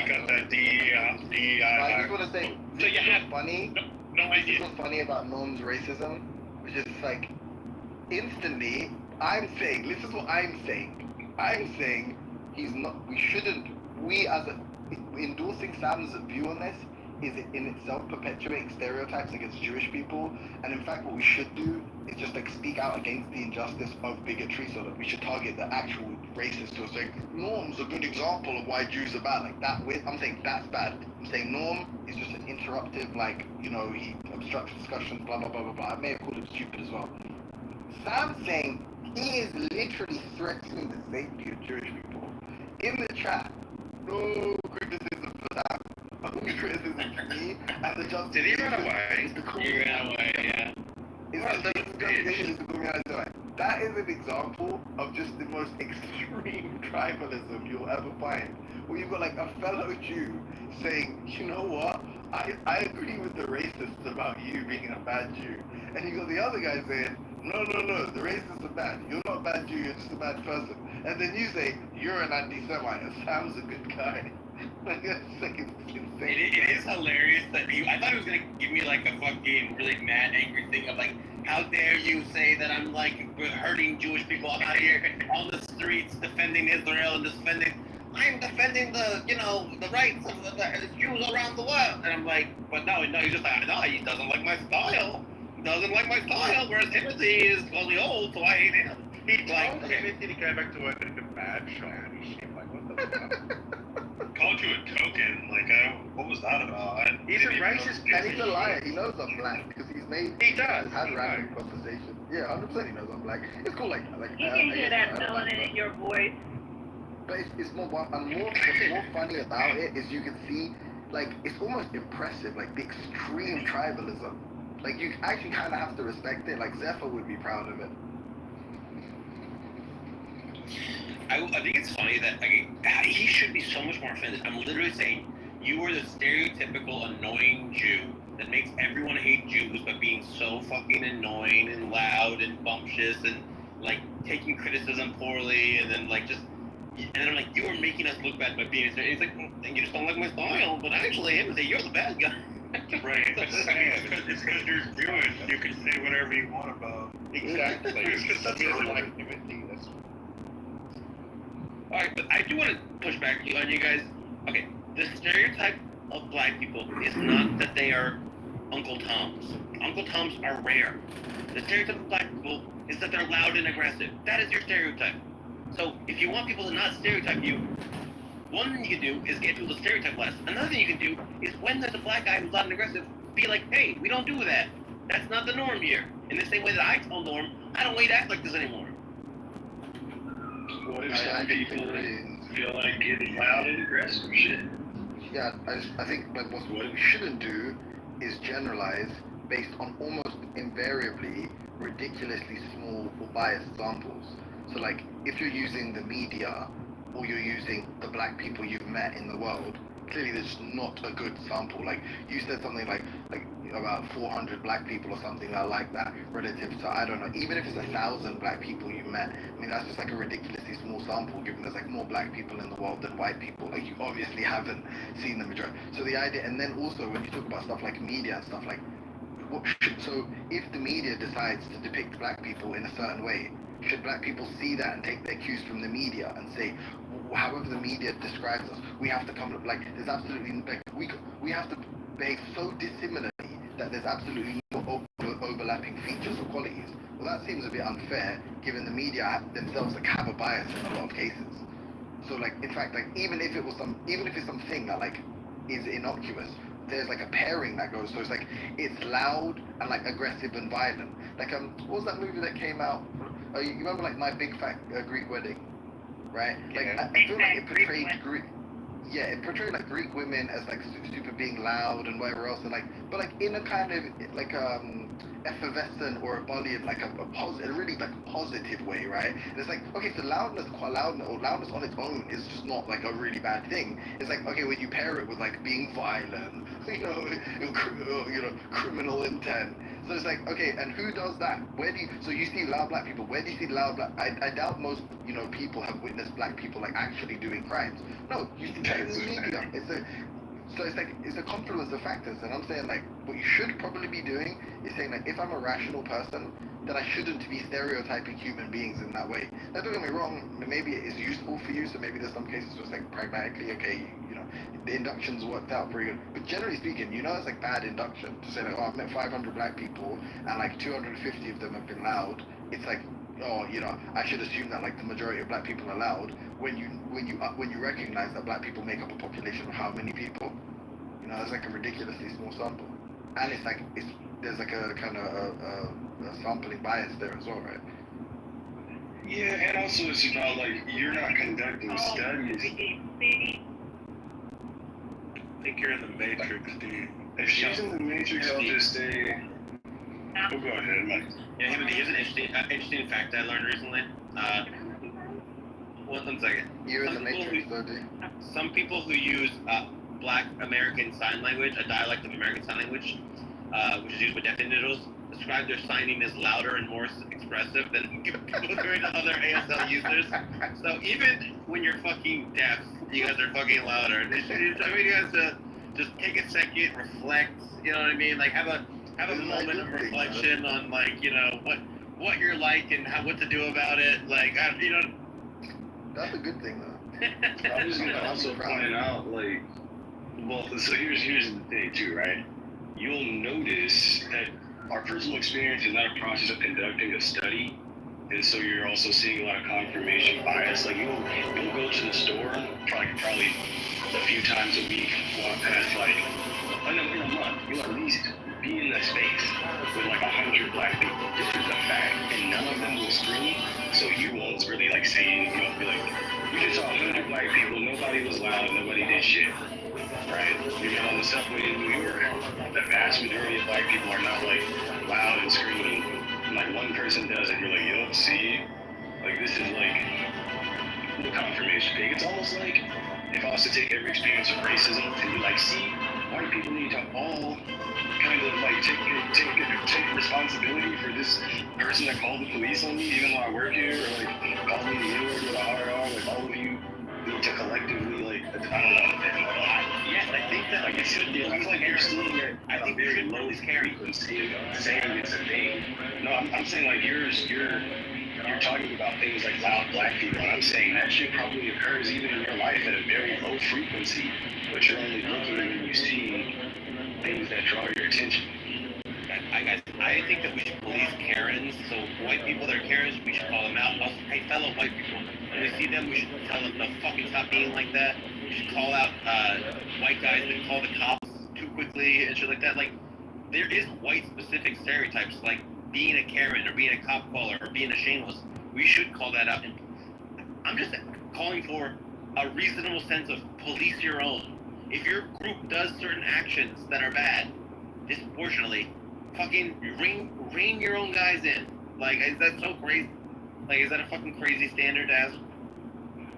just want to say, so you have funny. No idea. What's funny about Norm's racism, which is like, instantly, I'm saying, this is what I'm saying. I'm saying he's not. We shouldn't. We as endorsing Sam's view on this is in itself perpetuating stereotypes against Jewish people, and in fact what we should do is just like speak out against the injustice of bigotry, so that we should target the actual racists who are saying Norm's a good example of why Jews are bad, like that. I'm saying that's bad. I'm saying Norm is just an interruptive, like, you know, he obstructs discussions, blah blah blah blah blah. I may have called him stupid as well. Sam's saying he is literally threatening the safety of Jewish people. In the chat, no criticism for that. Only criticism for me and the justice. Did he run away? He ran away, yeah. That is an example of just the most extreme tribalism you'll ever find. Where you've got like a fellow Jew saying, you know what, I agree with the racists about you being a bad Jew. And you got the other guy saying, no, the racists are bad. You're not a bad Jew, you're just a bad person. And then you say, you're an anti-Semite, and Sam's a good guy. Like, it's insane. It is hilarious that I thought he was going to give me like a fucking really mad, angry thing of like, how dare you say that I'm like hurting Jewish people. I'm out here on the streets defending Israel and I'm defending the rights of the Jews around the world. And I'm like, but no, he's just like, no, he doesn't like my style. Whereas Timothy is totally old, so I hate him. He told Timothy to go back to work at the bad shop. Like, what the fuck? Called you a token. Like, what was that about? He's a racist and he's a liar. He knows I'm black because he's had random conversations. Yeah, 100% he knows I'm black. It's cool, like. You can hear that melanin in your voice. But it's more. What's more funny about it is you can see, like, it's almost impressive, like the extreme tribalism. Like, you actually kind of have to respect it. Like, Zephyr would be proud of it. I think it's funny that he should be so much more offended. I'm literally saying you are the stereotypical annoying Jew that makes everyone hate Jews by being so fucking annoying and loud and bumptious and like taking criticism poorly and then like just. And then I'm like, you are making us look bad by being. He's like, you just don't like my style, but actually, you're the bad guy. Right. It's because you're Jewish. You can say whatever you want about. Exactly. It's because somebody doesn't like Timothy. That's. Alright, but I do want to push back on you guys. Okay, the stereotype of black people is not that they are Uncle Toms. Uncle Toms are rare. The stereotype of black people is that they're loud and aggressive. That is your stereotype. So if you want people to not stereotype you, one thing you can do is get people to stereotype less. Another thing you can do is when there's a black guy who's loud and aggressive, be like, hey, we don't do that. That's not the norm here. In the same way that I told Norm, I don't want you to act like this anymore. What if some people feel like getting loud and aggressive shit? Yeah, I think like what we shouldn't do is generalize based on almost invariably ridiculously small or biased samples. So like, if you're using the media or you're using the black people you've met in the world, clearly there's not a good sample. Like, you said something like about 400 black people or something like that relative to, I don't know, even if it's 1,000 black people you met, I mean, that's just like a ridiculously small sample, given there's like more black people in the world than white people. Like, you obviously haven't seen the majority. So the idea, and then also when you talk about stuff like media and stuff like, so if the media decides to depict black people in a certain way, should black people see that and take their cues from the media and say, however the media describes us, we have to come, like, there's absolutely, like, we have to behave so dissimilarly that there's absolutely no overlapping features or qualities. Well, that seems a bit unfair, given the media themselves like have a bias in a lot of cases. So like, in fact, like, even if it's something that like is innocuous, there's like a pairing that goes. So it's like, it's loud and like aggressive and violent. Like what was that movie that came out? You remember like My Big Fat Greek Wedding, right? Like I feel like it portrayed Greek. Yeah, it portrayed like Greek women as like super being loud and whatever else, and like, but like in a kind of like effervescent or ebullient, like a positive, really like positive way, right? And it's like, okay, so loudness on its own is just not like a really bad thing. It's like, okay, when you pair it with like being violent, criminal intent. So it's like, okay, and who does that? So you see loud black people, where do you see loud black? I doubt most, people have witnessed black people like actually doing crimes. No, you see that in the media. So it's a confluence of factors, and I'm saying like, what you should probably be doing is saying like, if I'm a rational person, then I shouldn't be stereotyping human beings in that way. Now don't get me wrong, maybe it is useful for you, so maybe there's some cases where it's like pragmatically, okay, the induction's worked out pretty good. But generally speaking, it's like bad induction to say like, oh, I've met 500 black people and like 250 of them have been loud. It's like, oh, I should assume that like the majority of black people are loud. When you recognize that black people make up a population of how many people, it's like a ridiculously small sample, and it's like there's like a kind of a sampling bias there as well, right? Yeah, and also it's about like, you're not conducting studies. I think you're in the Matrix, dude. If she's in the Matrix, I'll just stay. Oh, go ahead, Mike. Yeah, here's an interesting fact I learned recently. One second. You're in the Matrix, though, dude. Some people who use Black American Sign Language, a dialect of American Sign Language, which is used by deaf individuals, describe their signing as louder and more expressive than people who are other ASL users. So even when you're fucking deaf, you guys are fucking louder. I mean, you guys just take a second, reflect. You know what I mean? Like have a moment of reflection on like what you're like and what to do about it. Like That's a good thing though. I was gonna also point out like, well, so here's the thing too, right? You'll notice that our personal experience is not a process of conducting a study. And so you're also seeing a lot of confirmation bias. Like you'll go to the store probably a few times a week, walk past like, in a month, you'll at least be in the space with like 100 black people. This is a fact, and none of them will scream. So you won't really like say, be like, we just saw 100 black people, nobody was loud, nobody did shit. Right? On the subway in New York, the vast majority of black people are not like loud and screaming. Like one person does it, you're like, yo, see, like this is like the confirmation thing. It's almost like if I was to take every experience of racism and be like, see, white people need to all kind of like take responsibility for this person that called the police on me, even though I work here, or like called me the N-word with a hard R. Like all of you need to collectively like, I don't know. Yes, I think that like it should be. I feel like you're still at a very low frequency saying it's a thing. No, I'm saying like you're talking about things like loud black people, and I'm saying that shit probably occurs even in your life at a very low frequency, but you're only looking when you see things that draw your attention. I think that we should police Karens. So white people that are Karens, we should call them out. Also, hey, fellow white people, when we see them, we should tell them to fucking stop being like that. We should call out white guys that call the cops too quickly and shit like that. Like, there is white-specific stereotypes, like being a Karen or being a cop caller or being a shameless. We should call that out. And I'm just calling for a reasonable sense of police your own. If your group does certain actions that are bad, disproportionately, fucking rein your own guys in. Like, is that so crazy? Like, is that a fucking crazy standard to ask?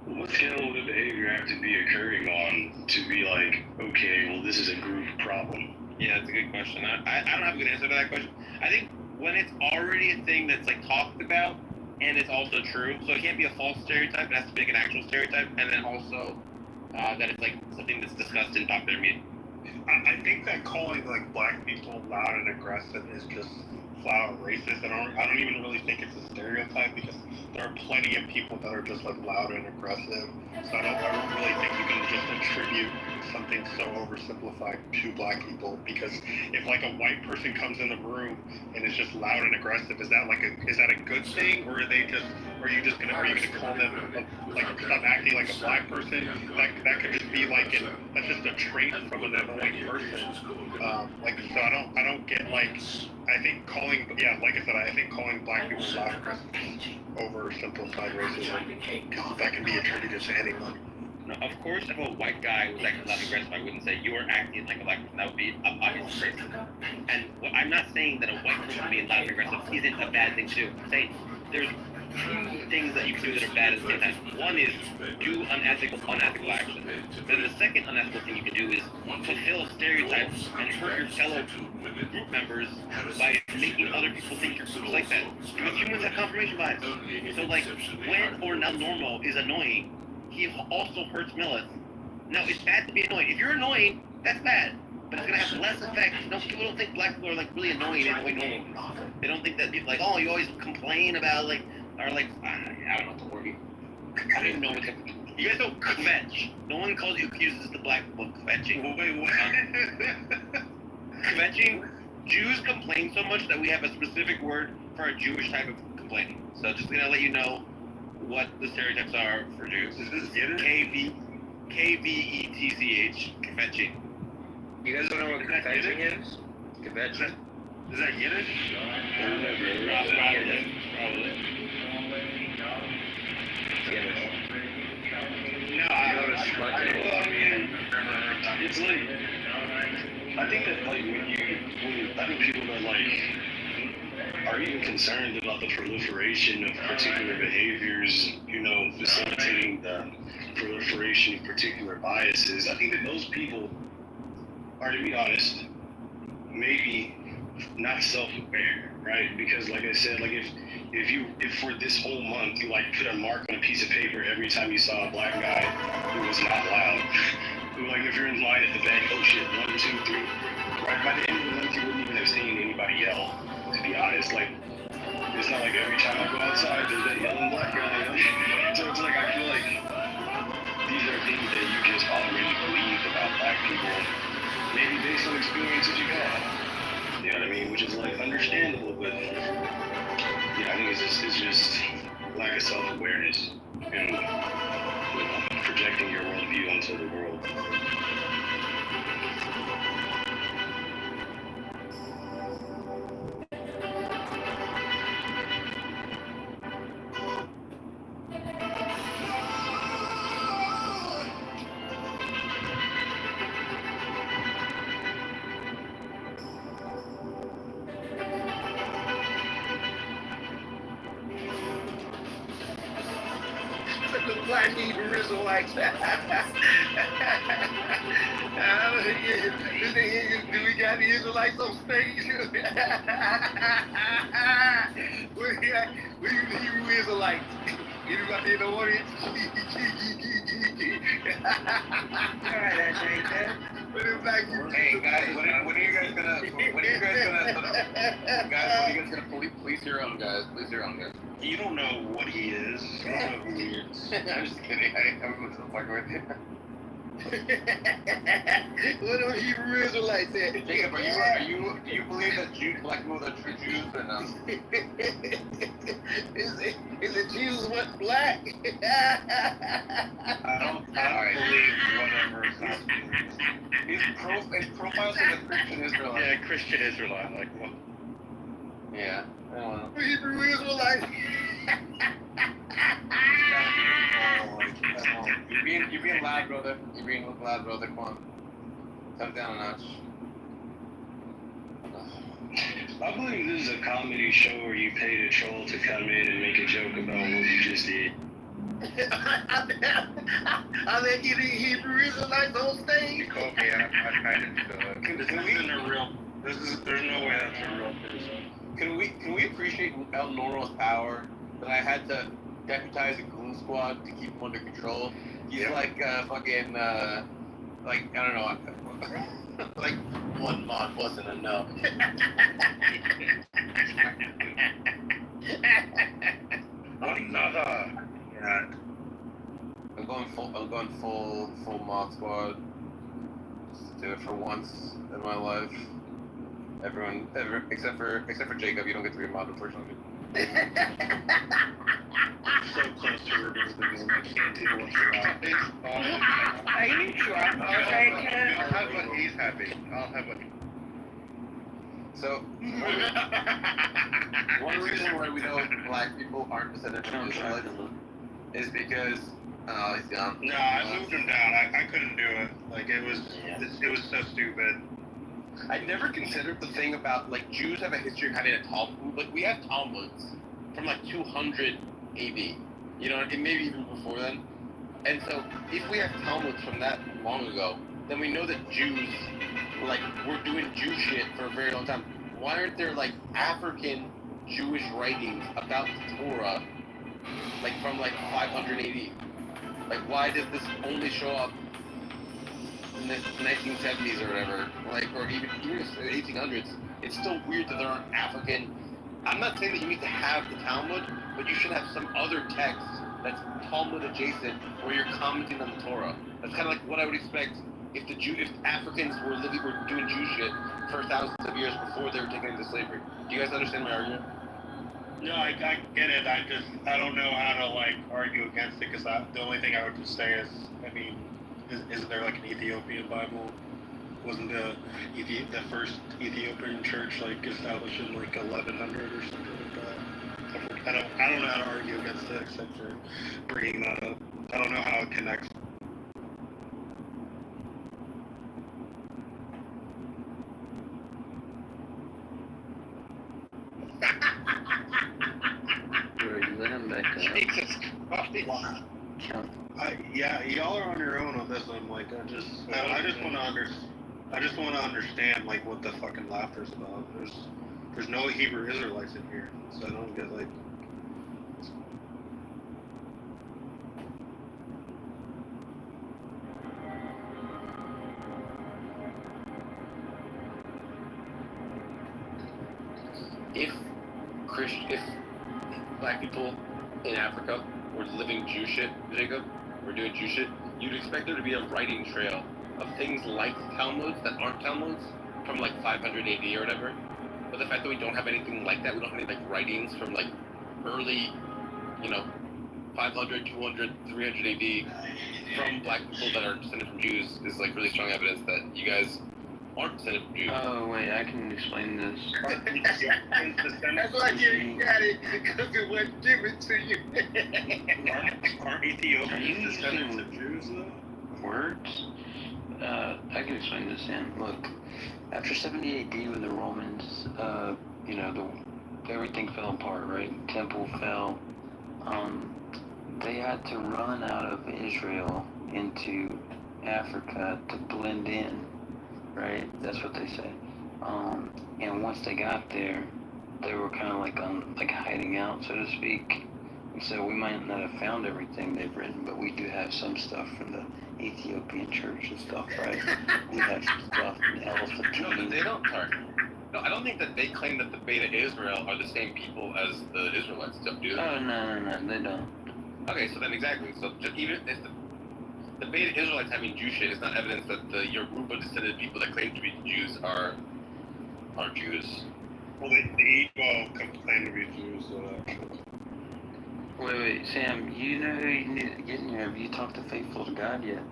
What scale would the behavior have to be occurring on to be like, okay, well, this is a group problem? Yeah, that's a good question. I don't have a good answer to that question. I think when it's already a thing that's like talked about and it's also true, so it can't be a false stereotype, it has to be like an actual stereotype, and then also that it's like something that's discussed in popular media. I think that calling like black people loud and aggressive is just flat out racist. I don't even really think it's a stereotype because there are plenty of people that are just like loud and aggressive. So I don't really think you can just attribute something so oversimplified to black people, because if like a white person comes in the room and is just loud and aggressive, is that a good thing, or are you just gonna call them like stop acting like a black person? That could just be like that's just a trait from an annoying person. So I don't get like, I think calling black people loud and aggressive oversimplified racism, because that can be attributed to anyone. No, of course, if a white guy was acting loud and aggressive, I wouldn't say you're acting like a black person. That would be obviously racist. And I'm not saying that a white person being loud and aggressive isn't a bad thing to do. I'm saying there's two things that you can do that are bad at the same time. One is do unethical action. Then the second unethical thing you can do is fulfill stereotypes and hurt your fellow group members by making other people think your group's like that. Because humans have confirmation bias. So like, when or now normal is annoying, he also hurts Millis. Now, it's bad to be annoying. If you're annoying, that's bad. But it's gonna have less effect. People don't think black people are like really annoying in the way normal. They don't think that people like, oh, you always complain about like, or like, I don't know what the word. I don't even know what you guys don't kvetch. No one accuses the black people of kvetching. Wait, what? Kvetching? Jews complain so much that we have a specific word for a Jewish type of complaining. So just gonna let you know what the stereotypes are for Jews. Is this Yiddish? KVETCH, kvetching. You guys don't know what kvetching is? Kvetching? Is that Yiddish? Probably. No, it's like, I think that like I think people that like are even concerned about the proliferation of particular behaviors, facilitating the proliferation of particular biases. I think that those people are, to be honest, maybe not self-aware, right? Because like I said, like if for this whole month you like put a mark on a piece of paper every time you saw a black guy who was not loud, who like if you're in line at the bank, oh shit, 1, 2, 3, right by the end of the month you wouldn't even have seen anybody yell. To be honest, like it's not like every time I go outside there's that yelling black guy. So it's like I feel like these are things that you just already believe about black people, maybe based on experiences you've had. You know what I mean? Which is like understandable, but yeah, I think it's just lack of self-awareness and projecting your worldview onto the world. The black Hebrew Israelites. Do we got the Israelites on stage? Where the Hebrew Israelites? Anybody in the audience? Hey guys, when are you guys gonna please your own guys? Please your own guys. You don't know what he is. You don't know who he is. I'm just kidding. I'm just fucking with you. What are Hebrew Israelites at? Jacob, do you believe that black people are true Jews or no? Is it Jesus went black? I don't believe whatever is happening. His profile says a Christian Israelite. Yeah, Christian Israelite, like what? Yeah, I don't know. Hebrew Israelite. You're being loud, brother. You're being loud, brother. Come on. Come down a notch. I believe this is a comedy show where you paid a troll to come in and make a joke about what you just did. I let you Hebrew Israelites on stage. Okay, I kind of feel it. This isn't a real. There's no way that's a real person. Can we appreciate El Noro's power? That I had to deputize a goon squad to keep him under control. He's like fucking like I don't know, like one mod wasn't enough. Another. Yeah. I'm going full mod squad. Just do it for once in my life. Everyone except for Jacob, you don't get to be a mod, unfortunately. So close to removing the game, I can't deal with it. Are you drunk already, Ken? I'll have what he's having. I'll have what. So, one reason why we know black people aren't descended from Israelites is because, he's gone. No, I moved him down. I couldn't do it. Like, it was so stupid. I never considered the thing about, like, Jews have a history of having a Talmud. Like, we have Talmuds from, like, 200 AD. You know, and maybe even before then. And so, if we have Talmuds from that long ago, then we know that Jews, like, were doing Jew shit for a very long time. Why aren't there, like, African Jewish writings about the Torah, like, from, like, 500 AD? Like, why does this only show up in the 1970s or whatever, like, or even the 1800s? It's still weird that there aren't African. I'm not saying that you need to have the Talmud, but you should have some other text that's Talmud adjacent where you're commenting on the Torah. That's kind of like what I would expect if Africans were doing Jew shit for thousands of years before they were taken into slavery. Do you guys understand my argument? No, I get it. I don't know how to, like, argue against it, because the only thing I would just say is, I mean, isn't there, like, an Ethiopian Bible? Wasn't the first Ethiopian church, like, established in, like, 1100 or something like that? I don't know how to argue against it except for bringing that up. I don't know how it connects. Let him back up. Jesus Christ. Yeah, y'all are on your own on this one. Like, I just want to understand, like, what the fucking laughter's about. There's no Hebrew Israelites in here, so I don't get, like. If black people in Africa were living Jew shit, Jacob, were doing Jew shit, you'd expect there to be a writing trail of things like Talmuds that aren't Talmuds from, like, 500 AD or whatever. But the fact that we don't have anything like that, we don't have any, like, writings from, like, early, 500, 200, 300 AD from black people that are descended from Jews is, like, really strong evidence that you guys aren't descended from Jews. Oh, wait, I can explain this. That's why you got it, because it wasn't given to you. Aren't Ethiopians descendants of Jews, though? Words? I can explain this, Sam. Look, after 70 AD with the Romans, everything fell apart, right? Temple fell. They had to run out of Israel into Africa to blend in, right? That's what they say. And once they got there, they were kind of like hiding out, so to speak. And so we might not have found everything they've written, but we do have some stuff from the Ethiopian church and stuff, right? We have some stuff from the Elephantine. No, they don't. Sorry. No, I don't think that they claim that the Beta Israel are the same people as the Israelites, do they? Oh, no, they don't. Okay, so then exactly. So just even if the Beta Israelites having Jew shit is not evidence that the Yoruba descended people that claim to be Jews are Jews. Well, the Igbo claim to be Jews, actually. Wait, Sam, you know who you need to get in here? Have you talked to Faithful to God yet?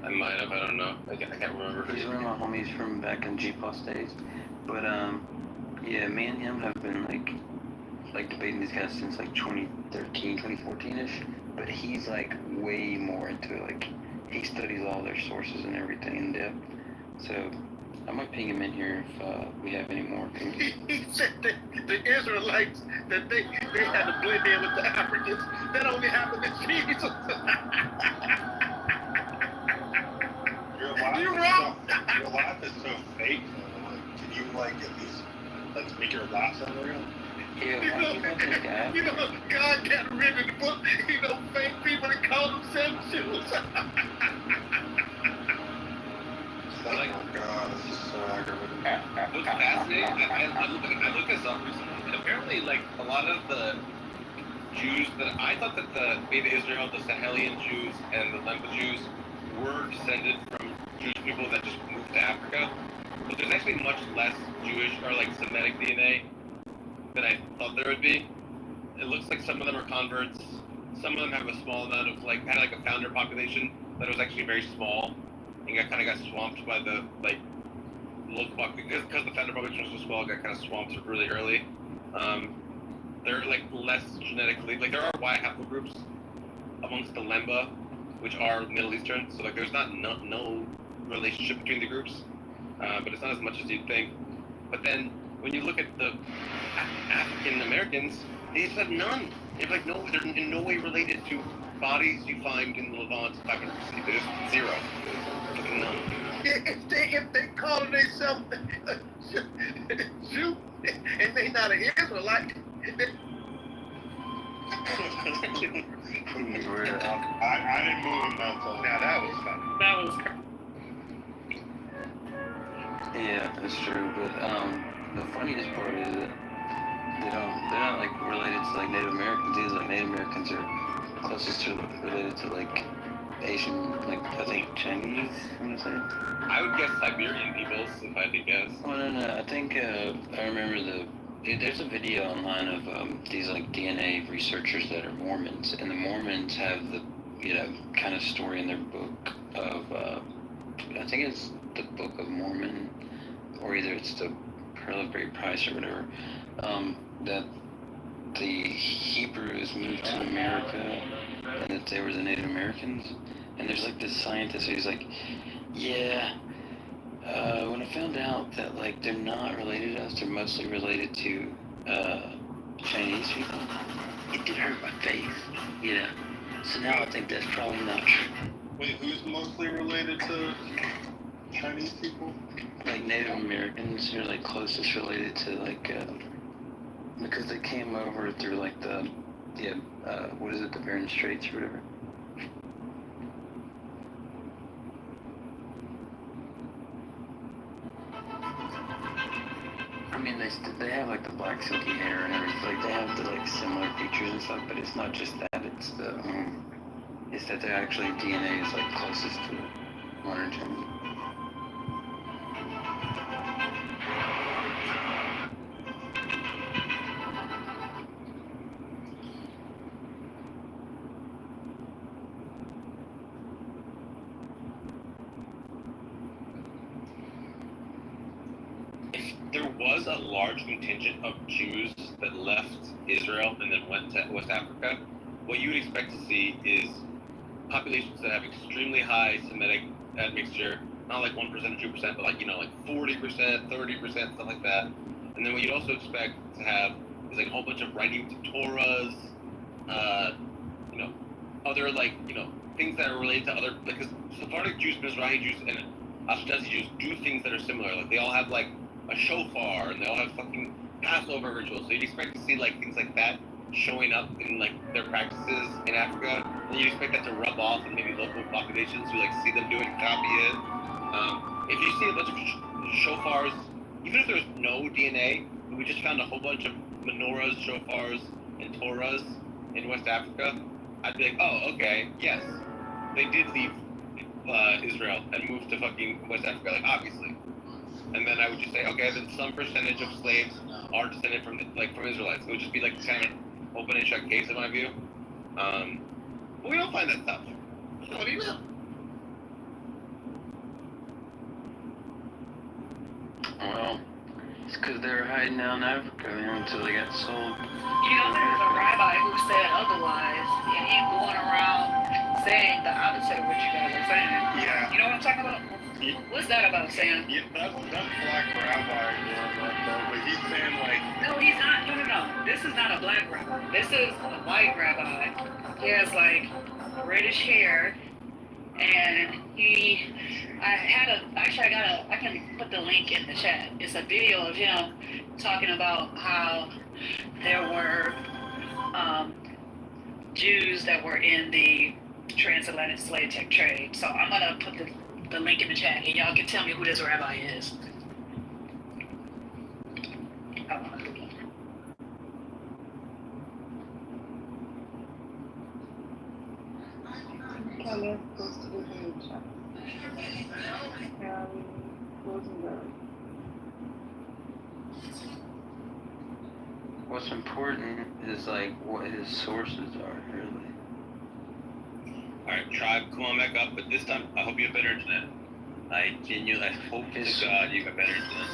I might have, I don't know. I can't remember. He's one of my homies from back in G-Plus days. But, yeah, me and him have been, like debating these guys since, 2013, 2014-ish. But he's, way more into it. He studies all their sources and everything in depth. So, I might ping him in here if we have any more. He said that the Israelites, that they had to blend in with the Africans. That only happened to Jesus. Your You're laugh wrong. your laugh is so fake. Like, can you like at least like make your laugh sound real? You know, God got rid of the book. You know, fake people that call themselves Jews. Oh God, this is so aggravating. What's fascinating, I looked this up recently, and apparently, like, a lot of the Jews that I thought that the Beta Israel, the Sahelian Jews, and the Lemba Jews were descended from Jewish people that just moved to Africa, but there's actually much less Jewish or like Semitic DNA than I thought there would be. It looks like some of them are converts. Some of them have a small amount of had like a founder population that was actually very small and kind of got swamped by the local because the founder population was so small, it got kind of swamped really early. They're like less genetically there are Y haplogroups amongst the Lemba, which are Middle Eastern. So like there's no relationship between the groups, but it's not as much as you'd think. But then when you look at the African Americans, they just have none. They're in no way related to bodies you find in the Levant. There's zero. None. If they call themselves Jew and they not an Israelite. I didn't move him down so now that was fun. That was. Yeah, that's true. But the funniest part is that they're not like related to like Native Americans either. Like Native Americans are closest to related to like Asian, like I think Chinese. I'm gonna say. I would guess Siberian peoples if I had to guess. Oh no, I think I remember there's a video online of these like DNA researchers that are Mormons, and the Mormons have the kind of story in their book of I think it's the Book of Mormon, or either it's the Pearl of Great Price or whatever, that the Hebrews moved to America and that they were the Native Americans. And there's like this scientist who's like, yeah, when I found out that like they're not related to us, they're mostly related to Chinese people, it did hurt my faith, So now I think that's probably not true. Wait, who's mostly related to Chinese people? Like Native Americans are like closest related to like because they came over through like the what is it, the Bering Straits or whatever. I mean, they have like the black silky hair and everything. Like they have the like similar features and stuff, but it's not just that. It's it's that their actually DNA is like closest to modern Chinese. There was a large contingent of Jews that left Israel and then went to West Africa. What you would expect to see is populations that have extremely high Semitic admixture, not like 1% or 2%, but like 40%, 30%, stuff like that. And then what you'd also expect to have is like a whole bunch of writing to Torahs, other things that are related to other, because Sephardic Jews, Mizrahi Jews, and Ashkenazi Jews do things that are similar. Like they all have like a shofar, and they all have fucking Passover rituals. So you'd expect to see like things like that showing up in like their practices in Africa, and you'd expect that to rub off on maybe local populations who like see them do it and copy it. If you see a bunch of shofars, even if there's no DNA, we just found a whole bunch of menorahs, shofars, and Torahs in West Africa, I'd be like, oh, okay, yes, they did leave Israel and move to fucking West Africa, like obviously. And then I would just say, okay, then some percentage of slaves are descended from Israelites. It would just be like kind of open and shut case in my view. But we don't find that stuff. What do you know? Well, it's because they were hiding out in Africa until they got sold. There's a rabbi who said otherwise, and he's going around saying the opposite of what you guys are saying. Yeah. You know what I'm talking about? What's that about, Sam? Yeah, that's Black Rabbi doing that though, but he's saying like. No, he's not. No. This is not a black rabbi. This is a white rabbi. He has like reddish hair, and I can put the link in the chat. It's a video of him talking about how there were Jews that were in the transatlantic slave trade. So I'm gonna put the link in the chat, and y'all can tell me who this rabbi is. What's important is like what his sources are, really. Alright, tribe, come on back up, but this time I hope you have better internet. I hope to God you have better internet.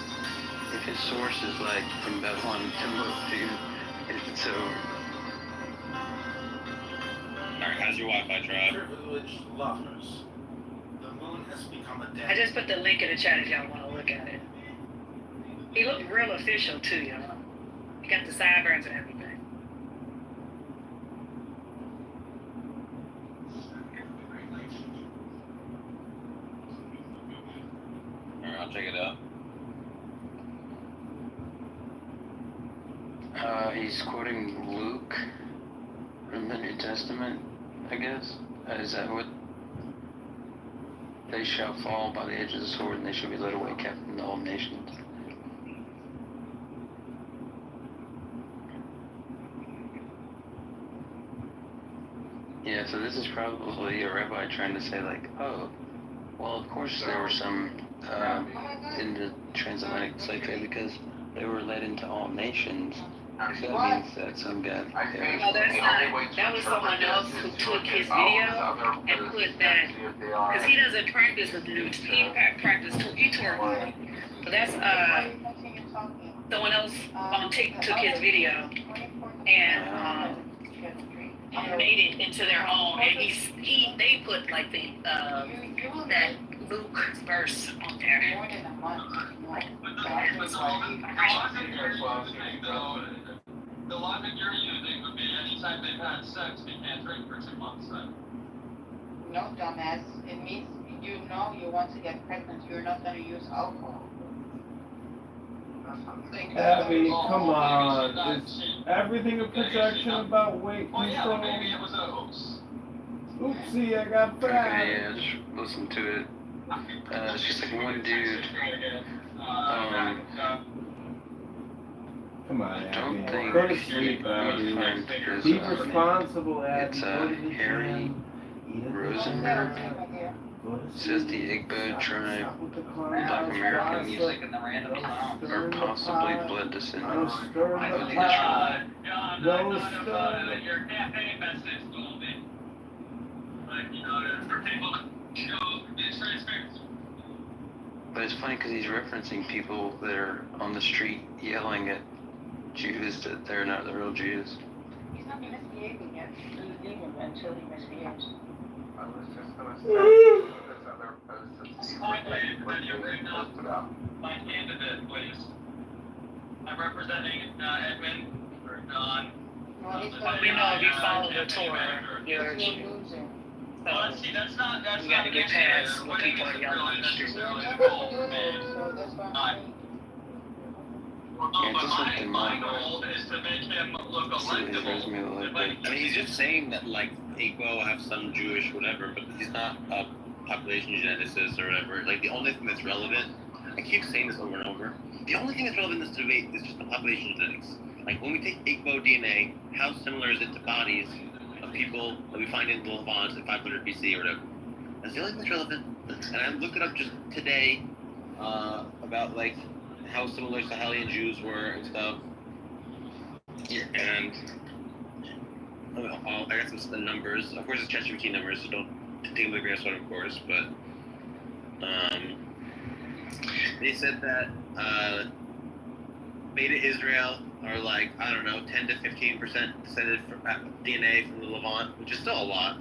If his source is like from Babylon Timbuktu, it's over. Alright, how's your Wi-Fi, tribe? Privileged lovers. The moon has become a I just put the link in the chat if y'all want to look at it. He looked real official too, y'all. He got the sideburns and everything. Alright, I'll check it out. He's quoting Luke from the New Testament, I guess. Is that what? They shall fall by the edge of the sword, and they shall be led away captive in all nations. Yeah, so this is probably a rabbi trying to say like, oh, well, of course there were some in the transatlantic slave trade because they were led into all nations. So that means that some guy. No, that's not. That was someone else who took his video and put that, because he doesn't practice with the new. He practiced Kitover. So that's someone else on TikTok took his video and made it into their own, and they put like that Luke verse on there. The logic you're using would be anytime they've had sex, they can't drink for 2 months then. No, dumbass. It means you know you want to get pregnant. You're not going to use alcohol. Abby, come on. Is everything a projection about weight control? Well, yeah, maybe it was a hoax. Oopsie, I got fat. Okay, yeah, just listen to it. It's just like one dude. Come on, I don't Abby. think Go to sleep, Abby. his, Be responsible, Abby. It's Go to the Harry gym. Rosenberg. Says the Igbo tribe, Black Americans, are possibly blood descendants of the Israelites. Your campaign message a little bit. Like, you know, for people to show the transparency. But it's funny because he's referencing people that are on the street yelling at Jews that they're not the real Jews. He's not misbehaving yet. Just leave him until he misbehaves. I was just going to say this other post that Steve posted up. My candidate, please. I'm representing Edmund or Don. We know if you follow the tour, you're Well, see, that's not you got to get past what people are yelling on the street. My goal is to make him look electable. I mean, he's just saying that, like, Igbo have some Jewish whatever, but he's not a population geneticist or whatever. Like, the only thing that's relevant, I keep saying this over and over, the only thing that's relevant in this debate is just the population genetics. Like, when we take Igbo DNA, how similar is it to bodies of people that we find in the Levant in 500 BC or whatever? That's the only thing that's relevant. And I looked it up just today about, like, how similar Sahelian Jews were and stuff. And I got some numbers. Of course, it's ChatGPT numbers, so don't take them with a grain of salt, of course. But they said that Beta Israel are like, I don't know, 10 to 15% descended from DNA from the Levant, which is still a lot.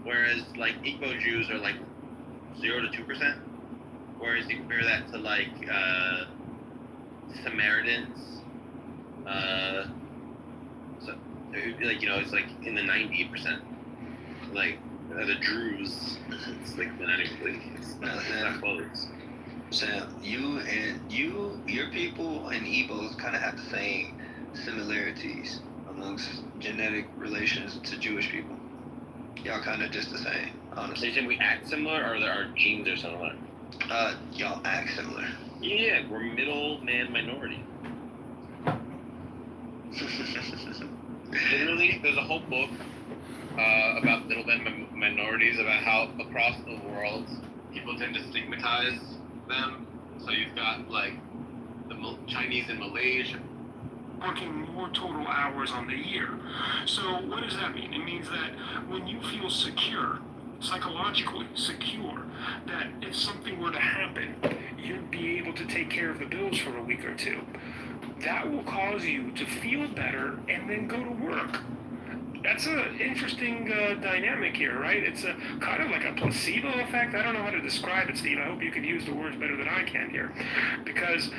whereas like Igbo Jews are like 0 to 2%. Whereas you compare that to like Samaritans, so like it's like in the 90%. Like the Druze, it's like it's not close. Sam, your people and Igbos kind of have the same similarities amongst genetic relations to Jewish people. Y'all kind of just the same, honestly. So you saying we act similar, or our genes are similar? Y'all act similar. Yeah, we're middleman minority. Literally, there's a whole book about middleman minorities, about how across the world people tend to stigmatize them. So you've got like the Chinese in Malaysia working more total hours on the year. So what does that mean? It means that when you feel secure, psychologically secure, that if something were to happen, you'd be able to take care of the bills for a week or two. That will cause you to feel better and then go to work. That's an interesting dynamic here, right? It's a kind of like a placebo effect. I don't know how to describe it, Steve. I hope you can use the words better than I can here. Because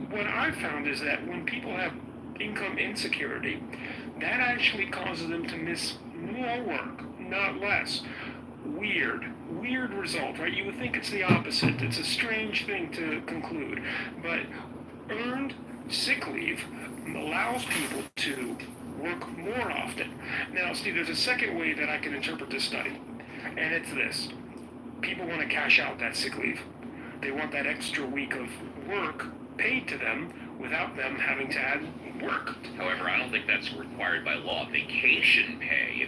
what I've found is that when people have income insecurity, that actually causes them to miss more work, not less. Weird result, right? You would think it's the opposite. It's a strange thing to conclude. But earned sick leave allows people to work more often. Now, Steve, there's a second way that I can interpret this study, and it's this. People want to cash out that sick leave. They want that extra week of work paid to them without them having to add work. However, I don't think that's required by law. Vacation pay,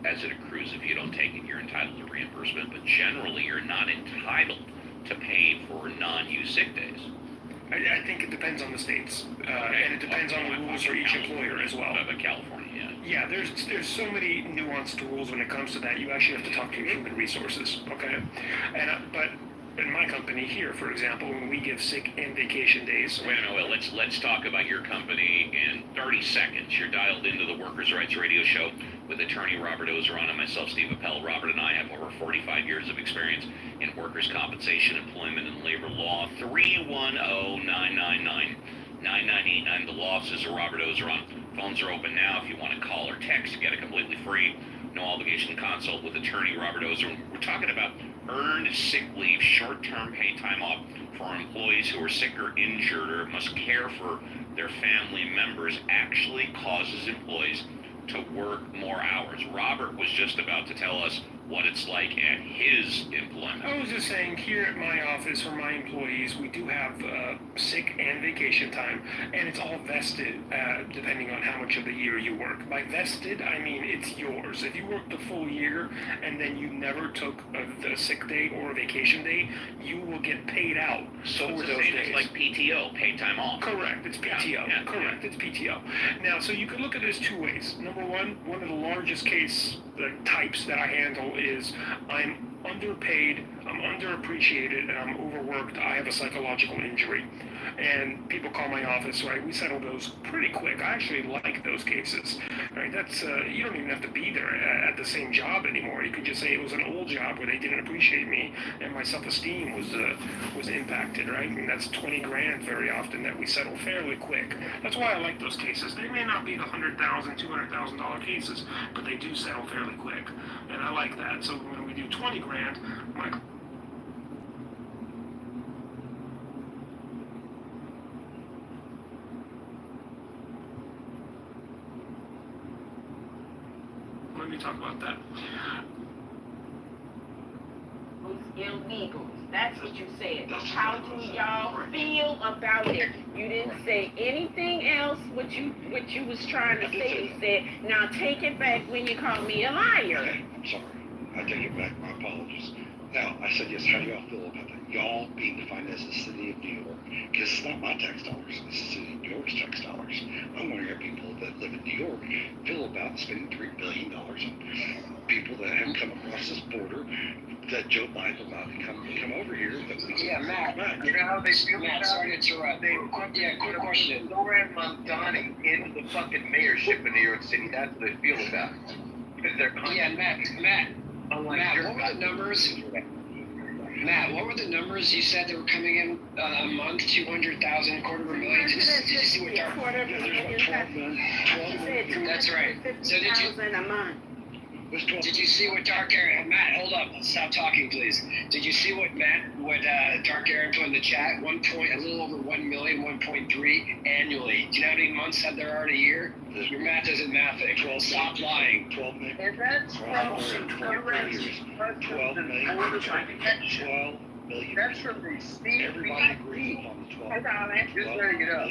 as it accrues, if you don't take it, you're entitled to reimbursement, but generally you're not entitled to pay for non-use sick days. I think it depends on the states, and it depends on the rules for each employer as well. But California, yeah. There's so many nuanced rules when it comes to that. You actually have to talk to your human resources, okay? And but in my company here, for example, when we give sick and vacation days. Wait a minute. Let's talk about your company in 30 seconds. You're dialed into the Workers' Rights Radio Show with attorney Robert Ozeron and myself, Steve Appel. Robert and I have over 45 years of experience in workers' compensation, employment, and labor law. 310-999-9989. The law offices of Robert Ozeron. Phones are open now if you want to call or text. Get it completely free. No obligation consult with attorney Robert Ozeron. We're talking about earned sick leave, short-term pay time off for employees who are sick or injured or must care for their family members actually causes employees to work more hours. Robert was just about to tell us what it's like at his employment. I was just saying, here at my office for my employees, we do have sick and vacation time, and it's all vested depending on how much of the year you work. By vested, I mean it's yours. If you work the full year and then you never took the sick day or a vacation day, you will get paid out so for it's those the same days. as like PTO, paid time off. Correct, it's PTO. Yeah. Correct, it's PTO. Now, so you can look at this two ways. Number one of the largest case types that I handle is I'm underpaid, I'm underappreciated, and I'm overworked. I have a psychological injury. And people call my office, right? We settle those pretty quick. I actually like those cases, right? That's you don't even have to be there at the same job anymore. You can just say it was an old job where they didn't appreciate me, and my self-esteem was impacted, right? And that's 20 grand very often that we settle fairly quick. That's why I like those cases. They may not be the $100,000, $200,000 cases, but they do settle fairly quick, and I like that. So when we do 20 grand, let me talk about that. Illegals. That's what you said. How do y'all feel about it? You didn't say anything else. What you was trying to say. You said, now take it back when you call me a liar. Okay, I'm sorry. I take it back. My apologies. Now, I said yes. How do y'all feel about that? Y'all being defined as the city of New York. Because it's not my tax dollars. It's the city of New York's tax dollars. I'm wondering how people that live in New York feel about spending $3 billion on people that have come across this border that Joe Biden allowed to come over here. Yeah, Matt, you know how they feel about sorry to interrupt. Quick question. Zoran Mamdani into the fucking mayorship of New York City. That's what they feel about it. Because they're Matt, Matt, what were the numbers? Matt, what were the numbers you said that were coming in a month? 200,000, quarter of a million. Did you see what dark? That's right. So did you? A month. Did you see what Dark Aaron? Matt, hold up. Stop talking, please. Did you see what Dark Aaron put in the chat? A little over 1 million, 1.3 annually. Do you know how many months that there are in a year? Your math isn't mathic. Well, stop lying. 12 million. Is that 12 million. 12 million. That's from the Steve. Everybody agrees upon the 12 million. Just letting it up.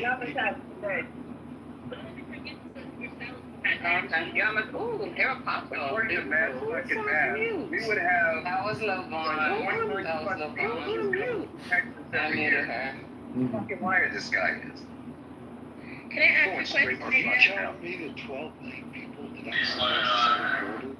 Ooh, they're a pop star. According to Matt, fucking Matt, we would have. That was low Vaughn. That was low Vaughn. I muted her. Fucking liar this guy is. Can I ask a question? Are you telling me that 12 million people did not cross the southern border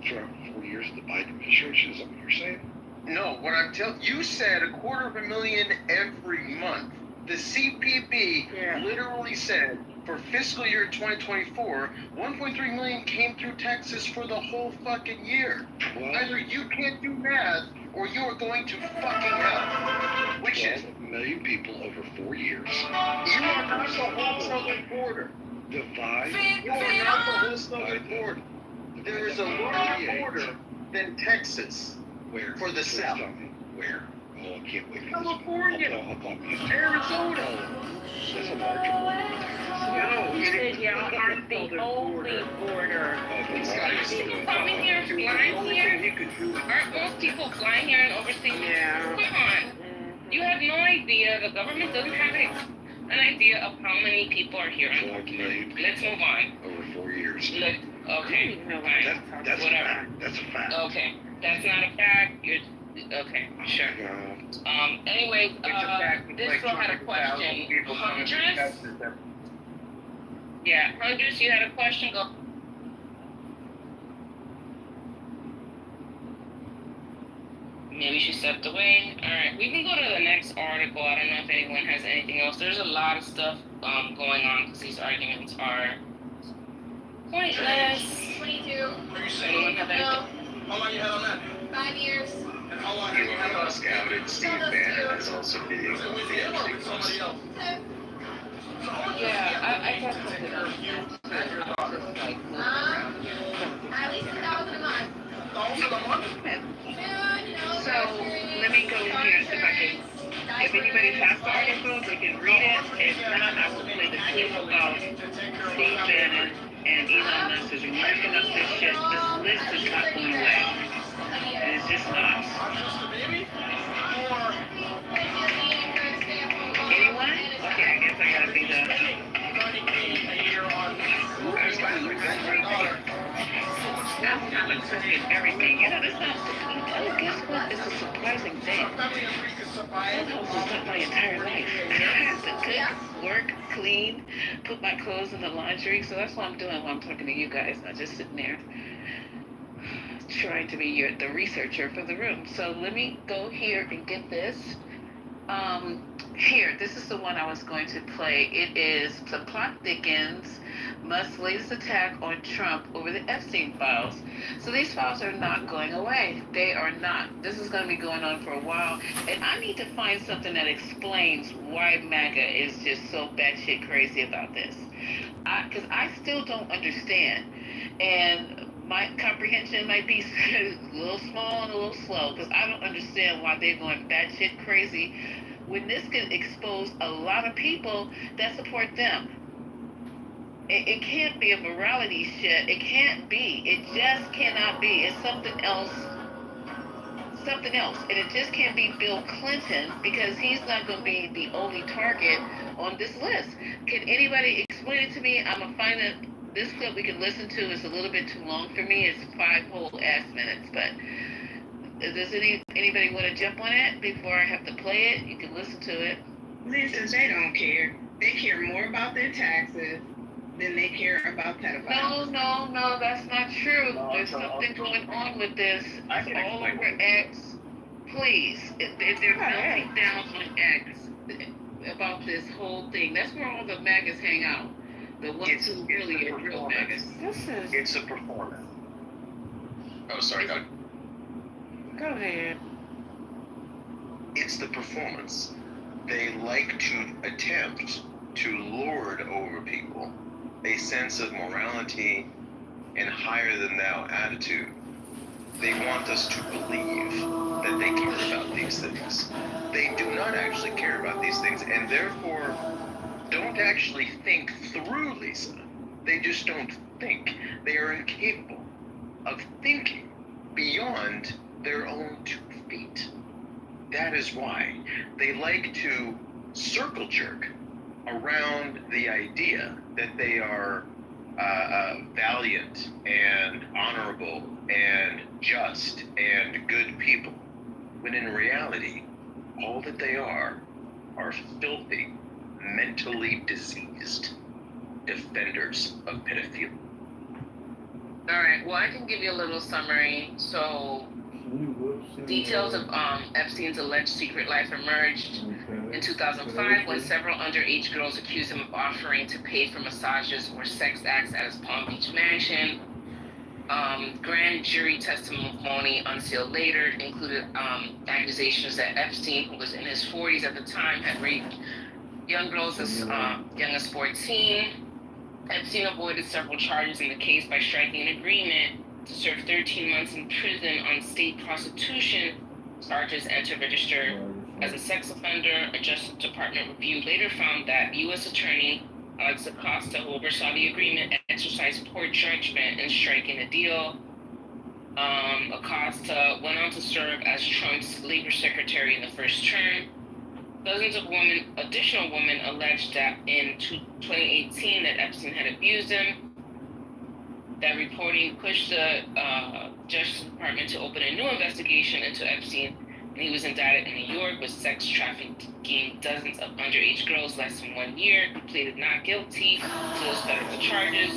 throughout 4 years of the Biden administration? Is that what you're saying? No, what I'm telling you said 250,000 every month. The CPB literally said for fiscal year 2024, 1.3 million came through Texas for the whole fucking year. Either you can't do math or you're going to fucking hell. Which is 12 million people over 4 years. You are not the whole southern border. Divide. You are not the whole southern border. There is a larger border than Texas. Where? For the South. Where? Oh, I can't wait. California. Arizona. That's a larger border. No, He said y'all aren't the only border. People coming here, flying here? Aren't most people flying here and overseeing? Yeah. Come on. You have no idea. The government doesn't have an idea of how many people are here. 12 million. Let's move on. Over 4 years. Okay. Fine. That's Whatever. a fact. That's a fact. Okay. That's not a fact. Okay, sure. Anyways, this girl had a question. Hundreds? Yeah, Hundreds, you had a question? Go. Maybe she stepped away. Alright, we can go to the next article. I don't know if anyone has anything else. There's a lot of stuff going on because these arguments are pointless. 22. Anyone have anything? How long you had on that? 5 years. And how long you had on scouted Steve Bannon is also being Yeah, I guess at least 1,000 a month. 1,000 a month? So, let me go here and see if I can. If anybody has the article, they can read it. If not, I will play the clip about Steve Bannon and Elon Musk is marking up this shit. This list is not going away. It's just not. Anyone? Okay, I guess I gotta be the. I'm kind of cooking everything. You know, this is. Guess what? It's a surprising thing. That was not my entire life. I have to cook, work, clean, put my clothes in the laundry. So that's what I'm doing while I'm talking to you guys. Not just sitting there trying to be the researcher for the room. So let me go here and get this. Here, this is the one I was going to play. It is The Plot Thickens, Musk's latest attack on Trump over the Epstein files. So these files are not going away. They are not. This is going to be going on for a while. And I need to find something that explains why MAGA is just so batshit crazy about this. Because I still don't understand. And my comprehension might be a little small and a little slow, because I don't understand why they're going batshit crazy when this could expose a lot of people that support them. It can't be a morality shit. It can't be. It just cannot be. It's something else. Something else. And it just can't be Bill Clinton, because he's not going to be the only target on this list. Can anybody explain it to me? I'm going to find it. This clip we can listen to is a little bit too long for me. It's 5 whole ass minutes. But does anybody want to jump on it before I have to play it? You can listen to it. Listen, they don't care. They care more about their taxes than they care about pedophiles. No, that's not true. There's something going on with this. It's all over X. Please. They're melting down on X about this whole thing. That's where all the MAGAs hang out. The ones who really are real MAGAs. It's a performance. Oh, sorry, go. Go ahead. It's the performance. They like to attempt to lord over people a sense of morality and higher than thou attitude. They want us to believe that they care about these things. They do not actually care about these things, and therefore don't actually think through, Lisa. They just don't think. They are incapable of thinking beyond their own 2 feet. That is why they like to circle jerk around the idea that they are valiant and honorable and just and good people, when in reality, all that they are filthy, mentally diseased defenders of pedophilia. All right. Well, I can give you a little summary. So, details of Epstein's alleged secret life emerged in 2005 when several underage girls accused him of offering to pay for massages or sex acts at his Palm Beach mansion. Grand jury testimony unsealed later included accusations that Epstein, who was in his 40s at the time, had raped young girls as young as 14. Epstein avoided several charges in the case by striking an agreement to serve 13 months in prison on state prostitution charges and to register as a sex offender. A Justice Department review later found that U.S. Attorney Alex Acosta, who oversaw the agreement, exercised poor judgment in striking a deal. Acosta went on to serve as Trump's labor secretary in the first term. Dozens of additional women alleged that in 2018 that Epstein had abused him. That reporting pushed the Justice Department to open a new investigation into Epstein, and he was indicted in New York with sex trafficking dozens of underage girls less than 1 year. He pleaded not guilty to those federal charges,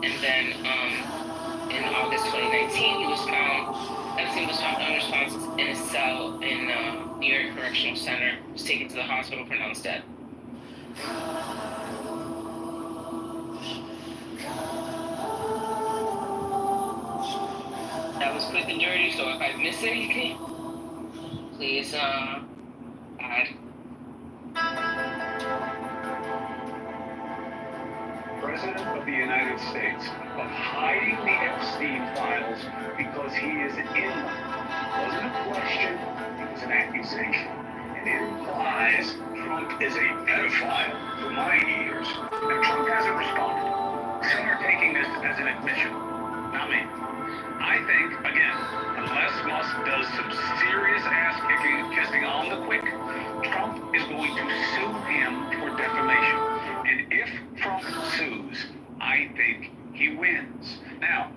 and then in August 2019, Epstein was found unresponsive in his cell in New York Correctional Center. He was taken to the hospital, pronounced dead. That was quick and dirty, so if I missed anything, please add. President of the United States, of hiding the Epstein files because he is in them. It wasn't a question, it was an accusation. And it implies Trump is a pedophile to my ears. And Trump hasn't responded. Some are taking this as an admission. Not me. I think, again, unless Musk does some serious ass-kicking and kissing on the quick, Trump is going to sue him for defamation. And if Trump sues, I think he wins. Now,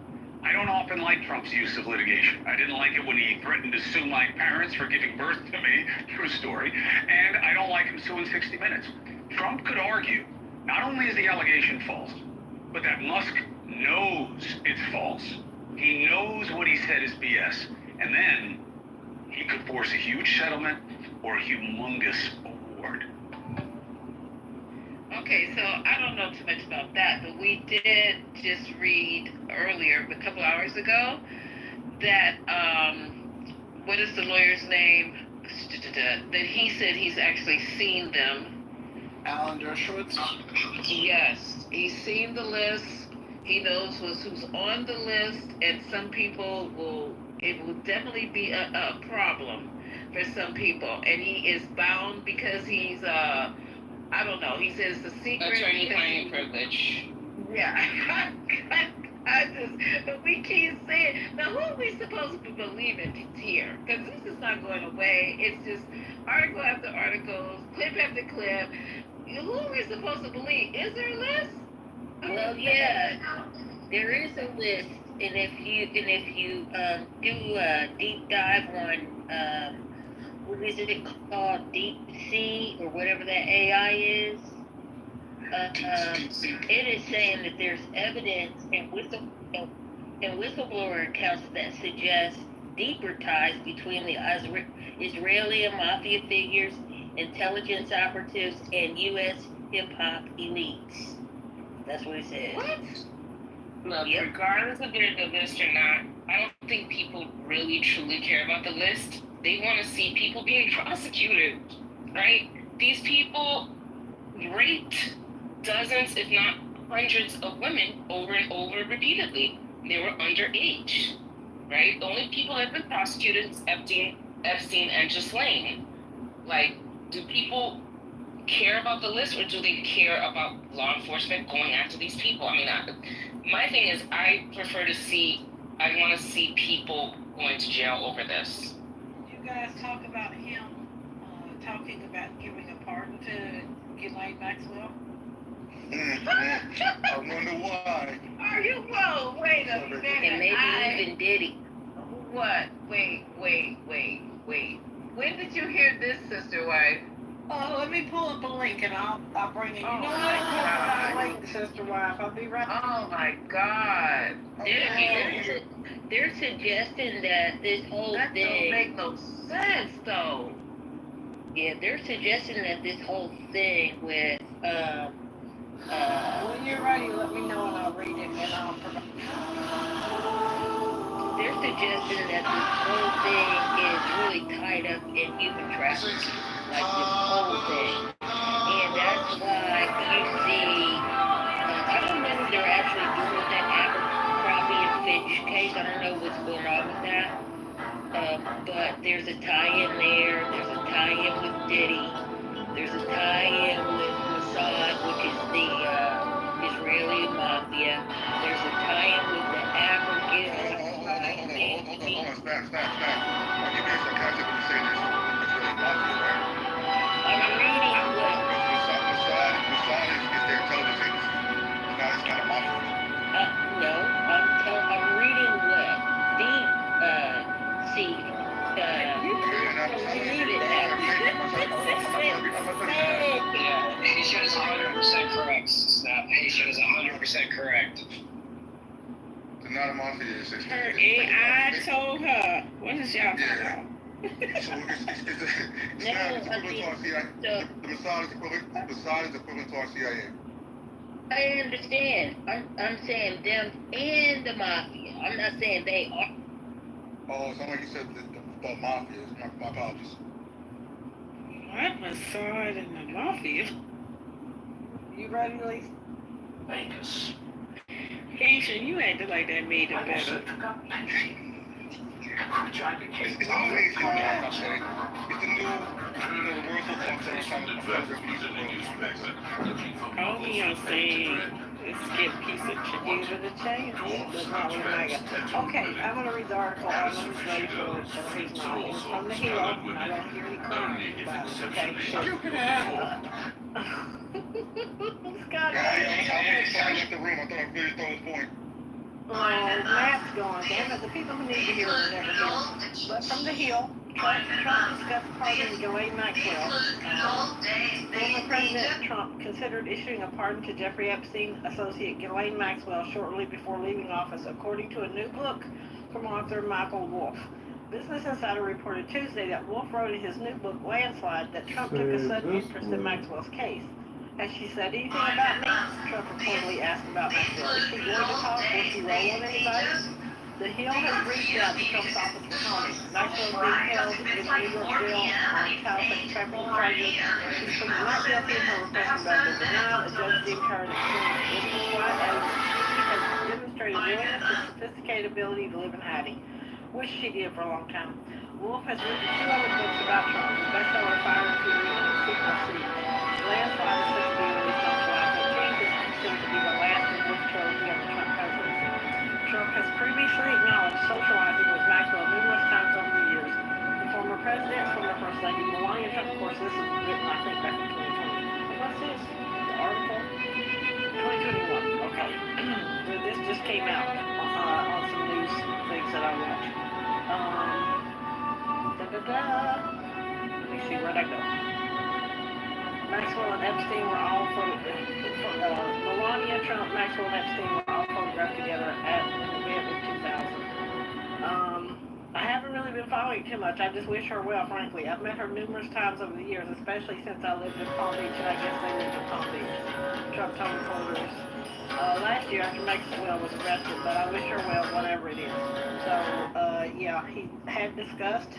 I don't often like Trump's use of litigation. I didn't like it when he threatened to sue my parents for giving birth to me, true story, and I don't like him suing 60 Minutes. Trump could argue, not only is the allegation false, but that Musk knows it's false. He knows what he said is BS, and then he could force a huge settlement or a humongous award. Okay, so I don't know too much about that, but we did just read earlier, a couple hours ago, that, what is the lawyer's name? That he said he's actually seen them. Alan Dershowitz? Yes, he's seen the list. He knows who's on the list, and some people it will definitely be a problem for some people. And he is bound because he's, I don't know, he says the secret. Attorney-client privilege. Yeah. But we keep saying, now who are we supposed to be believing here? Because this is not going away. It's just article after article, clip after clip. Who are we supposed to believe? Is there a list? Well, yeah, there is a list, and if you do a deep dive on what is it called, Deep Sea or whatever that AI is, it is saying that there's evidence and whistleblower accounts that suggest deeper ties between the Israeli mafia figures, intelligence operatives, and U.S. hip-hop elites. That's what it says. What? Look, regardless of they're the list or not, I don't think people really truly care about the list. They want to see people being prosecuted, right? These people raped dozens, if not hundreds, of women over and over repeatedly. They were underage, right? The only people that have been prosecuted is Epstein and Ghislaine. Like, do people care about the list, or do they care about law enforcement going after these people? I mean, my thing is, I want to see people going to jail over this. You guys talk about him talking about giving a pardon to Ghislaine Maxwell? I wonder why. Are you? Whoa, wait a minute. And maybe even Diddy. What? Wait. When did you hear this, sister wife? Oh, let me pull up a link and I'll bring it. You know what? Pull up a link, sister wife. I'll be right back. Oh my God. They're suggesting that this whole That thing. don't make no sense, though. Yeah, they're suggesting that this whole thing with When you're ready, let me know and I'll read it and I'll provide. they're suggesting that this whole thing is really tied up in human trafficking, like this whole thing, and that's why you see. I don't know if they're actually doing that Abercrombie and Fitch case. I don't know what's going on with that. But there's a tie-in there. There's a tie-in with Diddy. There's a tie-in with Mossad, which is the Israeli mafia. There's a tie-in with the African. Hold on, stop. I'll give you some concept when you say this. Israeli mafia, right? I'm reading what. Mossad is their intelligence agency. It's not a mafia. No, I'm reading what Deep see. Yeah, Haitian is 100% correct. Snap. Haitian is 100% correct. It's not a mafia. It's Her AI told her. What is y'all talking about? So it's equivalent to our CIA. The Mossad is equivalent to our CIA. I understand. I'm saying them and the mafia. I'm not saying they are. Oh, it sounded like you said the mafia. My apologies. What Mossad and the mafia? You ready, Lisa? Vegas. Keisha, you acted like that made it better. It's always the new universal All we are saying is skip piece of chicken. Give it a chance. Does not look like it. Okay, I'm going to read the article. I'm going to ready for it. So here's mine. It's from the Hill. I don't hear any comments about it. Okay. Stupid ass. Scott, I left the room. I thought I really thought his point. oh, Matt's gone. Damn it, the people who need to hear it are never here. But from the Hill, Trump discussed pardoning Ghislaine Maxwell. Former President Trump considered issuing a pardon to Jeffrey Epstein associate Ghislaine Maxwell shortly before leaving office, according to a new book from author Michael Wolff. Business Insider reported Tuesday that Wolff wrote in his new book, Landslide, that Trump took a sudden interest in Maxwell's case. Has she said anything about me? Trump reportedly asked about Maxwell. Is she going to talk? Will she roll on anybody? The Hill has reached out to Trump's office for comment. Maxwell is being held in New York jail on child sex trafficking charges. She's pleaded not guilty in her request for bail but denied. A judge deemed her an extremely innocent white as she has demonstrated willingness and sophisticated ability to live in hiding, which she did for a long time. Wolff has written 2 other books about Trump, the bestseller Fire and Fury and its sequel Seed. Landslide is set to be released on July 15th. It's considered to be the last of Wolff's trilogy on the Trump presidency. Trump has previously acknowledged socializing with Maxwell numerous times over the years. The former president, former First Lady Melania Trump, of course, this was written, I think, back in 2020. What's this? The article? 2021. Okay. This just came out on some news things that I watch. Let me see, where'd I go? Maxwell and Epstein were all Melania Trump, Maxwell and Epstein were all photographed together at an event in 2000. I haven't really been following too much. I just wish her well, frankly. I've met her numerous times over the years, especially since I lived in Palm Beach, and I guess they lived in Palm Beach. Trump told reporters. last year after Maxwell was arrested, but I wish her well, whatever it is. So, yeah, he had discussed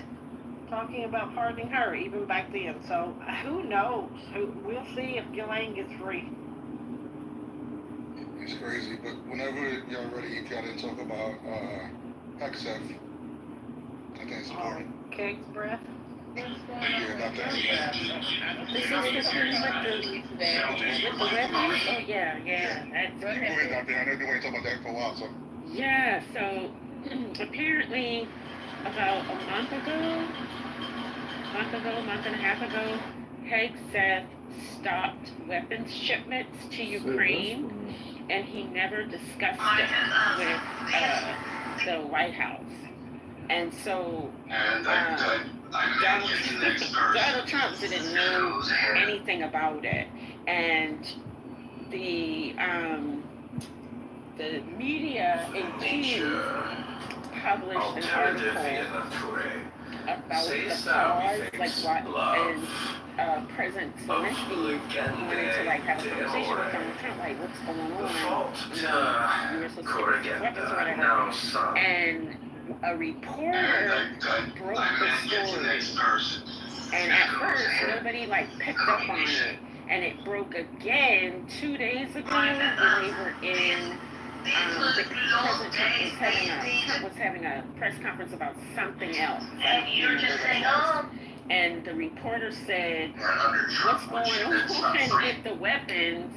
talking about pardoning her even back then. So, who knows? We'll see if Ghislaine gets free. It's crazy, but whenever y'all ready, you gotta talk about Hexef. I think it's important. Cake's breath. Yeah, not that. This is the thing with the weapons. Oh yeah. That's Go ahead, Dr. I know you want to talk about that for a while, so. Yeah, so apparently about a month and a half ago, Hegseth stopped weapons shipments to Ukraine, and he never discussed it with the White House. And so Donald Trump didn't know anything about it, and the media in Kyiv published an article about the pause, like what, and President Zelensky wanted to like have a conversation with Donald Trump, like what's going on, you were supposed to get weapons or whatever, and a reporter broke the story, and at first nobody like picked up on it, and it broke again 2 days ago when they were in President Trump was having a press conference about something else. I don't remember what it was. And the reporter said, what's going on with the weapons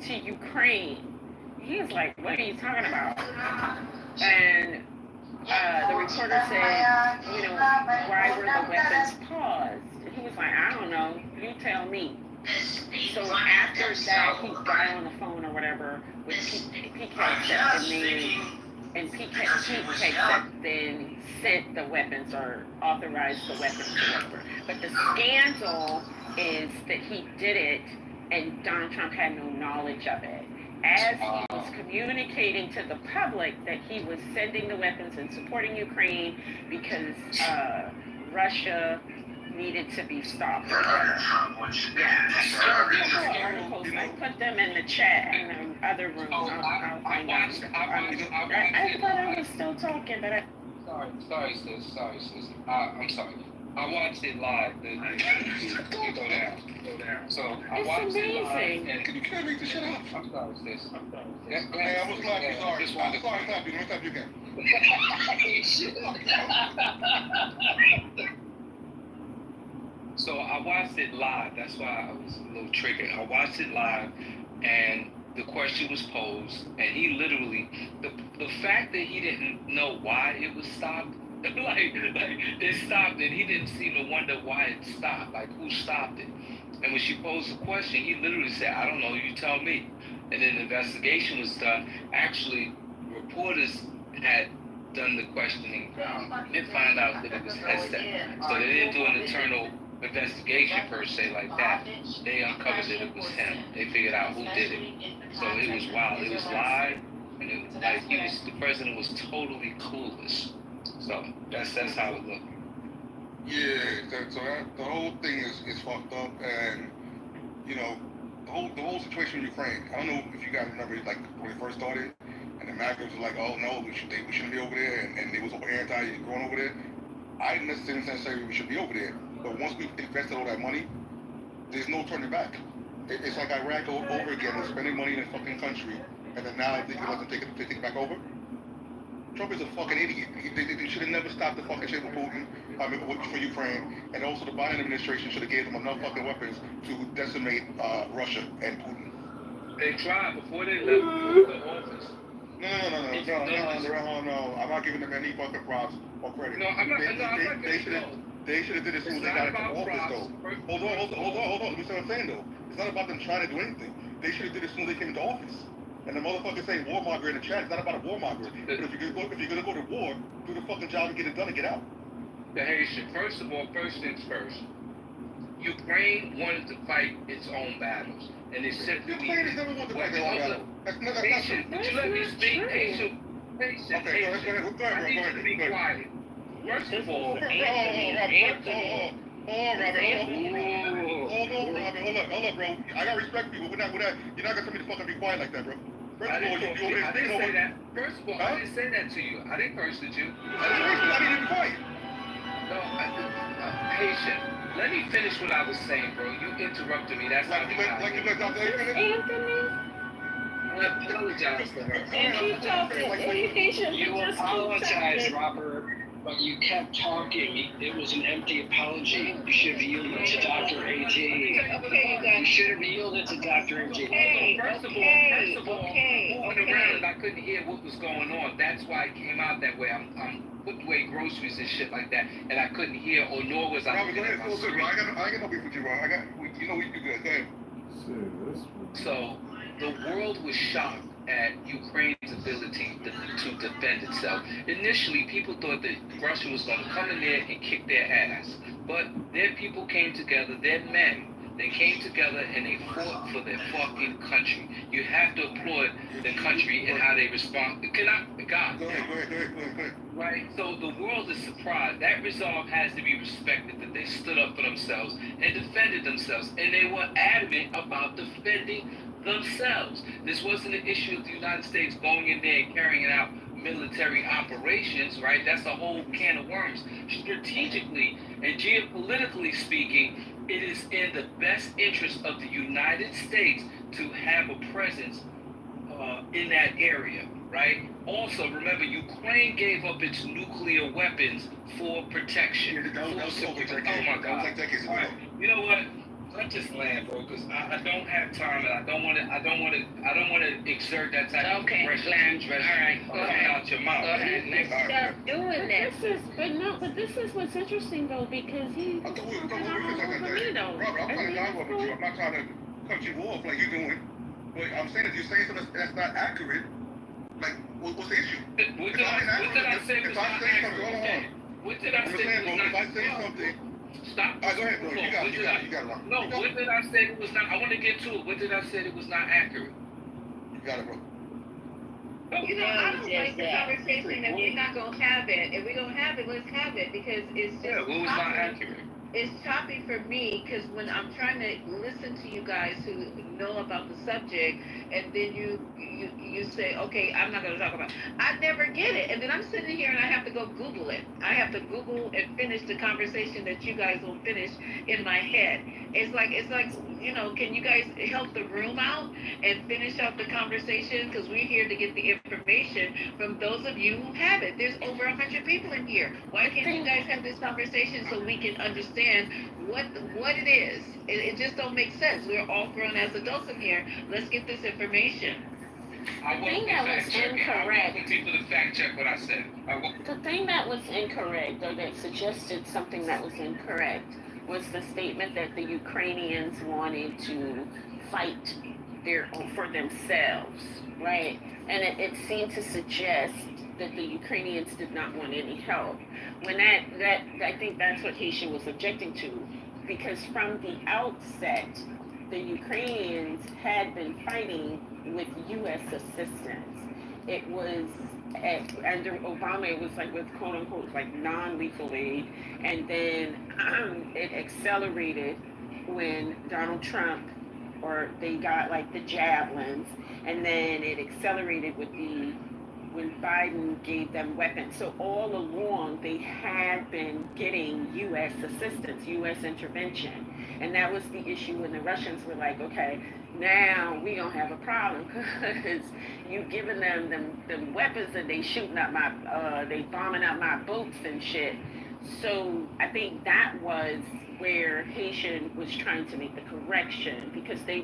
to Ukraine? He was like, what are you talking about? And the reporter said, you know, why were the weapons paused? And he was like, I don't know, you tell me. So after that, he got on the phone or whatever with PK, and PK then sent the weapons or authorized the weapons or whatever. But the scandal is that he did it and Donald Trump had no knowledge of it. As he was communicating to the public that he was sending the weapons and supporting Ukraine because Russia needed to be stopped. Yeah. Articles, I put them in the chat in the other room. I'll find out. I thought I was still talking, but I... Sorry, sis. I'm sorry. I watched it live. You go down. So I watched it live. And you can't make this shit up. I'm sorry, sis. Hey, I was like, sorry. I'm sorry, stop you. Don't stop you again. So I watched it live. That's why I was a little triggered. I watched it live, and the question was posed, and he literally, the fact that he didn't know why it was stopped, like it stopped, and he didn't seem to wonder why it stopped, like who stopped it. And when she posed the question, he literally said, I don't know, you tell me. And then the investigation was done. Actually, reporters had done the questioning and find out that it was Hexef. So they didn't do an internal investigation per se like that. They uncovered that it was him. They figured out who did it. So it was wild. It was live, and it was like the president was totally clueless. So that's how it looked. Yeah, so the whole thing is fucked up, and you know the whole situation in Ukraine. I don't know if you guys remember, like when it first started, and the Americans were like, "Oh no, we shouldn't be over there," and they was anti-going over there. I didn't necessarily we should be over there, but once we invested all that money, there's no turning back. It's like Iraq over again. We're spending money in a fucking country, and then now they want to take it back over. Trump is a fucking idiot. They should have never stopped the fucking shit with Putin, for Ukraine, and also the Biden administration should have gave them enough fucking weapons to decimate Russia and Putin. They tried before they left the office. No. I'm not giving them any fucking props or credit. No, I'm not. They should have did it as soon as they got into office, though. Hold on. Let me say what I'm saying, though. It's not about them trying to do anything. They should have did it as soon as they came into office. And the motherfucker saying warmonger in the chat, it's not about a warmonger. But if you're gonna go to war, do the fucking job and get it done and get out. The Haitian. First of all, first things first. Ukraine wanted to fight its own battles, and it simply Ukraine has never wanted to fight their own battle. That's not true. Would you let me speak? Patient. Okay, go ahead. I need you to be quiet. First of all, Hold on, Robin. Hold up, bro. I got respect for you, but you're not gonna tell me to fucking be quiet like that, bro. First I of all, didn't say that. First of all, I didn't say that to you. I didn't curse at you. I didn't even fight. No, Haitian. Let me finish what I was saying, bro. You interrupted me. That's like how you let Dr. A finish? Anthony? I apologize to her. And keep talking. You apologize, Robert, but you kept talking. It was an empty apology. You should have yielded to Dr. AG. Okay, you guys. You should have yielded to Dr. AG. First of all, moving around and I couldn't hear what was going on. That's why it came out that way. I'm putting away groceries and shit like that, and I couldn't hear, or nor was I. Robert, go ahead. Feel good, bro. I ain't got no beef with you, bro. We do good. Go ahead. So the world was shocked at Ukraine's ability to defend itself. Initially, people thought that Russia was going to come in there and kick their ass, but their people came together. Their men. They came together and they fought for their fucking country. You have to applaud the country and how they respond. God. Go ahead. Right? So the world is surprised. That resolve has to be respected, that they stood up for themselves and defended themselves. And they were adamant about defending themselves. This wasn't an issue of the United States going in there and carrying out military operations, right? That's a whole can of worms. Strategically and geopolitically speaking, it is in the best interest of the United States to have a presence in that area, right? Also, remember, Ukraine gave up its nuclear weapons for protection. That was over decades. Oh my God! That was like decades ago. All right. You know what? Let just land, bro, because I don't have time, and I don't want to exert that type of aggression. All right, go ahead. Out your mouth. Go ahead. Stop doing that. But this is what's interesting though, because he. Robert, I'm trying to dialogue with you. I'm not trying to cut you off like you're doing. But I'm saying that you're saying something that's not accurate. Like, what's the issue? What did I say was not accurate? What did I say was not accurate? If I say something. Stop. Go ahead, bro. You got it. No, what did I say it was not? I want to get to it. What did I say it was not accurate? You got it, bro. You know, I don't like the conversation that we're not going to have it. If we don't have it, let's have it, because it's just what was not accurate? It's choppy for me, because when I'm trying to listen to you guys who know about the subject, and then you say, okay, I'm not going to talk about it. I never get it. And then I'm sitting here and I have to go Google it. I have to Google and finish the conversation that you guys will finish in my head. It's like, you know, can you guys help the room out and finish up the conversation? Because we're here to get the information from those of you who have it. There's over 100 people in here. Why can't you guys have this conversation so we can understand what it is? It just don't make sense. We're all grown as adults in here. Let's get this information. The thing that was incorrect. I people to fact check what I said. The thing that was incorrect, or that suggested something that was incorrect, was the statement that the Ukrainians wanted to fight for themselves, right? And it seemed to suggest that the Ukrainians did not want any help. When that I think that's what Haitian was objecting to, because from the outset, the Ukrainians had been fighting with U.S. assistance. It was under Obama, it was like with quote unquote like non-lethal aid, and then it accelerated when Donald Trump, or they got like the javelins, and then it accelerated when Biden gave them weapons. So all along they had been getting U.S. assistance, U.S. intervention, and that was the issue when the Russians were like, okay, now we don't have a problem because you giving them weapons and they shooting up they bombing up my boats and shit. So I think that was where Haitian was trying to make the correction, because the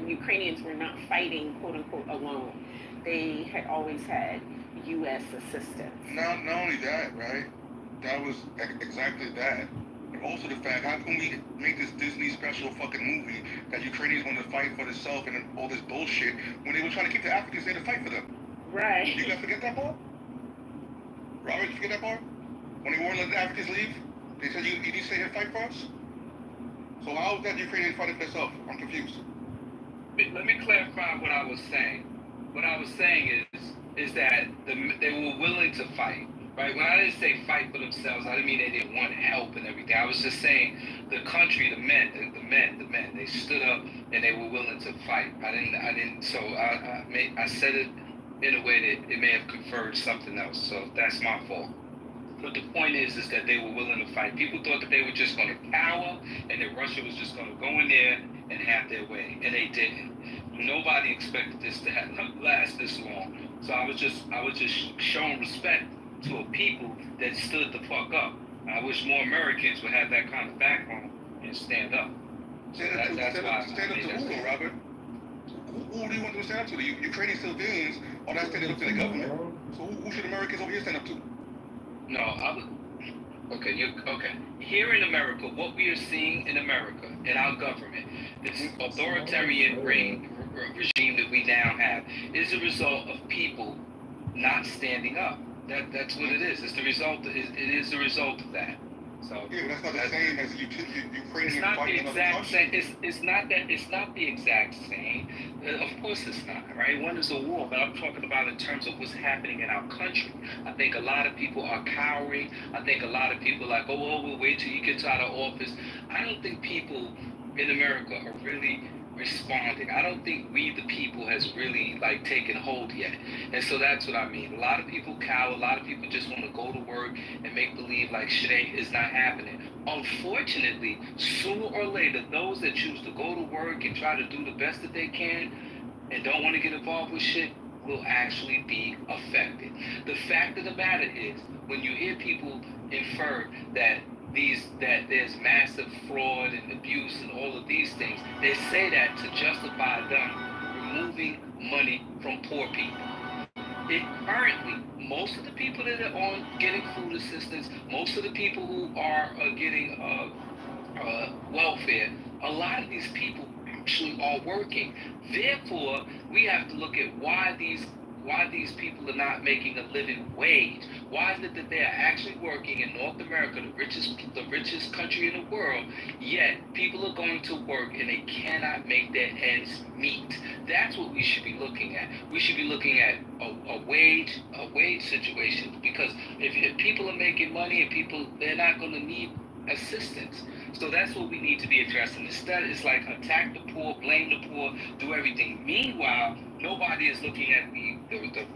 Ukrainians were not fighting quote unquote alone. They had always had U.S. assistance. Not only that, right? That was exactly that. But also the fact, how can we make this Disney special fucking movie that Ukrainians want to fight for themselves and all this bullshit when they were trying to keep the Africans there to fight for them? Right. You guys forget that part? Robert, you forget that part? When they weren't letting the Africans leave, they said you need to stay here and fight for us? So how is that Ukrainians fighting for themselves? I'm confused. Let me clarify what I was saying. What I was saying is that they were willing to fight, right? When I didn't say fight for themselves, I didn't mean they didn't want help and everything. I was just saying the country, the men, they stood up and they were willing to fight. I didn't. So I said it in a way that it may have conferred something else. So that's my fault. But the point is that they were willing to fight. People thought that they were just going to cower and that Russia was just going to go in there and have their way, and they didn't. Nobody expected this to last this long. So I was just showing respect to a people that stood the fuck up. I wish more Americans would have that kind of backbone and stand up. So stand up to who, Robert? Who do you want to stand up to? The Ukrainian civilians are not standing up to the government. So who should Americans over here stand up to? No, okay. Here in America, what we are seeing in America, in our government, this authoritarian regime that we now have, is a result of people not standing up. That's what it is. It's the result. It is the result of that. So yeah, but that's not the same as Ukrainian it's not the exact same. It's not the exact same. Of course it's not, right? One is a war, but I'm talking about in terms of what's happening in our country. I think a lot of people are cowering. I think a lot of people are like, oh, well, we'll wait till you get out of office. I don't think people in America are really responding. I don't think we the people has really taken hold yet. And so that's what I mean. A lot of people cower, a lot of people just want to go to work and make believe shit is not happening. Unfortunately, sooner or later, those that choose to go to work and try to do the best that they can and don't want to get involved with shit will actually be affected. The fact of the matter is, when you hear people infer that there's massive fraud and abuse and all of these things, they say that to justify them removing money from poor people. Currently, most of the people that are on getting food assistance, most of the people who are getting welfare, a lot of these people actually are working. Therefore, we have to look at why these people are not making a living wage. Why is it that they are actually working in North America, the richest country in the world, yet people are going to work and they cannot make their ends meet? That's what we should be looking at. We should be looking at a wage situation, because if people are making money and they're not going to need assistance. So that's what we need to be addressing. Instead, it's attack the poor, blame the poor, do everything. Meanwhile, nobody is looking at the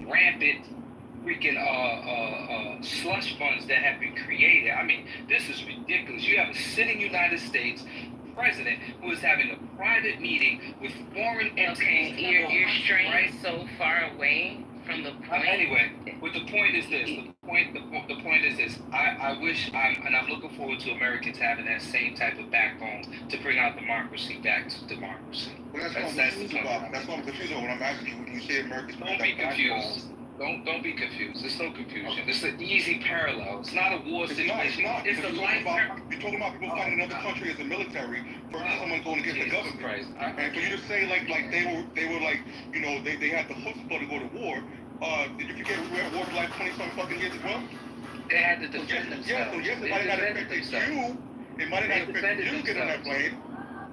rampant freaking slush funds that have been created. I mean, this is ridiculous. You have a sitting United States president who is having a private meeting with foreign entities. You're straying so far away from the point. Anyway, but the point is this. The point is this. I wish I'm looking forward to Americans having that same type of backbone to bring our democracy back to democracy. Well, that's what I'm confused about when I'm asking you when you say Americans. Don't be confused. Don't be confused. There's no confusion. It's an easy parallel. It's not a war situation. It's a life. You're talking about people fighting another country as a military versus someone going against the government. Christ. And for you to say they were they had the chutzpah to go to war. Did you forget we were at war for 20-some fucking years as well? They had to defend themselves. Yeah, so yes, it might not have affected you. It might not have affected you getting on that plane.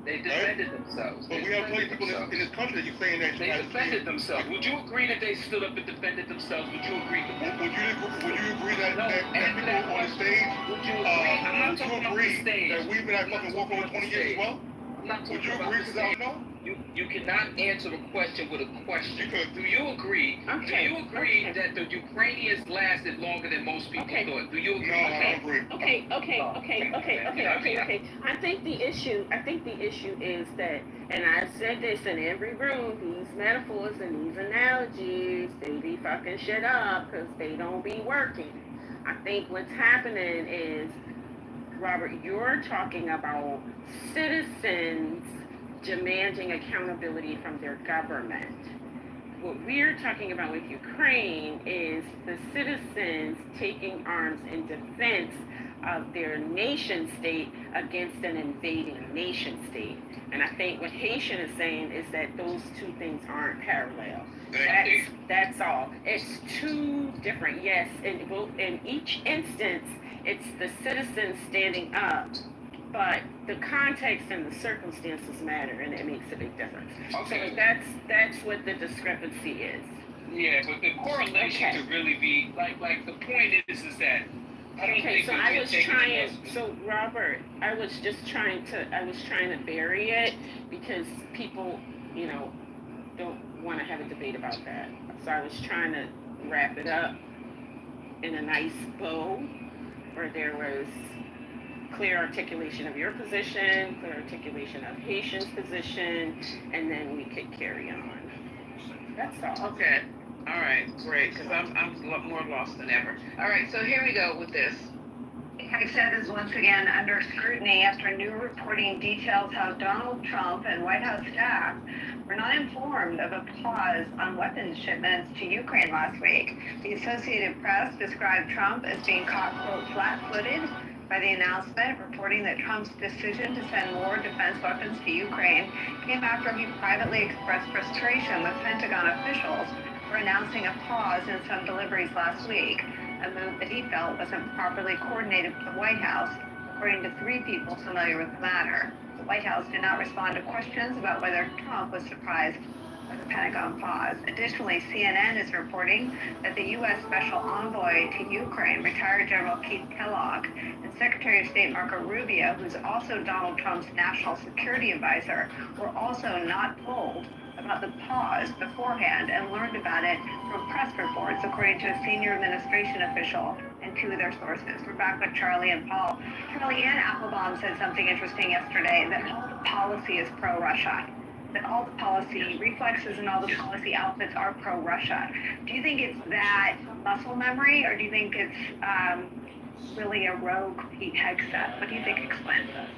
They defended themselves. But we have plenty of people in this country that you're saying that they defended themselves. Would you agree that they stood up and defended themselves? Would you agree with that? Would you agree that people on the stage? Would you agree? I'm not talking about the stage. That we've been at fucking war for over 20 years as well? I'm not talking would you about agree the to that? stage. No. You cannot answer the question with a question. Do you agree? Okay. Do you agree that the Ukrainians lasted longer than most people thought? Do you agree? No, I don't agree. Okay. I think the issue is that, and I've said this in every room, these metaphors and these analogies, they be fucking shit up because they don't be working. I think what's happening is, Robert, you're talking about citizens demanding accountability from their government. What we're talking about with Ukraine is the citizens taking arms in defense of their nation state against an invading nation state. And I think what Haitian is saying is that those two things aren't parallel. That's all. It's two different, yes, in each instance, it's the citizens standing up, but the context and the circumstances matter, and it makes a big difference. Okay. So that's what the discrepancy is. Yeah, but the correlation to really be like the point is that I don't think so that I we're was taking trying. enough- So Robert, I was trying to bury it because people, don't want to have a debate about that. So I was trying to wrap it up in a nice bow, where there was clear articulation of your position, clear articulation of Haitian's position, and then we could carry on. That's all. Okay. All right. Great. Because I'm more lost than ever. All right. So here we go with this. HEXET is once again under scrutiny after new reporting details how Donald Trump and White House staff were not informed of a pause on weapons shipments to Ukraine last week. The Associated Press described Trump as being caught, quote, flat-footed by the announcement, reporting that Trump's decision to send more defense weapons to Ukraine came after he privately expressed frustration with Pentagon officials for announcing a pause in some deliveries last week, a move that he felt wasn't properly coordinated with the White House, according to 3 people familiar with the matter. The White House did not respond to questions about whether Trump was surprised by the Pentagon pause. Additionally, CNN is reporting that the U.S. Special Envoy to Ukraine, retired General Keith Kellogg, and Secretary of State Marco Rubio, who's also Donald Trump's national security advisor, were also not told about the pause beforehand and learned about it from press reports, according to a senior administration official and 2 of their sources. We're back with Charlie and Paul. Charlie, Ann Applebaum said something interesting yesterday, that all the policy is pro-Russia, that all the policy reflexes and all the policy outfits are pro-Russia. Do you think it's that muscle memory, or do you think it's really a rogue Pete Hegseth? What do you think explains this?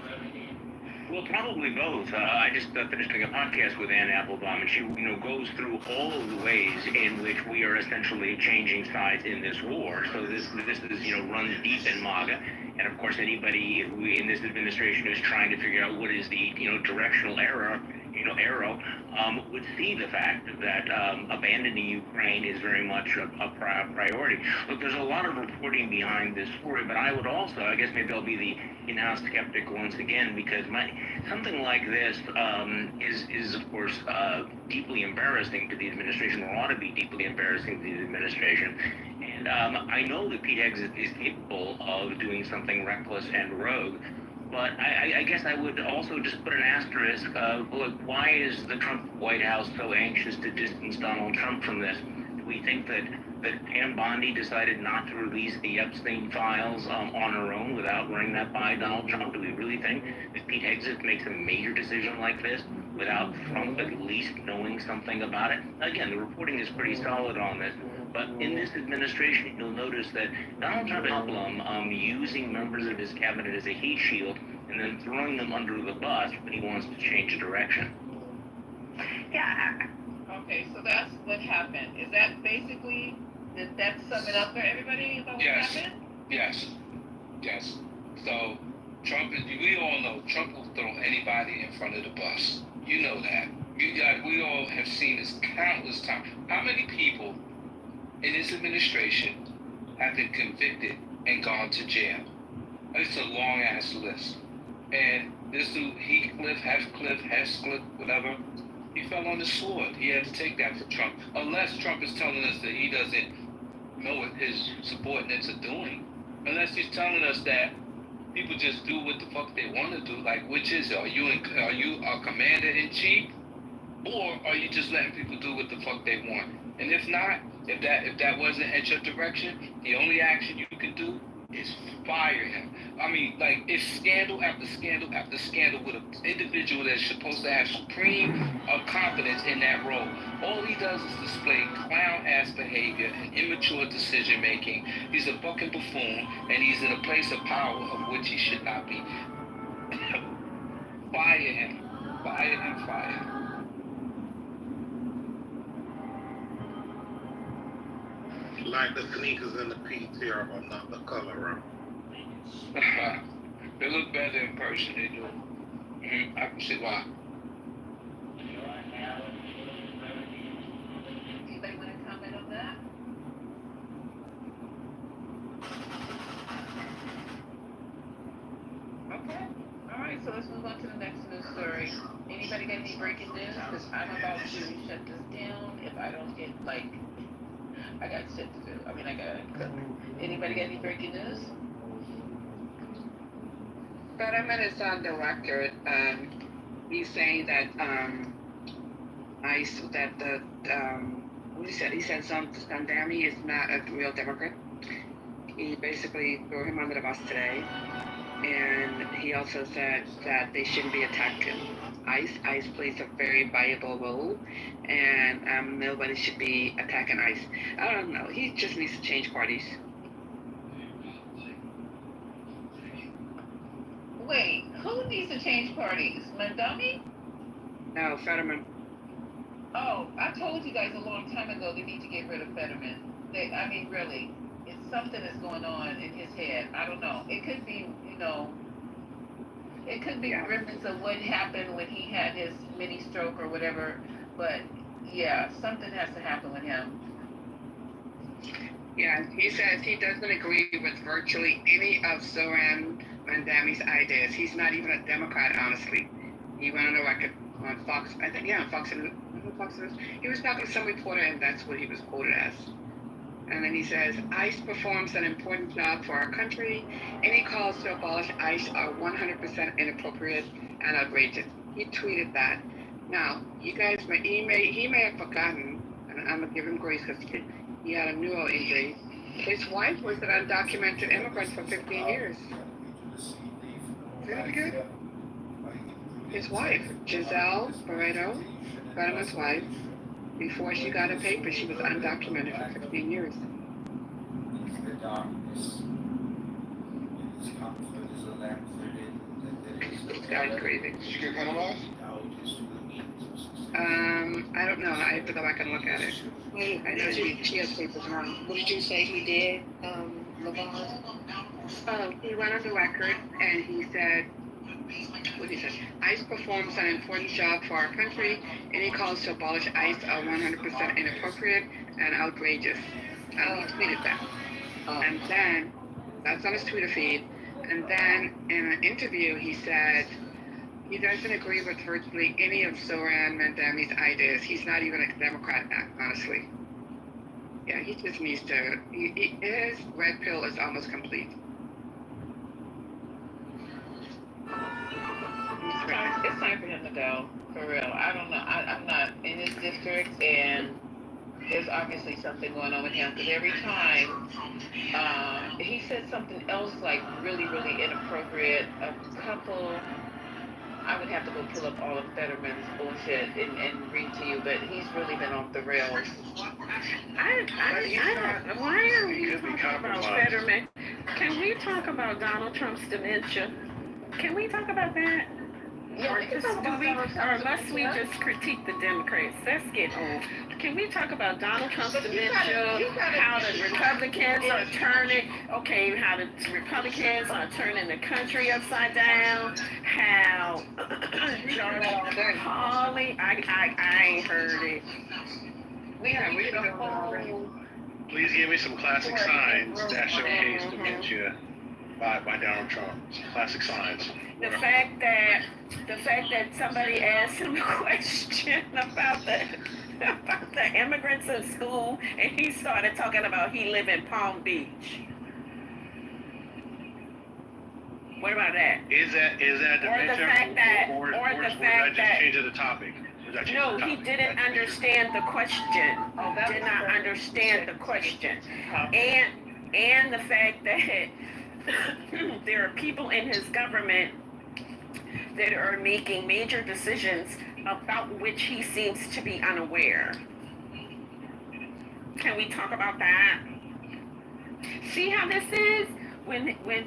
Well, probably both. I just finished doing a podcast with Ann Applebaum, and she, goes through all of the ways in which we are essentially changing sides in this war. So this is, runs deep in MAGA, and of course anybody who in this administration is trying to figure out what is the, directional arrow, would see the fact that abandoning Ukraine is very much a priority. Look, there's a lot of reporting behind this story, but I would also, I guess maybe I'll be the in-house skeptic once again, because something like this is of course deeply embarrassing to the administration, or ought to be deeply embarrassing to the administration. And I know that Pete Hegseth is capable of doing something reckless and rogue. But I guess I would also just put an asterisk. Look, why is the Trump White House so anxious to distance Donald Trump from this? Do we think that Pam Bondi decided not to release the Epstein files on her own without running that by Donald Trump? Do we really think that Pete Hegseth makes a major decision like this without Trump at least knowing something about it? Again, the reporting is pretty solid on this. But in this administration, you'll notice that Donald Trump is using members of his cabinet as a heat shield and then throwing them under the bus when he wants to change direction. Yeah. Okay, so that's what happened. Is that basically, did that sum it up for everybody about what happened? Yes. So Trump is, we all know Trump will throw anybody in front of the bus. You know that. We all have seen this countless times. How many people in this administration have been convicted and gone to jail? It's a long ass list. And this dude, Hescliffe, whatever, he fell on the sword. He had to take that for Trump. Unless Trump is telling us that he doesn't know what his subordinates are doing. Unless he's telling us that people just do what the fuck they want to do. Like, which is it? Are you a commander-in-chief? Or are you just letting people do what the fuck they want? And if not, if that wasn't at your direction, the only action you can do is fire him. I mean, like, it's scandal after scandal after scandal with an individual that's supposed to have supreme confidence in that role. All he does is display clown-ass behavior and immature decision-making. He's a fucking buffoon, and he's in a place of power of which he should not be. Fire him. Fire him. Fire him. Like the sneakers in the PTR, but not the color of They look better in person, they do. I can see why. Anybody want to comment on that? Okay. All right, so let's move on to the next news story. Anybody got any breaking news? Because I'm about to shut this down if I don't get, I got shit to do. I mean, I gotta cook. Anybody got any breaking news? Fetterman is on the record. He's saying that what he said Dami is not a real Democrat. He basically threw him under the bus today, and he also said that they shouldn't be attacking ICE plays a very valuable role, and nobody should be attacking ICE. I don't know. He just needs to change parties. Wait, who needs to change parties? Mandami? No, Fetterman. Oh, I told you guys a long time ago they need to get rid of Fetterman. I mean, really, it's something that's going on in his head. I don't know. It could be, it could be remnants of what happened when he had his mini stroke or whatever. But yeah, something has to happen with him. Yeah, he says he doesn't agree with virtually any of Zoran Mandami's ideas. He's not even a Democrat, honestly. He went on the record on Fox, I think, yeah, on Fox News. He was talking to some reporter, and that's what he was quoted as. And then he says, ICE performs an important job for our country. Any calls to abolish ICE are 100% inappropriate and outrageous. He tweeted that. Now, you guys, he may have forgotten, and I'm going to give him grace because he had a neuro injury. His wife was an undocumented immigrant for 15 years. Say that again? His wife, Giselle Barreto, Fetterman's wife, before she got a paper, she was undocumented for 15 years. This guy's crazy. Did she get penalized? I don't know. I have to go back and look at it. Wait, I know she has papers now. what did you say he did, Lavon? Oh, he went on the record and he said, what he said, ICE performs an important job for our country. Any calls to abolish ICE are 100% inappropriate and outrageous. And he tweeted that. And then, that's on his Twitter feed. And then in an interview, he said he doesn't agree with virtually any of Zoran Mandami's ideas. He's not even a Democrat, honestly. Yeah, he just needs to, his red pill is almost complete. It's time for him to go, for real. I don't know. I'm not in his district, and there's obviously something going on with him, because every time he said something else, like really, really inappropriate, I would have to go pull up all of Fetterman's bullshit and read to you, but he's really been off the rails. Why are we talking about Fetterman? Can we talk about Donald Trump's dementia? Can we talk about that? Yeah, or must we just critique the Democrats? Let's get on. Can we talk about Donald Trump's dementia, how the Republicans are turning, how the Republicans are turning the country upside down, how Holly, I ain't heard it. We the whole... Please give me some classic signs that showcase dementia by Donald Trump. Some classic signs. The fact that somebody asked him a question about the immigrants in school, and he started talking about he live in Palm Beach. What about that? Is that dementia? Or the fact that, change the topic. No, he didn't understand the question. Did not understand the question, and the fact that there are people in his government that are making major decisions about which he seems to be unaware. Can we talk about that? See how this is?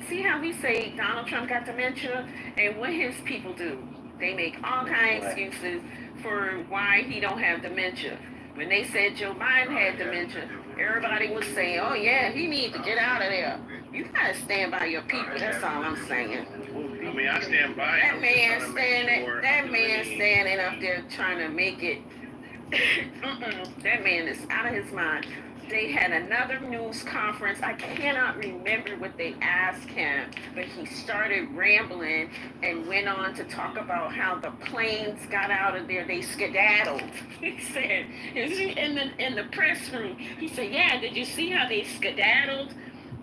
See how we say Donald Trump got dementia, and what his people do? They make all kinds of excuses for why he don't have dementia. When they said Joe Biden had dementia, everybody was saying, oh yeah, he needs to get out of there. You gotta stand by your people, that's all I'm saying. I mean, I stand by that man standing up there trying to make it. That man is out of his mind. they had another news conference. I cannot remember what they asked him, but he started rambling and went on to talk about how the planes got out of there. They skedaddled. He said, in the press room, he said, yeah, did you see how they skedaddled?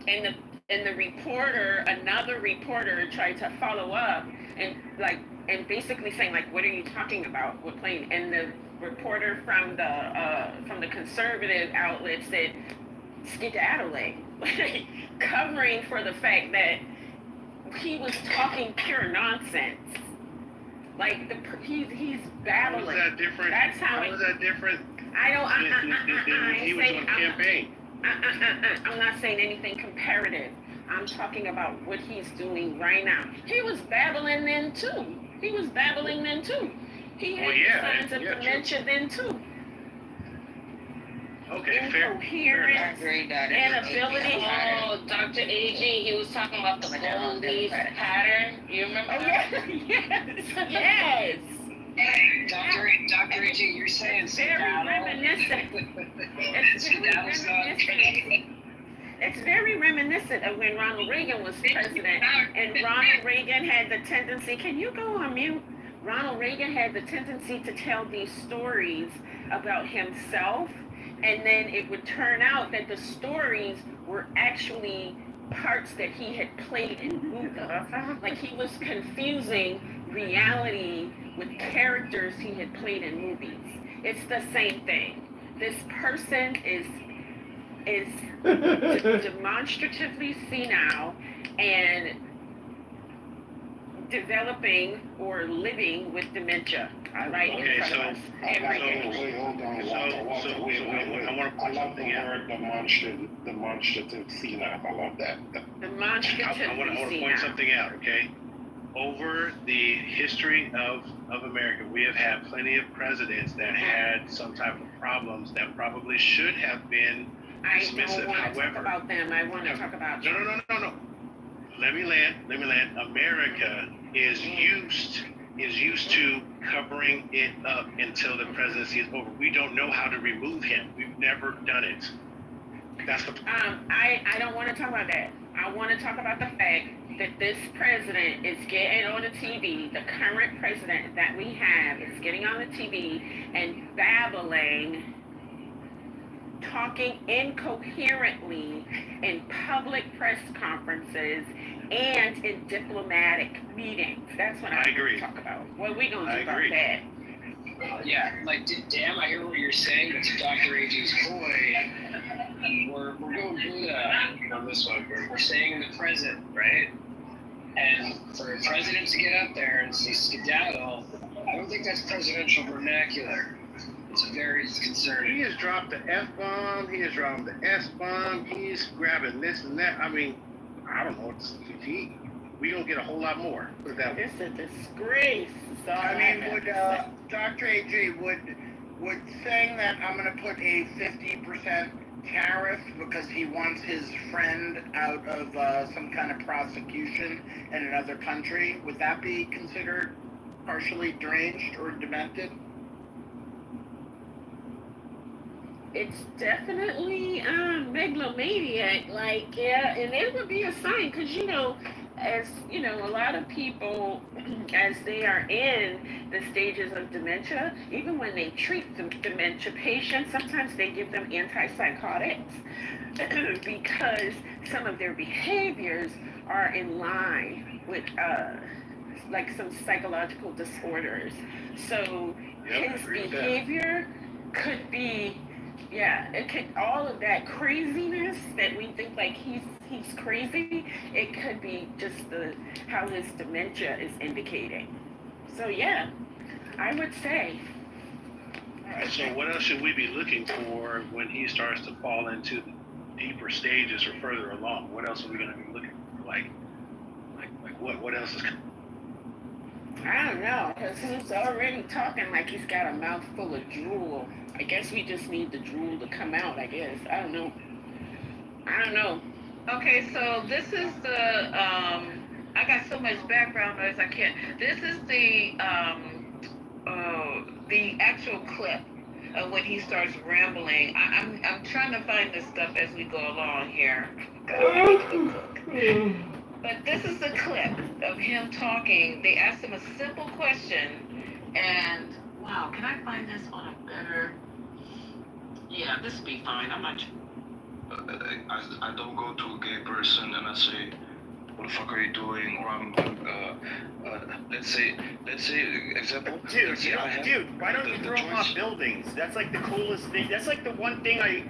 And the reporter, another reporter, tried to follow up and basically saying like, what are you talking about? What plane? And the reporter from the conservative outlet said skedaddling, covering for the fact that he was talking pure nonsense. Like he's babbling. How was that different? That's how was that different? I don't. He was on campaign. I'm not saying anything comparative. I'm talking about what he's doing right now. He was babbling then too. He had signs of dementia then too. Okay, incoherence, inability. Oh, Dr. AG, he was talking about the gold leaf pattern. You remember that? Yes. Dr. AG, you're saying it's very reminiscent. It's very reminiscent of when Ronald Reagan was president, and Ronald Reagan had the tendency. Can you go on mute? Ronald Reagan had the tendency to tell these stories about himself, and then it would turn out that the stories were actually parts that he had played in movies. Like he was confusing reality with characters he had played in movies. It's the same thing. This person is demonstratively senile and developing or living with dementia. Right in front of us. I want to point something out. Demonstrative senile. I love that. I want to point something out, okay? Over the history of America, we have had plenty of presidents that had some type of problems that probably should have been dismissive. I don't want to talk about them. I want to talk about No. Let me land. America is used to covering it up until the presidency is over. We don't know how to remove him. We've never done it. That's the I don't want to talk about that. I want to talk about the fact that this president is getting on the TV, the current president that we have is getting on the TV and babbling, talking incoherently in public press conferences and in diplomatic meetings. That's what I want to talk about. What are we going to do about that? Yeah, like, damn, I hear what you're saying, but to Dr. AG's point, we're going Buddha on this one. We're staying in the present, right? And for a president to get up there and say skedaddle, I don't think that's presidential vernacular. It's very concerning. He has dropped the F-bomb, he has dropped the S-bomb, he's grabbing this and that. I mean, I don't know. We don't get a whole lot more. It's a disgrace. So I mean, would Dr. AG would saying that I'm going to put a 50% tariff because he wants his friend out of some kind of prosecution in another country, would that be considered partially deranged or demented? It's definitely megalomaniac, like, yeah, and it would be a sign, because, as, a lot of people, as they are in the stages of dementia, even when they treat the dementia patients, sometimes they give them antipsychotics because some of their behaviors are in line with, like, some psychological disorders. So his behavior could be, it could, all of that craziness that we think like he's crazy, it could be just how his dementia is indicating. So yeah, I would say. Alright, so what else should we be looking for when he starts to fall into the deeper stages or further along? What else are we going to be looking for? Like what else is coming? I don't know, because he's already talking like he's got a mouthful of drool. I guess we just need the drool to come out, I guess. I don't know. Okay, so this is the, I got so much background noise I can't. This is the actual clip. when he starts rambling. I'm trying to find this stuff as we go along here. God, I need to go cook. But this is the clip of him talking. They asked him a simple question, and wow, can I find this on a better? Yeah, this would be fine. I'm not. I don't go to a gay person and I say, what the fuck are you doing? Or let's say, example. Dude, why don't you throw them off buildings? That's like the coolest thing. That's like the one thing I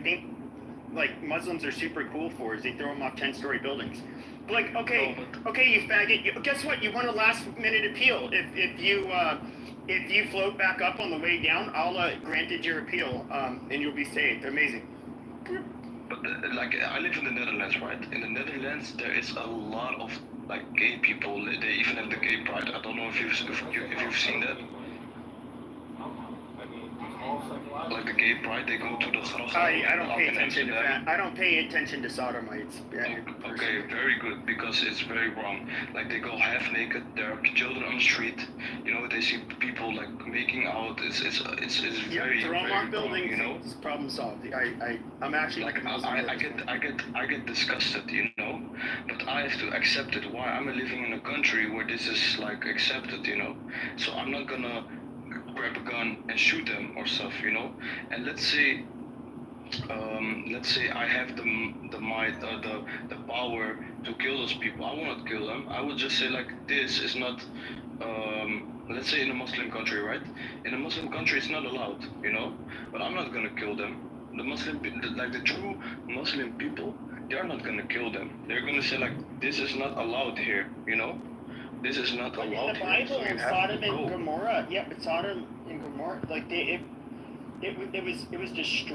think like Muslims are super cool for is they throw them off 10-story buildings. But like, okay, you faggot. Guess what? You won a last-minute appeal. If you float back up on the way down, I'll granted your appeal, and you'll be saved. Amazing. But like I live in the Netherlands, right? In the Netherlands, there is a lot of like gay people. They even have the gay pride. I don't know if you've seen that. Like the gay pride, they go to the I don't pay attention to that. I don't pay attention to sodomites. Okay, very good, because it's very wrong. Like they go half naked. There are children on the street. You know, they see people like making out. It's very throw them off buildings. You know, it's problem solved. I'm actually like I get disgusted. You know, but I have to accept it. Why? I'm living in a country where this is like accepted. You know, so I'm not gonna grab a gun and shoot them or stuff, you know. And let's say I have the might or the power to kill those people. I will not kill them. I would just say like this is not. Let's say in a Muslim country, right? In a Muslim country, it's not allowed, you know. But I'm not gonna kill them. The true Muslim people, they're not gonna kill them. They're gonna say like this is not allowed here, you know. This is not allowed. In the Bible, Sodom and Gomorrah, Sodom and Gomorrah, like it was destroyed.